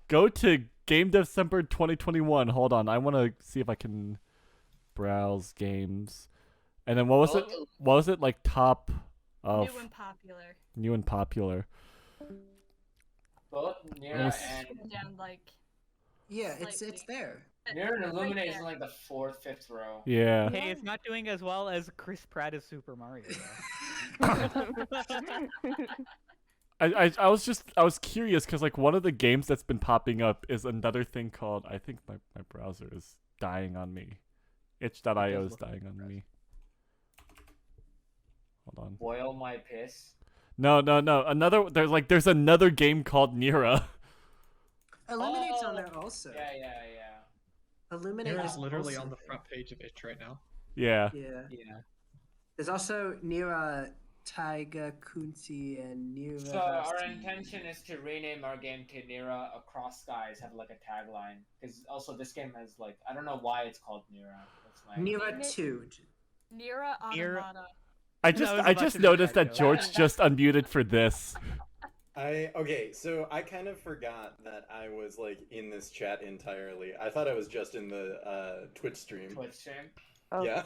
Go to Game December 2021. Hold on, I want to see if I can browse games. And then what was it? What was it like? Top of New and popular. New and popular. Both Nira and down like. Yeah, it's there. Nira and Illuminate is in like the 4th, 5th row. Yeah. Hey, it's not doing as well as Chris Pratt as Super Mario. I was curious because like one of the games that's been popping up is another thing called, I think my browser is dying on me. Itch.io is dying on me. Hold on. Boil my piss. No. There's another game called Nira. Illuminate's on there also. Yeah. Illuminate Nira is is literally also on the front page of Itch right now. Yeah. Yeah. There's also Nira, Taiga, Kunzi, and Nira. So our intention is to rename our game to Nira Across Skies, have like a tagline. Because also this game has like, I don't know why it's called Nira. That's my Nira 2. Nira Automata. I just noticed that George just unmuted for this. Okay, so I kind of forgot that I was like in this chat entirely. I thought I was just in the Twitch stream. Oh. Yeah.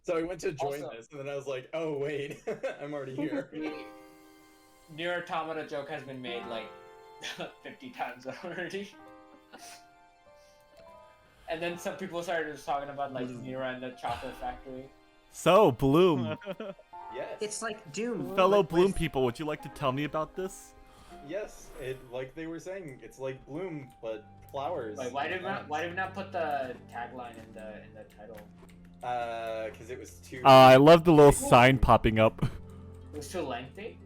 So I went to join Also- this, and then I was like, oh wait, I'm already here. Nier Automata joke has been made like 50 times already. And then some people started just talking about like Nira and the chocolate factory. So Bloom, Yes. It's like Doom. fellow but Bloom with- people, would you like to tell me about this? Yes, like they were saying, it's like Bloom, but flowers. Like why did we and not put the tagline in the title? because it was too. I love the little sign popping up. It was too lengthy.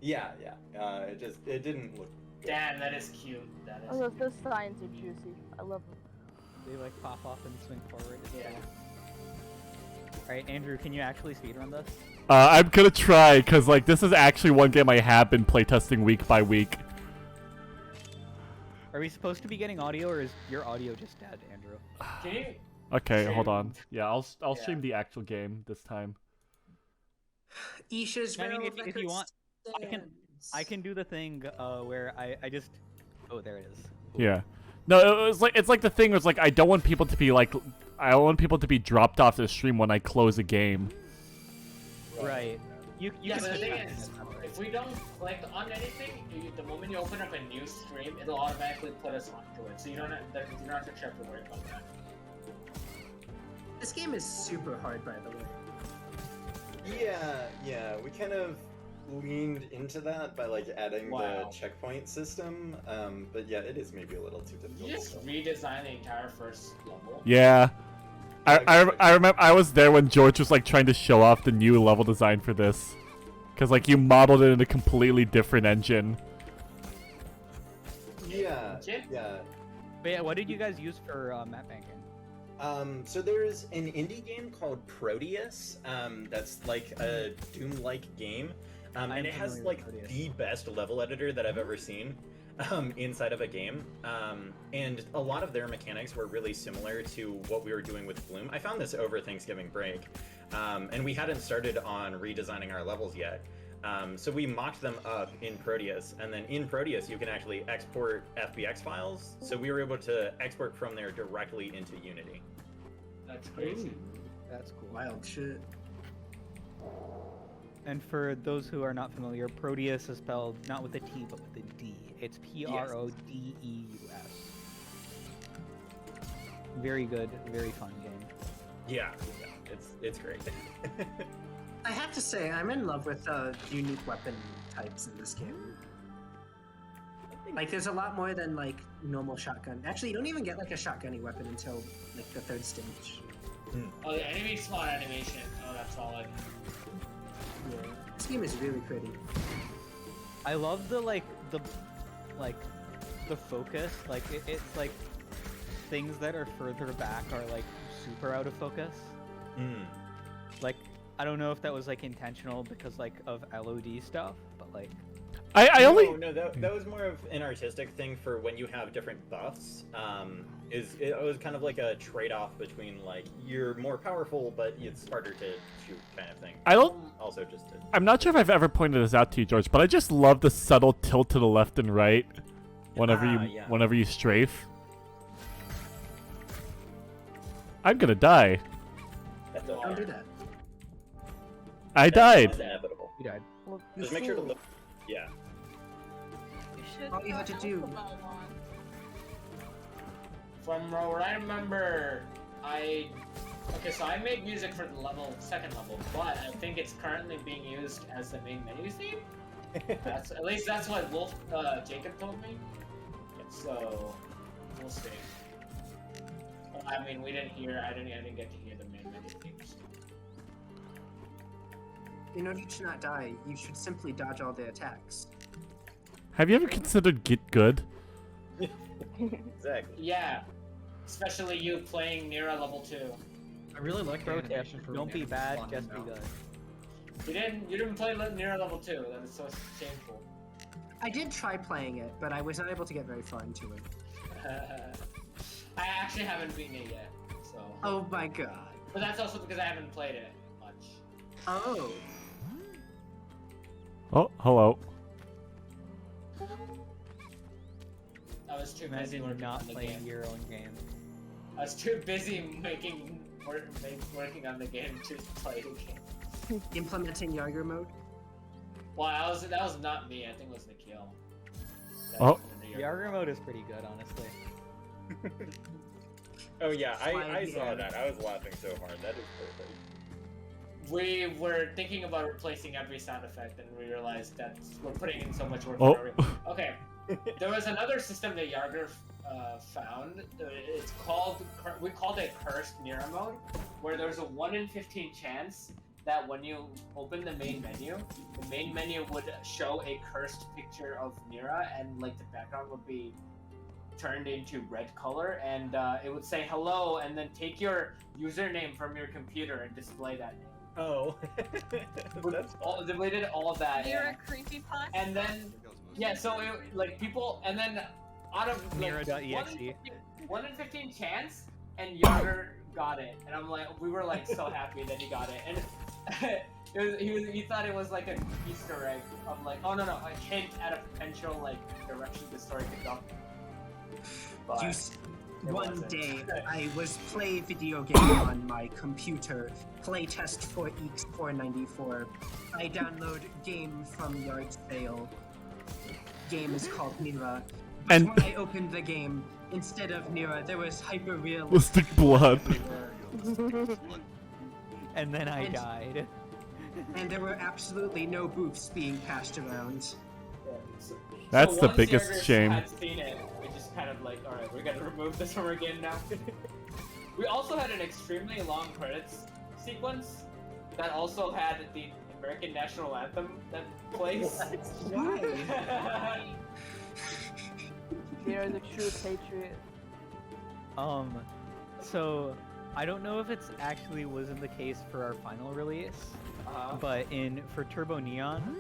Yeah. It didn't look. Damn, that is cute. That is. Oh, those signs are juicy. I love them. They like pop off and swing forward. Yeah. Alright, Andrew, can you actually speedrun this? I'm gonna try, cause like this is actually one game I have been playtesting week by week. Are we supposed to be getting audio, or is your audio just dead, Andrew? Can you? Okay, hold on. Yeah, I'll stream the actual game this time. Isha's I mean, World if you want, stands. I can do the thing where I just. Oh, there it is. Yeah. No, it's like the thing was like I don't want people to be like I don't want people to be dropped off the stream when I close a game. Right. You Yeah, can but the do thing that. is, if we don't click on anything, the moment you open up a new stream, it'll automatically put us onto it. So you don't have to check to worry about that. This game is super hard, by the way. Yeah, we kind of leaned into that by like adding Wow. the checkpoint system. But yeah, it is maybe a little too difficult. You just redesign the entire first level. Yeah. I remember I was there when George was like trying to show off the new level design for this. Cause like you modeled it in a completely different engine. Yeah. But yeah, what did you guys use for map banking? So there's an indie game called Proteus. That's like a Doom-like game, and it has like the best level editor that I've ever seen inside of a game. And a lot of their mechanics were really similar to what we were doing with Bloom. I found this over Thanksgiving break, and we hadn't started on redesigning our levels yet. So we mocked them up in Proteus, and then in Proteus you can actually export FBX files. So we were able to export from there directly into Unity. That's crazy. That's cool. Wild shit. And for those who are not familiar, Proteus is spelled not with a T but with a D. It's Prodeus. Very good, very fun game. Yeah, it's great. I have to say, I'm in love with unique weapon types in this game. Like, there's a lot more than like normal shotgun. Actually, you don't even get like a shotgunny weapon until like the third stage. Oh, the enemy spawn animation. Oh, that's solid. Yeah, this game is really pretty. I love the focus. Like it's like things that are further back are like super out of focus. Like I don't know if that was like intentional because like of LOD stuff, but like No, that was more of an artistic thing for when you have different buffs. It was kind of like a trade-off between like you're more powerful but it's harder to shoot kind of thing. Also just to... I'm not sure if I've ever pointed this out to you, George, but I just love the subtle tilt to the left and right whenever whenever you strafe. I'm gonna die. Don't do that. I died. That's inevitable. You died. Just make sure to look. Yeah. All you had to do. From what I remember, so I made music for the second level, but I think it's currently being used as the main menu theme. At least that's what Jacob told me. So we'll see. I mean, I didn't get to hear the main menu themes. In order to not die, you should simply dodge all the attacks. Have you ever considered Get Good? Exactly. Yeah, especially you playing Nira level 2. I really like the animation for Don't be bad, just be good. You didn't play Nira level 2. That is so shameful. I did try playing it, but I was not able to get very far into it. I actually haven't beaten it yet, so. Oh my god. But that's also because I haven't played it much. Oh. Oh, hello. I was too busy working on the game. Your own game. I was too busy working on the game to play the game. Implementing Yager mode? Well, that was not me. I think it was Nikhil. Oh. Yager mode is pretty good, honestly. Oh yeah, I saw that. I was laughing so hard. That is perfect. We were thinking about replacing every sound effect, and we realized that we're putting in so much work. Oh. Okay, there was another system that Yager found. It's we called it Cursed Nira mode, where there's a 1 in 15 chance that when you open the main menu would show a cursed picture of Nira, and like the background would be turned into red color, and it would say hello, and then take your username from your computer and display that name. Oh. We did all of that. You're a creepypasta. And then, yeah, so like people, and then out of like, Mira.exe. 1 in 15 chance, and Yager got it, and we were like so happy that he got it, and He thought it was like an Easter egg of like, oh no, a hint at a potential like direction the story could go. But One wasn't. day, I was play video game on my computer, playtest for EECS 494. I download game from yard sale. Game is called Mira. But And- when I opened the game, instead of Mira, there was hyper-realistic Realistic blood. And then I died. And there were absolutely no booths being passed around. That's the once biggest Yergers shame. had seen it, we just kind of like, alright, we're gonna remove this from our game now. We also had an extremely long credits sequence that also had the American National Anthem that plays. Why? You're the true patriot. So I don't know if it's actually wasn't the case for our final release, but for Turbo Neon,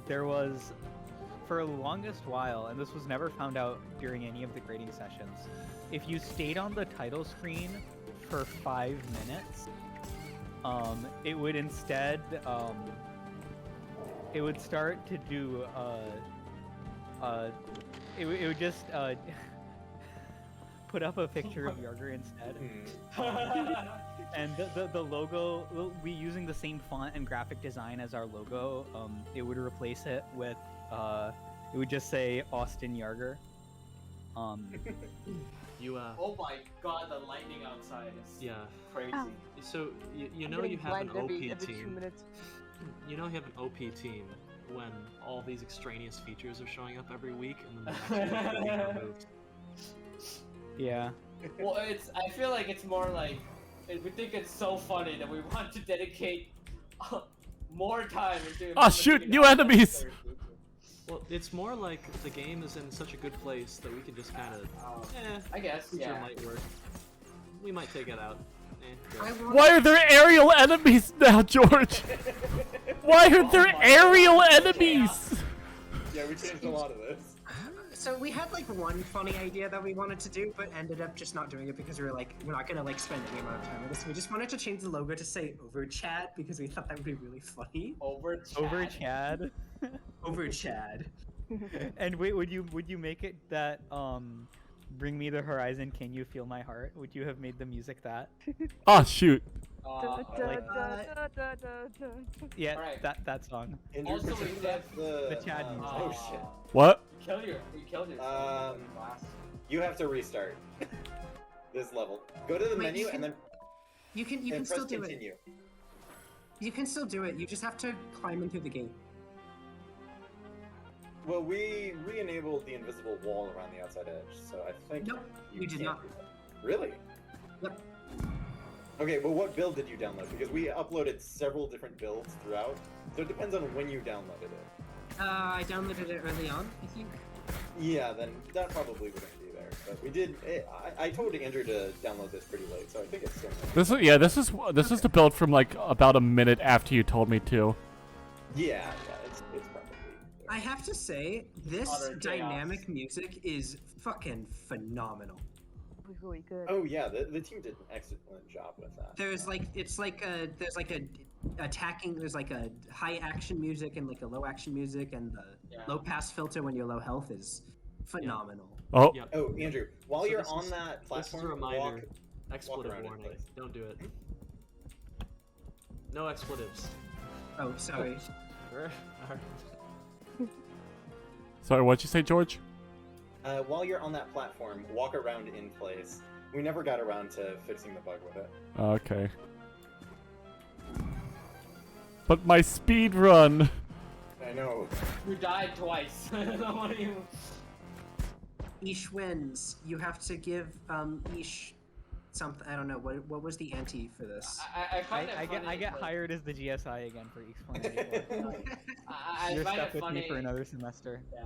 there was for the longest while, and this was never found out during any of the grading sessions. If you stayed on the title screen for 5 minutes, it would instead it would start to do it would just put up a picture of Yarger instead. And the logo, we using the same font and graphic design as our logo, it would replace it with, it would just say Austin Yarger. Oh my god, the lightning outside is crazy. So you know getting you have an blinded OP every 2 team. minutes. You know you have an OP team when all these extraneous features are showing up every week and then they're actually being removed. Yeah. Well, I feel like it's more like we think it's so funny that we want to dedicate more time into. Oh shoot, new enemies! Well, it's more like the game is in such a good place that we can just kind of, I guess, feature yeah. might work. We might take it out. Go. Why are there aerial enemies now, George? Why are there aerial enemies? Yeah, we changed a lot of this. So we had like one funny idea that we wanted to do, but ended up just not doing it because we were like, we're not gonna like spend any amount of time on this. We just wanted to change the logo to say over Chad because we thought that would be really funny. Over Chad. Over Chad. Over Chad. And wait, would you make it that Bring Me the Horizon, Can You Feel My Heart? Would you have made the music that? Oh shoot. Yeah, Alright. that song. Also, we did The Chad music. Oh shit. What? We killed you. You have to restart this level. Go to the Wait, menu you and then You can and still press do continue. it. You can still do it. You just have to climb into the gate. Well, we re-enabled the invisible wall around the outside edge, so I think Nope, you did can't not. do that. Really? Yep. Okay, well, what build did you download? Because we uploaded several different builds throughout, so it depends on when you downloaded it. I downloaded it early on, I think. Yeah, then that probably wouldn't be there. But we did. I told Andrew to download this pretty late, so I think it's still there. This is the build from like about a minute after you told me to. Yeah, it's probably. I have to say, this Utter chaos. dynamic music is fucking phenomenal. Really good. Oh yeah, the team did an excellent job with that. There's like there's like a attacking. There's like a high action music and like a low action music, and the low pass filter when you're low health is phenomenal. Oh. Yep. Oh, Andrew, while So you're this on is- that platform, this is a reminder. walk Expletive around in warning. place. Don't do it. No expletives. Oh, sorry. Alright. Sorry, what'd you say, George? While you're on that platform, walk around in place. We never got around to fixing the bug with it. Okay. But my speed run. I know. You died twice. What do you? Ish wins. You have to give Ish something. I don't know what was the ante for this. I find it funny. I get hired as the GSI again for East I You're find stuck it with funny. me for another semester. Yeah.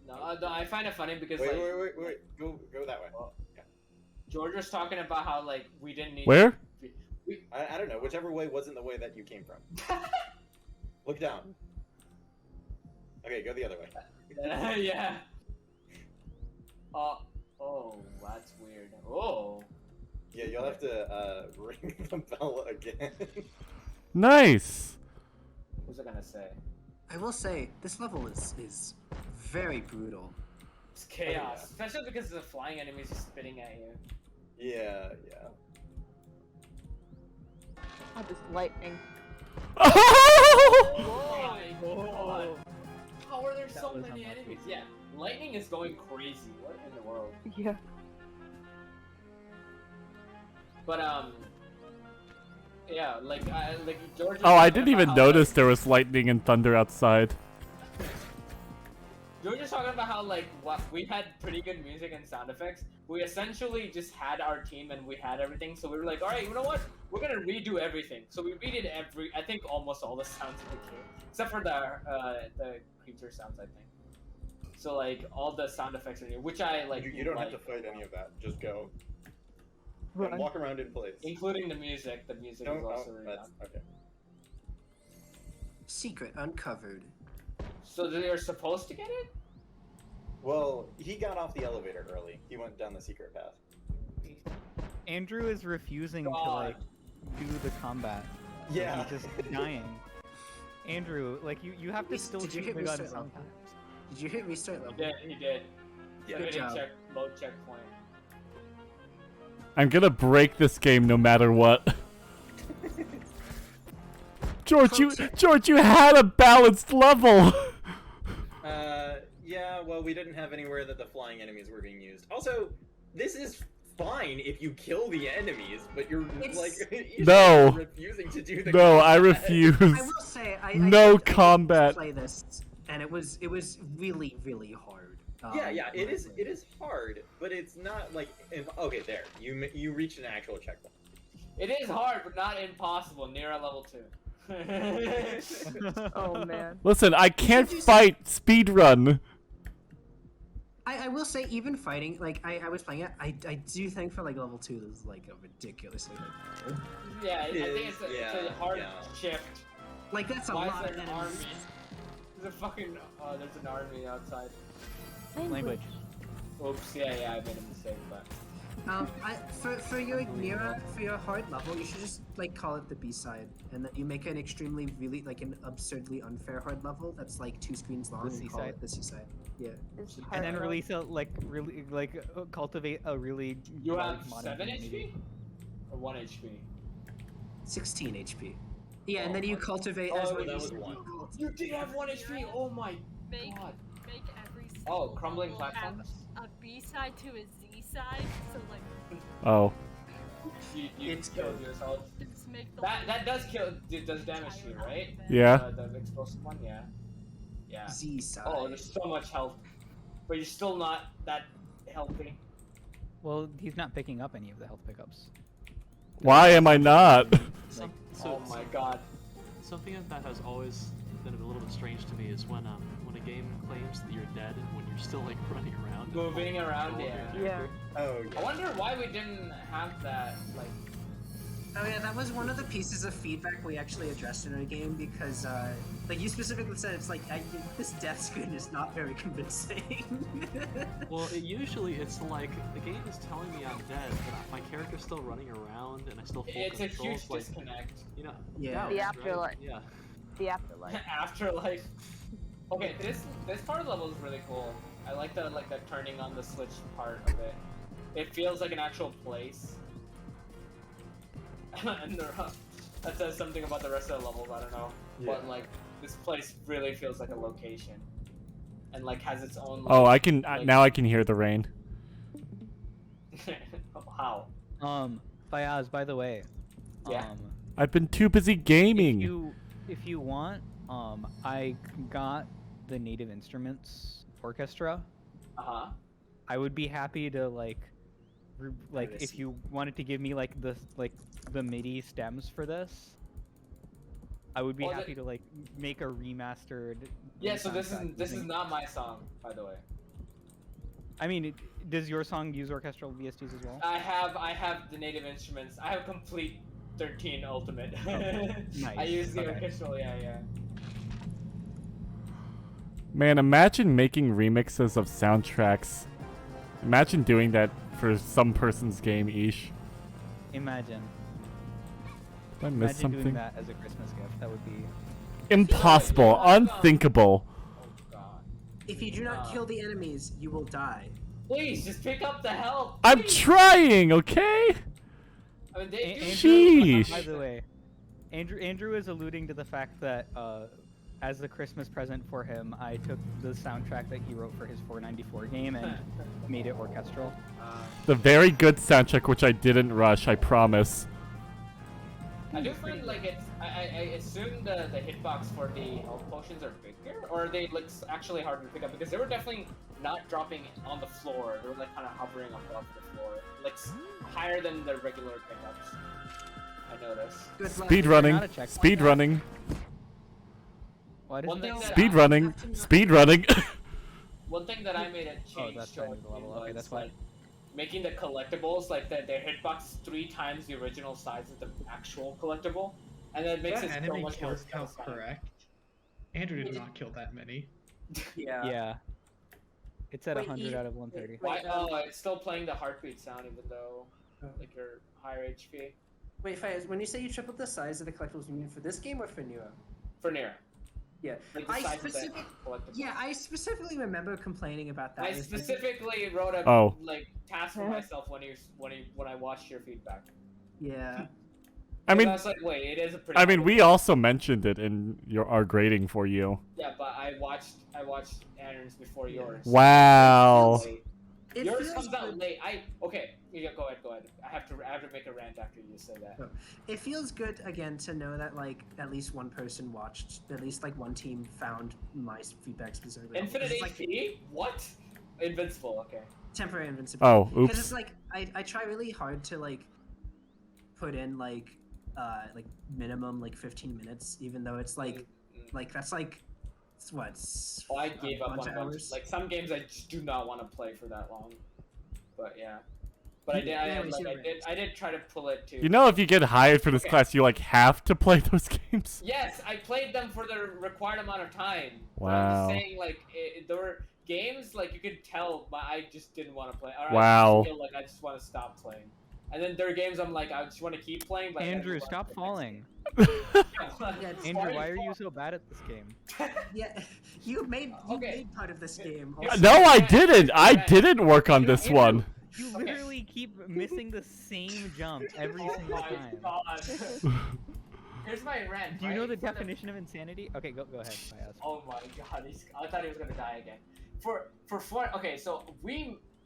No, I find it funny because Wait, like wait. Go that way. Yeah. George was talking about how like we didn't need. Where? I don't know. Whichever way wasn't the way that you came from. Look down. Okay, go the other way. Yeah. Oh, that's weird. Oh. Yeah, you'll have to ring the bell again. Nice. What was I gonna say? I will say this level is very brutal. It's chaos, especially because the flying enemies are spitting at you. Yeah. Oh, this lightning. Oh my god! How are there so many enemies? Yeah, lightning is going crazy. What in the world? Yeah. But yeah, like George. Oh, I didn't even notice there was lightning and thunder outside. George is talking about how we had pretty good music and sound effects. We essentially just had our team and we had everything, so we were like, all right, you know what? We're gonna redo everything. So we redid I think almost all the sounds in the game, except for the creature sounds, I think. So like all the sound effects are new, which I like. You don't have to fight any of that. Just go. Right. And walk around in place. Including the music. The music is also really that's okay. Secret uncovered. So they're supposed to get it? Well, he got off the elevator early. He went down the secret path. Andrew is refusing to like do the combat. Yeah. He's just dying. Andrew, like you have to still Did you shoot hit the gun restart level? sometimes. Did you hit restart level? He did. Yeah. Good job. Load checkpoint. I'm gonna break this game no matter what. George, you had a balanced level. Yeah, well, we didn't have anywhere that the flying enemies were being used. Also, this is fine if you kill the enemies, but you're No. refusing to do the No, combat. I refuse. I will say No I combat. Play this, and it was really hard. Yeah, it is hard, but it's not like okay. There, you reached an actual checkpoint. It is hard, but not impossible. Near a level 2. Oh man. Listen, I can't fight speedrun. I will say, even fighting, like I was playing it, I do think for like level 2, this is like a ridiculously hard. Yeah, I think it's a hard shift. Like that's a Why lot is of there an enemies. army? There's a fucking there's an army outside. Language. Oops, yeah, I made a mistake, but. For your hard level, you should just like call it the B-side, and then you make an extremely really like an absurdly unfair hard level that's like 2 screens long. The and call C-side? it the C-side. Yeah. And then release a cultivate a really. You large have modded 7 community. HP or 1 HP? 16 HP. Yeah, and then you cultivate as that well. was 1. You did have 1 HP. Oh my god. Make every crumbling level have platforms. a B side to a Z side, so like. Oh. You killed yourself. Just make the That does kill. It does damage to you, right? Yeah. The explosive one, yeah. Yeah. Z side. Oh, there's so much health, but you're still not that healthy. Well, he's not picking up any of the health pickups. Why am I not? Oh my god. Something that has always been a little bit strange to me is when a game claims that you're dead when you're still like running around. Moving around, yeah. Oh, I wonder why we didn't have that, like. Oh yeah, that was one of the pieces of feedback we actually addressed in our game because, like you specifically said, it's like this death screen is not very convincing. Well, it's like the game is telling me I'm dead, but my character's still running around and I still full It's a controls, huge like, disconnect. You know. Yeah. The right? afterlife. Yeah. The afterlife. Afterlife. Okay, this part of the level is really cool. I like the turning on the switch part of it. It feels like an actual place. And that says something about the rest of the levels. I don't know, but like this place really feels like a location, and like has its own. Like, Oh, I can now. I can hear the rain. How? Fayaz, by the way. Yeah. I've been too busy gaming. If you want, I got the Native Instruments Orchestra. I would be happy to like if you wanted to give me like the MIDI stems for this, I would be happy to like make a remastered. Yeah, so this is not my song, by the way. I mean, does your song use orchestral VSTs as well? I have the Native Instruments. I have complete 13 Ultimate. Nice. I use the Okay. orchestral. Yeah. Man, imagine making remixes of soundtracks. Imagine doing that for some person's game, Ish. Imagine. Did I miss Imagine something? doing that as a Christmas gift. That would be Impossible. Unthinkable. If you do not kill the enemies, you will die. Please, just pick up the health. I'm trying, okay? I mean, they do Sheesh. By the way, Andrew is alluding to the fact that as a Christmas present for him, I took the soundtrack that he wrote for his 494 game and made it orchestral. The very good soundtrack, which I didn't rush, I promise. I do find like it's. I assume the hitbox for the health potions are bigger, or are they like actually harder to pick up? Because they were definitely not dropping on the floor. They were like kind of hovering above the floor, like higher than the regular pickups. I noticed. Speed running. Speed running. Speed running. Speed running. One thing that I made a change that's to right, the level. Okay, that's like making the collectibles like their hitbox 3 times the original size of the actual collectible, and that makes it so enemy much more kills count correct? Andrew did not kill that many. Yeah. It's at Wait, 100 out of 130. Why? It's still playing the heartbeat sound even though like you're higher HP. Wait, Faiz, when you say you tripled the size of the collectibles, you mean for this game or for Nero? For Nero. Yeah. Like the size of the collectible. I specifically remember complaining about that. I specifically wrote a like task for myself when I watched your feedback. Yeah. I mean, I was like, wait, it is a pretty. I mean, we also mentioned it in our grading for you. Yeah, but I watched Aaron's before yours. Wow. Yours comes out late. Okay. Yeah, go ahead. I have to make a rant after you say that. It feels good again to know that like at least one person watched, at least like one team found my feedback specifically. Infinite HP? What? Invincible. Okay. Temporary invincibility. Oh, oops. Because it's like I try really hard to like put in like minimum like 15 minutes, even though it's like that's like what? Oh, I gave up on hours. like some games I just do not want to play for that long. But yeah. But I did try to pull it too. You know, if you get hired for this class, you like have to play those games. Yes, I played them for the required amount of time. Wow. But I'm just saying, like, there were games like you could tell, but I just didn't want to play. Or Wow. I just feel like I just want to stop playing. And then there are games I'm like, I just want to keep playing. But Andrew, stop falling. Andrew, why are you so bad at this game? Yeah, you made part of this game. No, I didn't. I didn't work on this one. You literally keep missing the same jump every single time. God. Here's my rant. Do you know the definition of insanity? Okay, go ahead. Oh my god, I thought he was gonna die again. Okay, so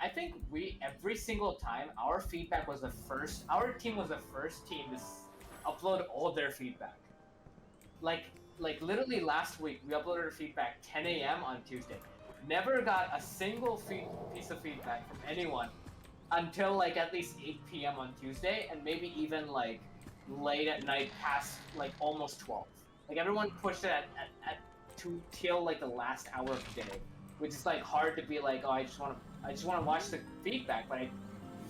I think every single time our feedback was our team was the first team to upload all their feedback. Like literally last week we uploaded our feedback 10 a.m. on Tuesday. Never got a single piece of feedback from anyone until like at least 8 p.m. on Tuesday, and maybe even like late at night past like almost 12. Like everyone pushed it till like the last hour of the day, which is like hard to be like, oh, I just want to watch the feedback, but I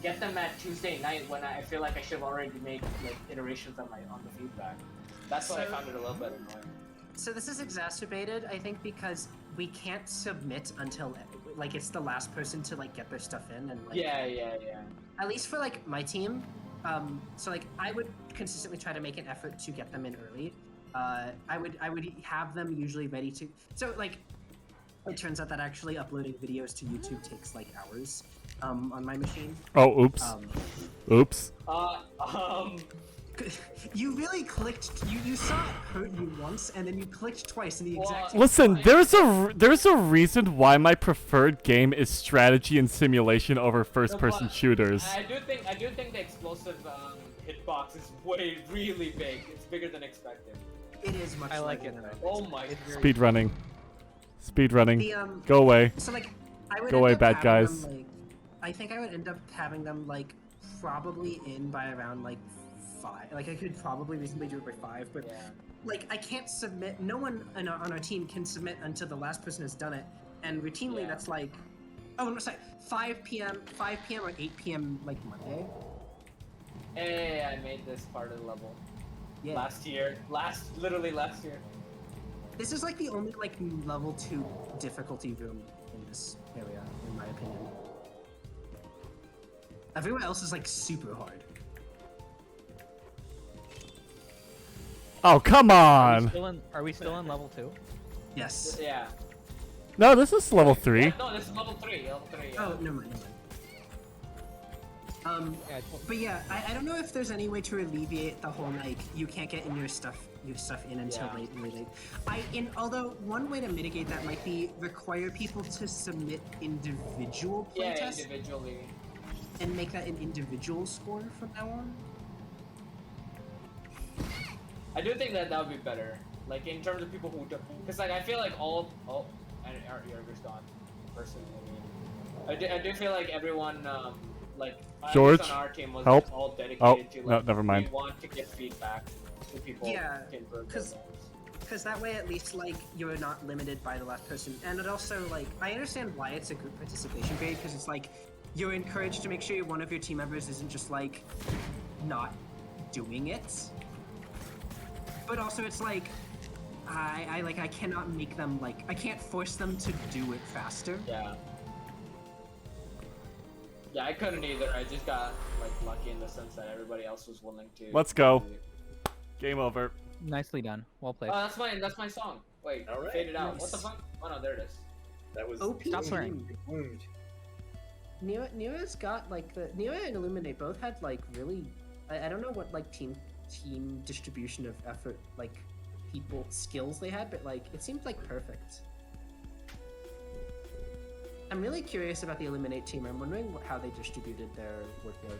get them at Tuesday night when I feel like I should have already made like iterations on the feedback. That's why I found it a little bit annoying. So this is exacerbated, I think, because we can't submit until like it's the last person to like get their stuff in, and like yeah. At least for like my team, so like I would consistently try to make an effort to get them in early. I would have them usually ready to. So like, it turns out that actually uploading videos to YouTube takes like hours, on my machine. Oh, oops. Oops. You really clicked. You saw it hurt you once, and then you clicked twice in the exact. Listen, there's a reason why my preferred game is strategy and simulation over first-person shooters. I do think the explosive hitbox is really big. It's bigger than expected. It is much. I like it. Oh my. Speed running. Speed running. The, Go away. So like, I would go away, end up bad having guys. them, like, I think I would end up having them like probably in by around like 5. Like I could probably reasonably do it by 5, but like I can't submit. No one on our team can submit until the last person has done it, and routinely that's like, oh no, sorry, 5 p.m. or 8 p.m. like Monday. Hey, I made this part of the level. Yeah. Literally last year. This is like the only like level 2 difficulty room in this area, in my opinion. Everywhere else is like super hard. Oh, come on! Are we still in level 2? Yes. Yeah. No, this is level 3. No, this is level 3. Level 3. Yeah. Oh, never mind. But yeah, I don't know if there's any way to alleviate the whole like you can't get your stuff in until really late. Although one way to mitigate that might be require people to submit individual playtests. Yeah, individually. And make that an individual score from now on. I do think that would be better. Like in terms of people who do, because like I feel like and Yerger's gone. Personally, I do feel like everyone like George, on our team was help. all dedicated Oh, to like no, never mind. we want to get feedback to people. Yeah, to improve because that way at least like you're not limited by the last person, and it also like I understand why it's a group participation grade because it's like you're encouraged to make sure one of your team members isn't just like not doing it, but also it's like I cannot make them like I can't force them to do it faster. Yeah. Yeah, I couldn't either. I just got like lucky in the sense that everybody else was willing to. Let's go. Game over. Nicely done. Well played. Oh, that's my song. Wait, Alright, fade it out. nice. What the fuck? Oh no, there it is. That was OP Stop swearing. Neo's got like Neo and Illuminate both had like really I don't know what like team distribution of effort like people skills they had, but like it seemed like perfect. I'm really curious about the Illuminate team. I'm wondering how they distributed their workload.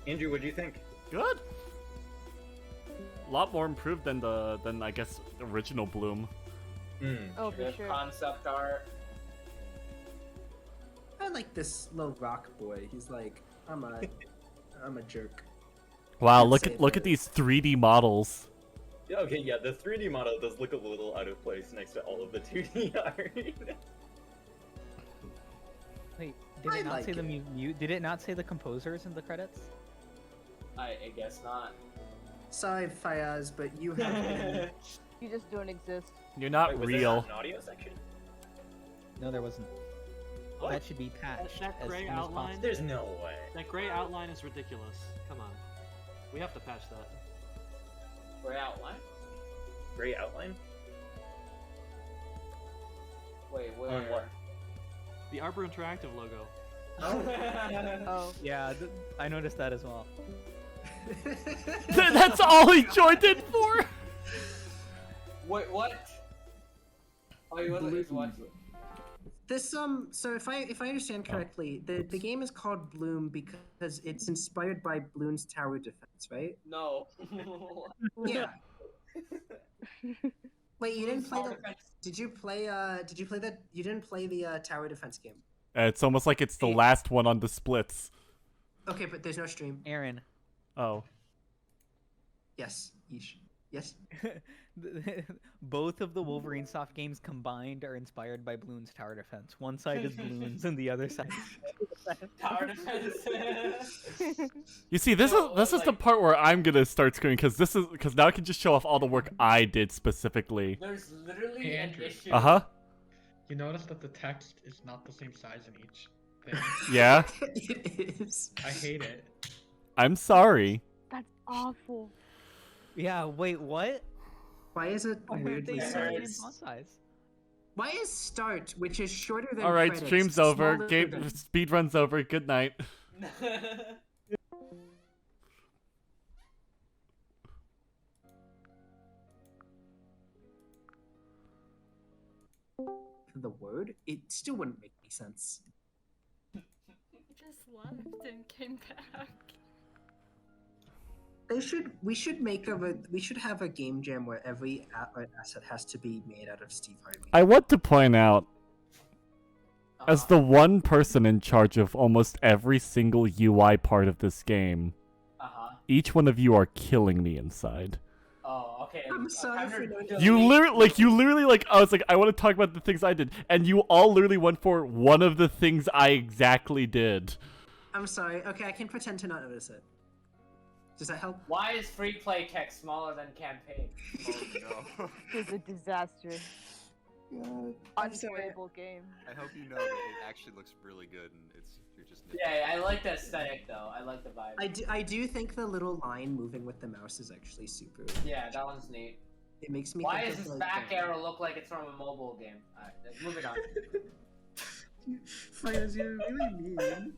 Andrew, what do you think? Good. A lot more improved than I guess original Bloom. Oh, for Good sure. concept art. I like this little rock boy. He's like, I'm a jerk. Wow, Can't look say at these 3D models. Yeah, okay, yeah, the 3D model does look a little out of place next to all of the 2D art. Wait, did I it not like say the it. did it not say the composers in the credits? I guess not. Sorry, Fayaz, but you have. You just don't exist. You're not Wait, was there real. not an audio section? No, there wasn't. What? That should be patched. That as gray soon as outline. possible. There's no way. That gray outline is ridiculous. Come on. We have to patch that. Gray outline? Gray outline? Wait, where? On what? The Arbor Interactive logo. Oh. Yeah, I noticed that as well. That's all he joined it for. Wait, what? Oh, you want to watch it? This so if I understand correctly, the game is called Bloom because it's inspired by Bloons Tower Defense, right? No. Yeah. Wait, you didn't play the? Did you play the? You didn't play the tower defense game. It's almost like it's the last one on the splits. Okay, but there's no stream. Aaron. Oh. Yes. Yeesh. Yes. Both of the Wolverine Soft games combined are inspired by Bloons Tower Defense. One side is Bloons and the other side is Tower Defense. You see, this is the part where I'm gonna start screaming because now I can just show off all the work I did specifically. There's literally Hey, an Andrew. issue. You notice that the text is not the same size in each thing. Yeah. It is. I hate it. I'm sorry. That's awful. Yeah, wait, what? Why is it weirdly size? sized? Why is start, which is shorter than All right, credits, stream's over. smaller Game than- speed run's over. Good night. The word? It still wouldn't make any sense. Just left and came back. We should have a game jam where every art asset has to be made out of Steve Harvey. I want to point out, as the one person in charge of almost every single UI part of this game, each one of you are killing me inside. Oh, okay. I'm sorry for not You literally, I was like, I want to talk about the things I did, and you all literally went for one of the things I exactly did. I'm sorry. Okay, I can pretend to not notice it. Does that help? Why is free play text smaller than campaign? It's a disaster. god. I'm sorry. Unplayable game. I hope you know that it actually looks really good, and you're just. Yeah, I like the aesthetic though. I like the vibe. I do think the little line moving with the mouse is actually super. Yeah, that one's neat. It makes me. Why think does of, this like, back arrow look like it's from a mobile game? Alright, moving on. Fires, you're really mean.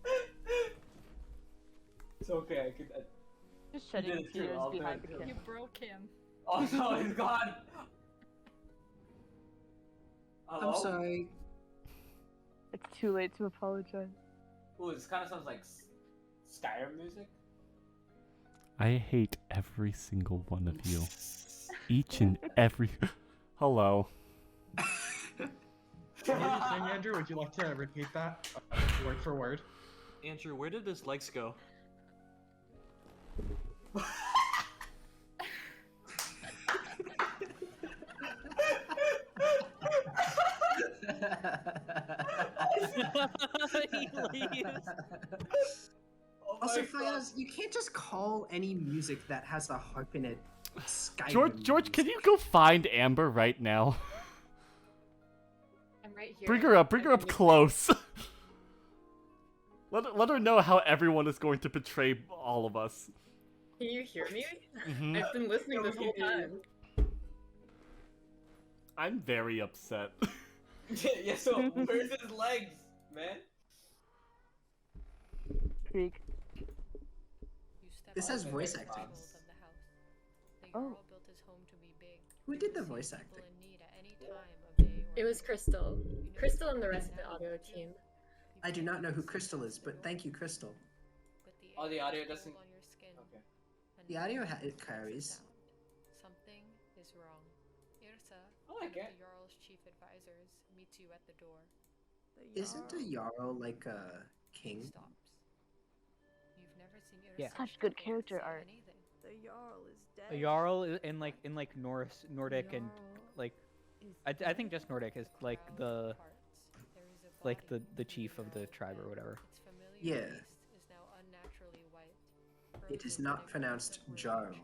It's okay, I could. Just You did shedding it too, tears I'll do behind it the too. camera. You broke him. Oh no, he's gone! Hello? I'm sorry. It's too late to apologize. Ooh, this kind of sounds like Skyrim music. I hate every single one of you. Each and every. Hello. What were you saying, Andrew? Would you like to repeat that word for word? Andrew, where did his legs go? He leaves. Also, Fayaz, you can't just call any music that has a harp in it Skyrim. George, can you go find Amber right now? I'm right here. Bring her up close. Let her know how everyone is going to betray all of us. Can you hear me? Mhm. I've been listening this whole time. I'm very upset. Yeah, so where's his legs, man? Creek. This has voice acting. Oh. Who did the voice acting? It was Crystal. Crystal and the rest of the audio team. I do not know who Crystal is, but thank you, Crystal. Oh, the audio doesn't. Okay. The audio it carries. Something is wrong. Irsa, I like it. the Jarl's chief advisors, meets you at the door. Isn't a Jarl like a king? You've never seen Irsa. Yeah. Such good character art. The Jarl is dead. A Jarl in like Norse, Nordic, and like I think just Nordic is like the chief of the tribe or whatever. Yeah. It is not pronounced Jarl.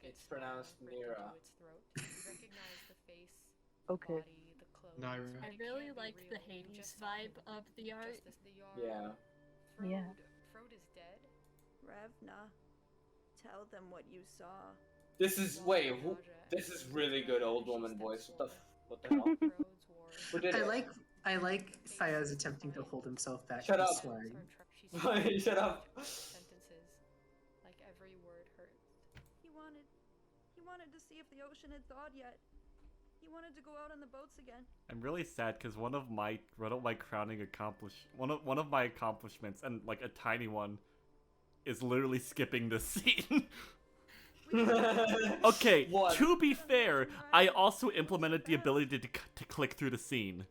It's pronounced Nira. Okay. Naira. I really like the Hades vibe of the art. Yeah. Yeah. Frode is dead. Ravna, tell them what you saw. This is this is really good old woman voice. What the hell? Who did it? I like Fayaz attempting to hold himself back Shut from up. swearing. Shut up. Sentences, like every word hurts. He wanted to see if the ocean had thawed yet. He wanted to go out on the boats again. I'm really sad because one of my crowning one of my accomplishments, and like a tiny one, is literally skipping this scene. Okay, to be fair, I also implemented the ability to click through the scene.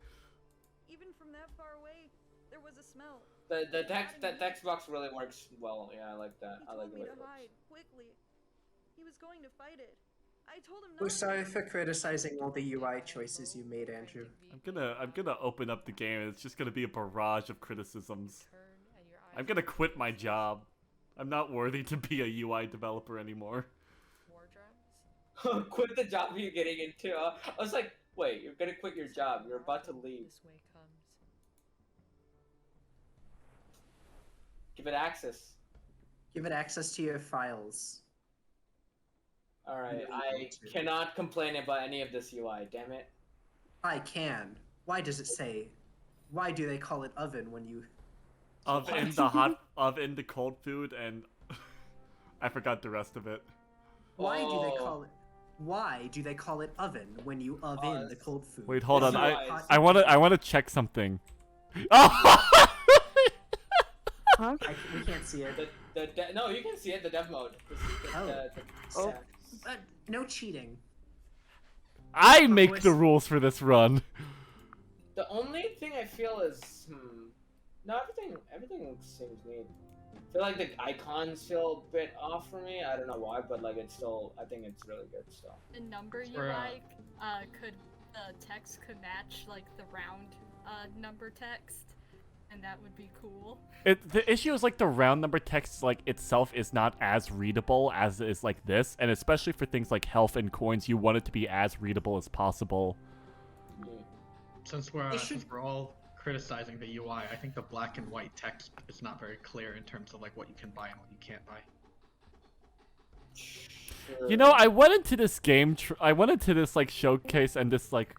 Even from that far away, there was a smell. The text box really works well. Yeah, I like that. I like the way it to works. hide quickly. He was going to fight it. I told him not We're to. sorry for criticizing all the UI choices you made, Andrew. I'm gonna open up the game and it's just gonna be a barrage of criticisms. I'm gonna quit my job. I'm not worthy to be a UI developer anymore. Quit the job you're getting into. I was like, wait, you're gonna quit your job. You're about to leave. Give it access. Give it access to your files. Alright, I cannot complain about any of this UI, damn it. I can. Why does it say? Why do they call it oven when you? Oven the cold food, and I forgot the rest of it. Why do they call it? Why do they call it oven when you oven the cold food? Wait, hold on. Hot- I wanna check something. Oh! Huh? We can't see it. No, you can see it. The dev mode. No cheating. I make the rules for this run. The only thing I feel is, no, everything seems neat. I feel like the icons feel a bit off for me. I don't know why, but like it's still, I think it's really good still. The number you like, the text could match like the round number text, and that would be cool. The issue is like the round number text like itself is not as readable as is like this, and especially for things like health and coins, you want it to be as readable as possible. Since we're all criticizing the UI, I think the black and white text is not very clear in terms of like what you can buy and what you can't buy. You know, I went into this game, I went into this like showcase and this like,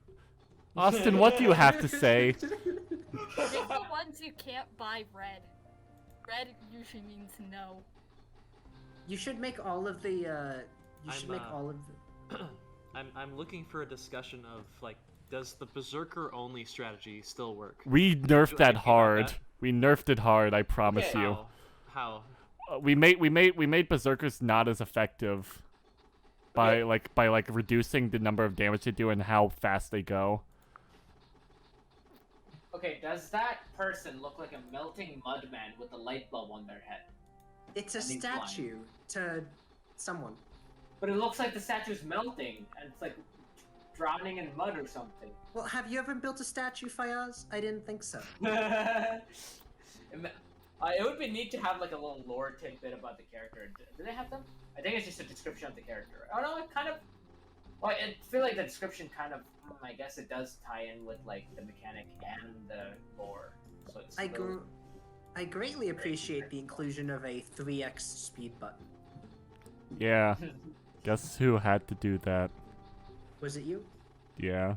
Austin, what do you have to say? It's the ones you can't buy red. Red usually means no. You should make all of the. I'm looking for a discussion of like, does the berserker only strategy still work? We nerfed that hard. We nerfed it hard. I promise Okay. you. How? We made berserkers not as effective by like reducing the number of damage they do and how fast they go. Okay, does that person look like a melting mud man with a light bulb on their head? It's a And he's blind? statue to someone. But it looks like the statue's melting, and it's like drowning in mud or something. Well, have you ever built a statue, Fayaz? I didn't think so. It would be neat to have like a little lore tidbit about the character. Do they have them? I think it's just a description of the character. Oh no, it kind of. Well, I feel like the description kind of. I guess it does tie in with like the mechanic and the lore. So it's. I greatly appreciate the inclusion of a 3x speed button. Yeah. Guess who had to do that? Was it you? Yeah.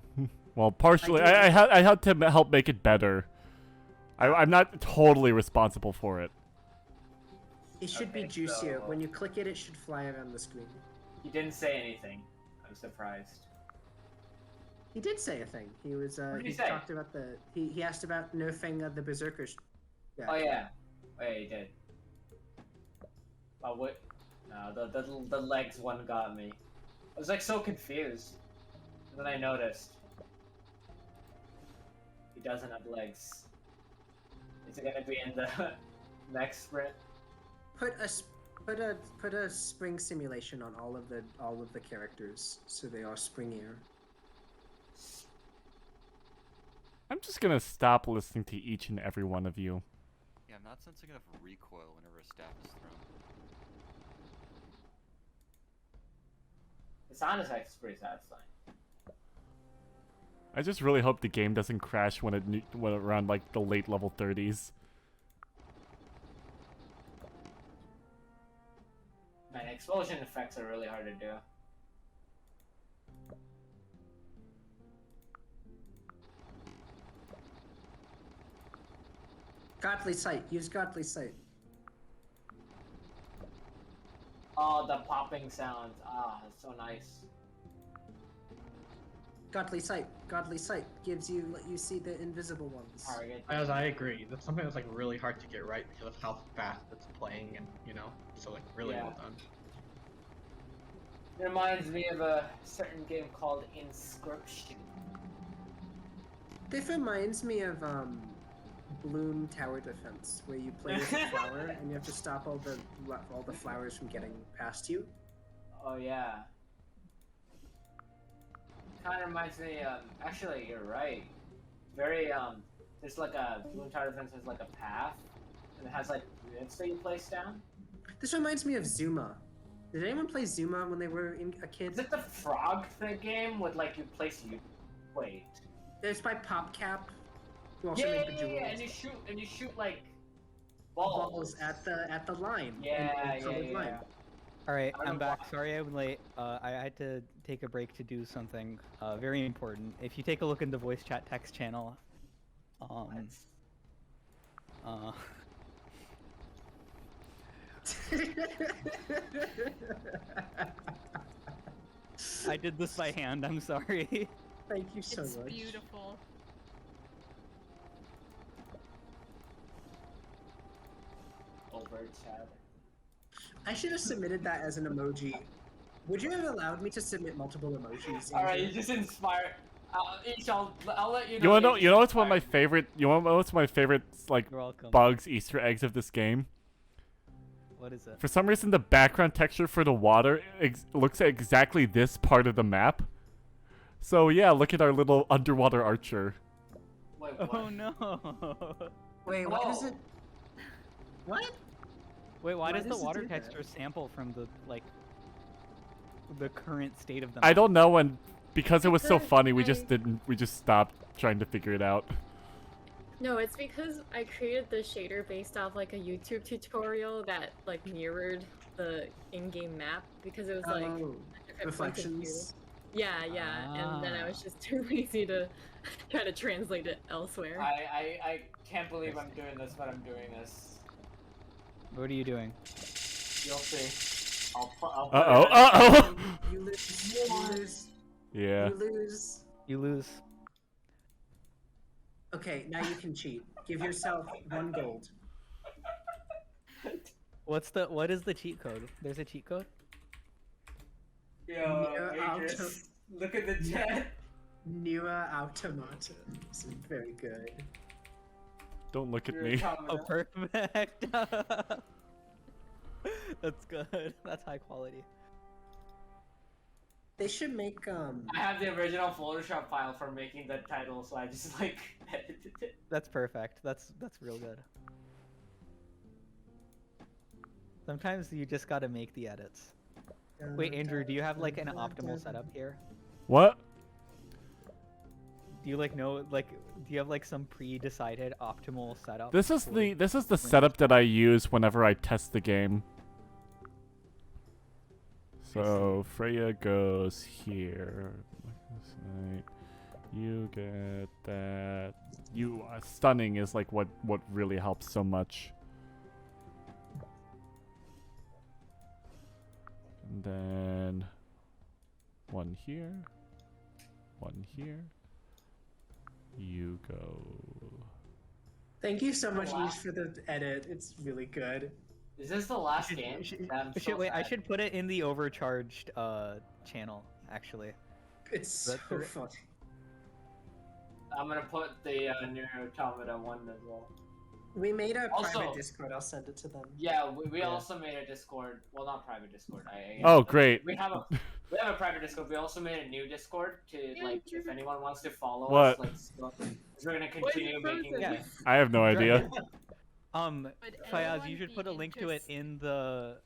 Well, partially. I had to help make it better. I'm not totally responsible for it. It should be juicier. When you click it, it should fly around the screen. He didn't say anything. I'm surprised. He did say a thing. He was. What did He he say? talked about the. He asked about nerfing the berserkers. Oh yeah. Oh yeah, he did. Oh what? No, the legs one got me. I was like so confused. And then I noticed. He doesn't have legs. Is it gonna be in the next sprint? Put a spring simulation on all of the characters, so they are springier. I'm just gonna stop listening to each and every one of you. Yeah, I'm not sensing enough recoil whenever a staff is thrown. The sound effects is pretty satisfying. I just really hope the game doesn't crash when around like the late level 30s. Man, explosion effects are really hard to do. Godly sight. Use godly sight. Oh, the popping sounds. Ah, it's so nice. Godly sight. Godly sight gives you let you see the invisible ones. Target. As I agree, that's something that's like really hard to get right because of how fast it's playing, and so like really Yeah. well done. It reminds me of a certain game called Inscription. This reminds me of Bloom Tower Defense, where you play as a flower and you have to stop all the flowers from getting past you. Oh yeah. Kind of reminds me. Actually, you're right. Very there's like a Bloom Tower Defense has like a path, and it has like units that you place down. This reminds me of Zuma. Did anyone play Zuma when they were a kid? Is it the frog thing game with like you place you? Wait. It's by PopCap. Who also Yeah, made Bejeweled. and you shoot like balls at the line. Yeah, colored line. Alright, I don't I'm know back. Sorry I'm late. I had to take a break to do something very important. If you take a look in the voice chat text channel, I did this by hand, I'm sorry. Thank you so It's much. beautiful. Overt chat. I should have submitted that as an emoji. Would you have allowed me to submit multiple emojis? All right, you just inspired. I'll let you know. You wanna know? You know what's one of my favorite? You wanna know what's my favorite like bugs, Easter eggs of this game? What is it? For some reason, the background texture for the water looks at exactly this part of the map. So yeah, look at our little underwater archer. Wait, Oh no! Wait, what is it? What? Wait, why does the does it water do that? texture sample from the the current state of the I map? don't know, and because it was so Because funny, we I- just didn't. We just stopped trying to figure it out. No, it's because I created the shader based off like a YouTube tutorial that like mirrored the in-game map because it was like Oh, a different point of view. reflections. Yeah, and then I was just too lazy to try to translate it elsewhere. I can't believe I'm doing this, but I'm doing this. What are you doing? You'll see. I'll put Uh-oh, it in- uh-oh! You lose. You lose. Yeah. You lose. You lose. Okay, now you can cheat. Give yourself 1 gold. What is the cheat code? There's a cheat code? Yo, Nier Idris, look at the chat. Nier Automata. This is very good. Don't look at You're me. Oh, perfect. That's good. That's high quality. They should make I have the original Photoshop file for making the title, so I just like edited it. That's perfect. That's real good. Sometimes you just gotta make the edits. Wait, Andrew, do you have like an optimal setup here? What? Do you like know do you have like some pre-decided optimal setup? This is for the setup that I use whenever I test the game. So Freya goes here. You get that. Stunning is like what really helps so much. And then one here. One here. You go. Thank you so much, Ish, for the edit. It's really good. Is this the last game? Wait, I should put it in the overcharged channel, actually. It's so funny. I'm gonna put the Nier Automata one as well. We made a Also- private Discord. I'll send it to them. Yeah, we Yeah. also made a Discord. Well, not private Discord. Oh, great. We have a private Discord. We also made a new Discord to like if anyone wants to follow What? us. We're gonna continue making. Yeah. I have no idea. Fayaz, you should put a link to it in the.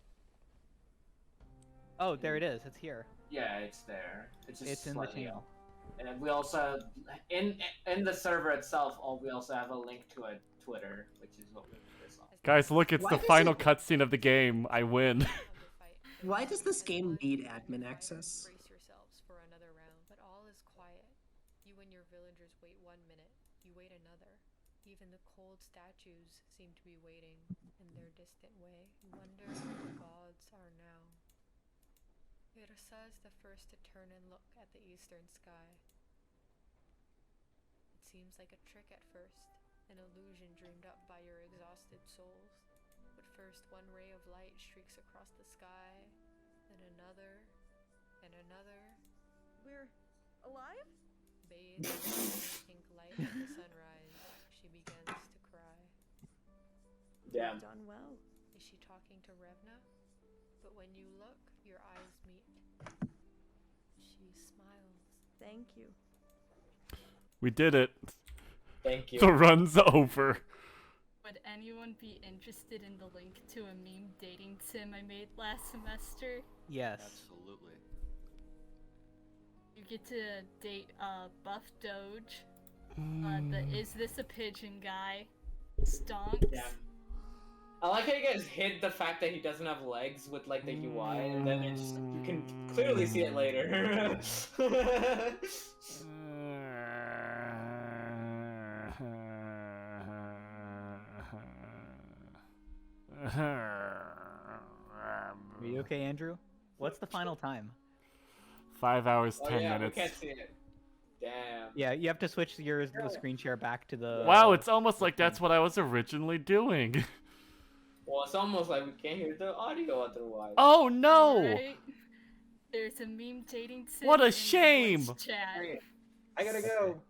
Oh, there it is. It's here. Yeah, it's there. It's just It's in the slightly channel. up. And we also in the server itself. We also have a link to a Twitter, which is what we do this on. Guys, look, it's Why the does final it- cutscene of the game. I win. Why does this game need admin access? Brace yourselves for another round. But all is quiet. You and your villagers wait 1 minute. You wait another. Even the cold statues seem to be waiting in their distant way. You wonder where the gods are now. Irsa is the first to turn and look at the eastern sky. It seems like a trick at first, an illusion dreamed up by your exhausted souls. But first one ray of light streaks across the sky, then another, and another. We're alive? Bathed in the pink light of the sunrise, she begins to cry. Damn. Done well. Is she talking to Revna? But when you look, your eyes meet. She smiles. Thank you. We did it. Thank you. The run's over. Would anyone be interested in the link to a meme dating sim I made last semester? Yes. Absolutely. You get to date Buff Doge, the Is This a Pigeon guy, Stonks. Damn. I like how you guys hid the fact that he doesn't have legs with like the UI, and then it's just, you can clearly see it later. Are you okay, Andrew? What's the final time? 5 hours, 10 yeah, minutes. we can't see it. Damn. Yeah, you have to switch the screen share back to the. Wow, it's almost like that's what I was originally doing. Well, it's almost like we can't hear the audio otherwise. Oh no! Right? There's a meme dating sim. What a in the shame! voice Chat. I gotta go.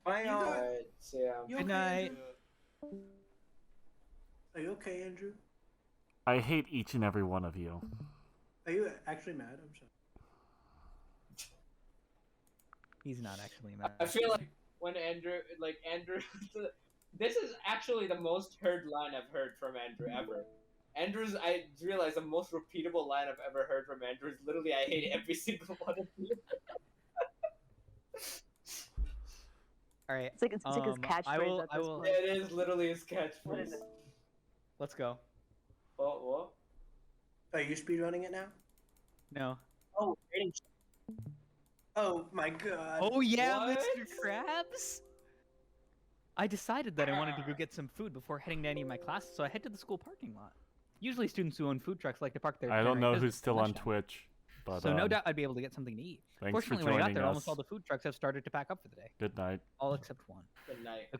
Bye, You all. got- Alright, so yeah. You Good okay, night. Andrew? Are you okay, Andrew? I hate each and every one of you. Are you actually mad? I'm sorry. He's not actually mad. I feel like when Andrew, This is actually the most heard line I've heard from Andrew ever. Andrew's, I realize the most repeatable line I've ever heard from Andrew is literally, I hate every single one of you. All right. It's like his catchphrase at this point. Yeah, it is literally his catchphrase. Let's go. What? Are you speedrunning it now? No. Oh, oh my god. Oh yeah, What? Mr. Krabs. I decided that I wanted to go get some food before heading to any of my classes, so I head to the school parking lot. Usually students who own food trucks like to park there. I don't during know business who's still on lunchtime. Twitch, but So no doubt I'd be able to get something to eat. thanks Fortunately, for when I got joining there, us. almost all the food trucks have started to pack up for the day. Good night. All except one. Good night. A